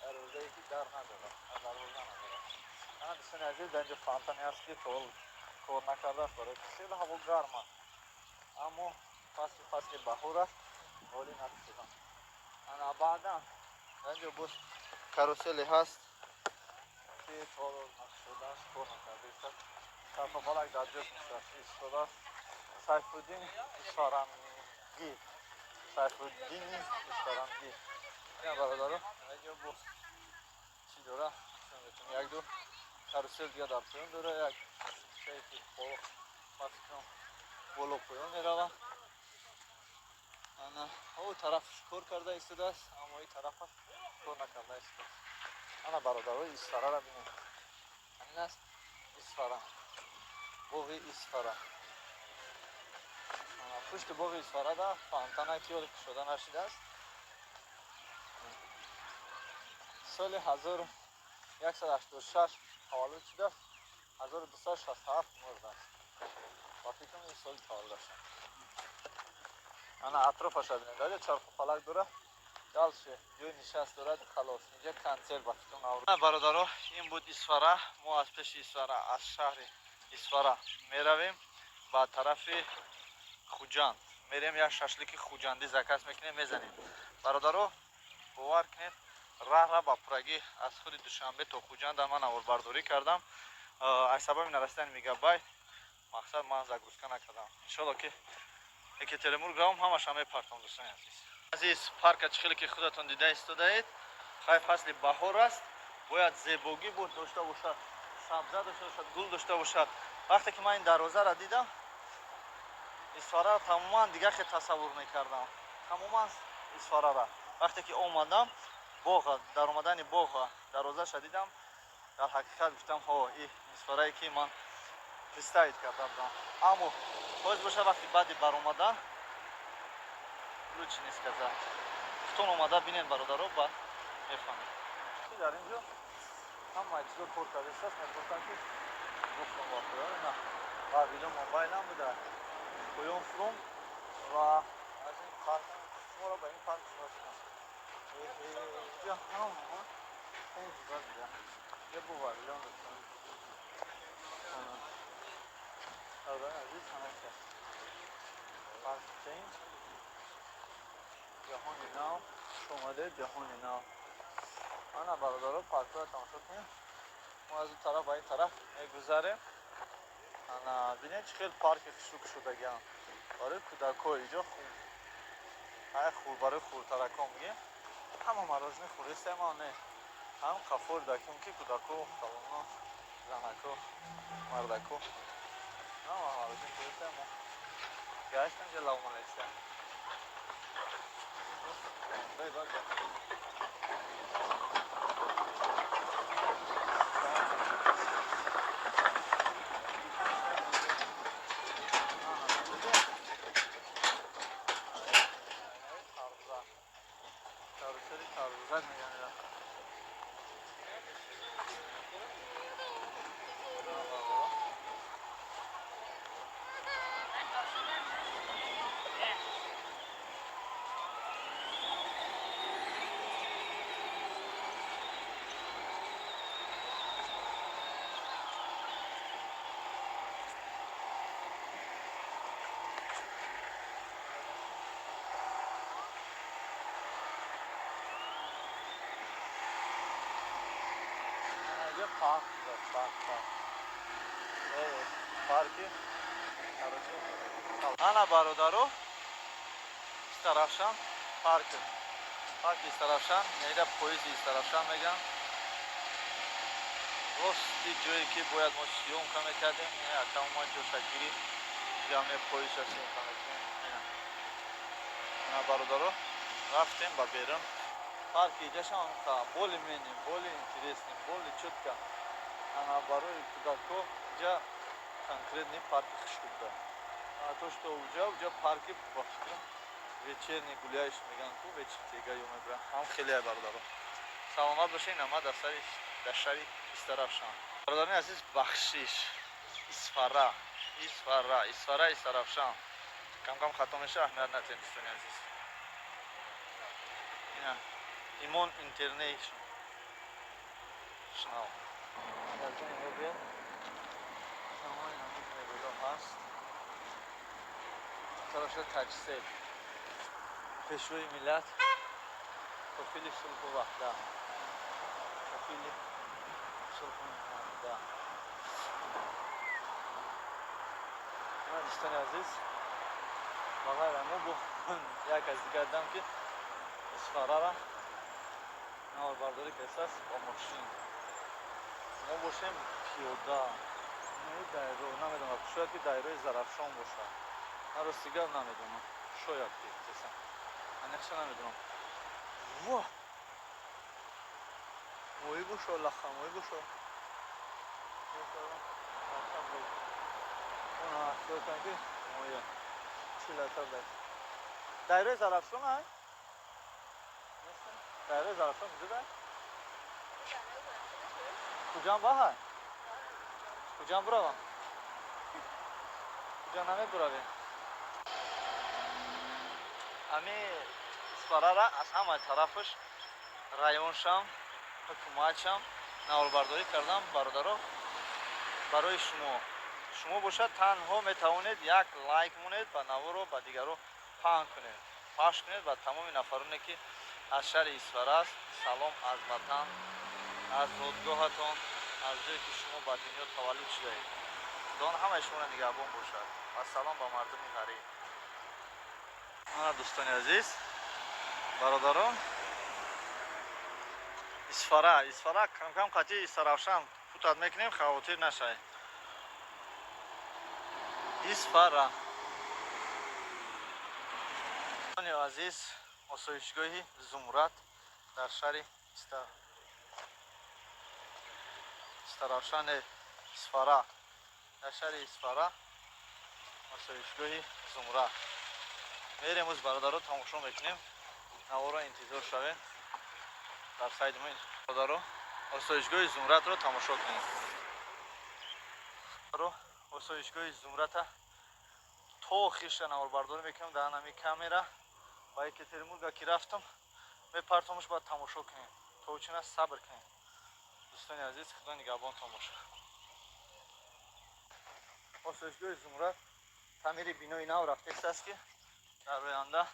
دروازه‌ای که در نداره. دروازه نداره. انا دوستان عزیز در اینجا فانتانی هست که کار نکرده است برای خیلی هوا گرم است. اما فصل بهار است. حالی نداشتم. انا بعدا در اینجا باز کاروسلی هست که کار نشده است کار نکرده است. طرف بالای در جسم ایستاده است. سیف‌الدین فرهنگی. این برادرها اینجا با چی داره؟ یک دو کاروسل دیگه در پایین داره. یک شیء که بالا پایین میروه. انا او طرف کار کرده ایستاده است اما این طرف کار نکرده ایستاده است. انا برادرای اصفهان را ببینید. همین است اصفهان. باغ اصفهان. پشت باغ اصفهان دا فانتانه که یاد شده نشده است. سال 1186 تولد شده است. 1267 مرده است. با فکر کنم این سال تولد شد. انا اطرافش را ببینید. چرخ و فلک داره. دالشه جوی نشست دارد خلاص اینجا کنسل بافتون آورد برادرها این بود اسفاره ما از پیش اسفاره از شهر اسفاره میرویم با طرف خوجند میریم یا ششلیک خوجندی زکس میکنیم میزنیم برادرها باور کنید راه با پرگی از خود دوشنبه تا خوجند من آوربرداری کردم از سبب نرسیدن میگابایت مقصد من زاگرузка نکردم انشالله که екатеринбургам ҳамаш ҳамаи партам дӯстони азиз парка чихеле ки худатон дида истодаед хай фасли баҳор аст бояд зебогӣ буд дошта бошад сабза дошта бошад гул дошта бошад вақте ки ман ин дарвозаро дидам исфараро тамоман дигаре тасаввур мекардам тамоман исфараро вақте ки омадам боға дар омадани боға дарвозаша дидам дар ҳақиқат гуфтам ҳо и исфарае ки ман представить карда будам аммо ҳоз боша вақти баъди баромадан лучше не сказать хтон омада бинед бародаро ба мефаҳмед дар инҷо ҳамаи чизо кор кардааст мегуфтам ки гуфтам вақоян на ва видео мобайлам буда поён фрум ва аз ин парк шуморо ба ин парк шуносидам инҷо ҳама ин чиза буда я бувар видео мефаҳмед عزیز همه پس چینج جهانی نو شماله جهانی نو انا برادرها پارک رو تماشا کنیم ما از اون طرف با این طرف میگذاریم انا بینید خیلی پارک خشک شدگی هم برای کودک‌ها اینجا خوب های خوب برای خورترک‌ها میگه همه مراسم خوریسته ما نه هم کافور دکیم که کودک‌ها خوانا زنک‌ها مردک‌ها نه مراسم خوریسته ما گشتم جا لومان ایسته بای بای تارزوزت میگن парки ана бародаро истарафшан парки истарафшан меда поезди истарафшан меган рости ҷое ки бояд мо сиёмка мекардем тамоман ҷошагирӣ ҷамъи поезда сиёмка мекардем ана бародаро рафтем ба берун парки иҷашан боли менем боли интереснем боли чутка ана барои кӯдакҳо иҷа конкретный парки хушкубда то что уҷа парки ба фикрам вечерний гуляйш меган ку вечертега ё мебирам ҳам хеле бародаро саломат бошед ама дар шаҳри истарафшан бародарони азиз бахшиш исфара истарафшан камкам хато меша аҳамият надиҳем дӯстони азиз ина имон интернешнл дар ҷои мебел тамоми ҳамин мебело ҳаст тароша таҷсел пешрои миллат кофили сулҳу ваҳда кофили сулҳу ваҳда ина дӯстони азиз ба ғайр мо бо як аз дигар дам ки исфарара наварбардорӣ кардааст бо мошин мо бошем пиёда дайро намедонам шояд ки дайрои зарафшон бошад ман ростигар намедонам шояд ки десам анеқша намедонам ва мои бошо лаха мои бошо ки моя чилата дайрои зарафшон ай дайрои зарафшон куҷода куҷам баҳай куҷам буравам куҷа намебуравем ами исфарара аз ҳамаи тарафаш районшам ҳукуматшам навбардорӣ кардам. бародаро, барои шумо бошад танҳо метавонед як лайк монед ба наворо ба дигаро пахш кунед ба тамоми нафароне ки аз шаҳри исфара аст. салом аз ватан, аз зодгоҳатон, аз ҷое ки шумо ба дунё таваллуд шудаед. худоон ҳамаи шуморо нигаҳбон бошад. ва салом ба мардуми ғариб. мана дӯстони азиз, бародарон, исфара кам қатъи Исфаравшан футат мекунем, хавотир нашавед. исфара дӯстони азиз, осоишгоҳи Зумрад дар шаҳри Равшани Исфара, дар шаҳри Исфара осоишгоҳи Зумрад. мерем оз бародаро тамошо мекунем. наворо интизор шавем. дар сайди мо бародаро осоишгоҳи Зумрадро тамошо кунем. осоишгоҳи Зумрада то охирша наворбардорӣ мекунем дар ҳамин камера. ба Екатеринбурга ки рафтам мепартомаш, бояд тамошо кунем. то чун аст сабр кунем. дӯстони азиз, худо нигаҳбонтон бошад. осоишгоҳи Зумрад таъмири бинои нав рафтааст ки дар оянда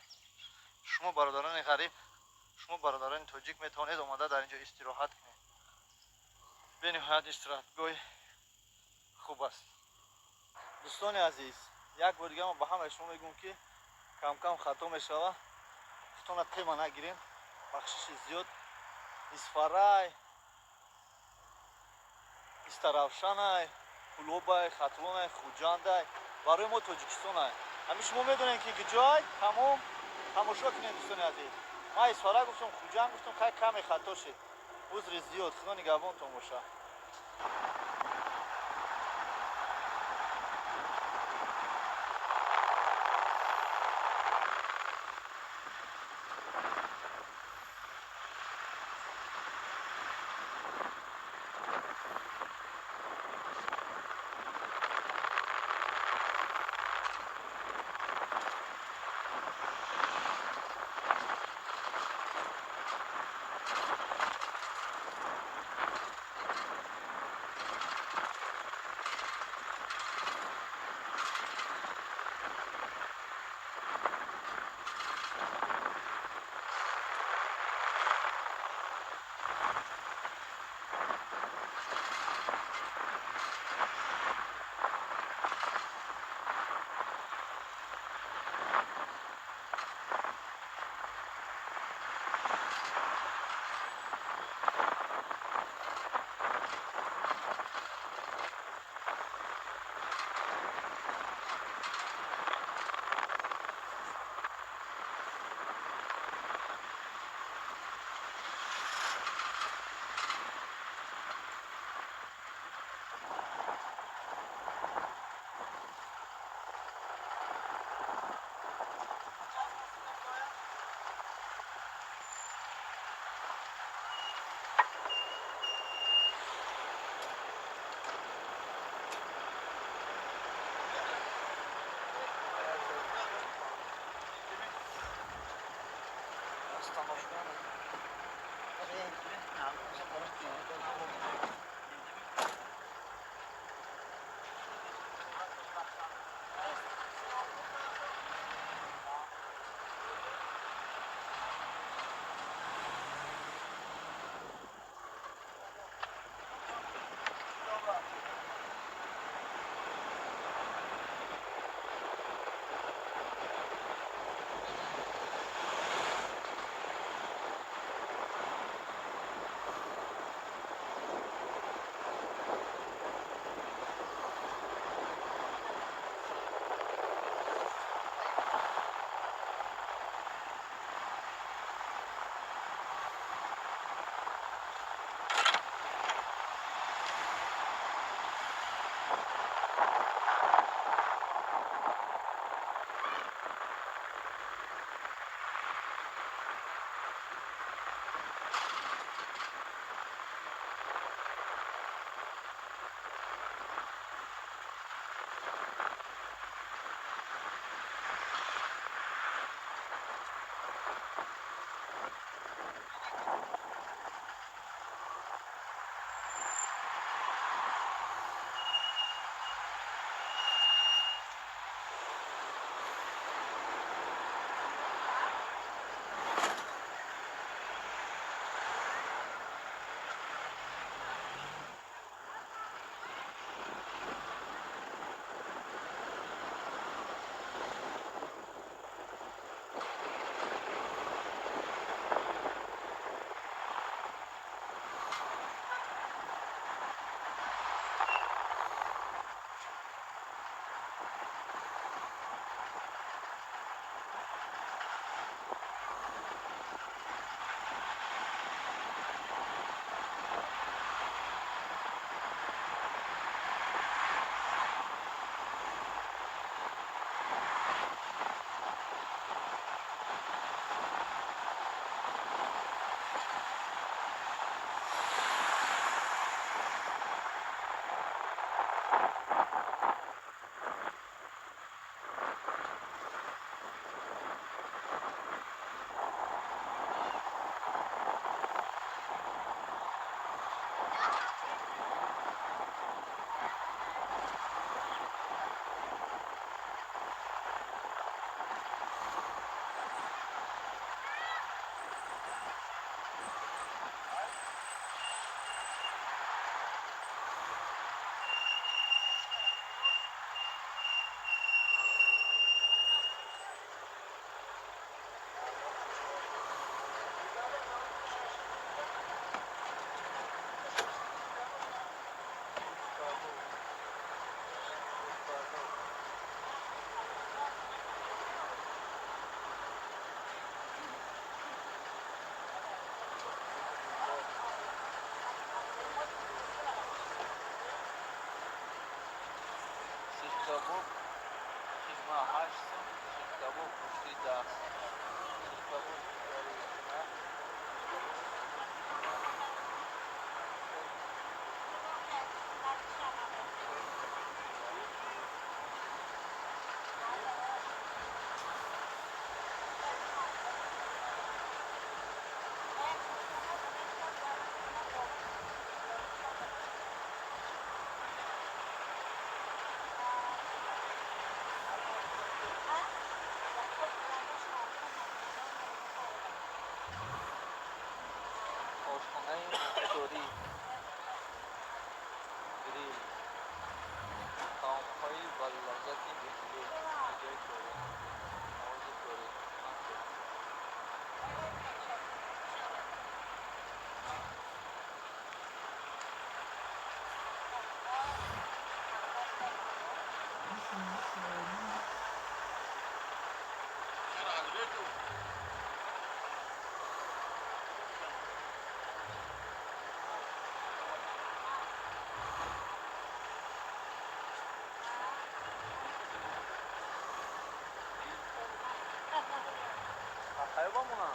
шумо бародарони ғариб, шумо бародарони тоҷик метавонед омада дар инҷо истироҳат кунед. бениҳоят истироҳатгоҳи хуб аст. дӯстони азиз, як бор дига ба ҳамаи шумо мегӯям ки кам хато мешавад. худтона тема нагирем. бахшиши зиёд Исфарай, Истаравшанай, Кулобай, Хатлонай, Хуҷандай барои мо Тоҷикистонай. ҳамин шумо медонед ки ҷой тамом тамошо кунед. дӯстони азиз, ман Исфара гуфтам, Хуҷанд гуфтам, хай каме хато шед. узри зиёд. худо нигаҳбонтон бошад. کباب خیزما 8 سوم سیخ کباب پشتی 10 سوم سیخ کباب آشخانه موتوری گریل طعام‌های با لذت بهتری بجای توری مواد توری hayvanına.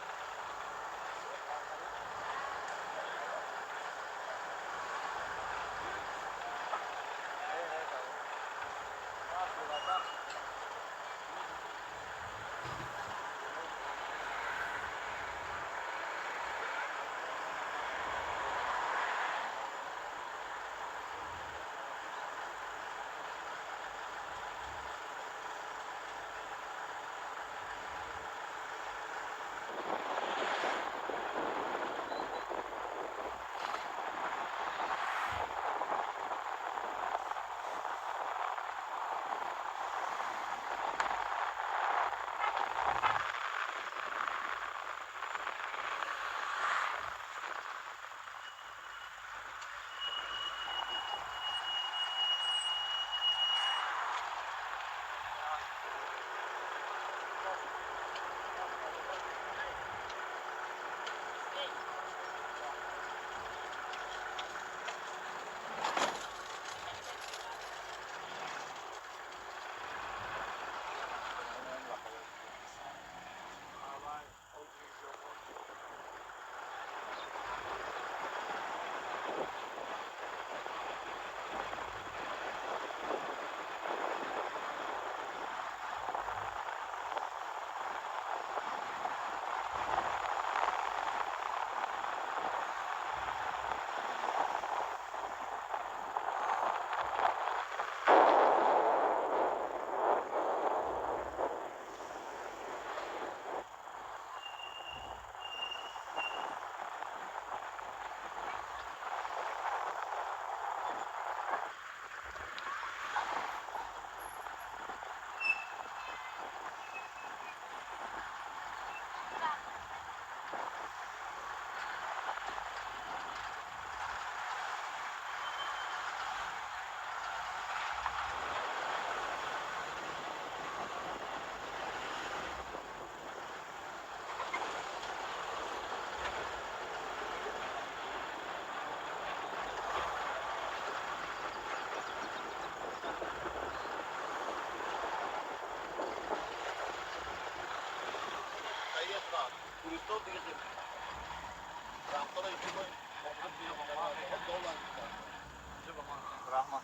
Rahman.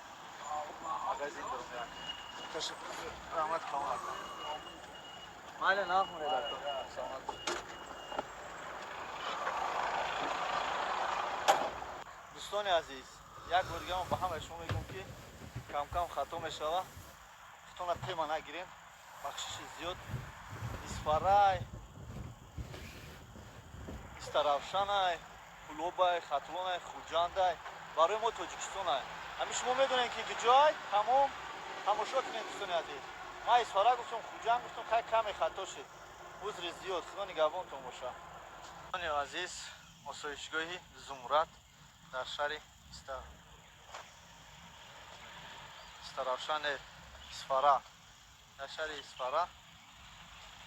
Magazin durum yani. Teşekkür. Rahmet kalmak. Hala ne yapmıyor دوستان عزیز یک بار دیگه با همه شما میگم که کم کم خطا میشوه خطا پیما نگیریم بخشش زیاد اسفرای استرافشانای قلوبای خطلونای خوجاندای برای ما تاجیکستانای همین شما میدونین که جای تمام تماشا کنین دوستان عزیز ما اسفرا گفتم خوجان گفتم خیلی کم خطا شد عذر زیاد خدا نگهبانتون باشه دوستان عزیز آسایشگاهی زمرد در شهر استرافشان اسفرا در شهر اسفرا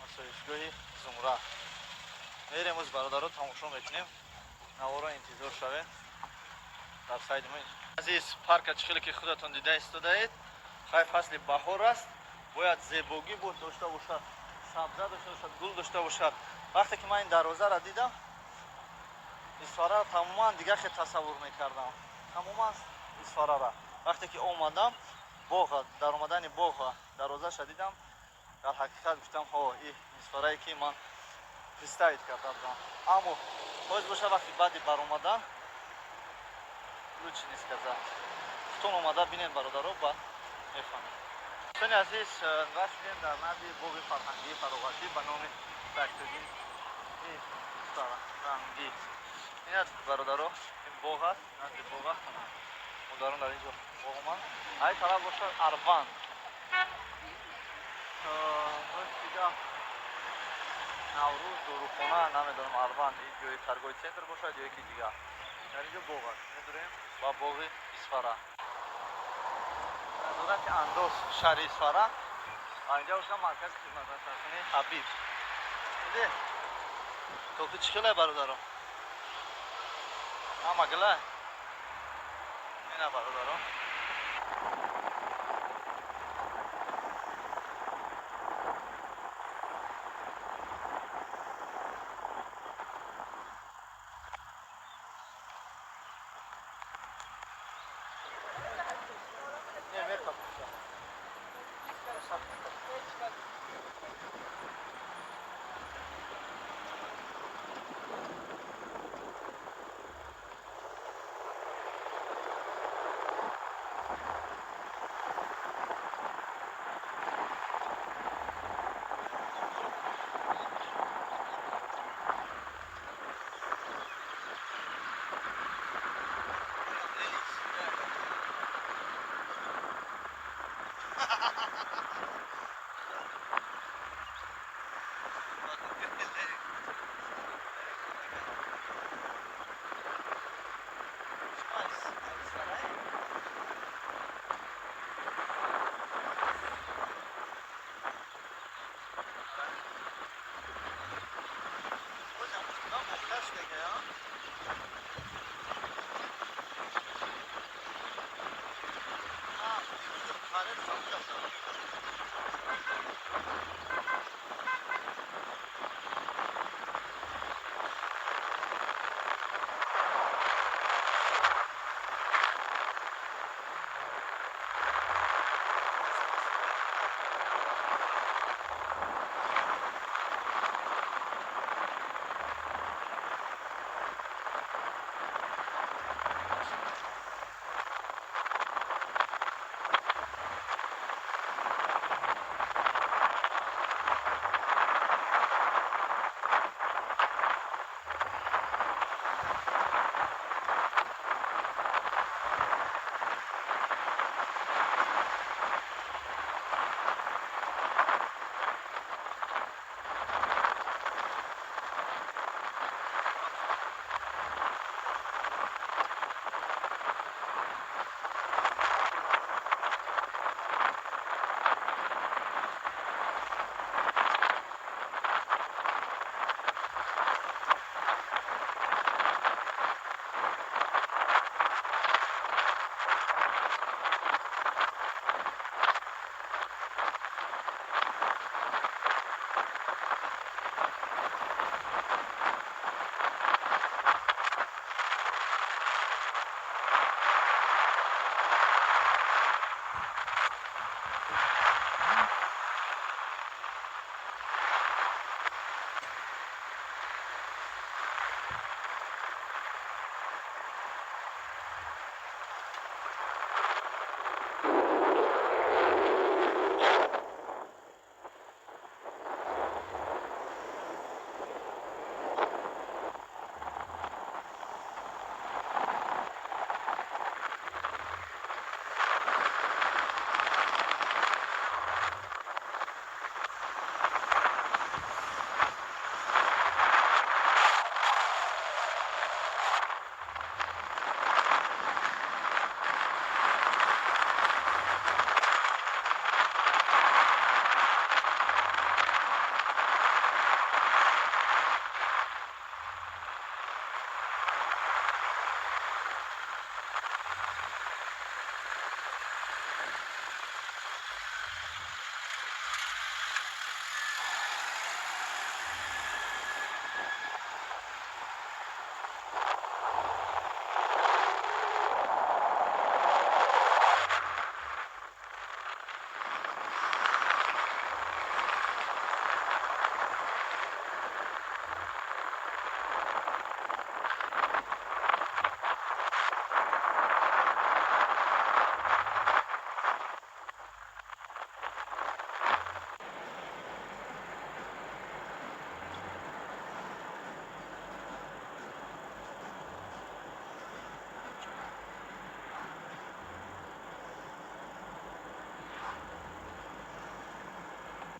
آسایشگاهی زمرد میریم از برادرها تماشا میکنیم نوارا انتظار شوه در سایت ما عزیز پارک خیلی که خودتون دیده استودید хай фасли баҳор аст, бояд зебогӣ буд дошта бошад, сабза дошта бошад, гул дошта бошад. Вақте ки ман ин дарвозаро дидам, исфараро тамоман дигар хел тасаввур мекардам. Тамоман исфарара. Вақте ки омадам, боға, дар омадани боға дарвозаша дидам, дар ҳақиқат гуфтам, ҳо, ин исфарае ки ман представит карда будам. Аммо ҳоз боша вақти баъди баромадан лучше не сказать. Хтон омада бинед бародаро, баъд мефаҳмед. Дӯстони азиз, ва шудем дар назди боғи фарҳангии фароғатӣ ба номи Сактудин фарҳангӣ. Ин аст бародаро, ин боғ аст, назди боғ аст. Модарон дар инҷо боғман. Ай тараф бошад Арванд. Наврӯз, дорухона, намедонам Арванд ин ҷои таргоҳи центр бошад ё ки дигар. Дар инҷо боғ аст. Медурем ба боғи Исфара. Назорати Андоз, шаҳри Исфара. Ва инҷа бошад маркази хизматрасонии Ҳабиб. Диде? Токи чӣ хелае бародаро? Ҳамагилай? Ина бародаро.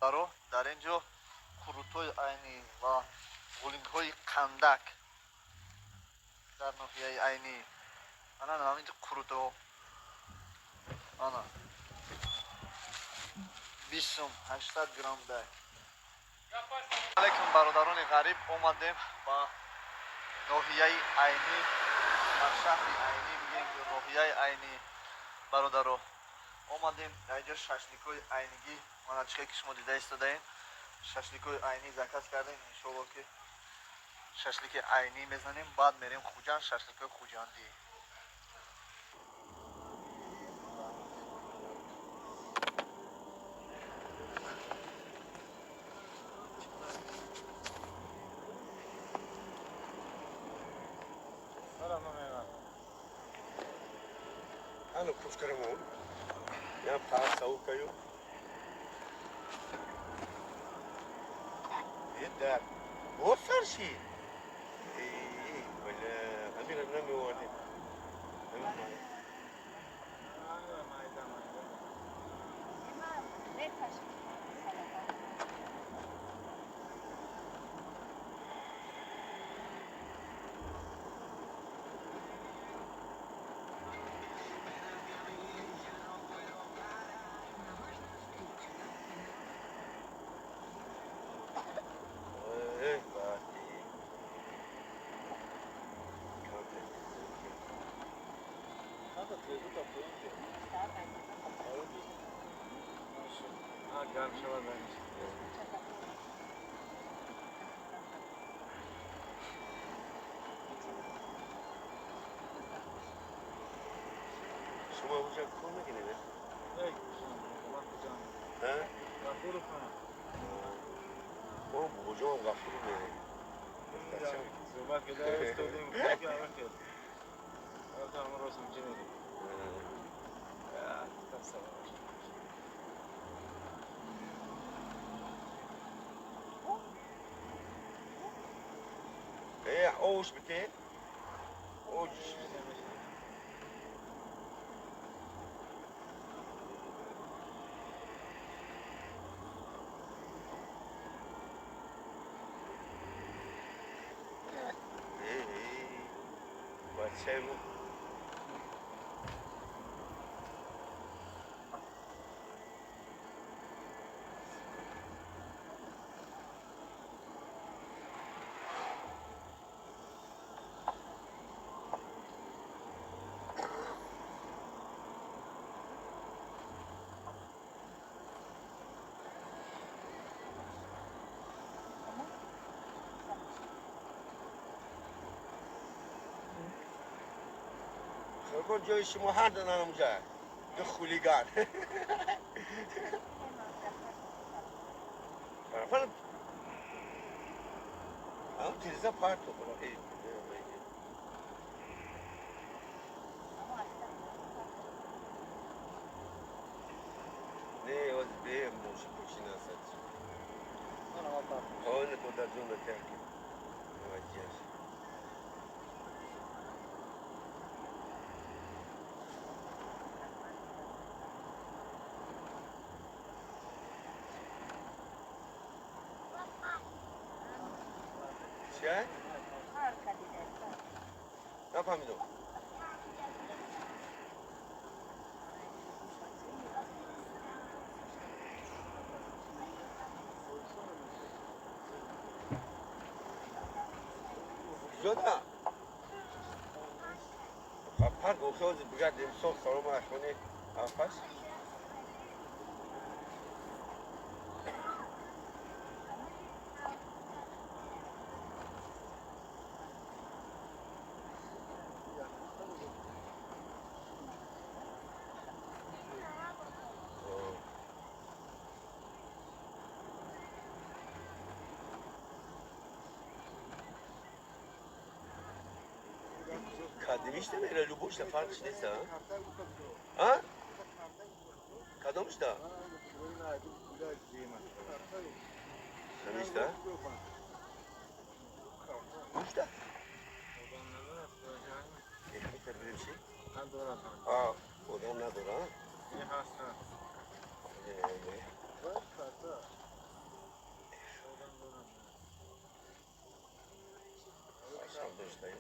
бародаро дар ин ҷо қурутҳои айнӣ ва ғулингҳои қандак дар ноҳияи айнӣ ана ҳамин ҷо қурутҳо ана 20 сум 800 грамм дай. алайкум бародарони ғариб, омадем ба ноҳияи айнӣ, ба шаҳри айнӣ бигем ё ноҳияи айнӣ. бародаро омадем дар ин ҷо шашликҳои айнигӣ мана чихе ки шумо дида истодаем. шашликҳои айнӣ заказ кардем, иншоалло ки шашлики айнӣ мезанем, баъд мерем хуҷанд, шашликҳои хуҷандӣ. Ano kuşkarımın. Ya pas savuk kayo. Yeter. Bu sarşı. İyi. Böyle amir anlamı vardı. Şuma uçak konu ne gene? Evet. Ha? Gafuru falan. O hocam gafuru ne? Sabah kadar istediğim gibi yapmak. Tamam orasın cineli. Ya, tamam. ايه اوش بتين اوش ايه ايه واتسابه خب جای شما هر دانم اونجا دو خولیگان فلان هم تیزه پارت بکنم نه از به موشی پوشی نسد آن تو در جون ترکی نوجهش چه؟ نفهمیدم کجا پرد اوخیاز بگردیم ساخت سلام اخوانی افش کدومیش نمیره رو بوش فرقش نیست ها؟ کدومش ده؟ نمیش ده؟ بوش ده؟ میتر بریم چی؟ آه خودم ندارم؟ پشتایی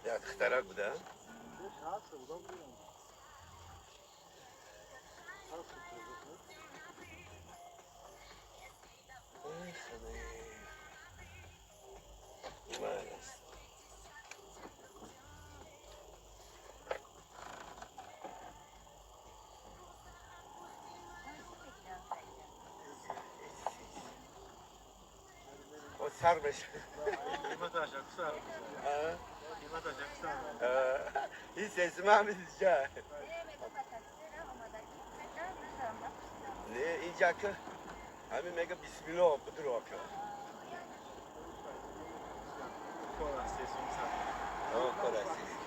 یک اختراع بوده سر بشه قیمتش اکثر قیمتش اکثر این سیسمه همه دیجا نه اینجا که همه میگه بسم الله بدر آکه کار است کار است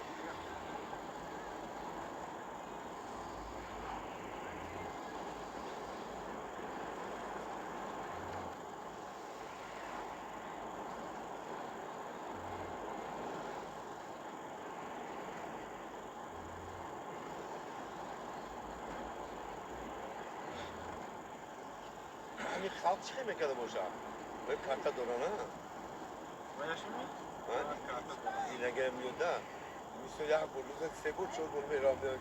همین خلق چه میکرده باشه؟ باید کارتا دورانه بایشی می؟ این اگه میوده میشه یک بلوز سه بود شد بول میرامده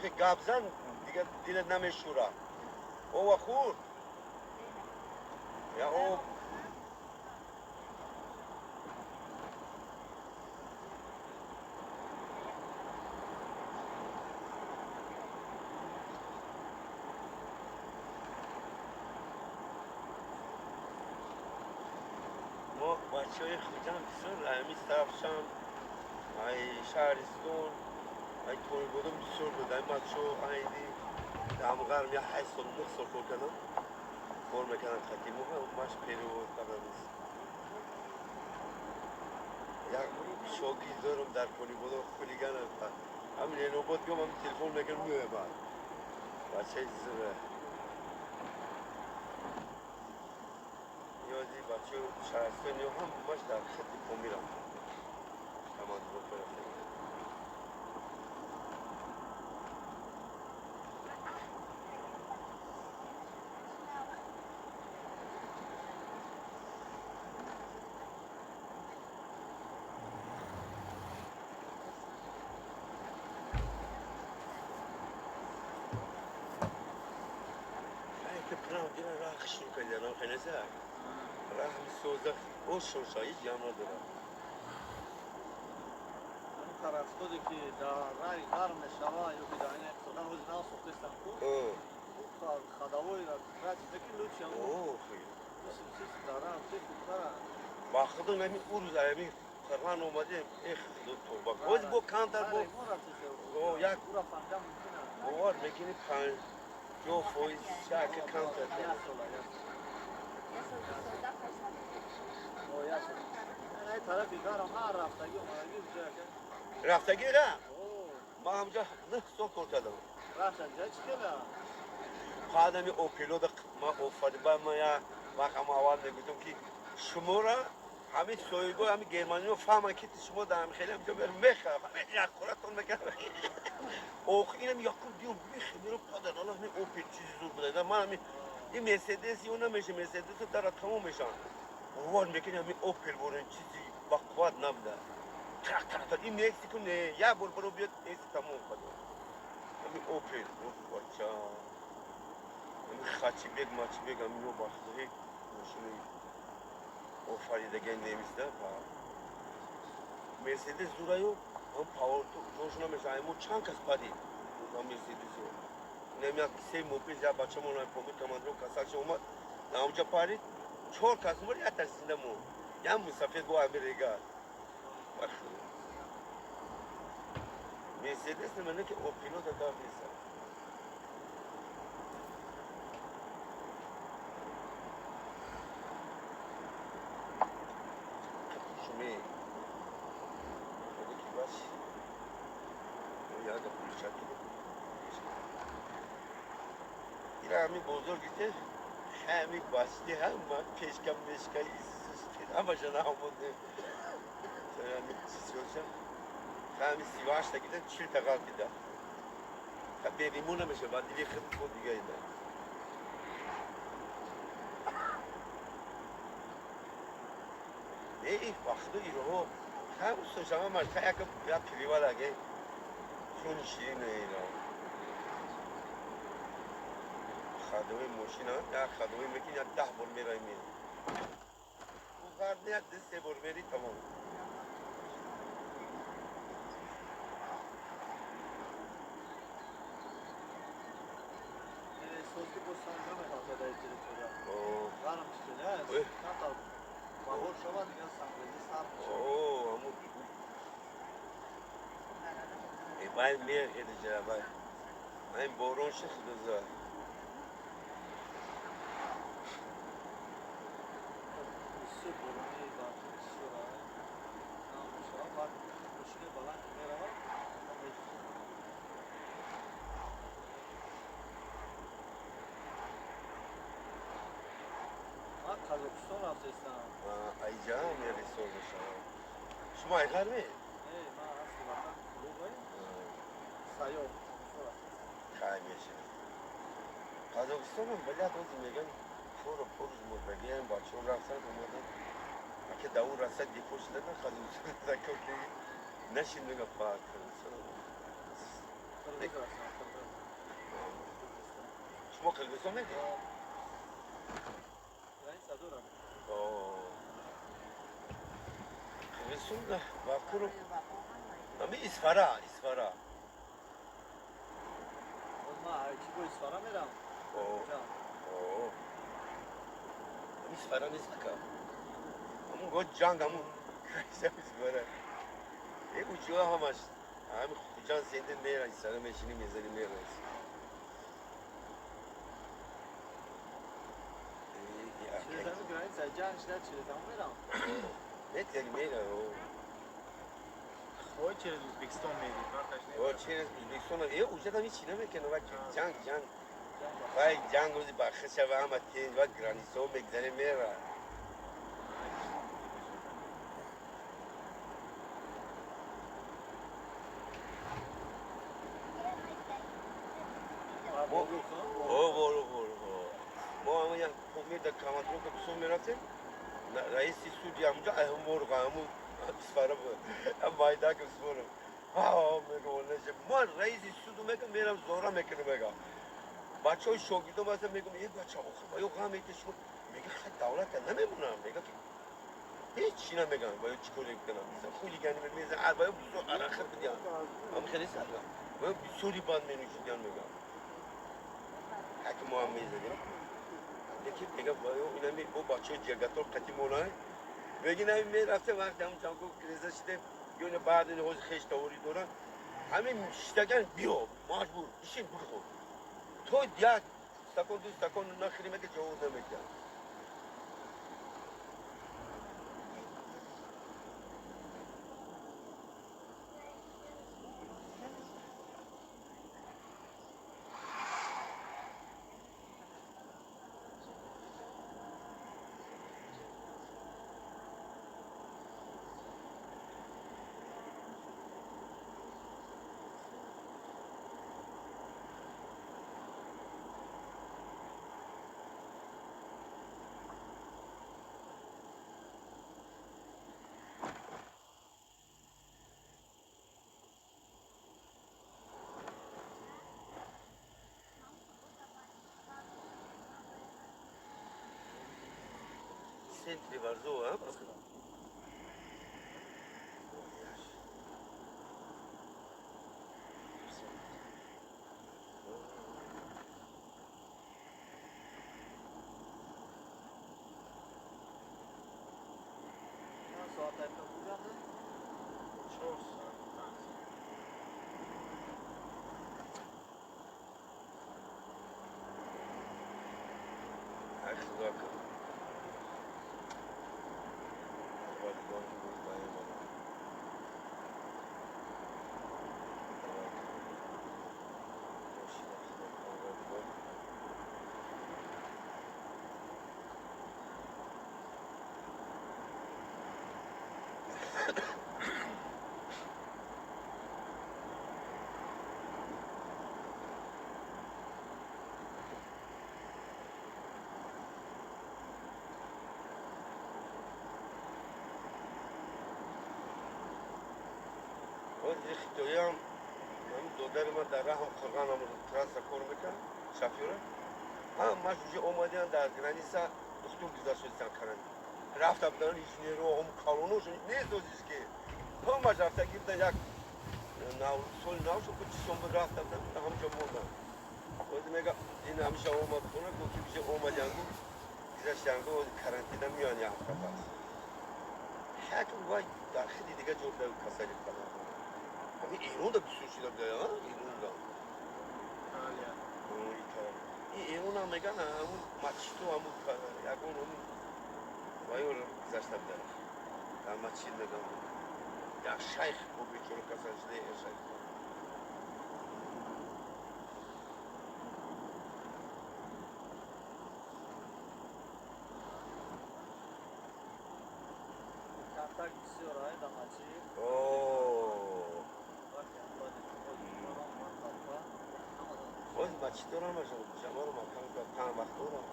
که گابزن دیگه دیلت نمیشوره او خور یا او ما بچه های خودم بسیار همیز طرفشم های شهرستون ای توی بودم بسیار بود ای بچه هایدی دمغرم یا 8 سال 9 سال کار کردم کار میکردن خطی موها ماش پیرو کردن یک شاگرد دارم در پلی بودم خلیگان همین اینو بود گم هم تلفن میکنم میوه بعد بچه زیره یادی بچه شهرستانی هم ماش در خطی پا میرم همان رو برفتم برام دیگه راه خشم کنید الان خنزه راه میسوزه او شوشایی جمع داره اون طرف خودی که در رای گرم شما یا بدانه اقصدان روز ناس و قسم کن کار خداوی را راج بکی لوچی هم سیس دارم سیس دارم با خدا نمی او روز همی خرمان اومده ایخ دکتر با باز با کانتر با او یک بوار میکنی پنج جو فویز شاک کانتر این طرفی دارم هر رفتگی اومدگی بجای رفتگی را ما همجا نه سو کار کردم رفتن جای چی کلا خادمی اوپیلو ما اوفادی با ما یا وقت ما اول میگفتم که شما را همین سویگو همین گرمانی رو فهمن که شما دارم خیلی همینجا برم بخرم همین یک خورتون بگرم اوخ اینم یکم دیو میخه میرم پادر الله همین اوپل چیزی زور بده من همین این مرسدس یو نمیشه مرسدس رو در تمام میشن وان میکنی همین اوپل برون چیزی بقوات نبوده ترک این مکسیکو نه یه بار برو بیاد ایسی تمام کنه همین اوپل اوف بچه همین خاچی بگ ماچی بگ همین رو باخته ماشینی آفریدگی نمیسته مرسدس زورایو هم پاور تو جوش نمیشه همون چند کس پدی هم مرسدس رو نمیاد سه موپیز یا بچه مون پامی کماندرو کساچ اومد نامجا پارید 4 کس مور یا ترسینده مون یا مسافر گو امریکا مرسدس نمیده که اوپینو دادار نیست شمی یاد پولشاتی اینا همین بزرگیته همین باستی هم من پیشکم مشکلی اما جنا همونده همین چیزیوشم همین 38 تا گیدن 40 تا قال دیده خب ببیمونه میشه بعد دیگه خیلی خود دیگه ایده ای وقتی ایرو همون سوشما مرتا یک یا پریوال اگه چون شیرینه اینا خدوی ماشین یا خدوی میکنی یا 10 بار میرای میره او فرد یا 2-3 بار میری تمام سوزی بستانجا میخواد بدهی تریتوریا غرم چطوری هست؟ نه تا بهار شود دیگه سنگریزی سرد میشه اوه همون ای باید میره خیلی جا باید این بارون شخص دوزا بسیار برونی باید بسیار آره ناموشه ها باید ماشین بلند که میره ها من قزاقستان رفتستم اینجا هم میری سور بشم شما این غرمه؟ ای من هستی وقتا کلوبای سیاه خیلی میشه قزاقستان هم بلد روزی میگن فور و پروز مدرگیم بچه هم رفتن اومدن اگه دور رسد دیپوش دادن قزاقستان دکر که نشین نگه پاک شما قلقستان میدی؟ رئیس ادورم قلقستان نه باکرو امی اسفارا ما هرچی با اسفارا میرم اسفارا نیست که همون گو جنگ همون کریسه اسفارا ای اوچوها همش همین خوجان زنده میره اسفارا میشینی میزنی میره چیزا میگرانی سجان شده چیزا میرم نتیلی میره خواهی چرا ازبکستان میری؟ چرا ازبکستان ای اوجا دمی چی نمیکنه و جنگ وای جنگ روزی بخش شوه همه تیز و گرانیسو میگذره میره ما همه یک خوبی در کامانترو که بسون میرفتیم رئیسی سودی همونجا مرغ همون اسفاره بود هم مایده که بسونه میگه ولنشه من رئیسی سودو میگم میرم زورا میکنه میگم بچه های شاگردو مثلا میگم یه بچه آخه یا غم میگه شما میگه خیلی دولت نمیمونم میگه که هیچی نمیگم باید چی کاری کنم مثلا خولی گنی میزن باید بسور عرقه بدیم هم خیلی سرگم باید بسوری بند مینوشیدن میگم حتی ما هم میزدیم یکی میگه باید اینا می با بچه های جرگتار قطی مونه بگی نمی میرفته وقتی همون چند که کریزه شده یونه بعد این حوز خیش تاوری دارن همین شتگن بیا مجبور بشین بخور تو یک سکن دو سکن نخیری میگه جواب نمیگه سنتری ورزو هم اختیارم من دادر ما در راه هم خرگان هم تراس کار میکنم شافیره هم ماشین اومدن در گرانیسا دکتر گذاشت کردن رفتم در اینجوری رو هم کارونوش نیست دوزیست که هم ماش رفته گیرد یک ناو شو کچی سوم رفتم در همچه موندم وقتی میگم این همیشه اومد خونه گفتی بیشه اومدنگو گذاشتنگو کارانتینا میان یا هفته پس حکم وای در خیلی دیگه جور در کسایی کنم همین ایران da bir sürü şeyler diyor ya, İran'da. İtalya. İtalya. İran Amerikan ama maçto ama ya onun vay oğlum zaten der. Tam maçın da ya şeyh bu bir çocuk kazancı değil şeyh. Kantar gidiyor ay da maçı. باز بچه دارم باشم جوار ما پنج وقت دارم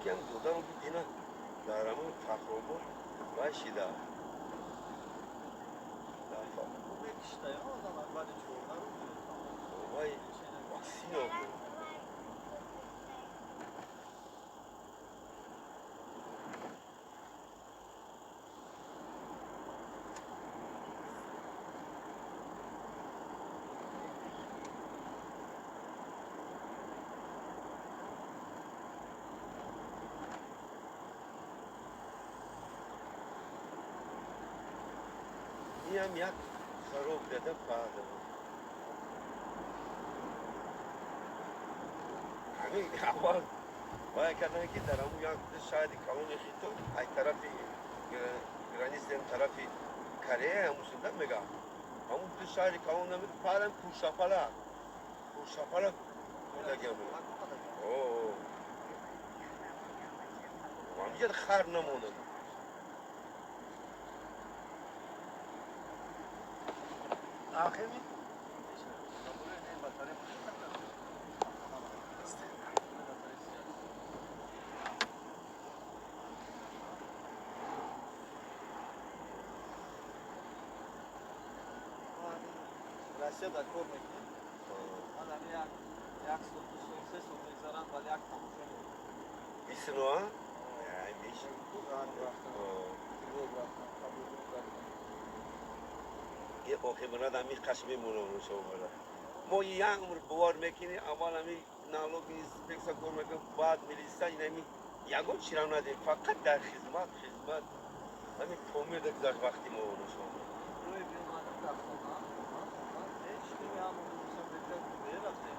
کم دودم که دینا دارمون فخرمون باشیده işte ya o zaman böyle çoğunlar oluyor. Vay vaksin oldu. هم یک خروب داده پاده همین اول باید کردن که در همون یک شاید کلون خیتو ای طرفی گرانیس دیم طرفی کره همون سندم میگم همون دو شاید کلون نمید پادم کورشاپالا لگیم اوه همینجا خر نمونم آخر می؟ Rusya da kor mekin. Adam jak sose zaran vali jak tamuşa mı? Misin o ha? Yani misin. یه آخه براد همی قشمی مونو شو برا ما یه عمر بوار میکنی اول همی نالوگ نیست بکسا کار میکنم بعد میلیستا این همی یکون چیرم ندیم فقط در خدمت همی پومیر دکزاش وقتی مونو شو روی بیمانم رفتم هیچ بیمانم موسم بکرد بیه رفتیم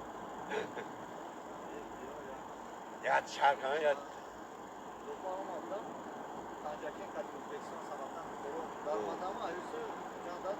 یاد شرق ها یاد دوبارم aldım Tancakken kaç Özbekistan sabahtan doğru darmadı ama ayısı candan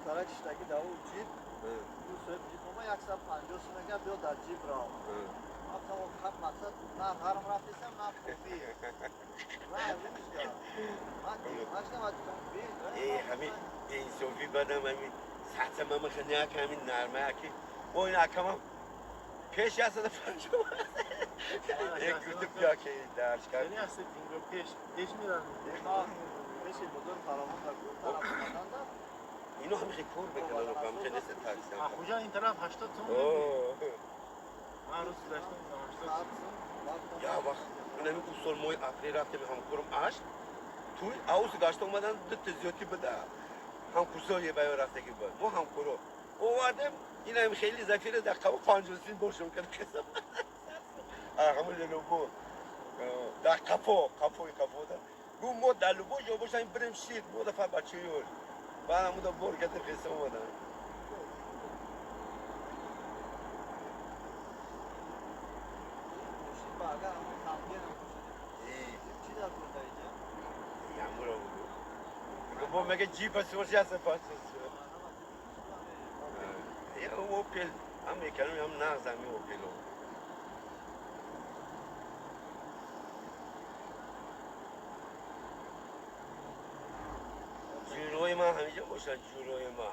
Karaç'taki davul cip bu söz cip ama yaksa pancosuna gel bir da cip rahat. Hatta o kap maksat na harım rafisem na kofi. Na evleniş ya. Başka vakit bir. همین این صوفی بدم همین ساعت ما مخنیا که همین نرمه که با این اکمم پیش هست پنجم یک گفتم بیا که درش کرد یعنی هستی اینگو پیش میرن پیش بزرگ فرامان در طرف اومدن در اینو همیشه کور بکنن و همیشه نیست تاکسی هم کجا این طرف 80 تومن من روز داشتم 80 تومن یا وقت اونمی اصول موی اپری رفتم هم کورم عشق توی اوز گاشته اومدن دو تزیاتی بده هم کورسا یه باید رفته که باید ما هم کورو اومدم این هم خیلی زفیره در قبا 50 سین باشم کنم کسم همون لبو در قفو ده گو ما در لبو جا باشن بریم شید ما دفعه بچه یور بعد همون دا برگت قصه اومدن با مگه جیپ سورسی هست پاس یا اوپل هم میکنم هم نغز همی اوپلو جوروی ما همیشه باشن جوروی ما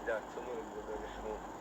در تمام بودن شما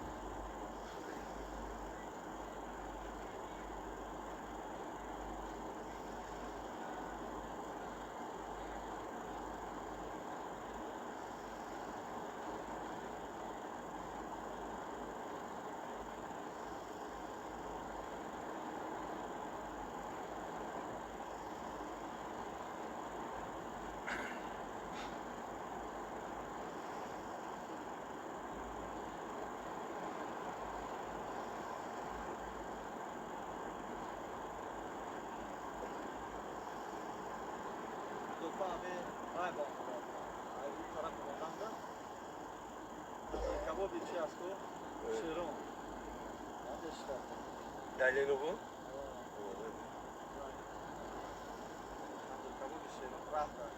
کبابی چی هست تو؟ شیرون دلیل رو بود؟ کبابی شیرون راه دارد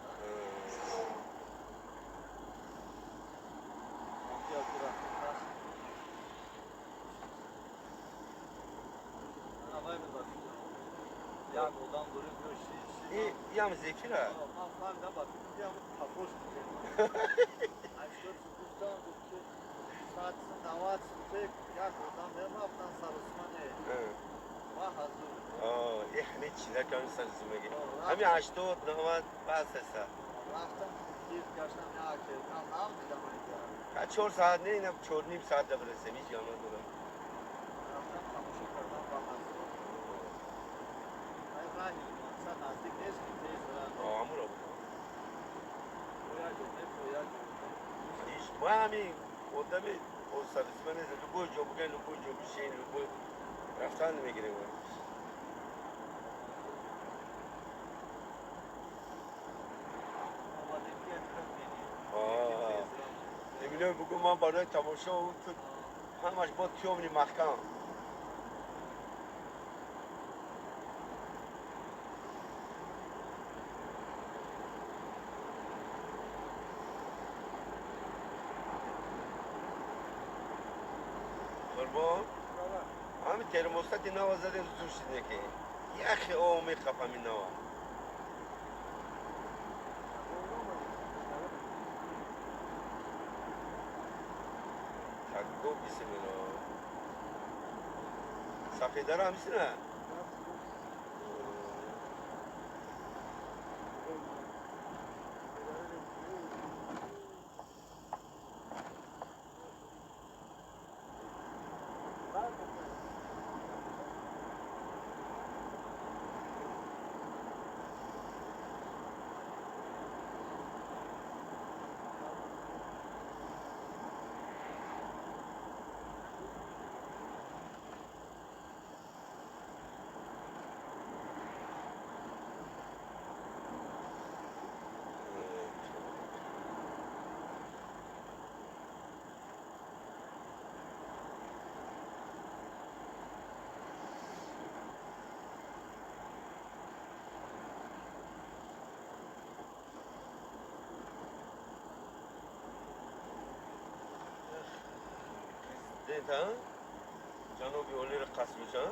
مافیا تو رفتیم هست من آقای بزاریم یک بودم دوریم گوشی این هم زیکی را؟ من نباید بیام تپوش میکنم 80 گفتم که ساعت 90 فکر یک بودم نرفتم سرسمانه ما حضور یه همه چیزا که همین سرزومگی همین 80 90 بس هست رفتم گیر گشتم یا کردم هم دیدم اینجا 4 ساعت نه اینم 4 نیم ساعت برسه میشه یا من دارم رفتم تماشا کردم با حضور این راهی مثلا نزدیک نیست که تیز برن همون رو باید باید ما همین قدمی او سرزومه نیست لگوی جو بگن لگوی جو بشین لگوی رفتن نمیگیره نمیدونم بگو من برای تماشا اون تو همش با تیومنی محکم قربان همین ترموستات نوازده زور شده که یخی او میخفم این نوا تکو بیسی منو سفیده را همیسی نه دیتا جنوبی اولی را قصد میشن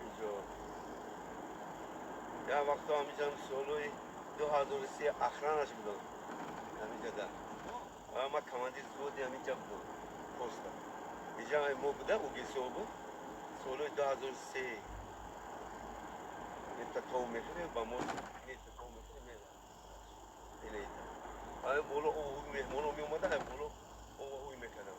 اینجا یا وقتا همیجا سالوی 2003 اخرانش بودم همیجا در ما کماندیر زودی همیجا بودم پستا اینجا ما بوده اوگیسو بود سالوی 2003 نیتا تو میخوری با ما نیتا تو میخوری میره اینیتا آیا بولو اوی مهمونو می اومده های بولو اوی میکنم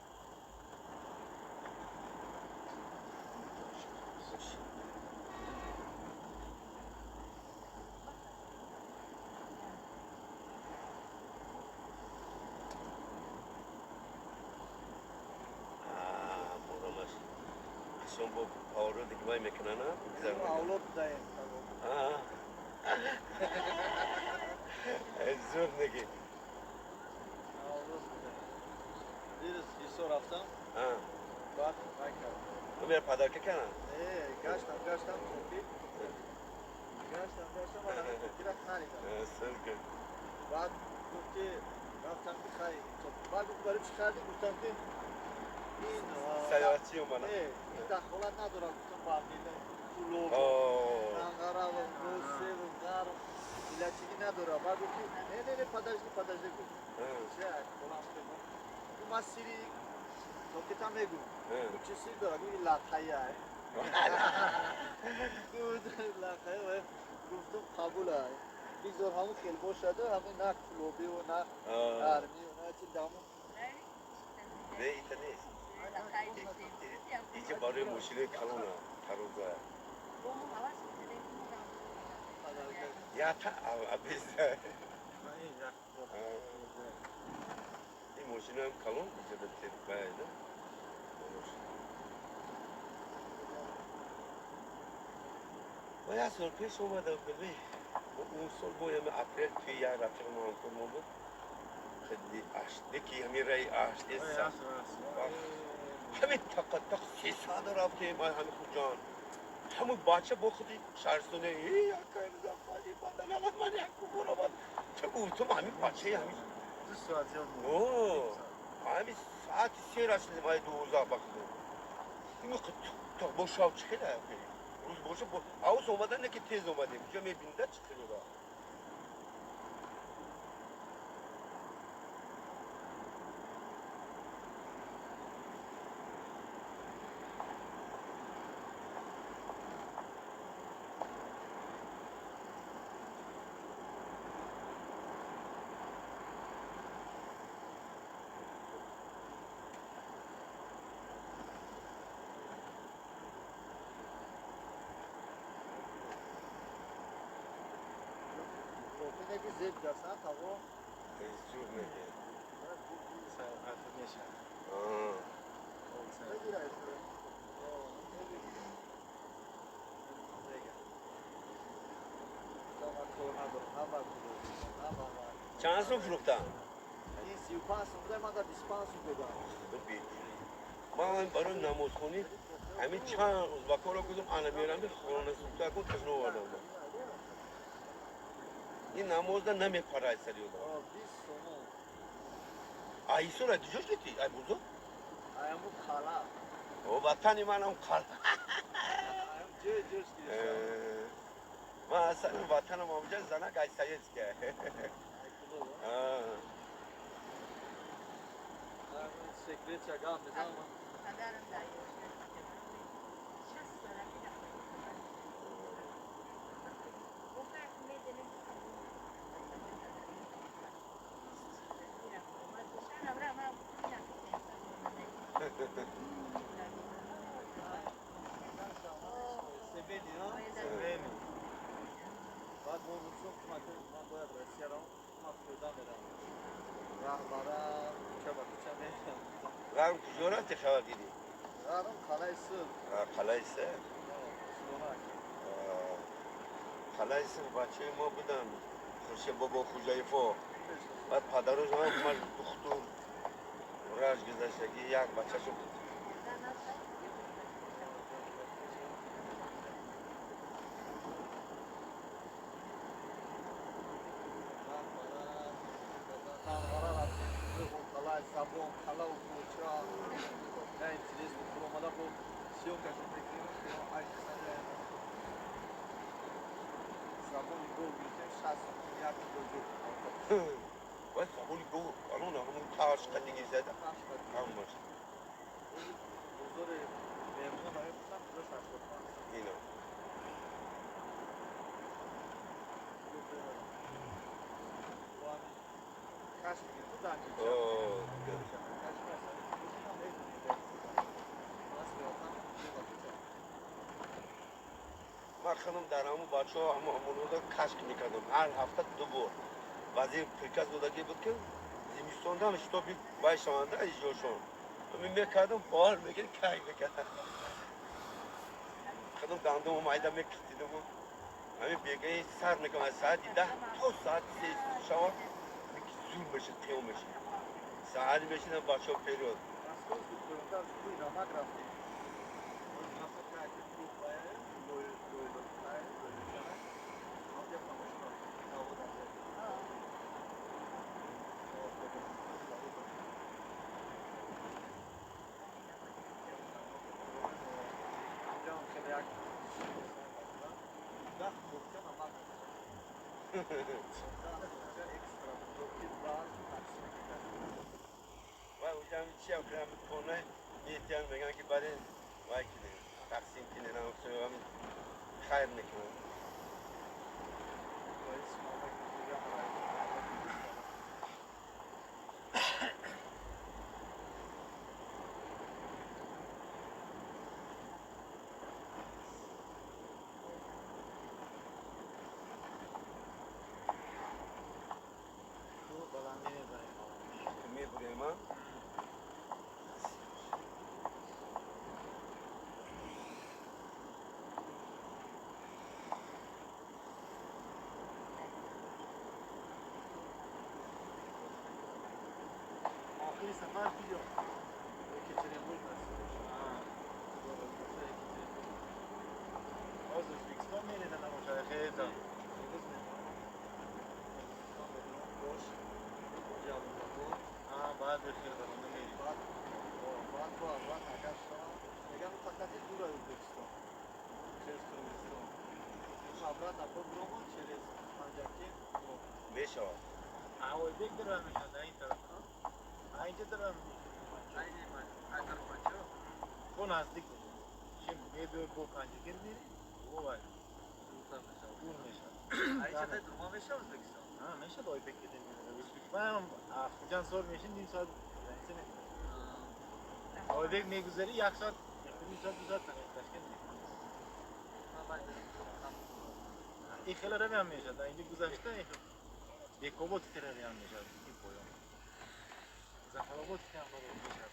شما با پاورو دیگه بای میکنن ها؟ بگذار اولاد دایم زور نگی دیروز ایسو رفتم بعد نکردم نمیره پدر که کنن؟ گشتم توپی گشتم توپی را خریدم سرگه بعد گفتی رفتم بخری بعد برای چی خریدی گفتم که این سیاحتی اومدن این دخالت ندارم گفتم با میله پولو ننگره و روسه و غر میلچگی ندارم بعد گفتی نه پدرجی گفت چه بلند بگم تو مسیری نکتا میگو چه سیر دارم این لطحیه لطحیه گفتم قبول های بیزار همون خیلی باشده همه نه کلوبی و نه ارمی و نه چی دامون نه ایتا نیست اینجا برای مشیله کلونه کروزه یا تا ابیزه این مشیله هم کلون اینجا به تیر باید و یه سال پیش اومده بلی اون سال باید اپریل توی یه رفیق ما هم کنم بود خیلی اشتی که همین رای اشتی سن همین تق 300 رفتیم همین خود جان همون بچه با خودی شهرستانه ای اکای زفاری بدن اقل من یک برو باد چه گفتم همین بچه همین 2 ساعت زیاد بود همین ساعت 3 رسیدیم های 12 بخدیم این تا با شاو چه خیلی روز باشه با اوز اومدن نه که تیز اومدیم جا میبینده چه خیلی را که زیب درسن هوا زور میگه ساعت میشه چند سو فروختن؟ این 35 سوم من در 25 سوم بدم من برای نماز خونی همین چند ازبکا را کدوم انا میرم به خورانه سوکتا کن تشنو آوردم این نماز دا نمیپره ای سری اودا 20 سوم ایسو را دیجاش دیتی؟ ای بزرگ؟ ایمو کالا او وطنی منم کالا ایم جوش گیرستم من اصلا وطنم آمجا زنک ای سایز که سکریت چگاه میدم سبینی ها؟ سبینی بعد ما روزون که من باید رسیه را ما پیدا میرم رهبرم که با کچه میرم غرم کجا رفتی خبر دیدی؟ غرم قلعه سر قلعه سر؟ سلومک قلعه سر بچه ما بودن خوشه بابا خوجایفا بعد پدرش هم اومد دختور راش گذشتگی یک بچه شو بود Sabon, kala u kuća, ne interesno, prvo mada po sjonka što te kino, aj se sad je زبونی گل بیشتر 60 یک کیلو باید زبونی گو الان همون تاش قدیگی زده همون باشه بزرگ مهمون های بسن کیلو 65 اینا کاش میگه تو دانجی من خانم در همون بچه ها همون رو کشک میکردم هر هفته 2 بار بعضی پرکاز بودگی بود که زمستان هم اشتابی بای شمانده ایجاشون من میکردم بار میگه کای میکردم خانم دندم و مایده میکردم همین بیگه سر میکنم از ساعت 10 تا ساعت 3 شما زور میشه تیو میشه ساعت میشینم بچه ها پیرود و اونجا هم چی هم کنم کنه میتیان میگن که برای وای کنه تقسیم کنه نه همین خیر میکنه میبریم ها آخری سفر کجا؟ کچری بود از ازبکستان میره نه باشه خیلی تا بعد خیلی برنده میری بعد اگر شما میگم فقط دور از ازبکستان چرس کردستان خبرات اپر برام چرس پنجاکی میشه اول بیگ درام میشه این طرف اینجا درام اگر پنجا تو نزدیک شیم میدو با پنجاکی میری او وای دور میشه اینجا درام میشه ازبکستان میشه دای بیگ دیدن من افغان سال میشین نیم ساعت اول بیگ میگذاری یک ساعت نیم ساعت 2 ساعت تشکیل میده این خیلی روی هم میشه در اینجا گذاشته این بیکوبوت روی هم میشه این پایان زفرابوت که هم برای میشه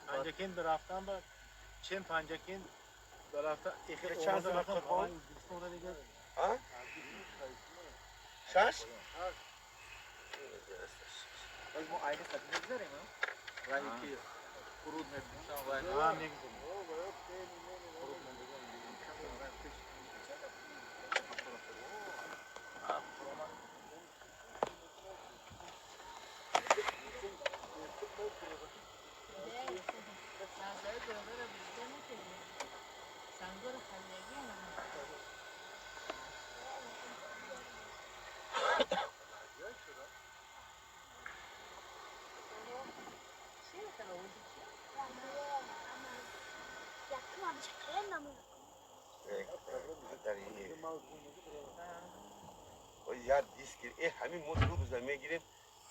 پنجاکین در رفتن با چین پنجاکین در رفتن این چند سال قبل ها؟ شش؟ ولی ما aynı saat میگذاریم ها؟ رایی که فرود میگذاریم ها میگذاریم یاد دیسک ای همین موضوع رو میگیریم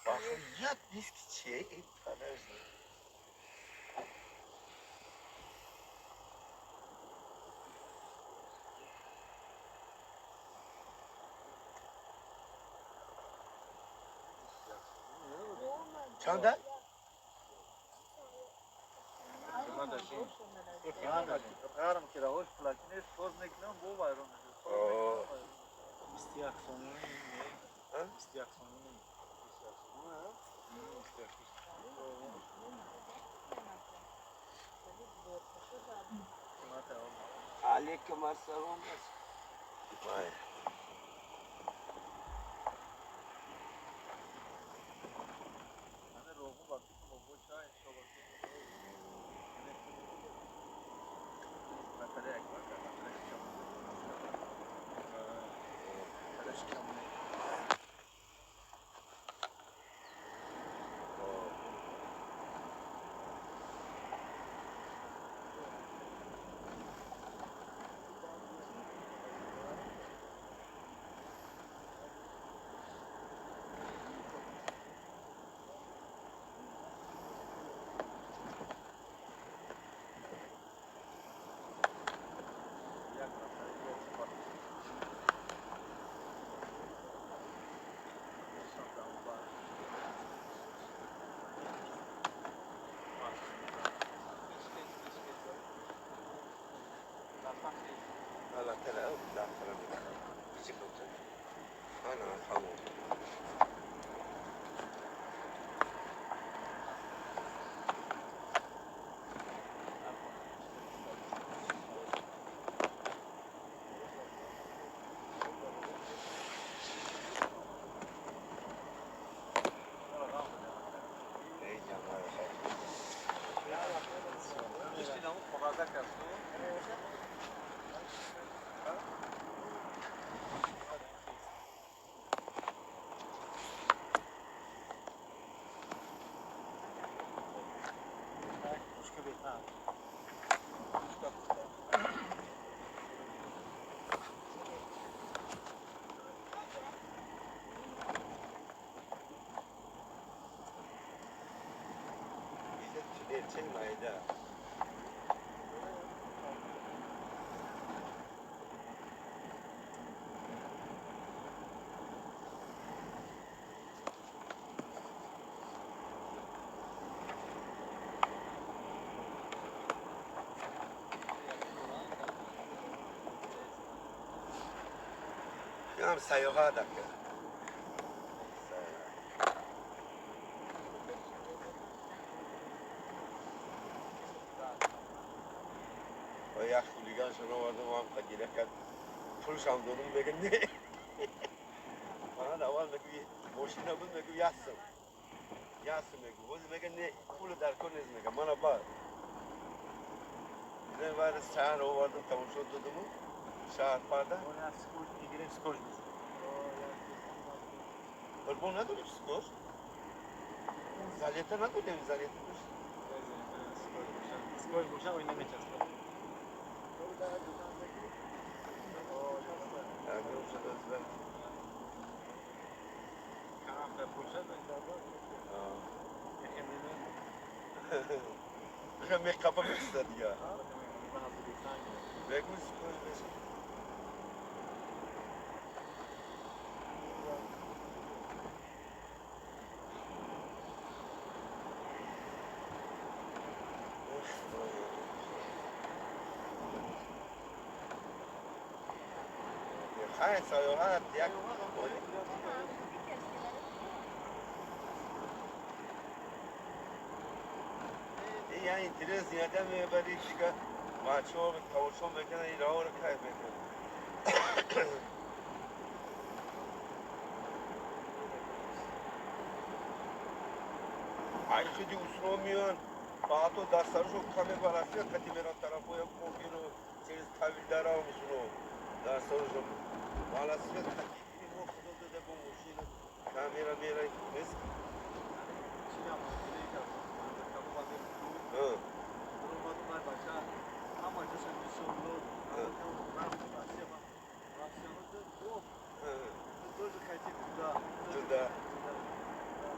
آخر یاد دیسک چیه این پدرش چنده؟ قرارم که راهش پلاکینش باز میکنم بو بایرون استیاق سونی استیاق سونی علیکم السلام وای حالا تلا او لا تلا بيجي كنت انا حمود چه مایده هم سیاحت کرد و یک خولیگان شما آوردم هم تگیره کرد پولش هم دادم بگه نه من اول میگوی ماشین بود میگو یاسم میگو وزی میگه نه پول در کن نیست میگه من بعد دیدن بعد شهر آوردم تمام شد دادم شهر پردن میگیریم سکوش بزن البون نداریم سکوش زلیته نداریم زلیته دوست سکوش بوشه اوی نمیچسبه کام به پوشه بخیر می کپا میسته دیگه بگو سکوش بشه خیلی سیاحت یک این یعنی اینترنت زیاده میبری که بچه ها تماشا میکنن این راه رو کیف میکنن این خیلی اصلا میان بعد تو دستارشو کمی برسی کتی میرن طرف های کوفی رو چیز طویل داره و میشونو دستارشو بالاسیت کتی این رو خدا داده با موشین کامیرا میره نیست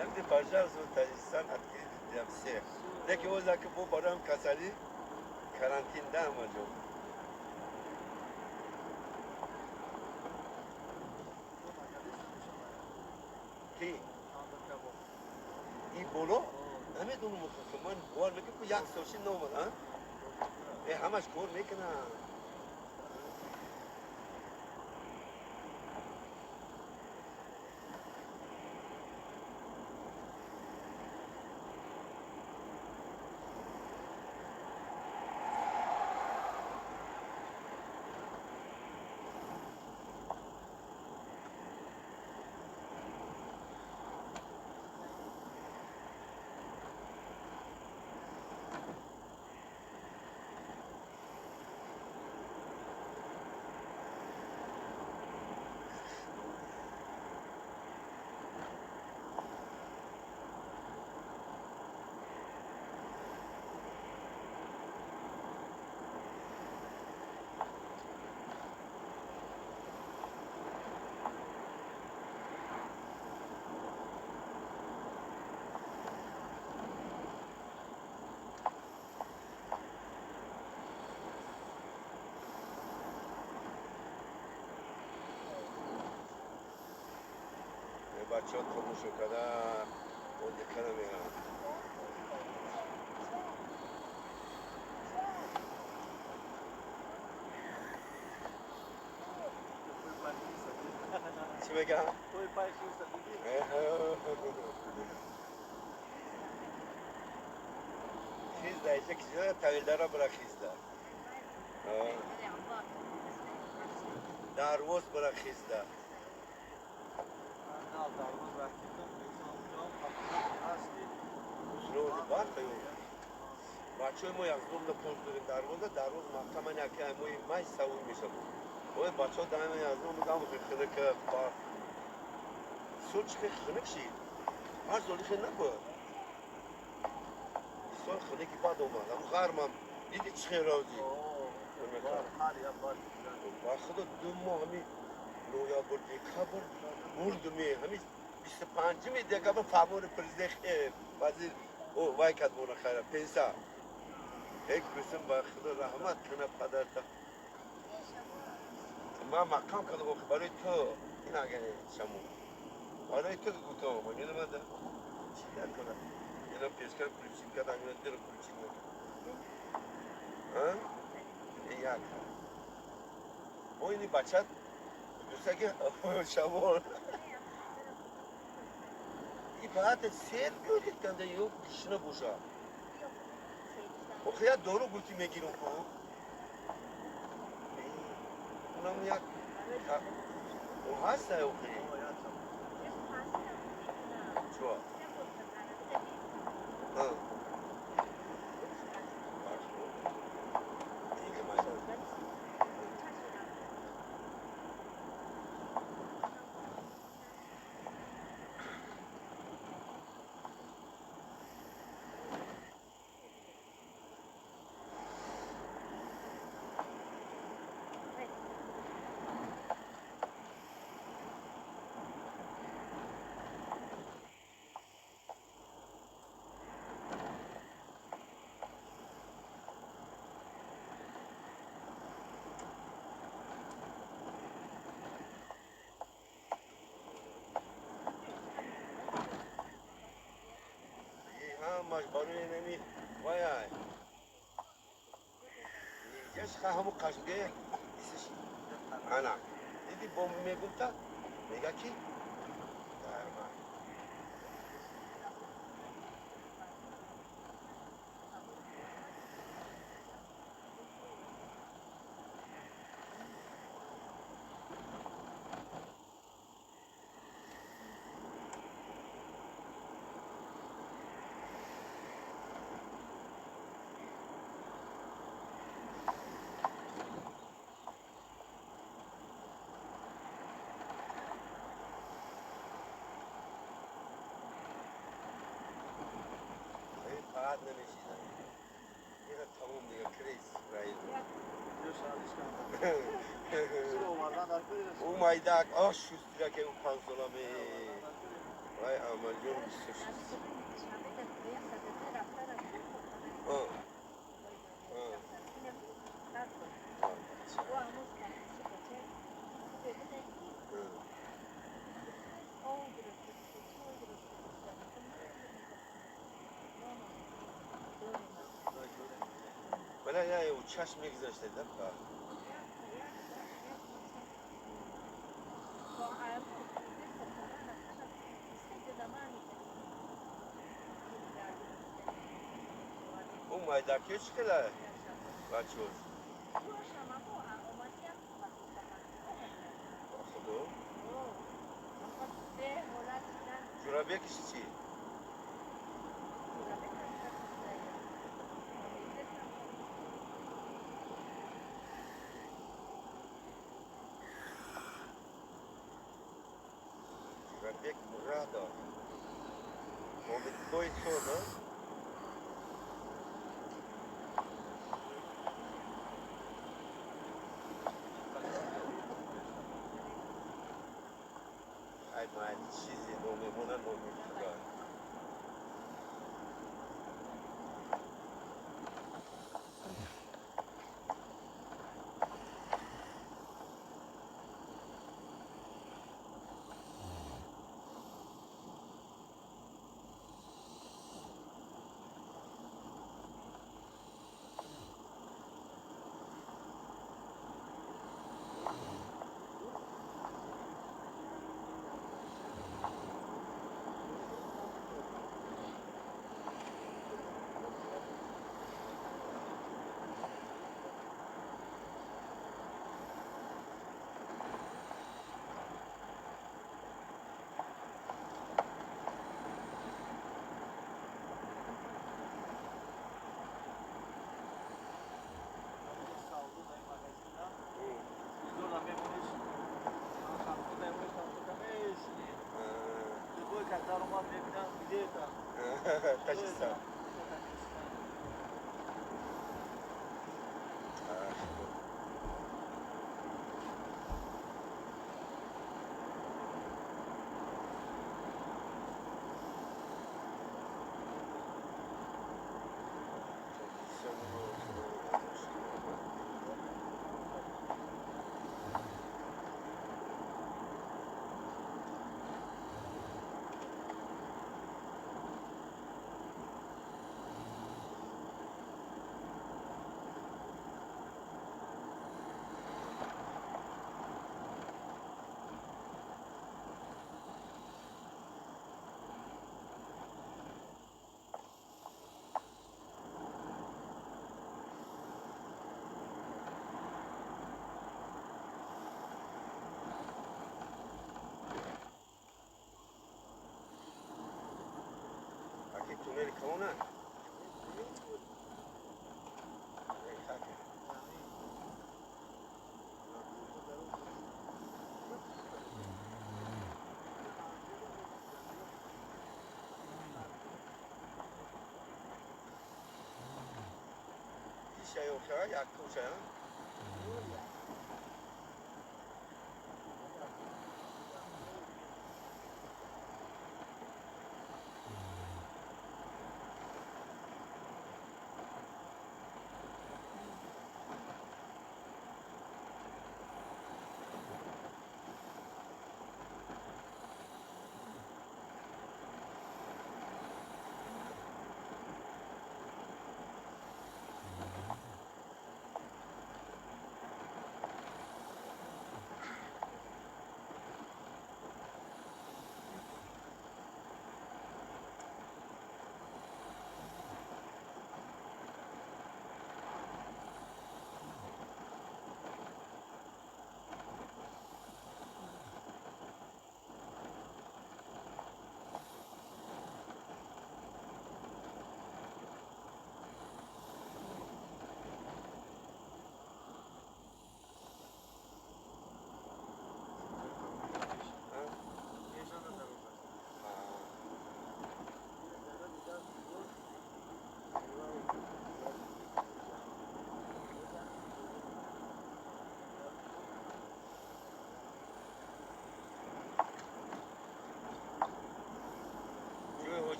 هم دی پاجار زود تاجیستان حتی دیدم سه دکی اوزا که بو برام کسالی کرانتین ده مجو کی ای بولو همه دونو مخصوص من بوار میگه که یک سوشی نومد ها ای همش کور میکنه بچه ها تماشا کردن و دکنه میرن چی بگم؟ توی پای خیزده دیدی؟ خیزده اینجا کجا طویل را برا خیزده دروز برا خیزده نه دروز رفتیم هستی روز بار خیلی بچه ما یک روز پول داریم دروز مقام من یکی اموی مای سوی میشه بود بچه ها دائما از روز میگم خیلی که بار سول چی خنک شید هر زولی خیلی نبود سول خنکی بعد اومد هم غرمم دیدی چی خیلی راوزی با خدا 2 ماه همی نویابر دیگه بردمی همی 25 دیگه با فرمان پرزیدنت وزیر او وای کد مونه خیره پیسا یک بسیم با خدا رحمت کنه پدرتا ما مقام کده گفت برای تو این اگه شمو برای تو گفتم ما میدونم ده چی کنه اینا پیشکر کلچین کرد اگه دل کلچین میکنه ها این یک او اینی بچت دوسته که شمو این بعد سیر بیودید کنده یو کشنه بوشا خیلی دارو گوتی میگیرم کو اونم یک او هست او خیلی چوا مجبوری نمی وای اینجاش همون قشنگه ایسش انا دیدی بوم میگفتا میگه کی درمان بعد نمیشیدم یه تمام دیگه کریز رایز او مایدک آش شوستیره که او پانسولامه وای عملیون بیسته شوست ولی نه او چشم میگذاشته دفعه او مایدکی چی کله بچه هاش خدا جرابیه کشی چی؟ جرابیه مراه دار مومن دوی سودا ای مای چیزی نمیمونه نمیمونه ما ببینم بیلیتا تاجیستان Aquí túnel کمونه شای اوشا یک کوچه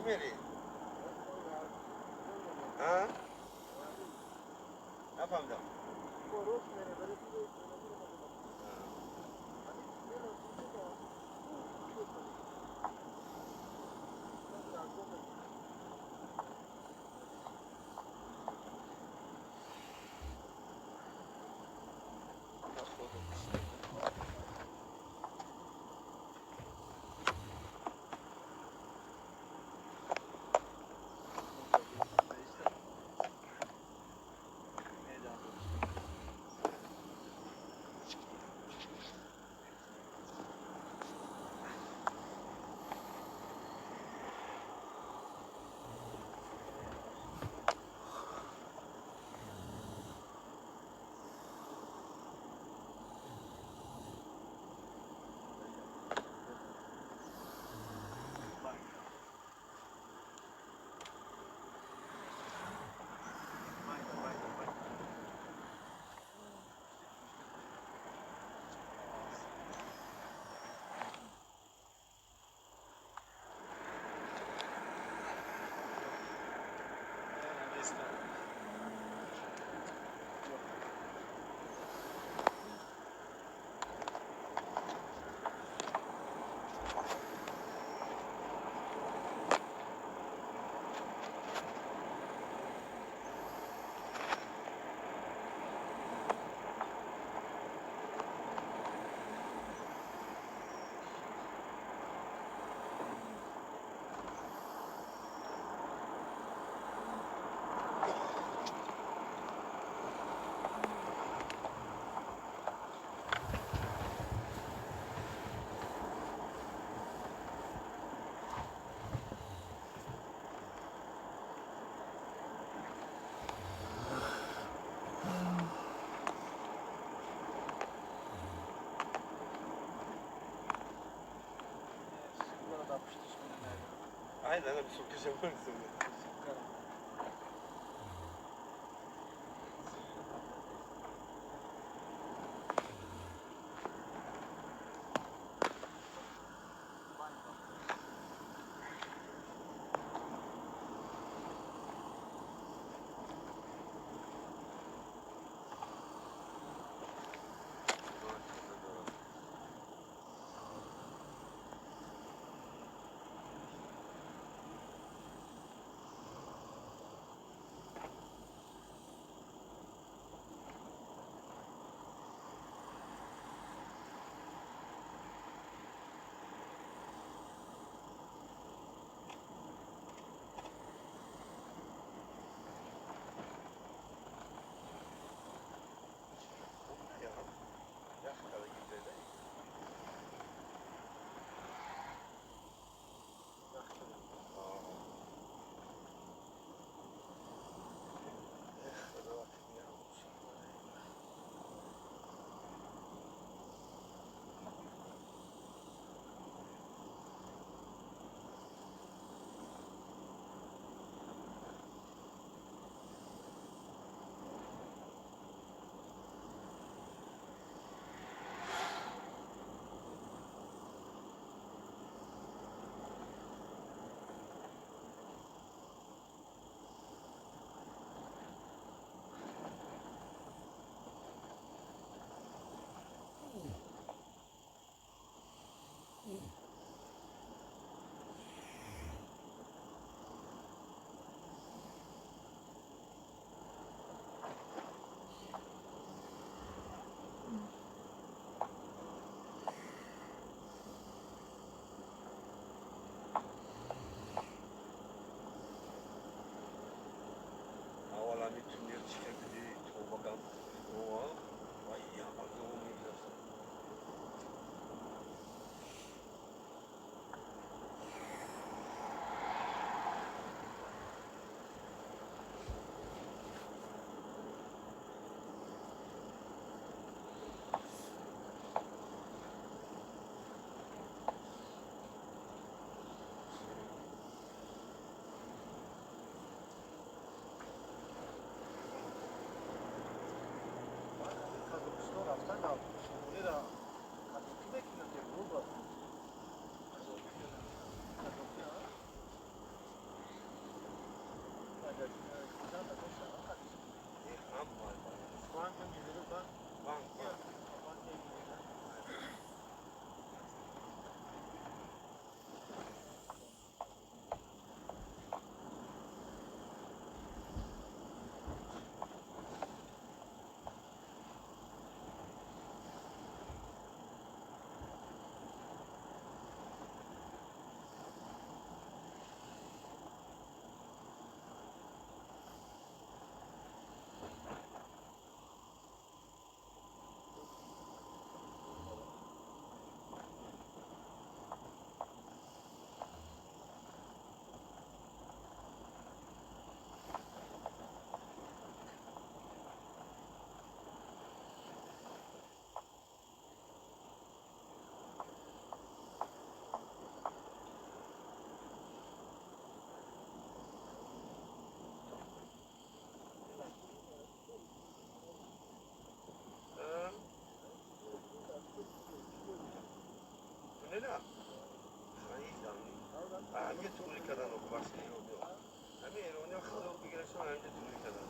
میری؟ ها؟ نفهمیدم. عادي انا بسوق الجمال لا عندي تقولي كذا نكبر سيوم أمير ونأخذ بجلسون عندي تقولي كذا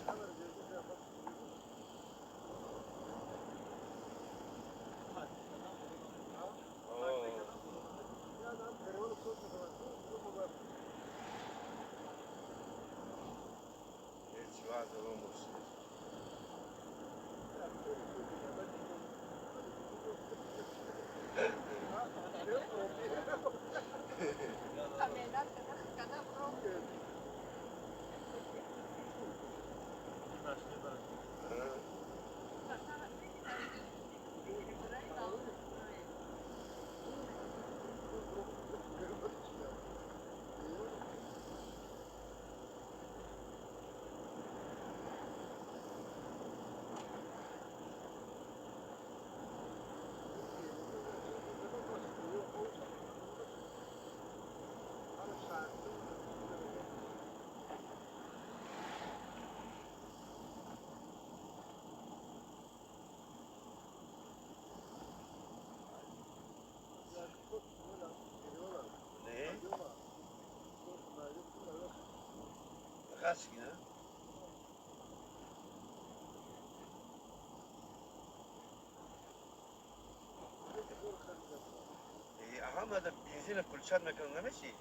Kaç yine? Aha da benzine pulçat mekanına mı şey?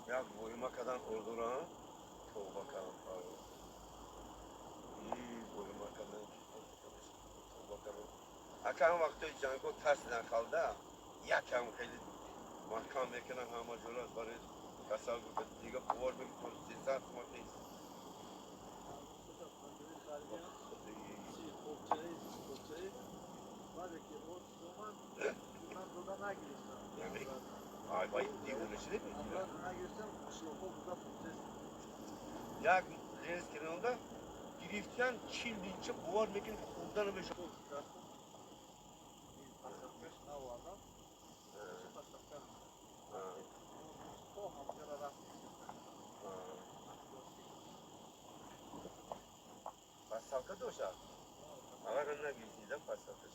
Ya boyuma kadar orduran, çok bakalım abi. İyi boyuma kadar, çok bakalım. Akan vakti Canko tersine kaldı. Yakam kheli makam mekana hama jolas bare kasal ko diga power में थोड़ी सी साथ मत Ay vay diğer şey değil mi? Ya deniz kenarında giriften çil deyince buvar mekin buradan bir şey. Pasalka doşa. Ağarına girdiğinde pasalka.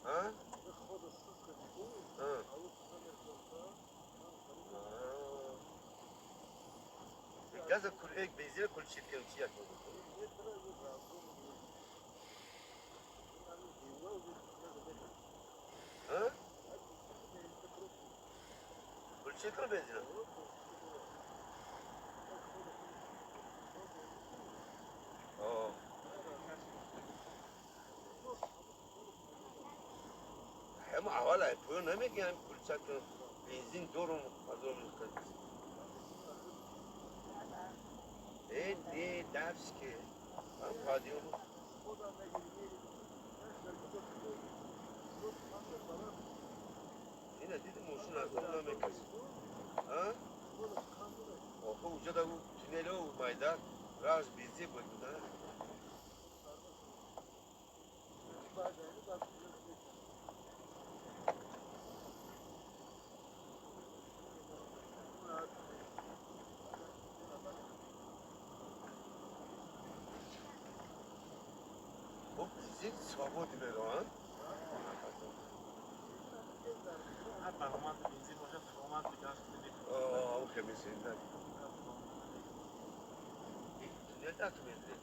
Ha? Gaza kulek benziyor kul çirkin bir şey yapıyor. Ha? Kul çirkin benziyor. Oh. Hem havalı yapıyor ne mi yani kul çirkin benzin durum azalmış kız. Ne ders ki? Ben radyomu. Yine dedim olsun aklımda mekas. Ha? Oku uca da bu tüneli olmaydı. Raz bizi buydu da. Bu bizi svobodne lan. O kemisinden. Tünel takip edildi.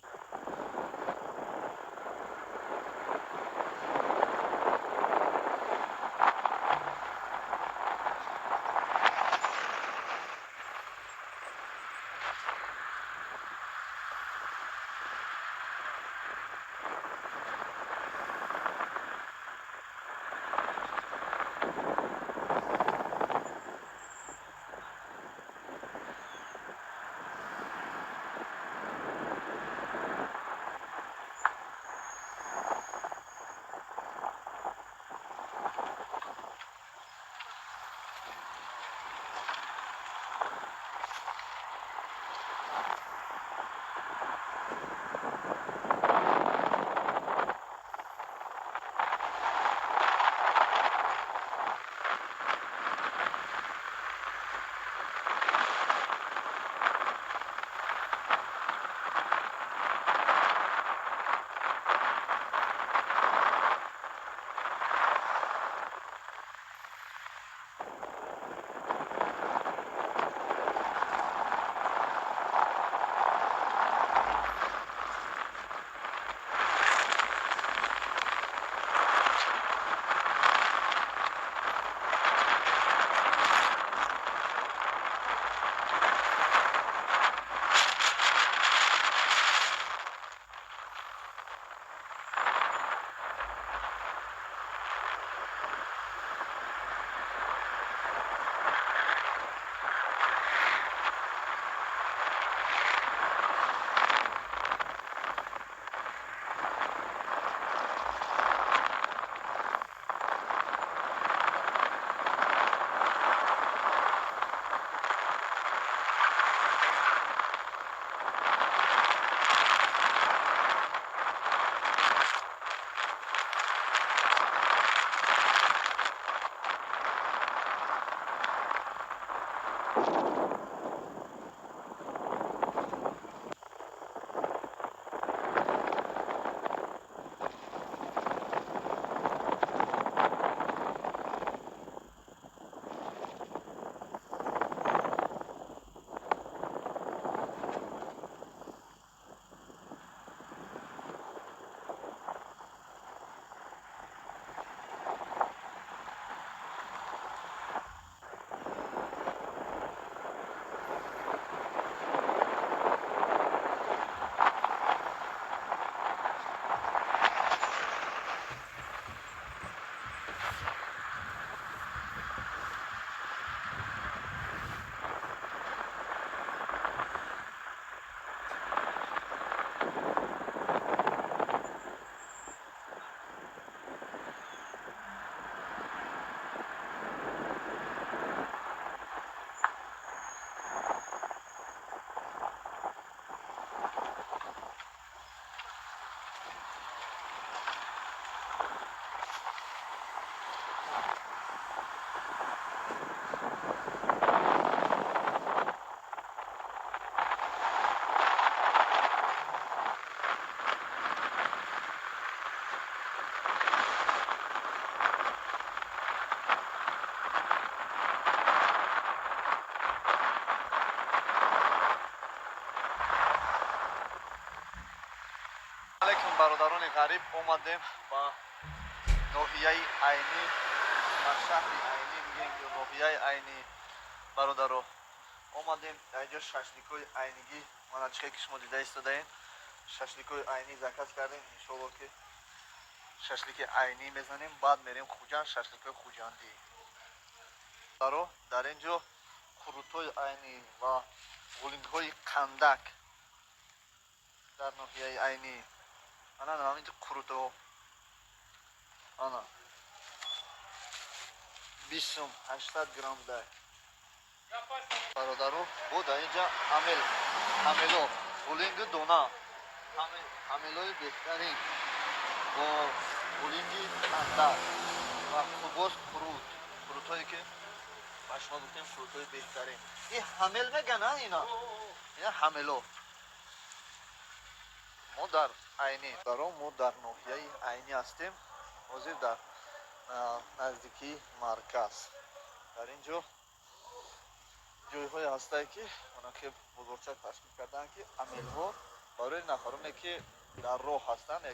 алейкум, бародарони ғариб. Омадем ба ноҳияи айни ба шаҳри айни мегем ё ноҳияи айни бародаро. Омадем дар шашликҳои айнигӣ мана чихе ки шумо дида истодаем. Шашликҳои айни заказ кардем. Иншоалло ки шашлики айни мезанем. Баъд мерем хуҷанд, шашликҳои хуҷандӣ. Баро дар ин ҷо хурутҳои айни ва гулингҳои қандак дар ноҳияи айни. Ана ҳамин ҷо хурутҳо. Ана 20 сум 800 грамм дай. Бародаро бо дар ин ҷо амело гулинги дона. Амелои беҳтарин бо гулинги қандак ва боз хурутҳое ки ба шумо гуфтем фрутҳои беҳтарин. И ҳамел мегана ина ҳамело. Мо дар айни даро мо дар ноҳияи айни ҳастем. ҳозир дар наздикии марказ. Дар ин ҷо ҷойҳое ҳастае ки оно ки бозорча ташкил кардаанд ки амелҳо барои нафароне ки дар роҳ ҳастанд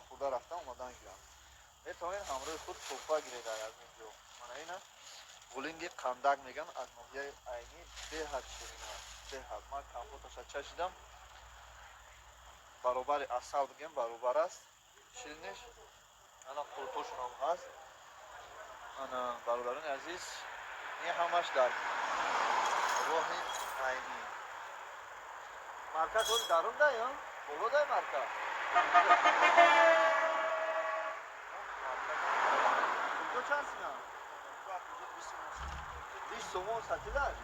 хурда рафтан омадан гиранд. метавонед ҳамроҳи худ тӯҳфа гиред аз ин ҷо. мана ина гулинги қандак меган аз ноҳияи айни беҳад ширин аст. беҳад ман компоташа чашидам. баробари асал бигем баробар аст. ширинеш ана хурутҳошонам ҳаст. ана бародарони азиз ин ҳамаш дар роҳи айни. Марказ ҳози дарун даё? Боло дай марказ. Куҷо чанд сина? 20 сомон сатидаш?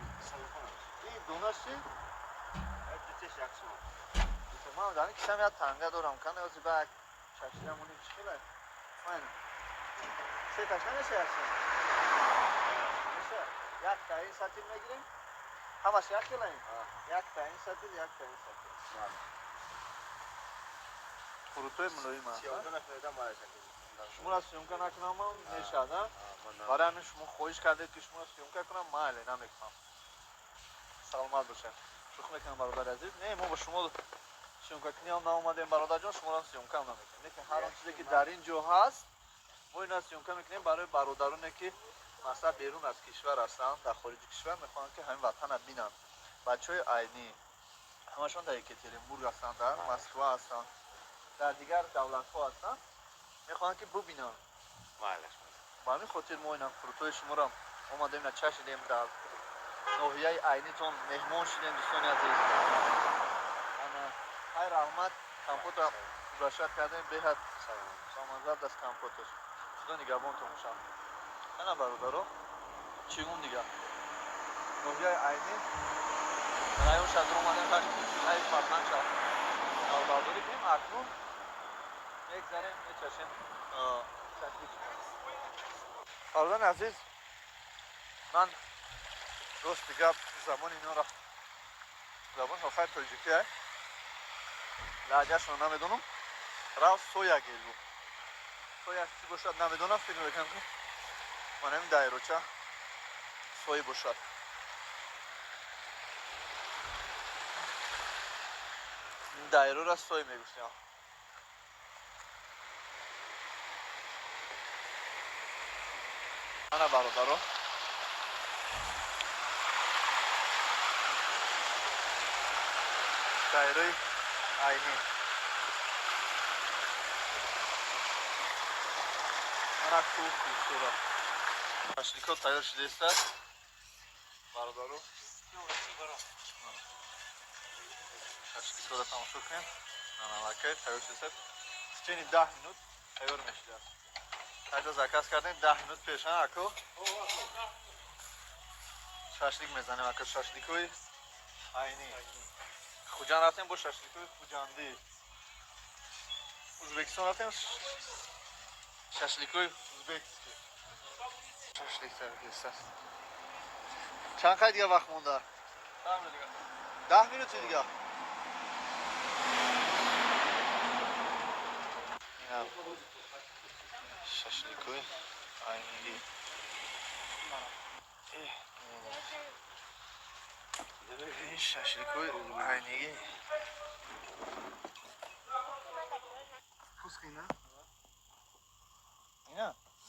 И донаш чи? Ман дар ин кишам як танга дорам. Кан ёзи ба як чашидам уним чӣ хеле? Ман сеташ намеша якшин? Меша? Як таин сатил мегирем? ҳамаш як хелаем? Як таин сатил, як таин сатил. хурутҳои мулоим аст. шуморо сёмка накунам мешад. барои ҳамин шумо хоҳиш кардед ки шуморо сёмка кунам, майле намекунам. саломат бошед. шух мекунам бародари азиз. Не мо ба шумо сёмка кунем наомадем бародарҷон, шуморо сёмка намекунем. лекин ҳар он чизе ки дар ин ҷо ҳаст мо ина сёмка мекунем барои бародароне ки масалан берун аз кишвар ҳастанд, дар хориҷи кишвар мехоҳанд ки ҳамин ватана бинанд. бачаҳои айни ҳамашон дар Екатеринбург ҳастанд, дар Москва ҳастанд, дар дигар давлатҳо ҳастанд, мехоҳанд ки бубинанд. ба ҳамин хотир мо ина фрутҳои шуморо омадем ина чашидем, дар ноҳияи айнитон меҳмон шудем. дӯстони азиз, ана хайр раҳмат, компота гузашат кардем. беҳад самаззат аст компоташ. худо нигаҳбонтон бошад. ана бародаро чигун дига ноҳияи айни раён шаҳр омадем дар ай фарман шаҳр навбардорӣ кунем. акнун мегзарем мечашем шашлик. бародарони азиз, ман рости гап забони инонро забони охаи тоҷикия лаҳҷашонро намедонам. рав соя гелу соя чӣ бошад намедонам. фикр мекунам ки мана ин дайроча соя бошад. ин дайрора соя мегӯфтем. ана бародаро дайрои айни. ана кӯ кӯсора шашликҳо тайёр шудааст. бародаро шашликҳоро тамошо кунем. намакай тайёр шудааст. в течение 10 минут тайёр мешудааст. ҳайда заказ кардем 10 минут пеш. ако шашлик мезанем. ака шашликҳои айни. хуҷанд рафтем бо шашликҳои хуҷандӣ. ӯзбекистон рафтем шашликҳои ӯзбекский. шашлик таркист. чанд қай дига вақт монда? 10 минути дига. шашликҳои айнигӣ. шашликҳои айнигӣ. پوسخی نه؟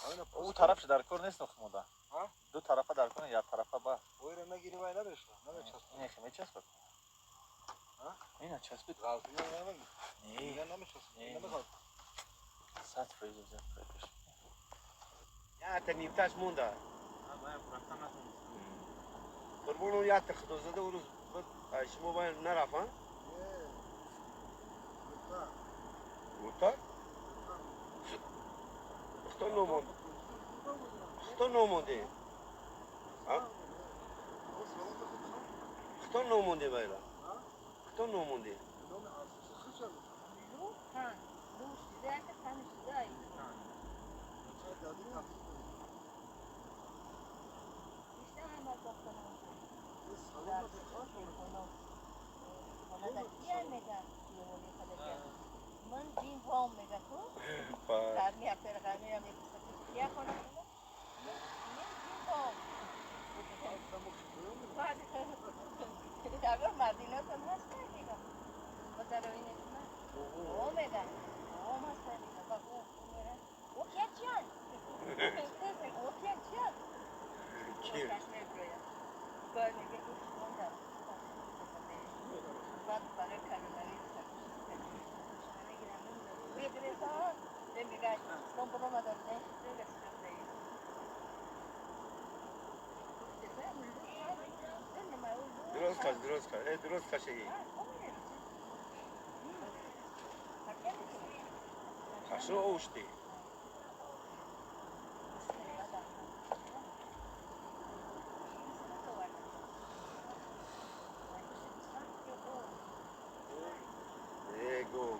اینا او طرفش در کار نیست خمودا دو طرفه در کار یا طرفه با اوی رو نگیری وای نبشنه اینه که میچسبه اینا چسبید غلطی نمیگم نه نمیچسبه نمیخواد ساعت فریزر زد فریزر یا تا نیمتش مونده قربون اون یا تخت زده اون روز شما باید نرفن گوتا خطا نمونده خطا نمونده خطا نمونده بایلا خطا نمونده من جین وام میگه تو درمی اپر غمی هم یا کنه من جین وام بعد اگر مدینه تو هست میگه مثلا این اسم اومگا اوم هست میگه بابا او کیچن او کیچن کی بعد میگه بعد برای کارمایی non poteva dormire, درست کن درست کشه کشه اوشتی گو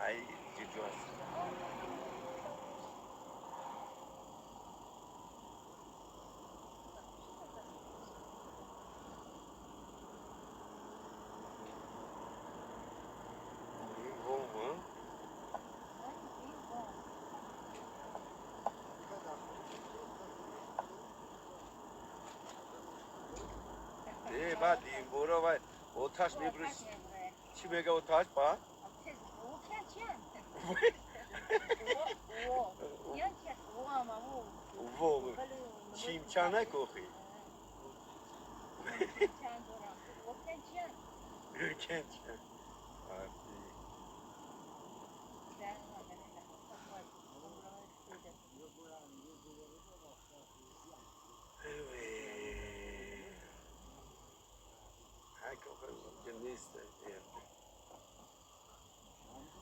ای جوست بعد این برو و آتش میبریز چی میگه آتش با؟ وو چیمچانه کوخی کنچان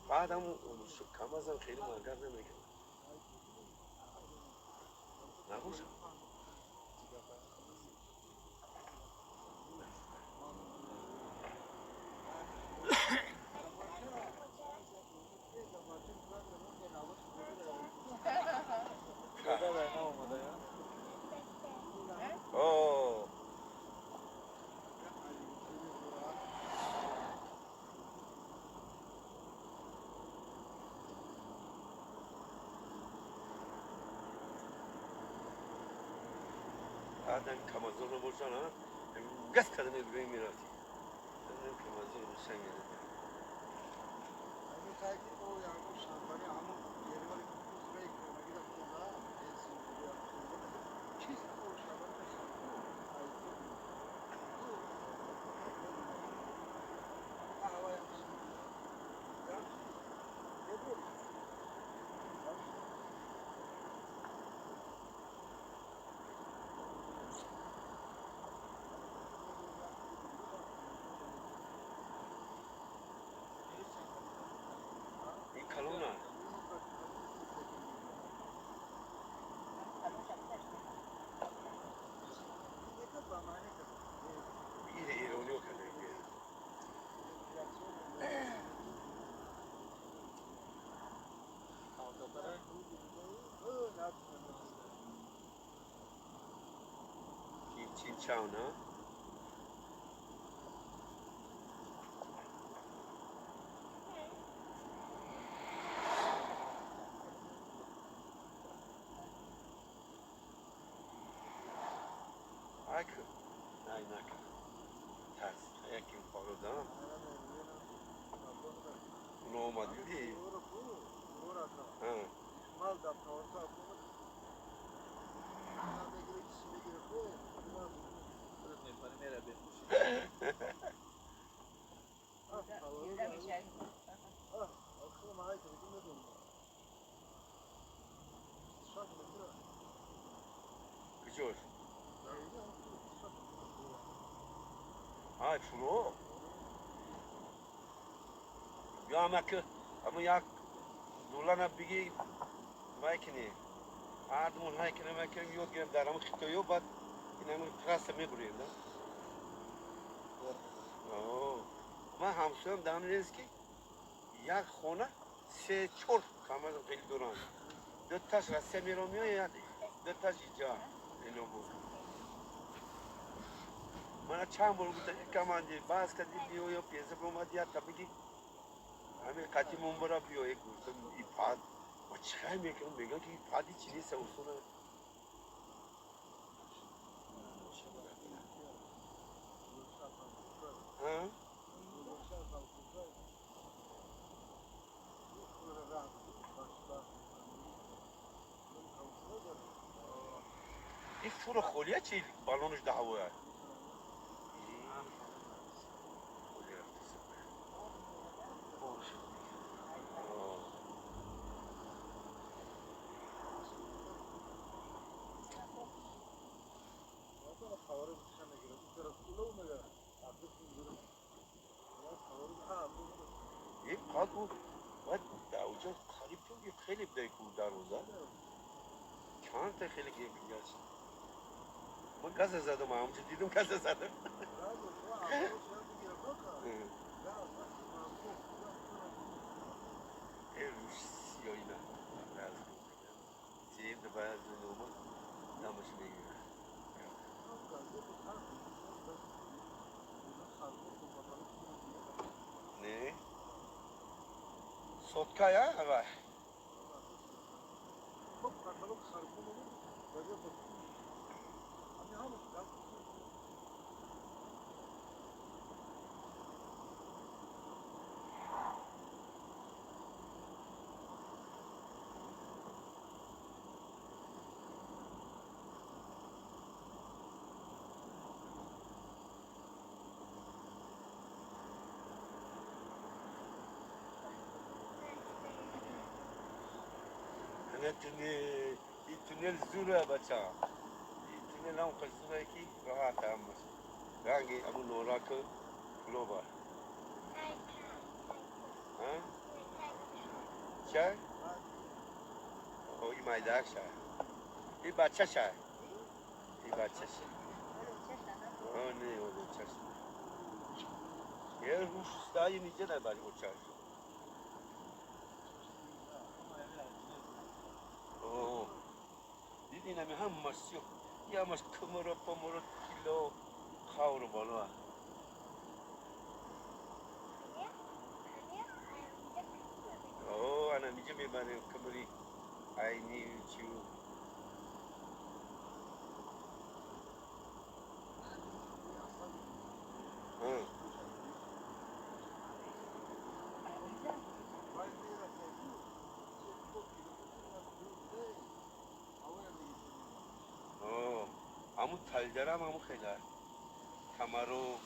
بعدم کم ازم خیلی مالگر نمیکنم نباشم اوه بعدم کم از اون رو برسانم گس کدنی روی میراتی کم از اون رو سنگه این کلونه ایرونیو کنه چین چاونه اکو نه نکن ترس یکی کارو دارم اونو اومد دیدی مال داد کارتا کجاش های فرو یا اما یک دولانه بگی مایکنی آدمون های کنه مایکنی یاد گرم در همون خیتایو بعد این همون ترسته میگوریم نه من همسویم دارم نیست که یک خونه 3-4 کامل خیلی دوران دو تاش راسته میرم یا دو تاش اینجا اینو بود من چند بار گفتم کماندی باز کردی بیو یا پیسه اومد یا تبگی همین قطعی منبرا بیو یک گفتم این پاد و چیکار میکنم میگم که این پادی چی نیست اصولا ها این فور خولیه چی بالونش دعواه این پاد بود باید اوجا خریب تو خیلی بیکور در روزه چند تا خیلی گیگاش من گاز زدم همونجا دیدم گاز زدم ای روش سیایی نه سیایم ده باید زنومه نامش میگیره نه صدکه یا اول این تونل زوره بچه این تونل هم قصوره که راحت هم باشه رنگی همون نوراک کلوبر چه؟ این مایدک شه این بچه شه این بچه شه نه اون چشم یه روش استایی نیجه نبری او چشم دیدی نمی هم مسیح یا مش کمرو پمرو کیلو خاور بالا انا میجه میبریم کمری عینی چیو همون تلجرم همون خیلی کمرو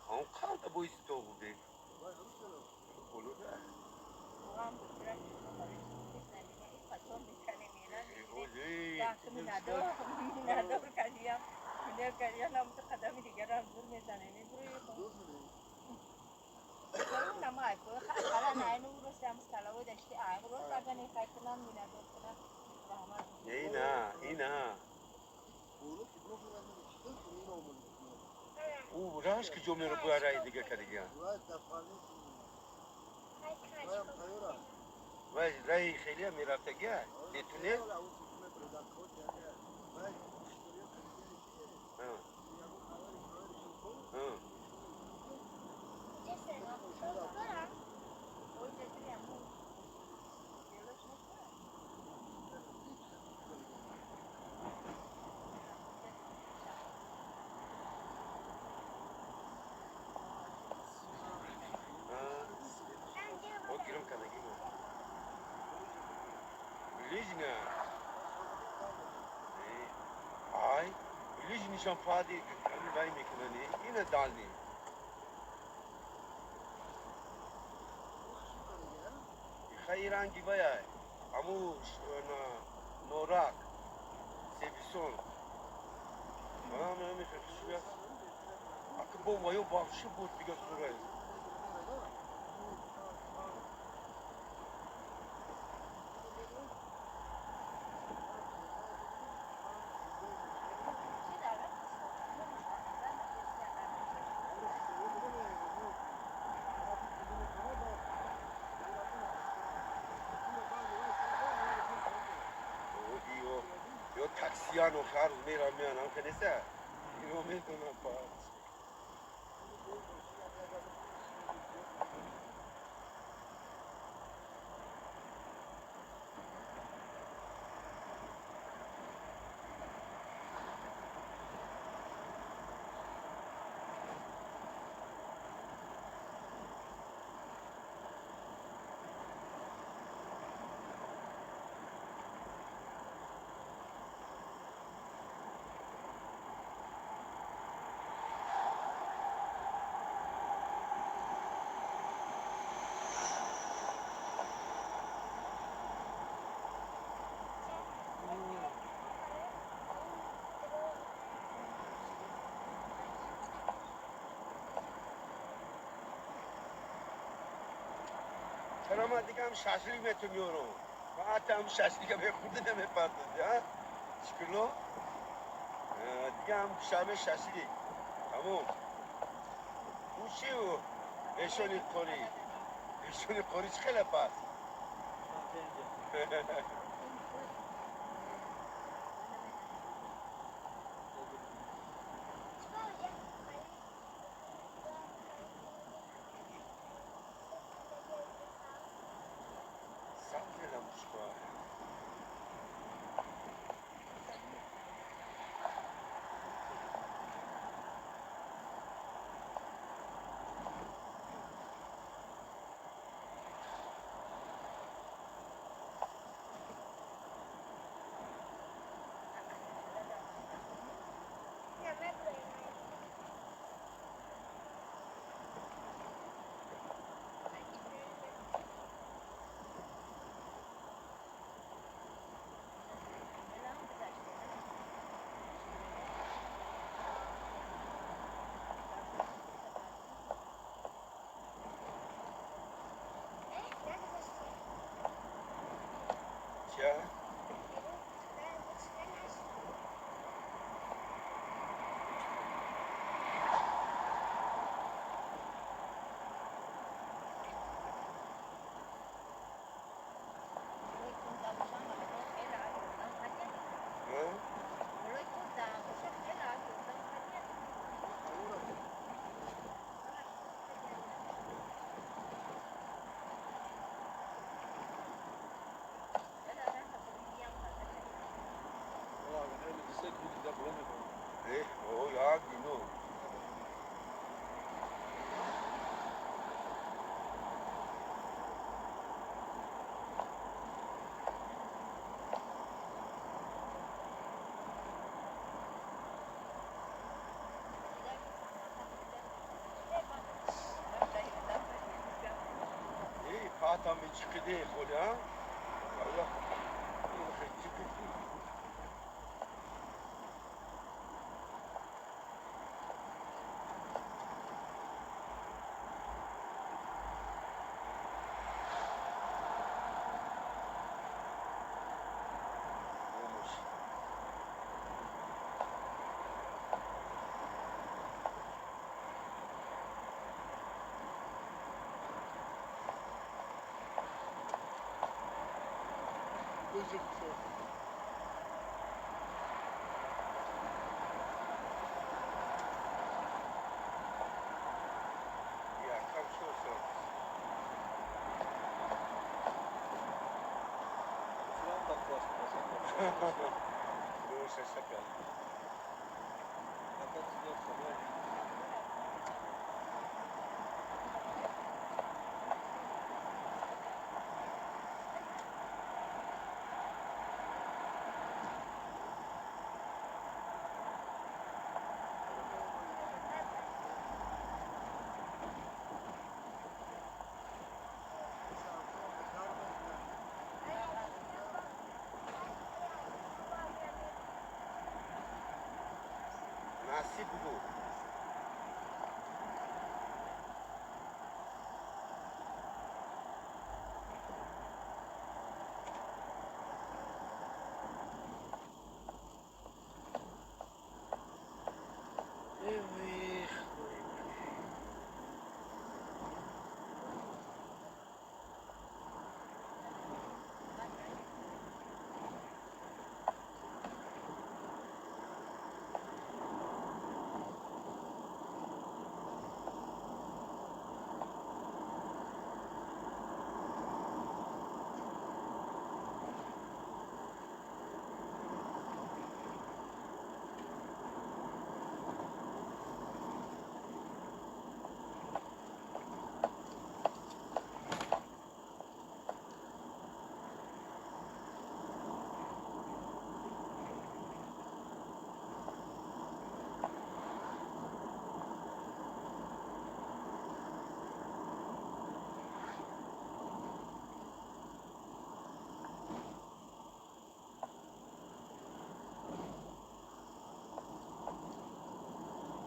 هم kaldı bu isti oldu değil. Olur da. اینا او راش که جو میرو برای دیگه کردیم جای خیلی هم میرفتگه نتونه گیرم کدگی ما لیج نه آی لیج نشان فادی کنی بای میکننی اینه دالنی خیرانگی بیای اموش نوراک سیبیسون من میخوام شویت اگه با وایو باخشی بود بگه سوره Yo taksiyano خرج میرم میانم که نیسته اینو میتونم پاس چرا من دیگه هم 60 متر میارم و حتی هم 60 دیگه به خورده نمیپردازی ها چکلو دیگه هم شبه 60 تمام او چی او ایشونی کوری ایشونی کوری چه خیلی پس چه؟ او یا گینو پاتم چکده خودم الله چکده بوجه بشو یا کم شو سر Şuran baklaşmasın. روش شکل Fakat sıcak sabah. نصیب بود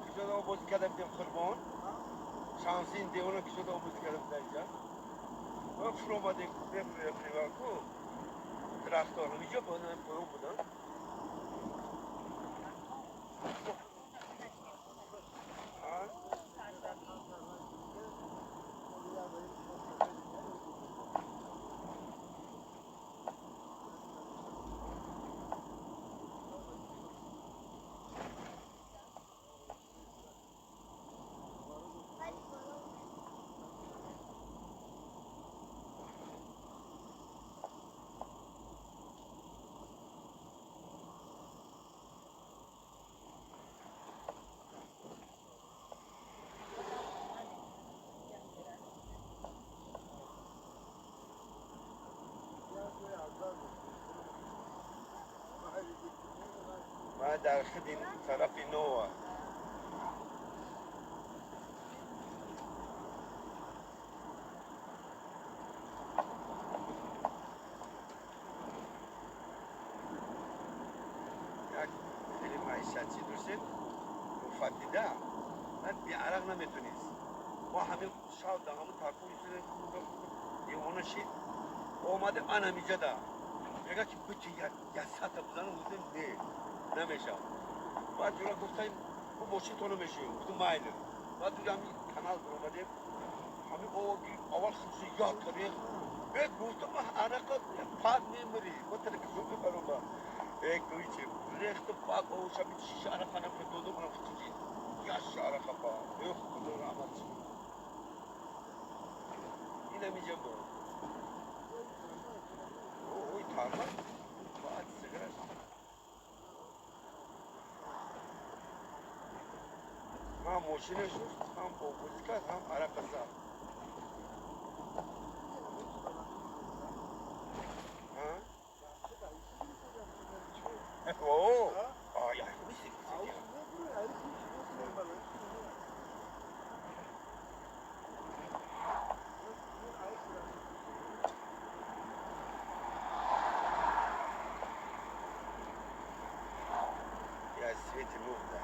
کجا آبوز کردم دیم خربان شانسین دیوانو کجا آبوز کردم درجا و فرو آمده بفریوان کو درختان اینجا بودن پایون بودن ما در خدین طرف نوه یک خیلی معیشتی داشتیم مفدیده من بیعرق نمیتونیست ما همین شاید همون تاکوی شده دیوانه شید اومده من همیجه ده میگه که بچه یک سطح بزنه بودیم نه نمیشه بعد جورا گفتیم او ماشین تو نمیشیم گفتیم مایله بعد جورا همین کانال برامدیم همین اول خمسی یاد کردیم گفتم عرقات پاک میمری ما تلکشون ببرم با گوی چه ریخت پاک او شبید شیشه عرقا نمیشه دودو منم خطیجی یاش عرقا پاک خدا رحمت چه این همیجه با اوی تارما باید سگرش هم ماشینش هم با بوزکت هم عرق زد اوه آیا میسی Я свете мух, да.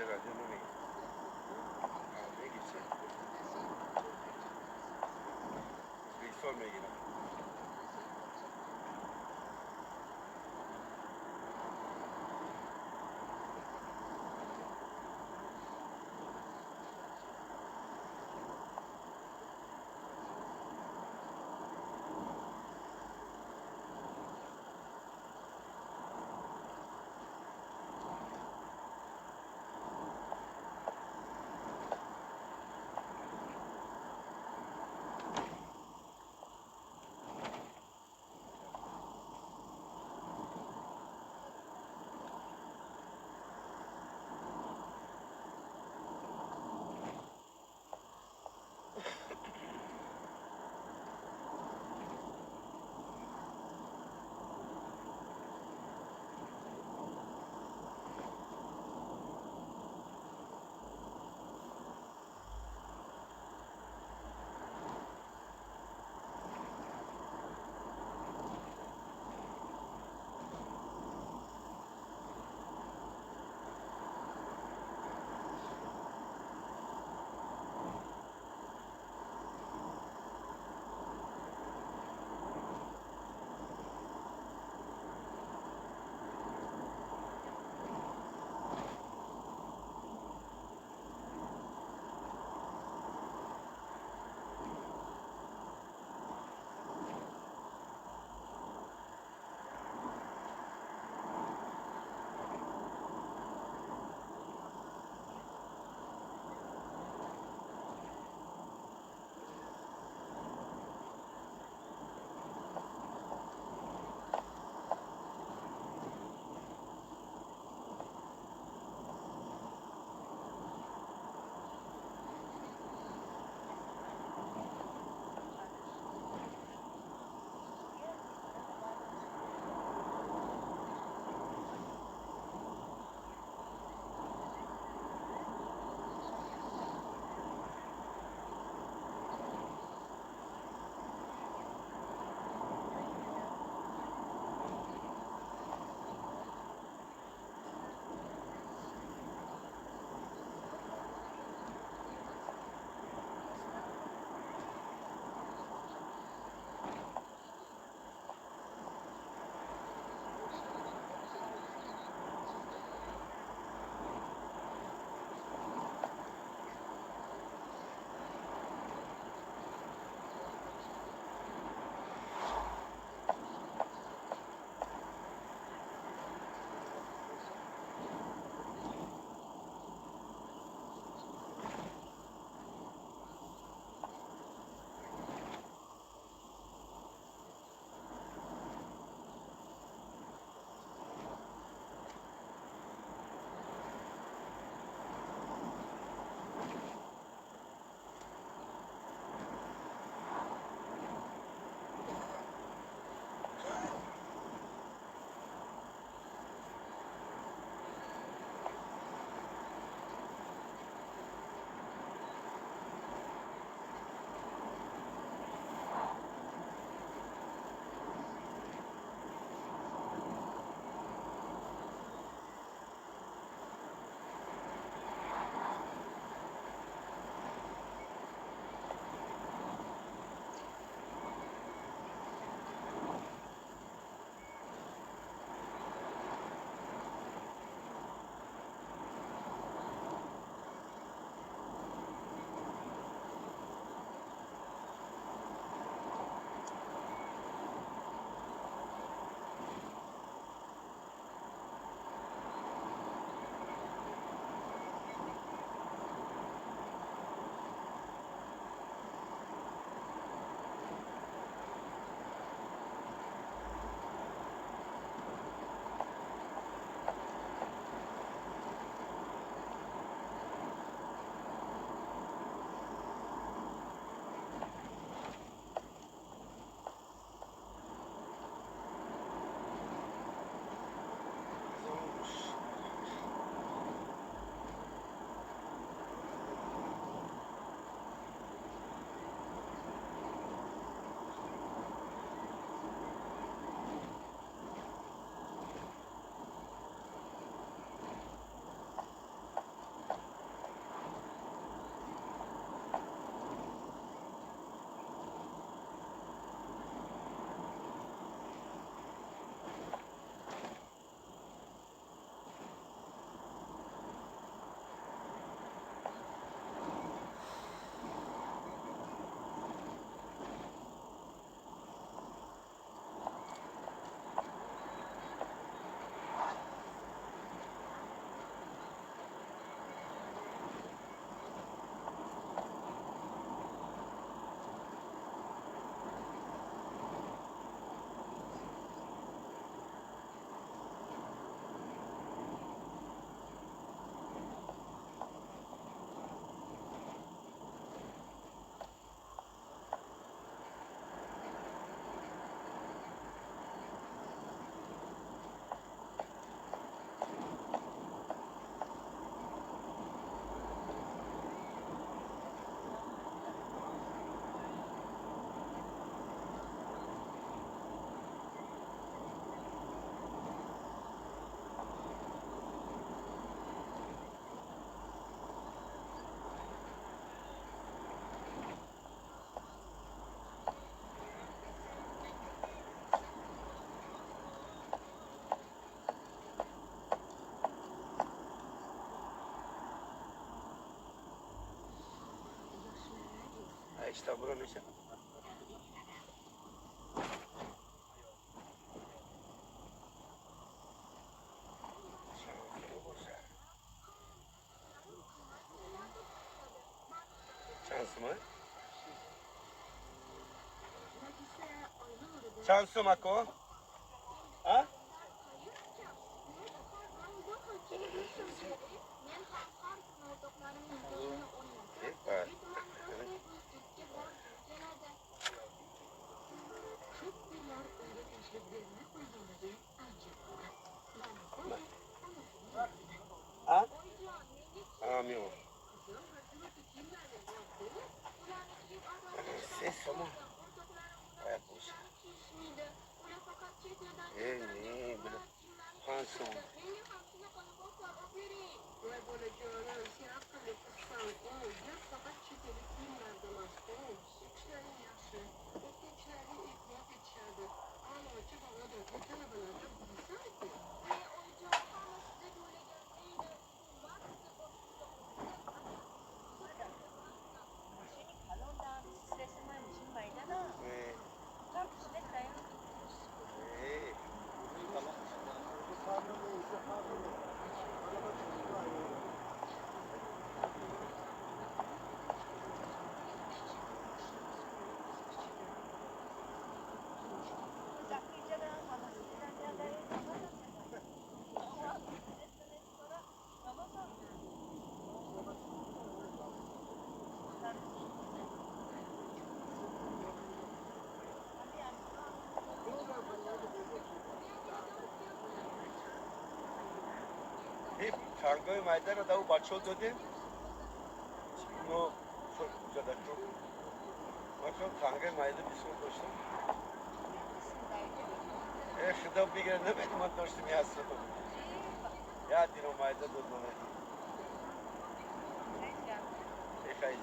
رادیو نمیگه میگی چه ریسال میگیرم işte buranın işi. Şansım mı? Şansım ako. Ha? Evet. Ha? Amin. Ses ama. Evet bu şey. Ne böyle pansiyon. Hep Çankaya Meydan'a da o Başo dedi. Şimdi o çok güzel çok. Başo Çankaya Meydan'a bir soru koştum. Şurada bir kere ne benim koştum ya soru. Ya dino Meydan'a da ne? Efendim.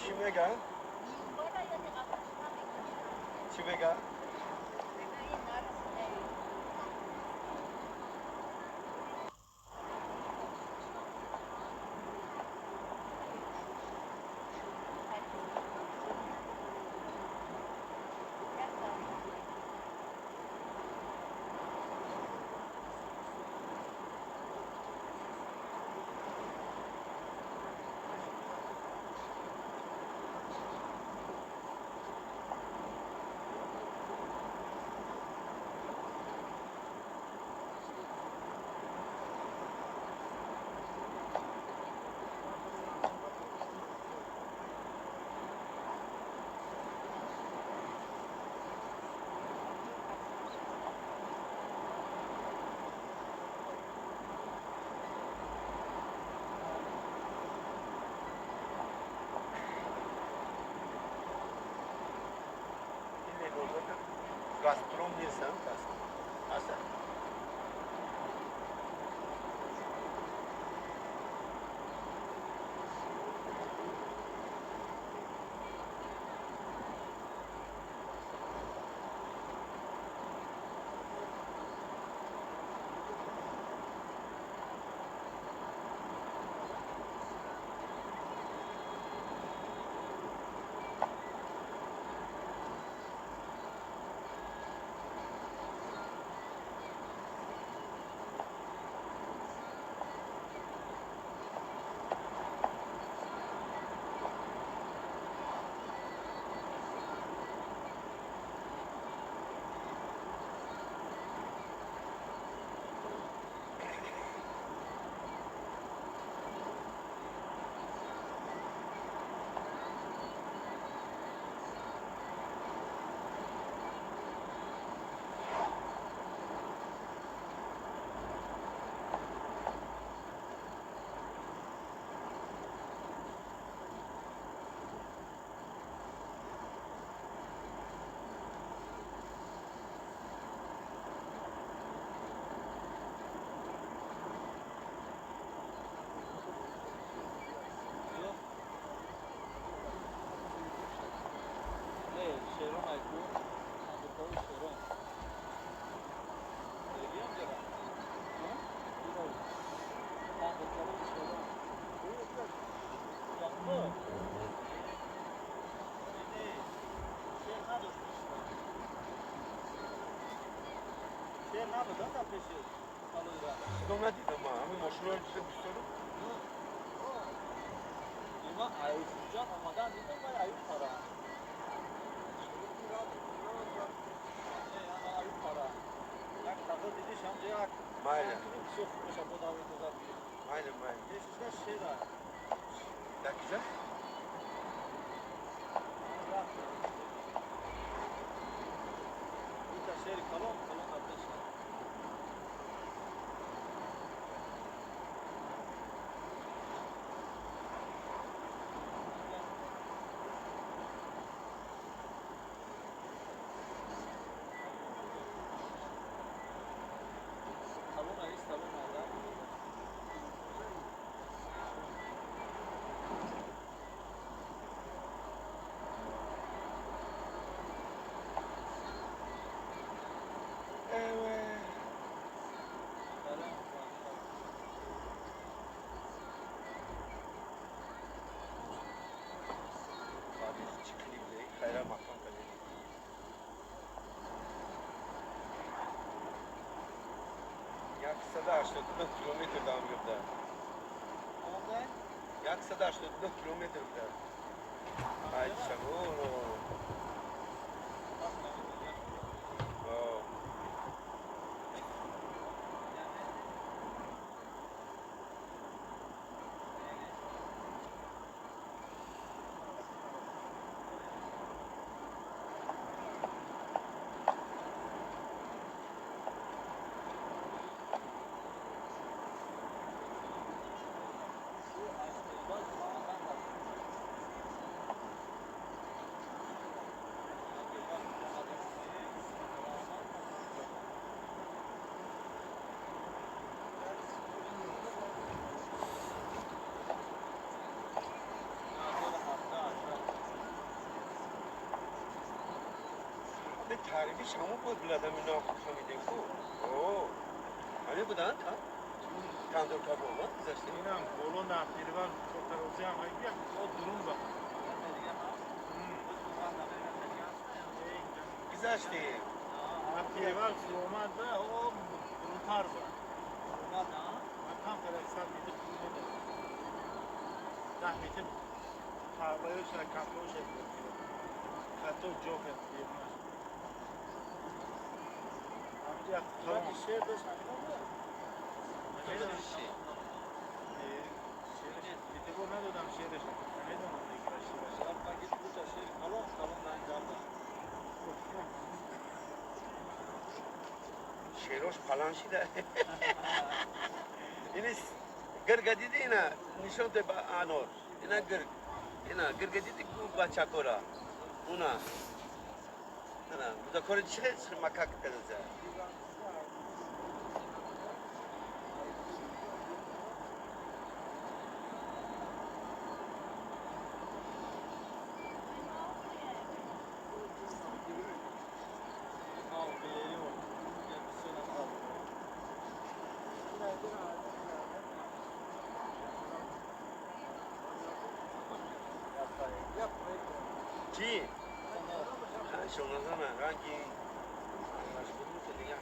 Çimega. Çimega. Gastron insan asa. Şey ne yapacağız da peşi alıyor. Dona dedim ha. Ama maşınlar bize bir soru. Ama ayıplayacağım olmadan dedim ben ayıp para. Ayıp para. Yak takı dedi şamcaya ak. Mayla. Çok hoşa bu davet eder. Mayla mayla. Geçişte şey var. Yakacak. Bir de şey kalon arkadaşlar. Hayra makam kalemi. Yaksa da 84 kilometre devam yurda. Yaksa da 84 kilometre de. Haydi şanoro. Oh. Tarifi şamı kodladı münafık hamidin ku. Oo. Hani bu da ta? Kandır kabı olan güzel. İnan kolona pirvan çok karozyan ayıp o durum bak. Güzel işte. Pirvan olmazsa o brutar bu. Makam kadar bitip bulmadı. Rahmetim tarlayı şöyle katlo şey yapıyor. Katlo çok yapıyor. Amca tamam. Şey yapıyorsun. Ne de şey. Bir de bu ne dedim şey de şey. Ne dedim onu ilk başta. Yapma git burada şey kalon kalda. Şeroş falan şey de. Ini gergadi de ina nişan te anor. Ina gergadi de ku baca kora. Una. Bu da kore şey makak kadar. Ki? Şundan sonra hangi anlaşılır mı ya?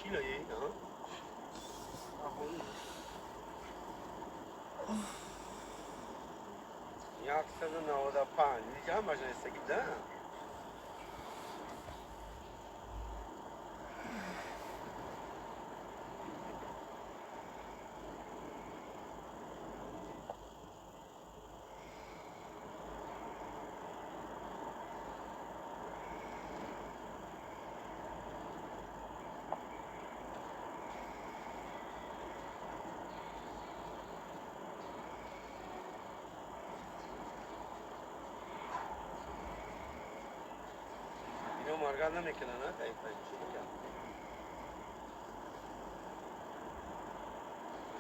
کیلویی؟ یکصد و 95 دیگه هم مجلسه گیدم اینو مارگان نمیکنه نه دقیقا چی میگم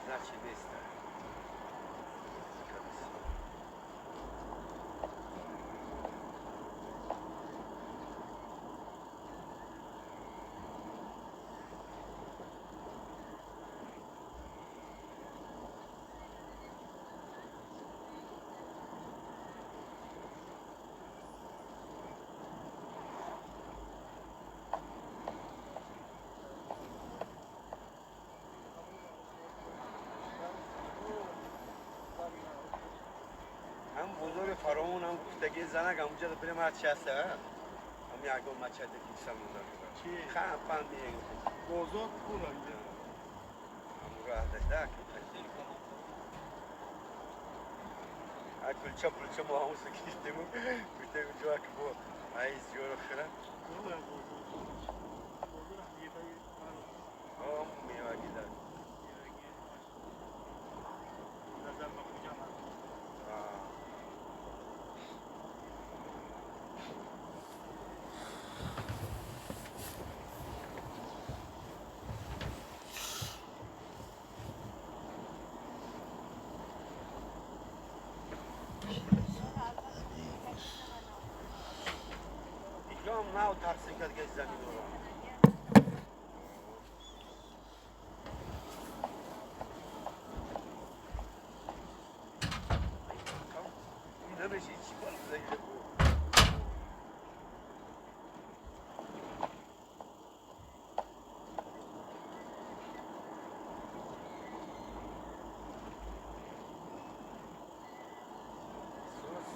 значи نیست هم بزرگ فرامون هم گفتگی زنگ هم اونجا بریم هر چی هسته هم یکم مچه دیگه چی؟ خیلی پند میگه بزرگ پول اینجا هم راه داشته کلچه پلچه ما همون سکیشتیم بیته اونجا که با عیز جور خیره هم میواگی دار هم نه و تقسیم کرد که زمین رو این نمیشه چی باید بزنگیره بود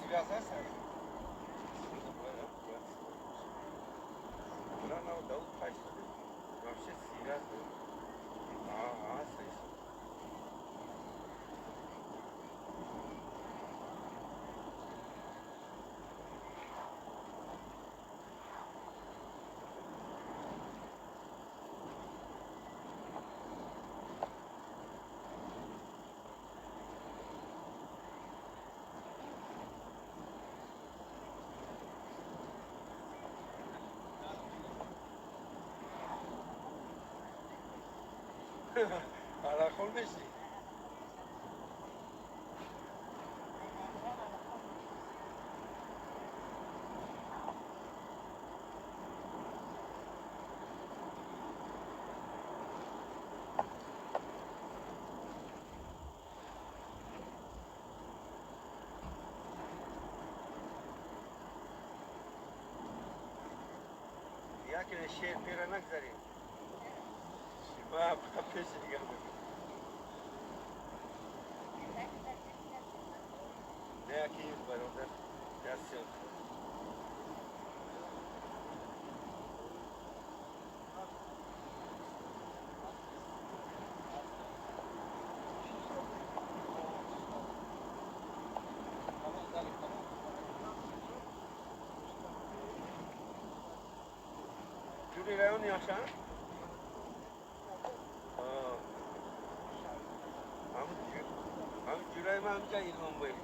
سیگاز هست вообще серьезно. Ага, слышно. على كل شيء لكن الشيء فينا نقدر ما بخفش القلب Ne aqui, barão da assim. Juri Leon yaşa? Am Juri mam ca ilham boy.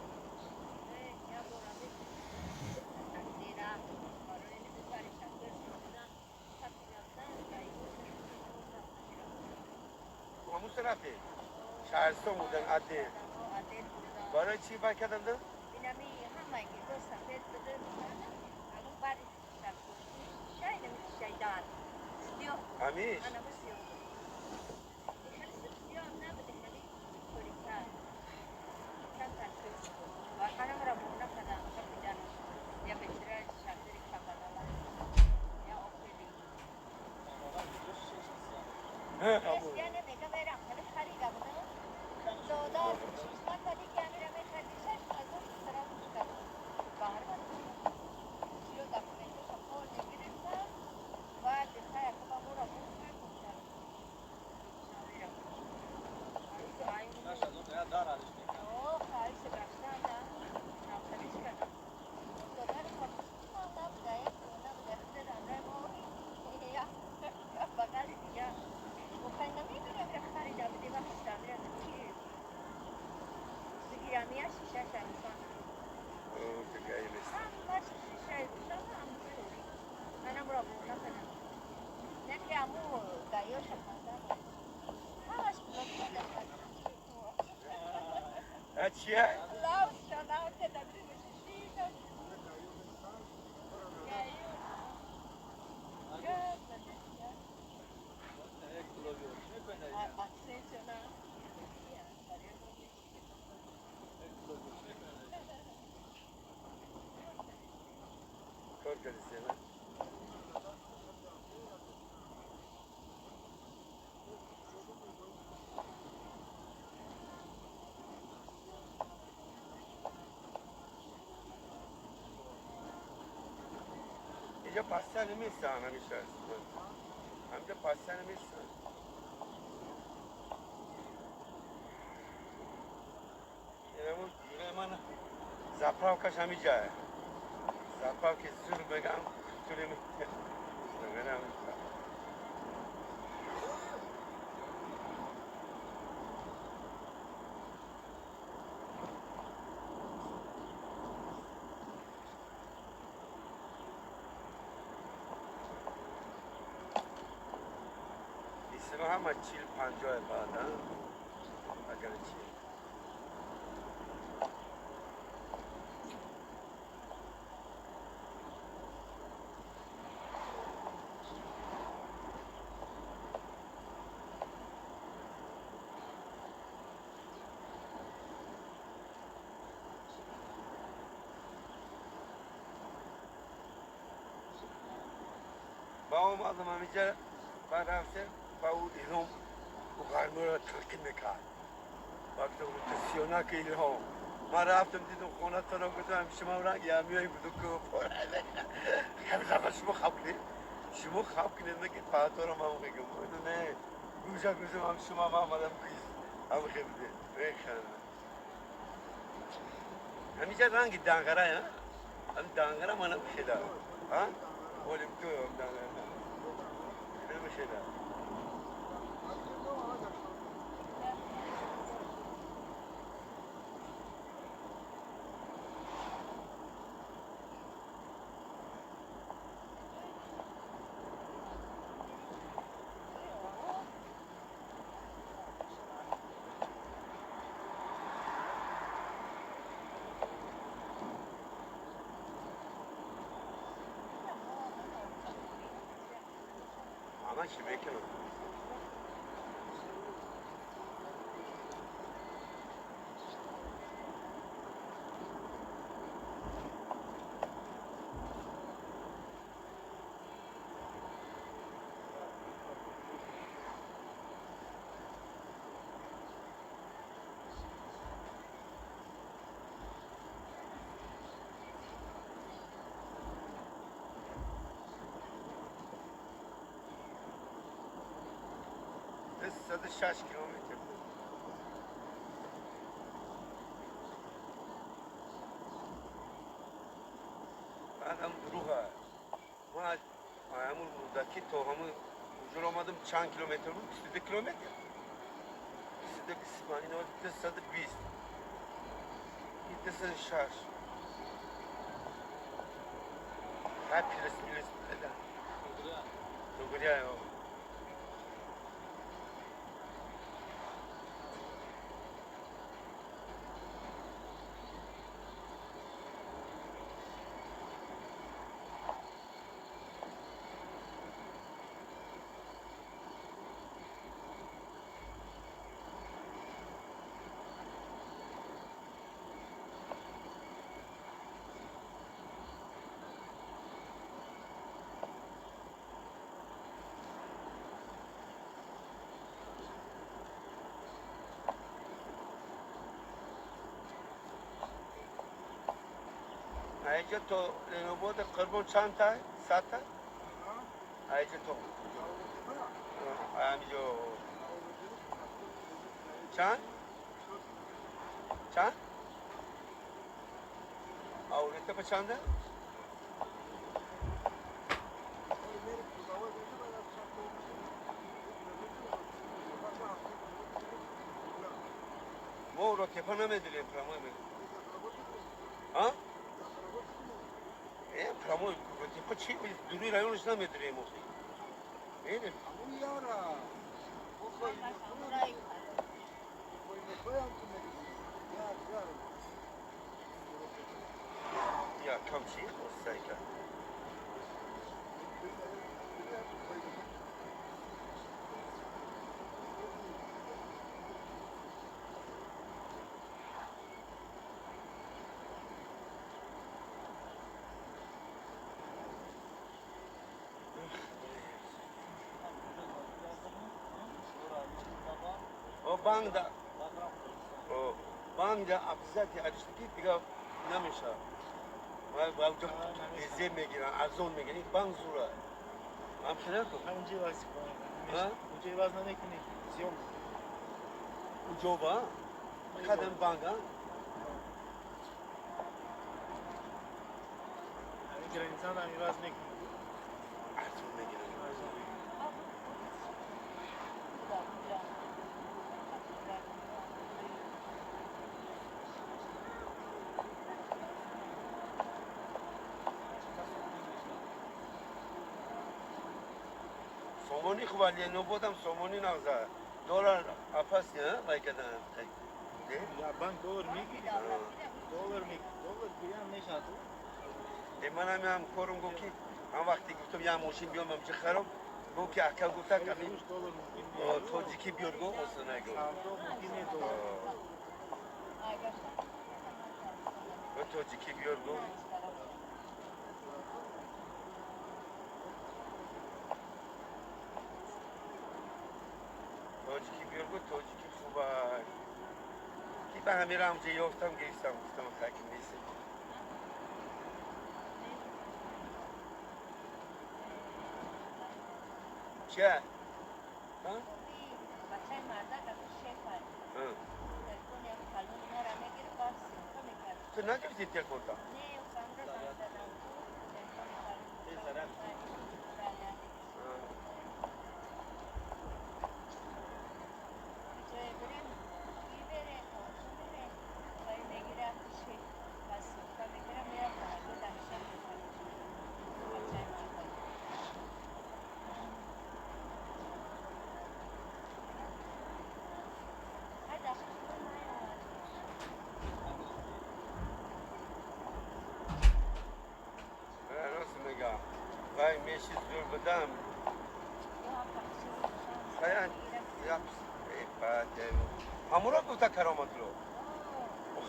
همون طرفه شهرستان بودن عده برای چی باید کردن ده؟ اینمی همه گیزو سفید بده الان باری شاید نمیشه شایدان سیو همیش؟ انا بسیو خیلی سیو هم نبوده خیلی کوریکتر کم تنکیز و خانم را بونه کدام کمی جانم یا بچره شکری کپدالا یا اوپیلی یعنی میگه برم خیلی خریده بودم دادا شیشمت و دیگه میرم میخریدی 6,000 سرا میشکرد بهر من چیو دکومنتش خود گرفتم بعد بخیر که با مورا بود میکنم اوه خواهش رفتم نه نفتریش کردم دادا رو خواهد نبوده نبوده خود رمره ما یا بغل دیگه بخیر نمیدونم را خریده بودی وقت شمره چی بگیرم یه شیشه شمسان همه شیشه بودم هم بسوری منم را بونه کنم نکه همو گایو شکنده همش بلوکه داشت چیه؟ لاو شناو که دبری میشه شیشه گایو گایو کار کردی سینا؟ اینجا پاستا نمیستن همیشه همینجا پاستا نمیستن اینمون دیگه من زپراوکش همینجا زپراو که زور بگم طولی میگه بگم ایسنا همه 40-50 بعد اگر چی با اومدم همینجا بعد رفتم با او ایلام و غرمه را تلقین میکرد وقتی اون تسیونک ایلام ما رفتم دیدم خونه تا را گفتم شما رنگ یامیایی بودو که پرده خیلی زمان شما خواب کنید شما خواب کنید نگید پاتا را ما میگم بودو نه گوشا هم شما ما آمدم کیز هم خیلی بده بخنده همینجا رنگ دنگره هم دنگره منم خیلی ها ولیم تو هم دنگره نمیشه همه چی میکنم صد 6 کیلومتر بعدم دروغه ما از همون مدتی تا همون اونجور آمدم چند کیلومتر بود 22 کیلومتر 22 من این آمد 220 این 206 ها پیرس بده دوگریه اینجا تو لنوبود قربون چند تا؟ 100 تا؟ اینجا تو همینجا چند؟ چند؟ آوریته به چنده؟ ما رو تپا نمیدونیم پراموی بگیم ها؟ پراموی رو تپا چی؟ دوری رایونش نمیدونیم موخی اینه همون یارا یا کم چی؟ خواستایی کرد بانگ دا بانگ دا افزاتی ارشتکی دیگه نمیشه و اونجا لیزه میگیرن ارزون میگیرن بانگ زوره هم کنه تو همونجا واسه کنی ها؟ اونجا باز نمیکنی زیون اونجا با قدم بانگ ها اگر انسان هم باز نکنی ارزون میگیرن سومونی خوب علیه نو بودم سومونی نغزه دلار افاسی ها بای کدن یا بانک دلار میگیری دلار بیان نشد من هم کارم گو که هم وقتی گفتم یه ماشین بیام همچه خراب گو که اکل گفته کمی توجیکی بیار گو اصلا نگو توجیکی بیار گو توجیکی بیار گو توجیکی خوبه کی به همین رمزه یافتم گیستم گفتم خاکی نیست چه؟ ها؟ بچه مرده که شیفه تلفن یک کلون اینا را میگیره باز سیمکا میکرد تو نگرفتی تلفن تا؟ نه او کامره زنگ زدم تلفن کلون جای بریم بی بره اتو بره بایی میگیره اتوشی باز سیمکا میگیره میره کنگو دمشن میکنه بچه مرده راست میگم وای میشی زور بدم خیلی همون را گفته کرامت رو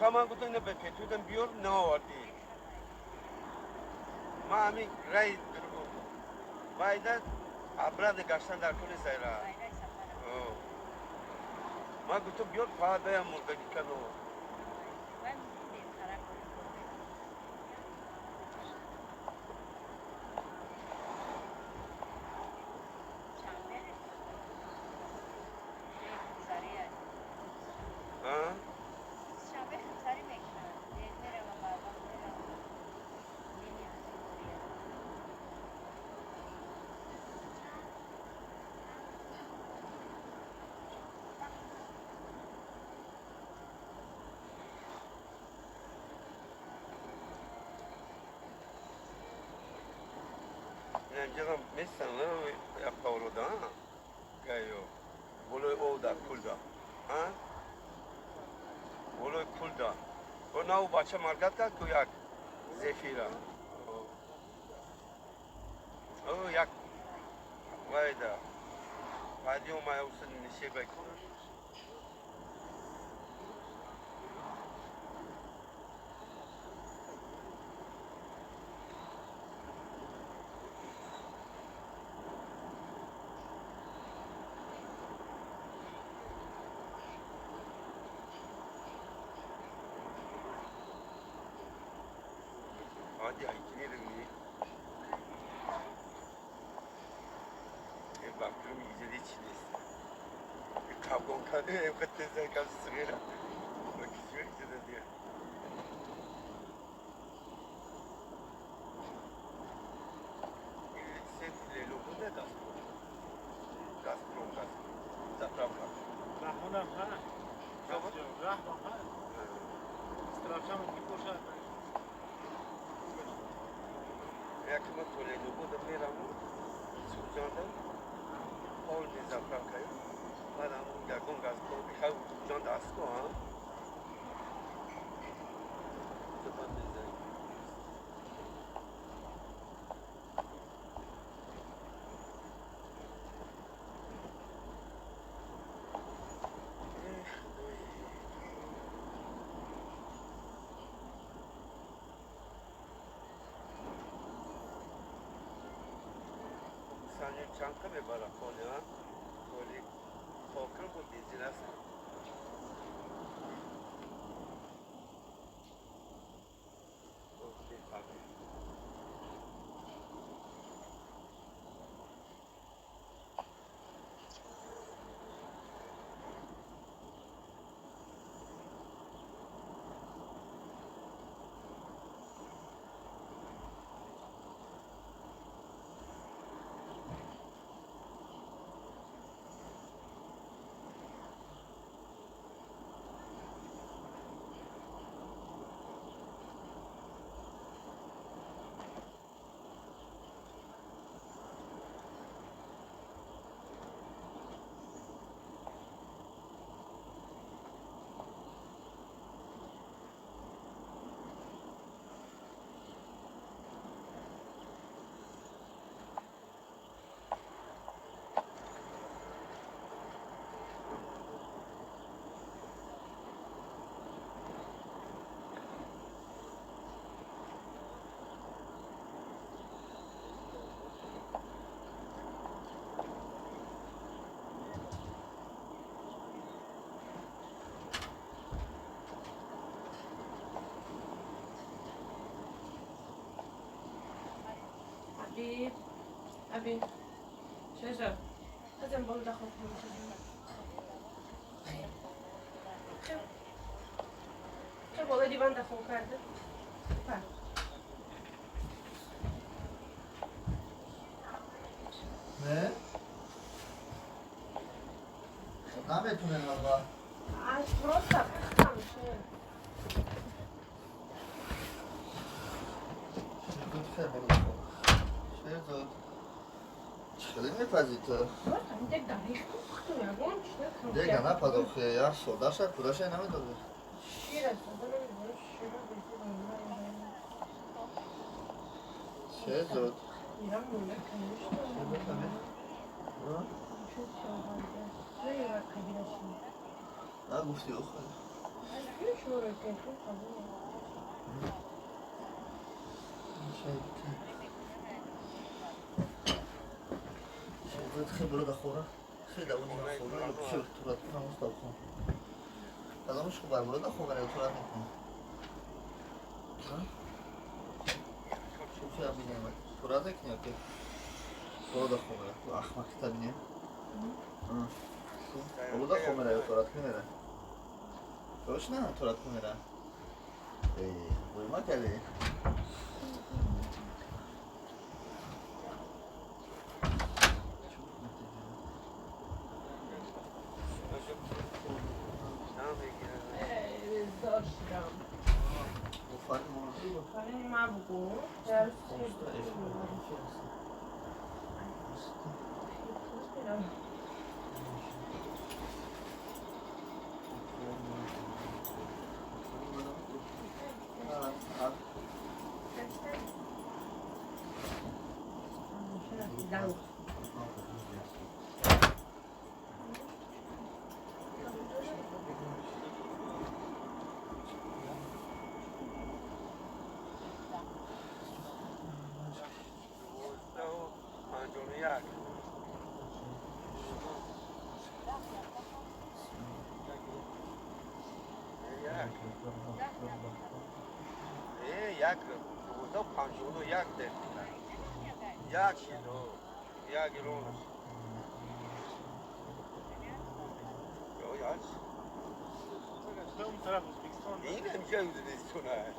و من گفتم اینه به پیتودم بیار نه آوردی ما همین رای درگو وایده عبرد گشتن در کل سیره ما گفتم بیار فقط باید مردگی کنو شنبه خیلی میکنن میره و بابا میره اینجا میستن یا پاولو دا گایو بلوی او دا کل دا بلوی کل دا و ناو بچه مرگت کرد که یک زفیره او یک وایده بعدی اومای اوسن نشه بکن bakıyorum iyice içindeyiz. Kavgon kalıyor, ev katılırsa kalsın sırayla. Bak içiyor, iyice de diyor. Sempre logo de Gazprom. Gazprom. Zapravka. Rahmanam ha. Rahman ha. Strafşam ki poşa. Jak ma Toledo, bo do mnie rano surządem, olnie zapravkają. Madam, jak on Gazprom, Michał rząd Asko, a? To pan nie zajmie. Sanki çanta bir balakon ya. Böyle korkuyor bu diziler. Okey abi. Abi. Şöyle. Hadi bol da kokmuş. چه بالا دیوان دفعه کرده؟ نه؟ نمیتونه بابا از راست هم میشه شرکت خیلی برو بخور شرکت چخیلی میپذی تو؟ دیگه داریش بخورتو یا گون چه؟ دیگه نپداخه یا سوداشه کوداشه نمیداده شیر است دارم میگم شیر شرکت میرم مونه کنیش نه گفتی اخواه شرکت خیلی برو دخوره خیلی اونی دخوره یا بشه تورت کنم استاب کن قدامش خوب بر برو دخوره یا تورت نکنم شوفی هم بینیم تورت نکنیم که برو دخوره تو اخمکی تا بینیم برو دخوره یا تورت کنیره روش نه تورت کنیره بویما کلی داشتم بخارین ما بگو درست یک روزا پنجونو یک دل یک کیلو یک گرم Koyaç. Eون طرف Uzbekistan. این همیشه Özbekistan هست.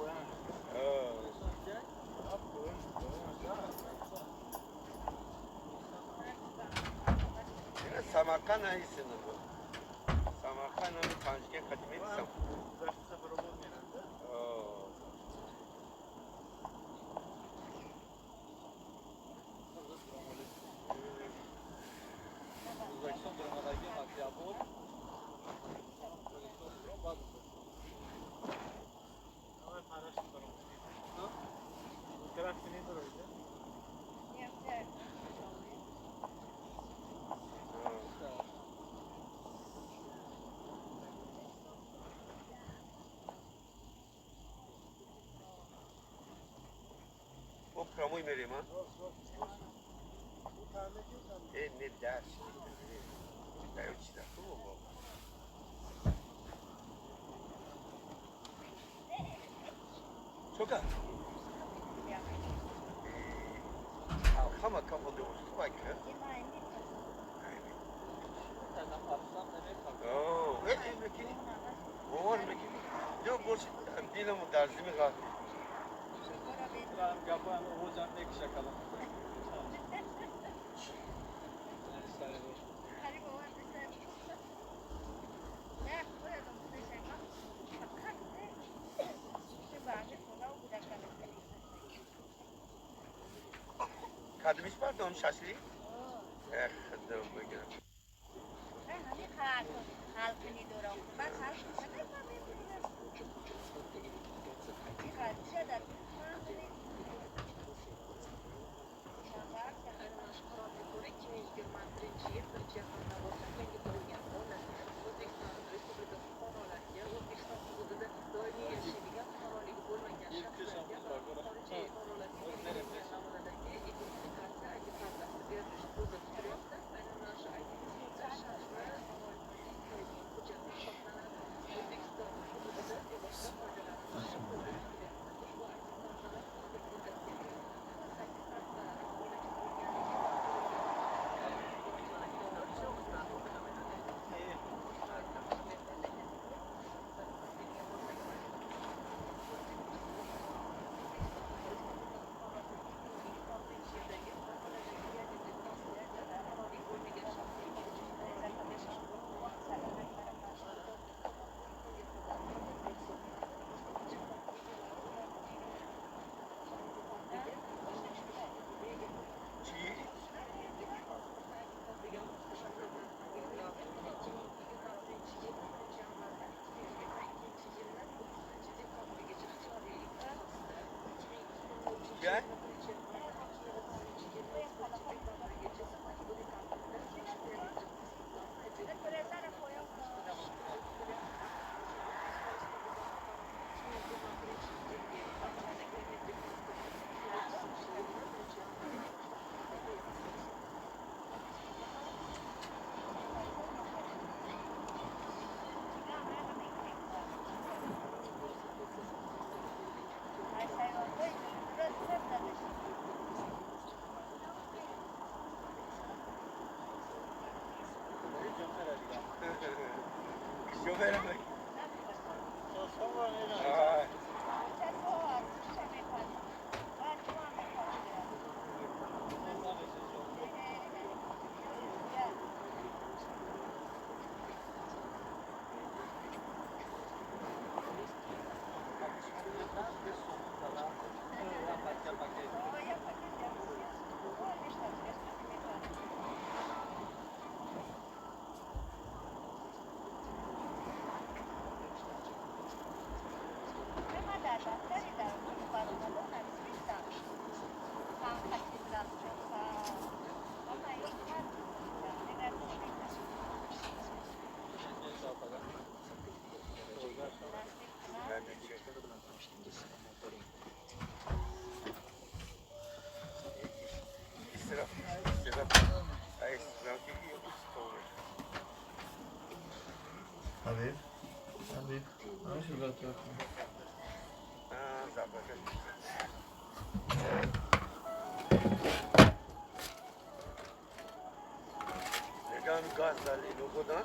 اینا سمرقند نیستن bu. Samarkand هم پنجگه قدیمی دیستم. O pramuj merیم ha? Ne ders? Ne uçta? Çok az. Kama kafa diyoruz. Bak. Oh, mekini. Var mekini. Yok boş. Dinamo dersimi kaldı. Yapan Oğuzhan ne kişi kalın. Kadmış pardon şaşırayım. Kızım bugün. Ben hani halkını doğru. Ben halkını Gel. Habib. Habib. Nasıl batıyor? Legal gaz dali, logo da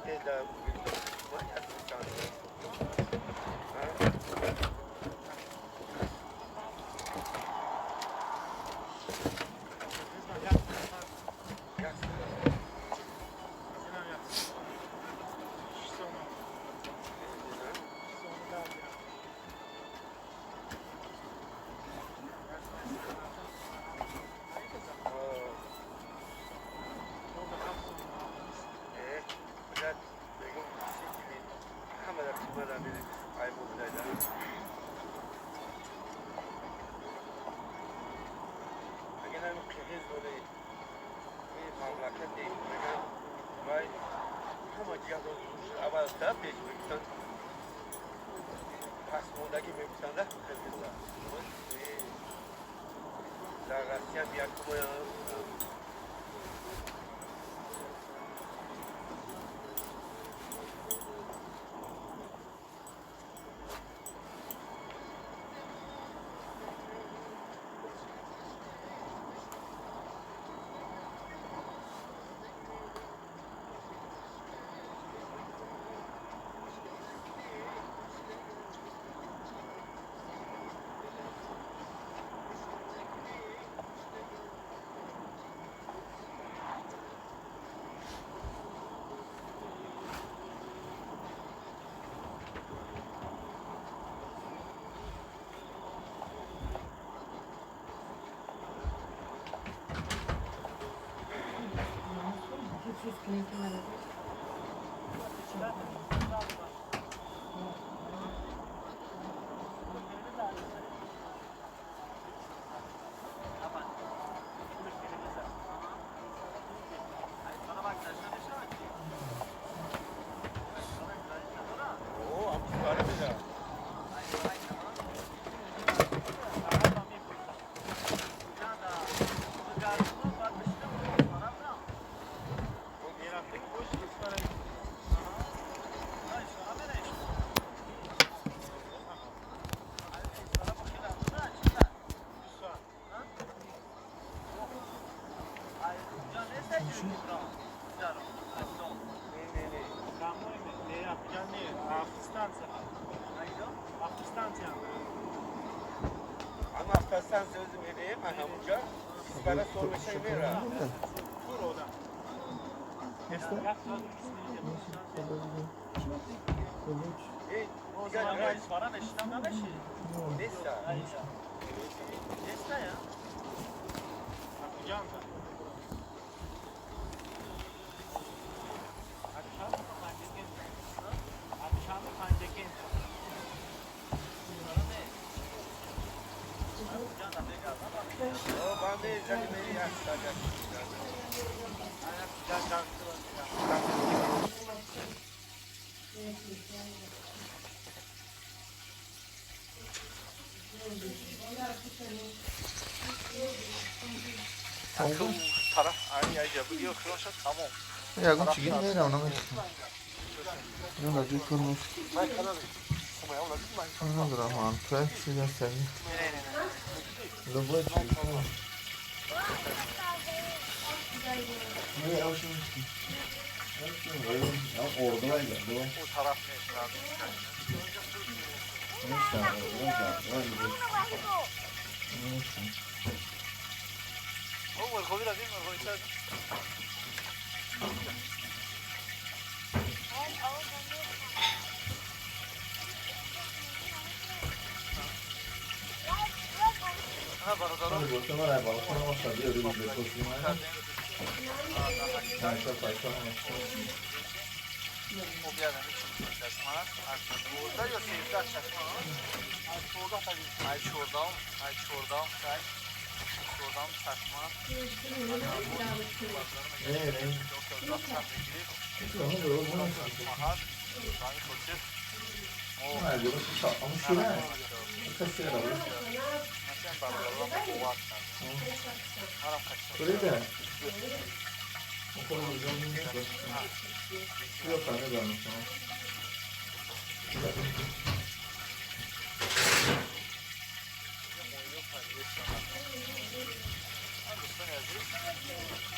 Sen sözüm edeyim hamurca. Bana sorma şey ver ha. Dur oradan. taraf aynı yer yapılıyor. Tamam. Ja, goed, je gaat nou nog eens. Ja, dat doe ik gewoon nog. Ano drama, to size sen. Lobo çıkıyor. Ne ya şimdi? Ya oradaydı. Bu taraf ne lazım? Neyse, Neyse. هو الخبير قديم الرئيسات ها برادران گفتم من بالکن ما شادی رو دیگه کوچیم من شب پایشا خب یادم میشه چشمات از دوردا یا 13 چشمات از 14 تا ay çordam çay çordam çashma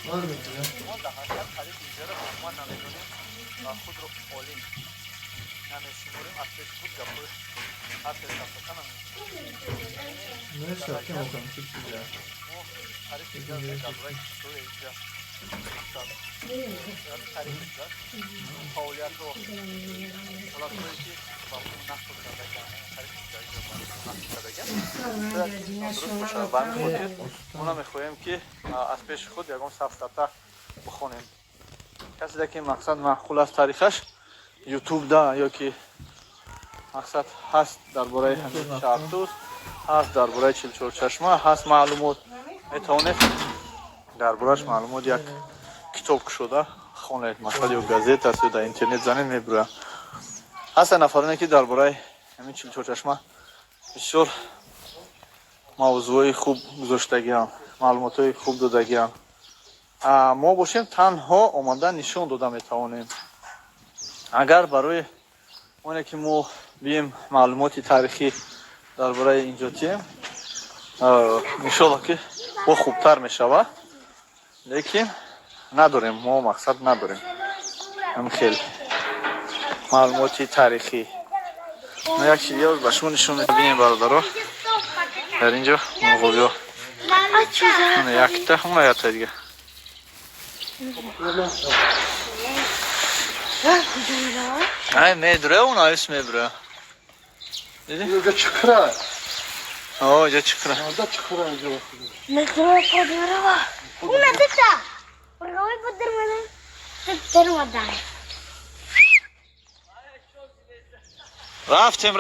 Var mı ya? خود رو اولین намешуморем аз пеш худ гапои ҳар кас гафтата Ну и все, кем там чуть-чуть. мо тариф мекардем дарбораи кишои инҷа тариф мекард фаъолиятҳо ҳолатҳое ки ба мо нақл кардаган тариф кардаган ба ҳамин хотир мо намехоҳем ки аз пеши худ ягон сафсата бихонем касе ки мақсад маъқул аст тарихаш ютуб да ё ки мақсад ҳаст дар бораи ҳамин шаҳртуз ҳаст дар бораи Чилчорчашма ҳаст маълумот метавонед дар борааш маълумот як китоб кушода хонед масалан ё газета аст ё дар интернет занед мебурад ҳастанд нафароне ки дар бораи ҳамин Чилчорчашма бисёр мавзӯи хуб гузоштагиам маълумотҳои хуб додагиам мо бошем танҳо омада нишон дода метавонем агар барои оне ки мо бием маълумоти таърихӣ дар бораи инҷо тием иншолло ки бо хубтар мешавад лекин надорем мо мақсад надорем ҳам хел маълумоти таърихӣ як чизе ба шумо нишон медиҳем бародаро дар инҷо мурғобиҳо якта ҳамна якта дига ай медуре он айс мебура диди Инҷа чиқра о инҷа чиқра да чиқра инҷа Мекро подбирава. Una teta. Porque voy a ponerme termodan. рафтем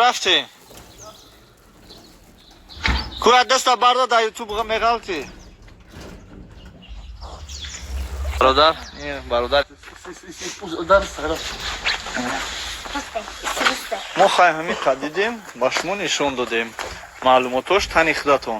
кӯ даста барда дар ютуб меғалти бародар мо хаем ҳамин қад дидем ба шумо нишон додем маълумотош тани худатон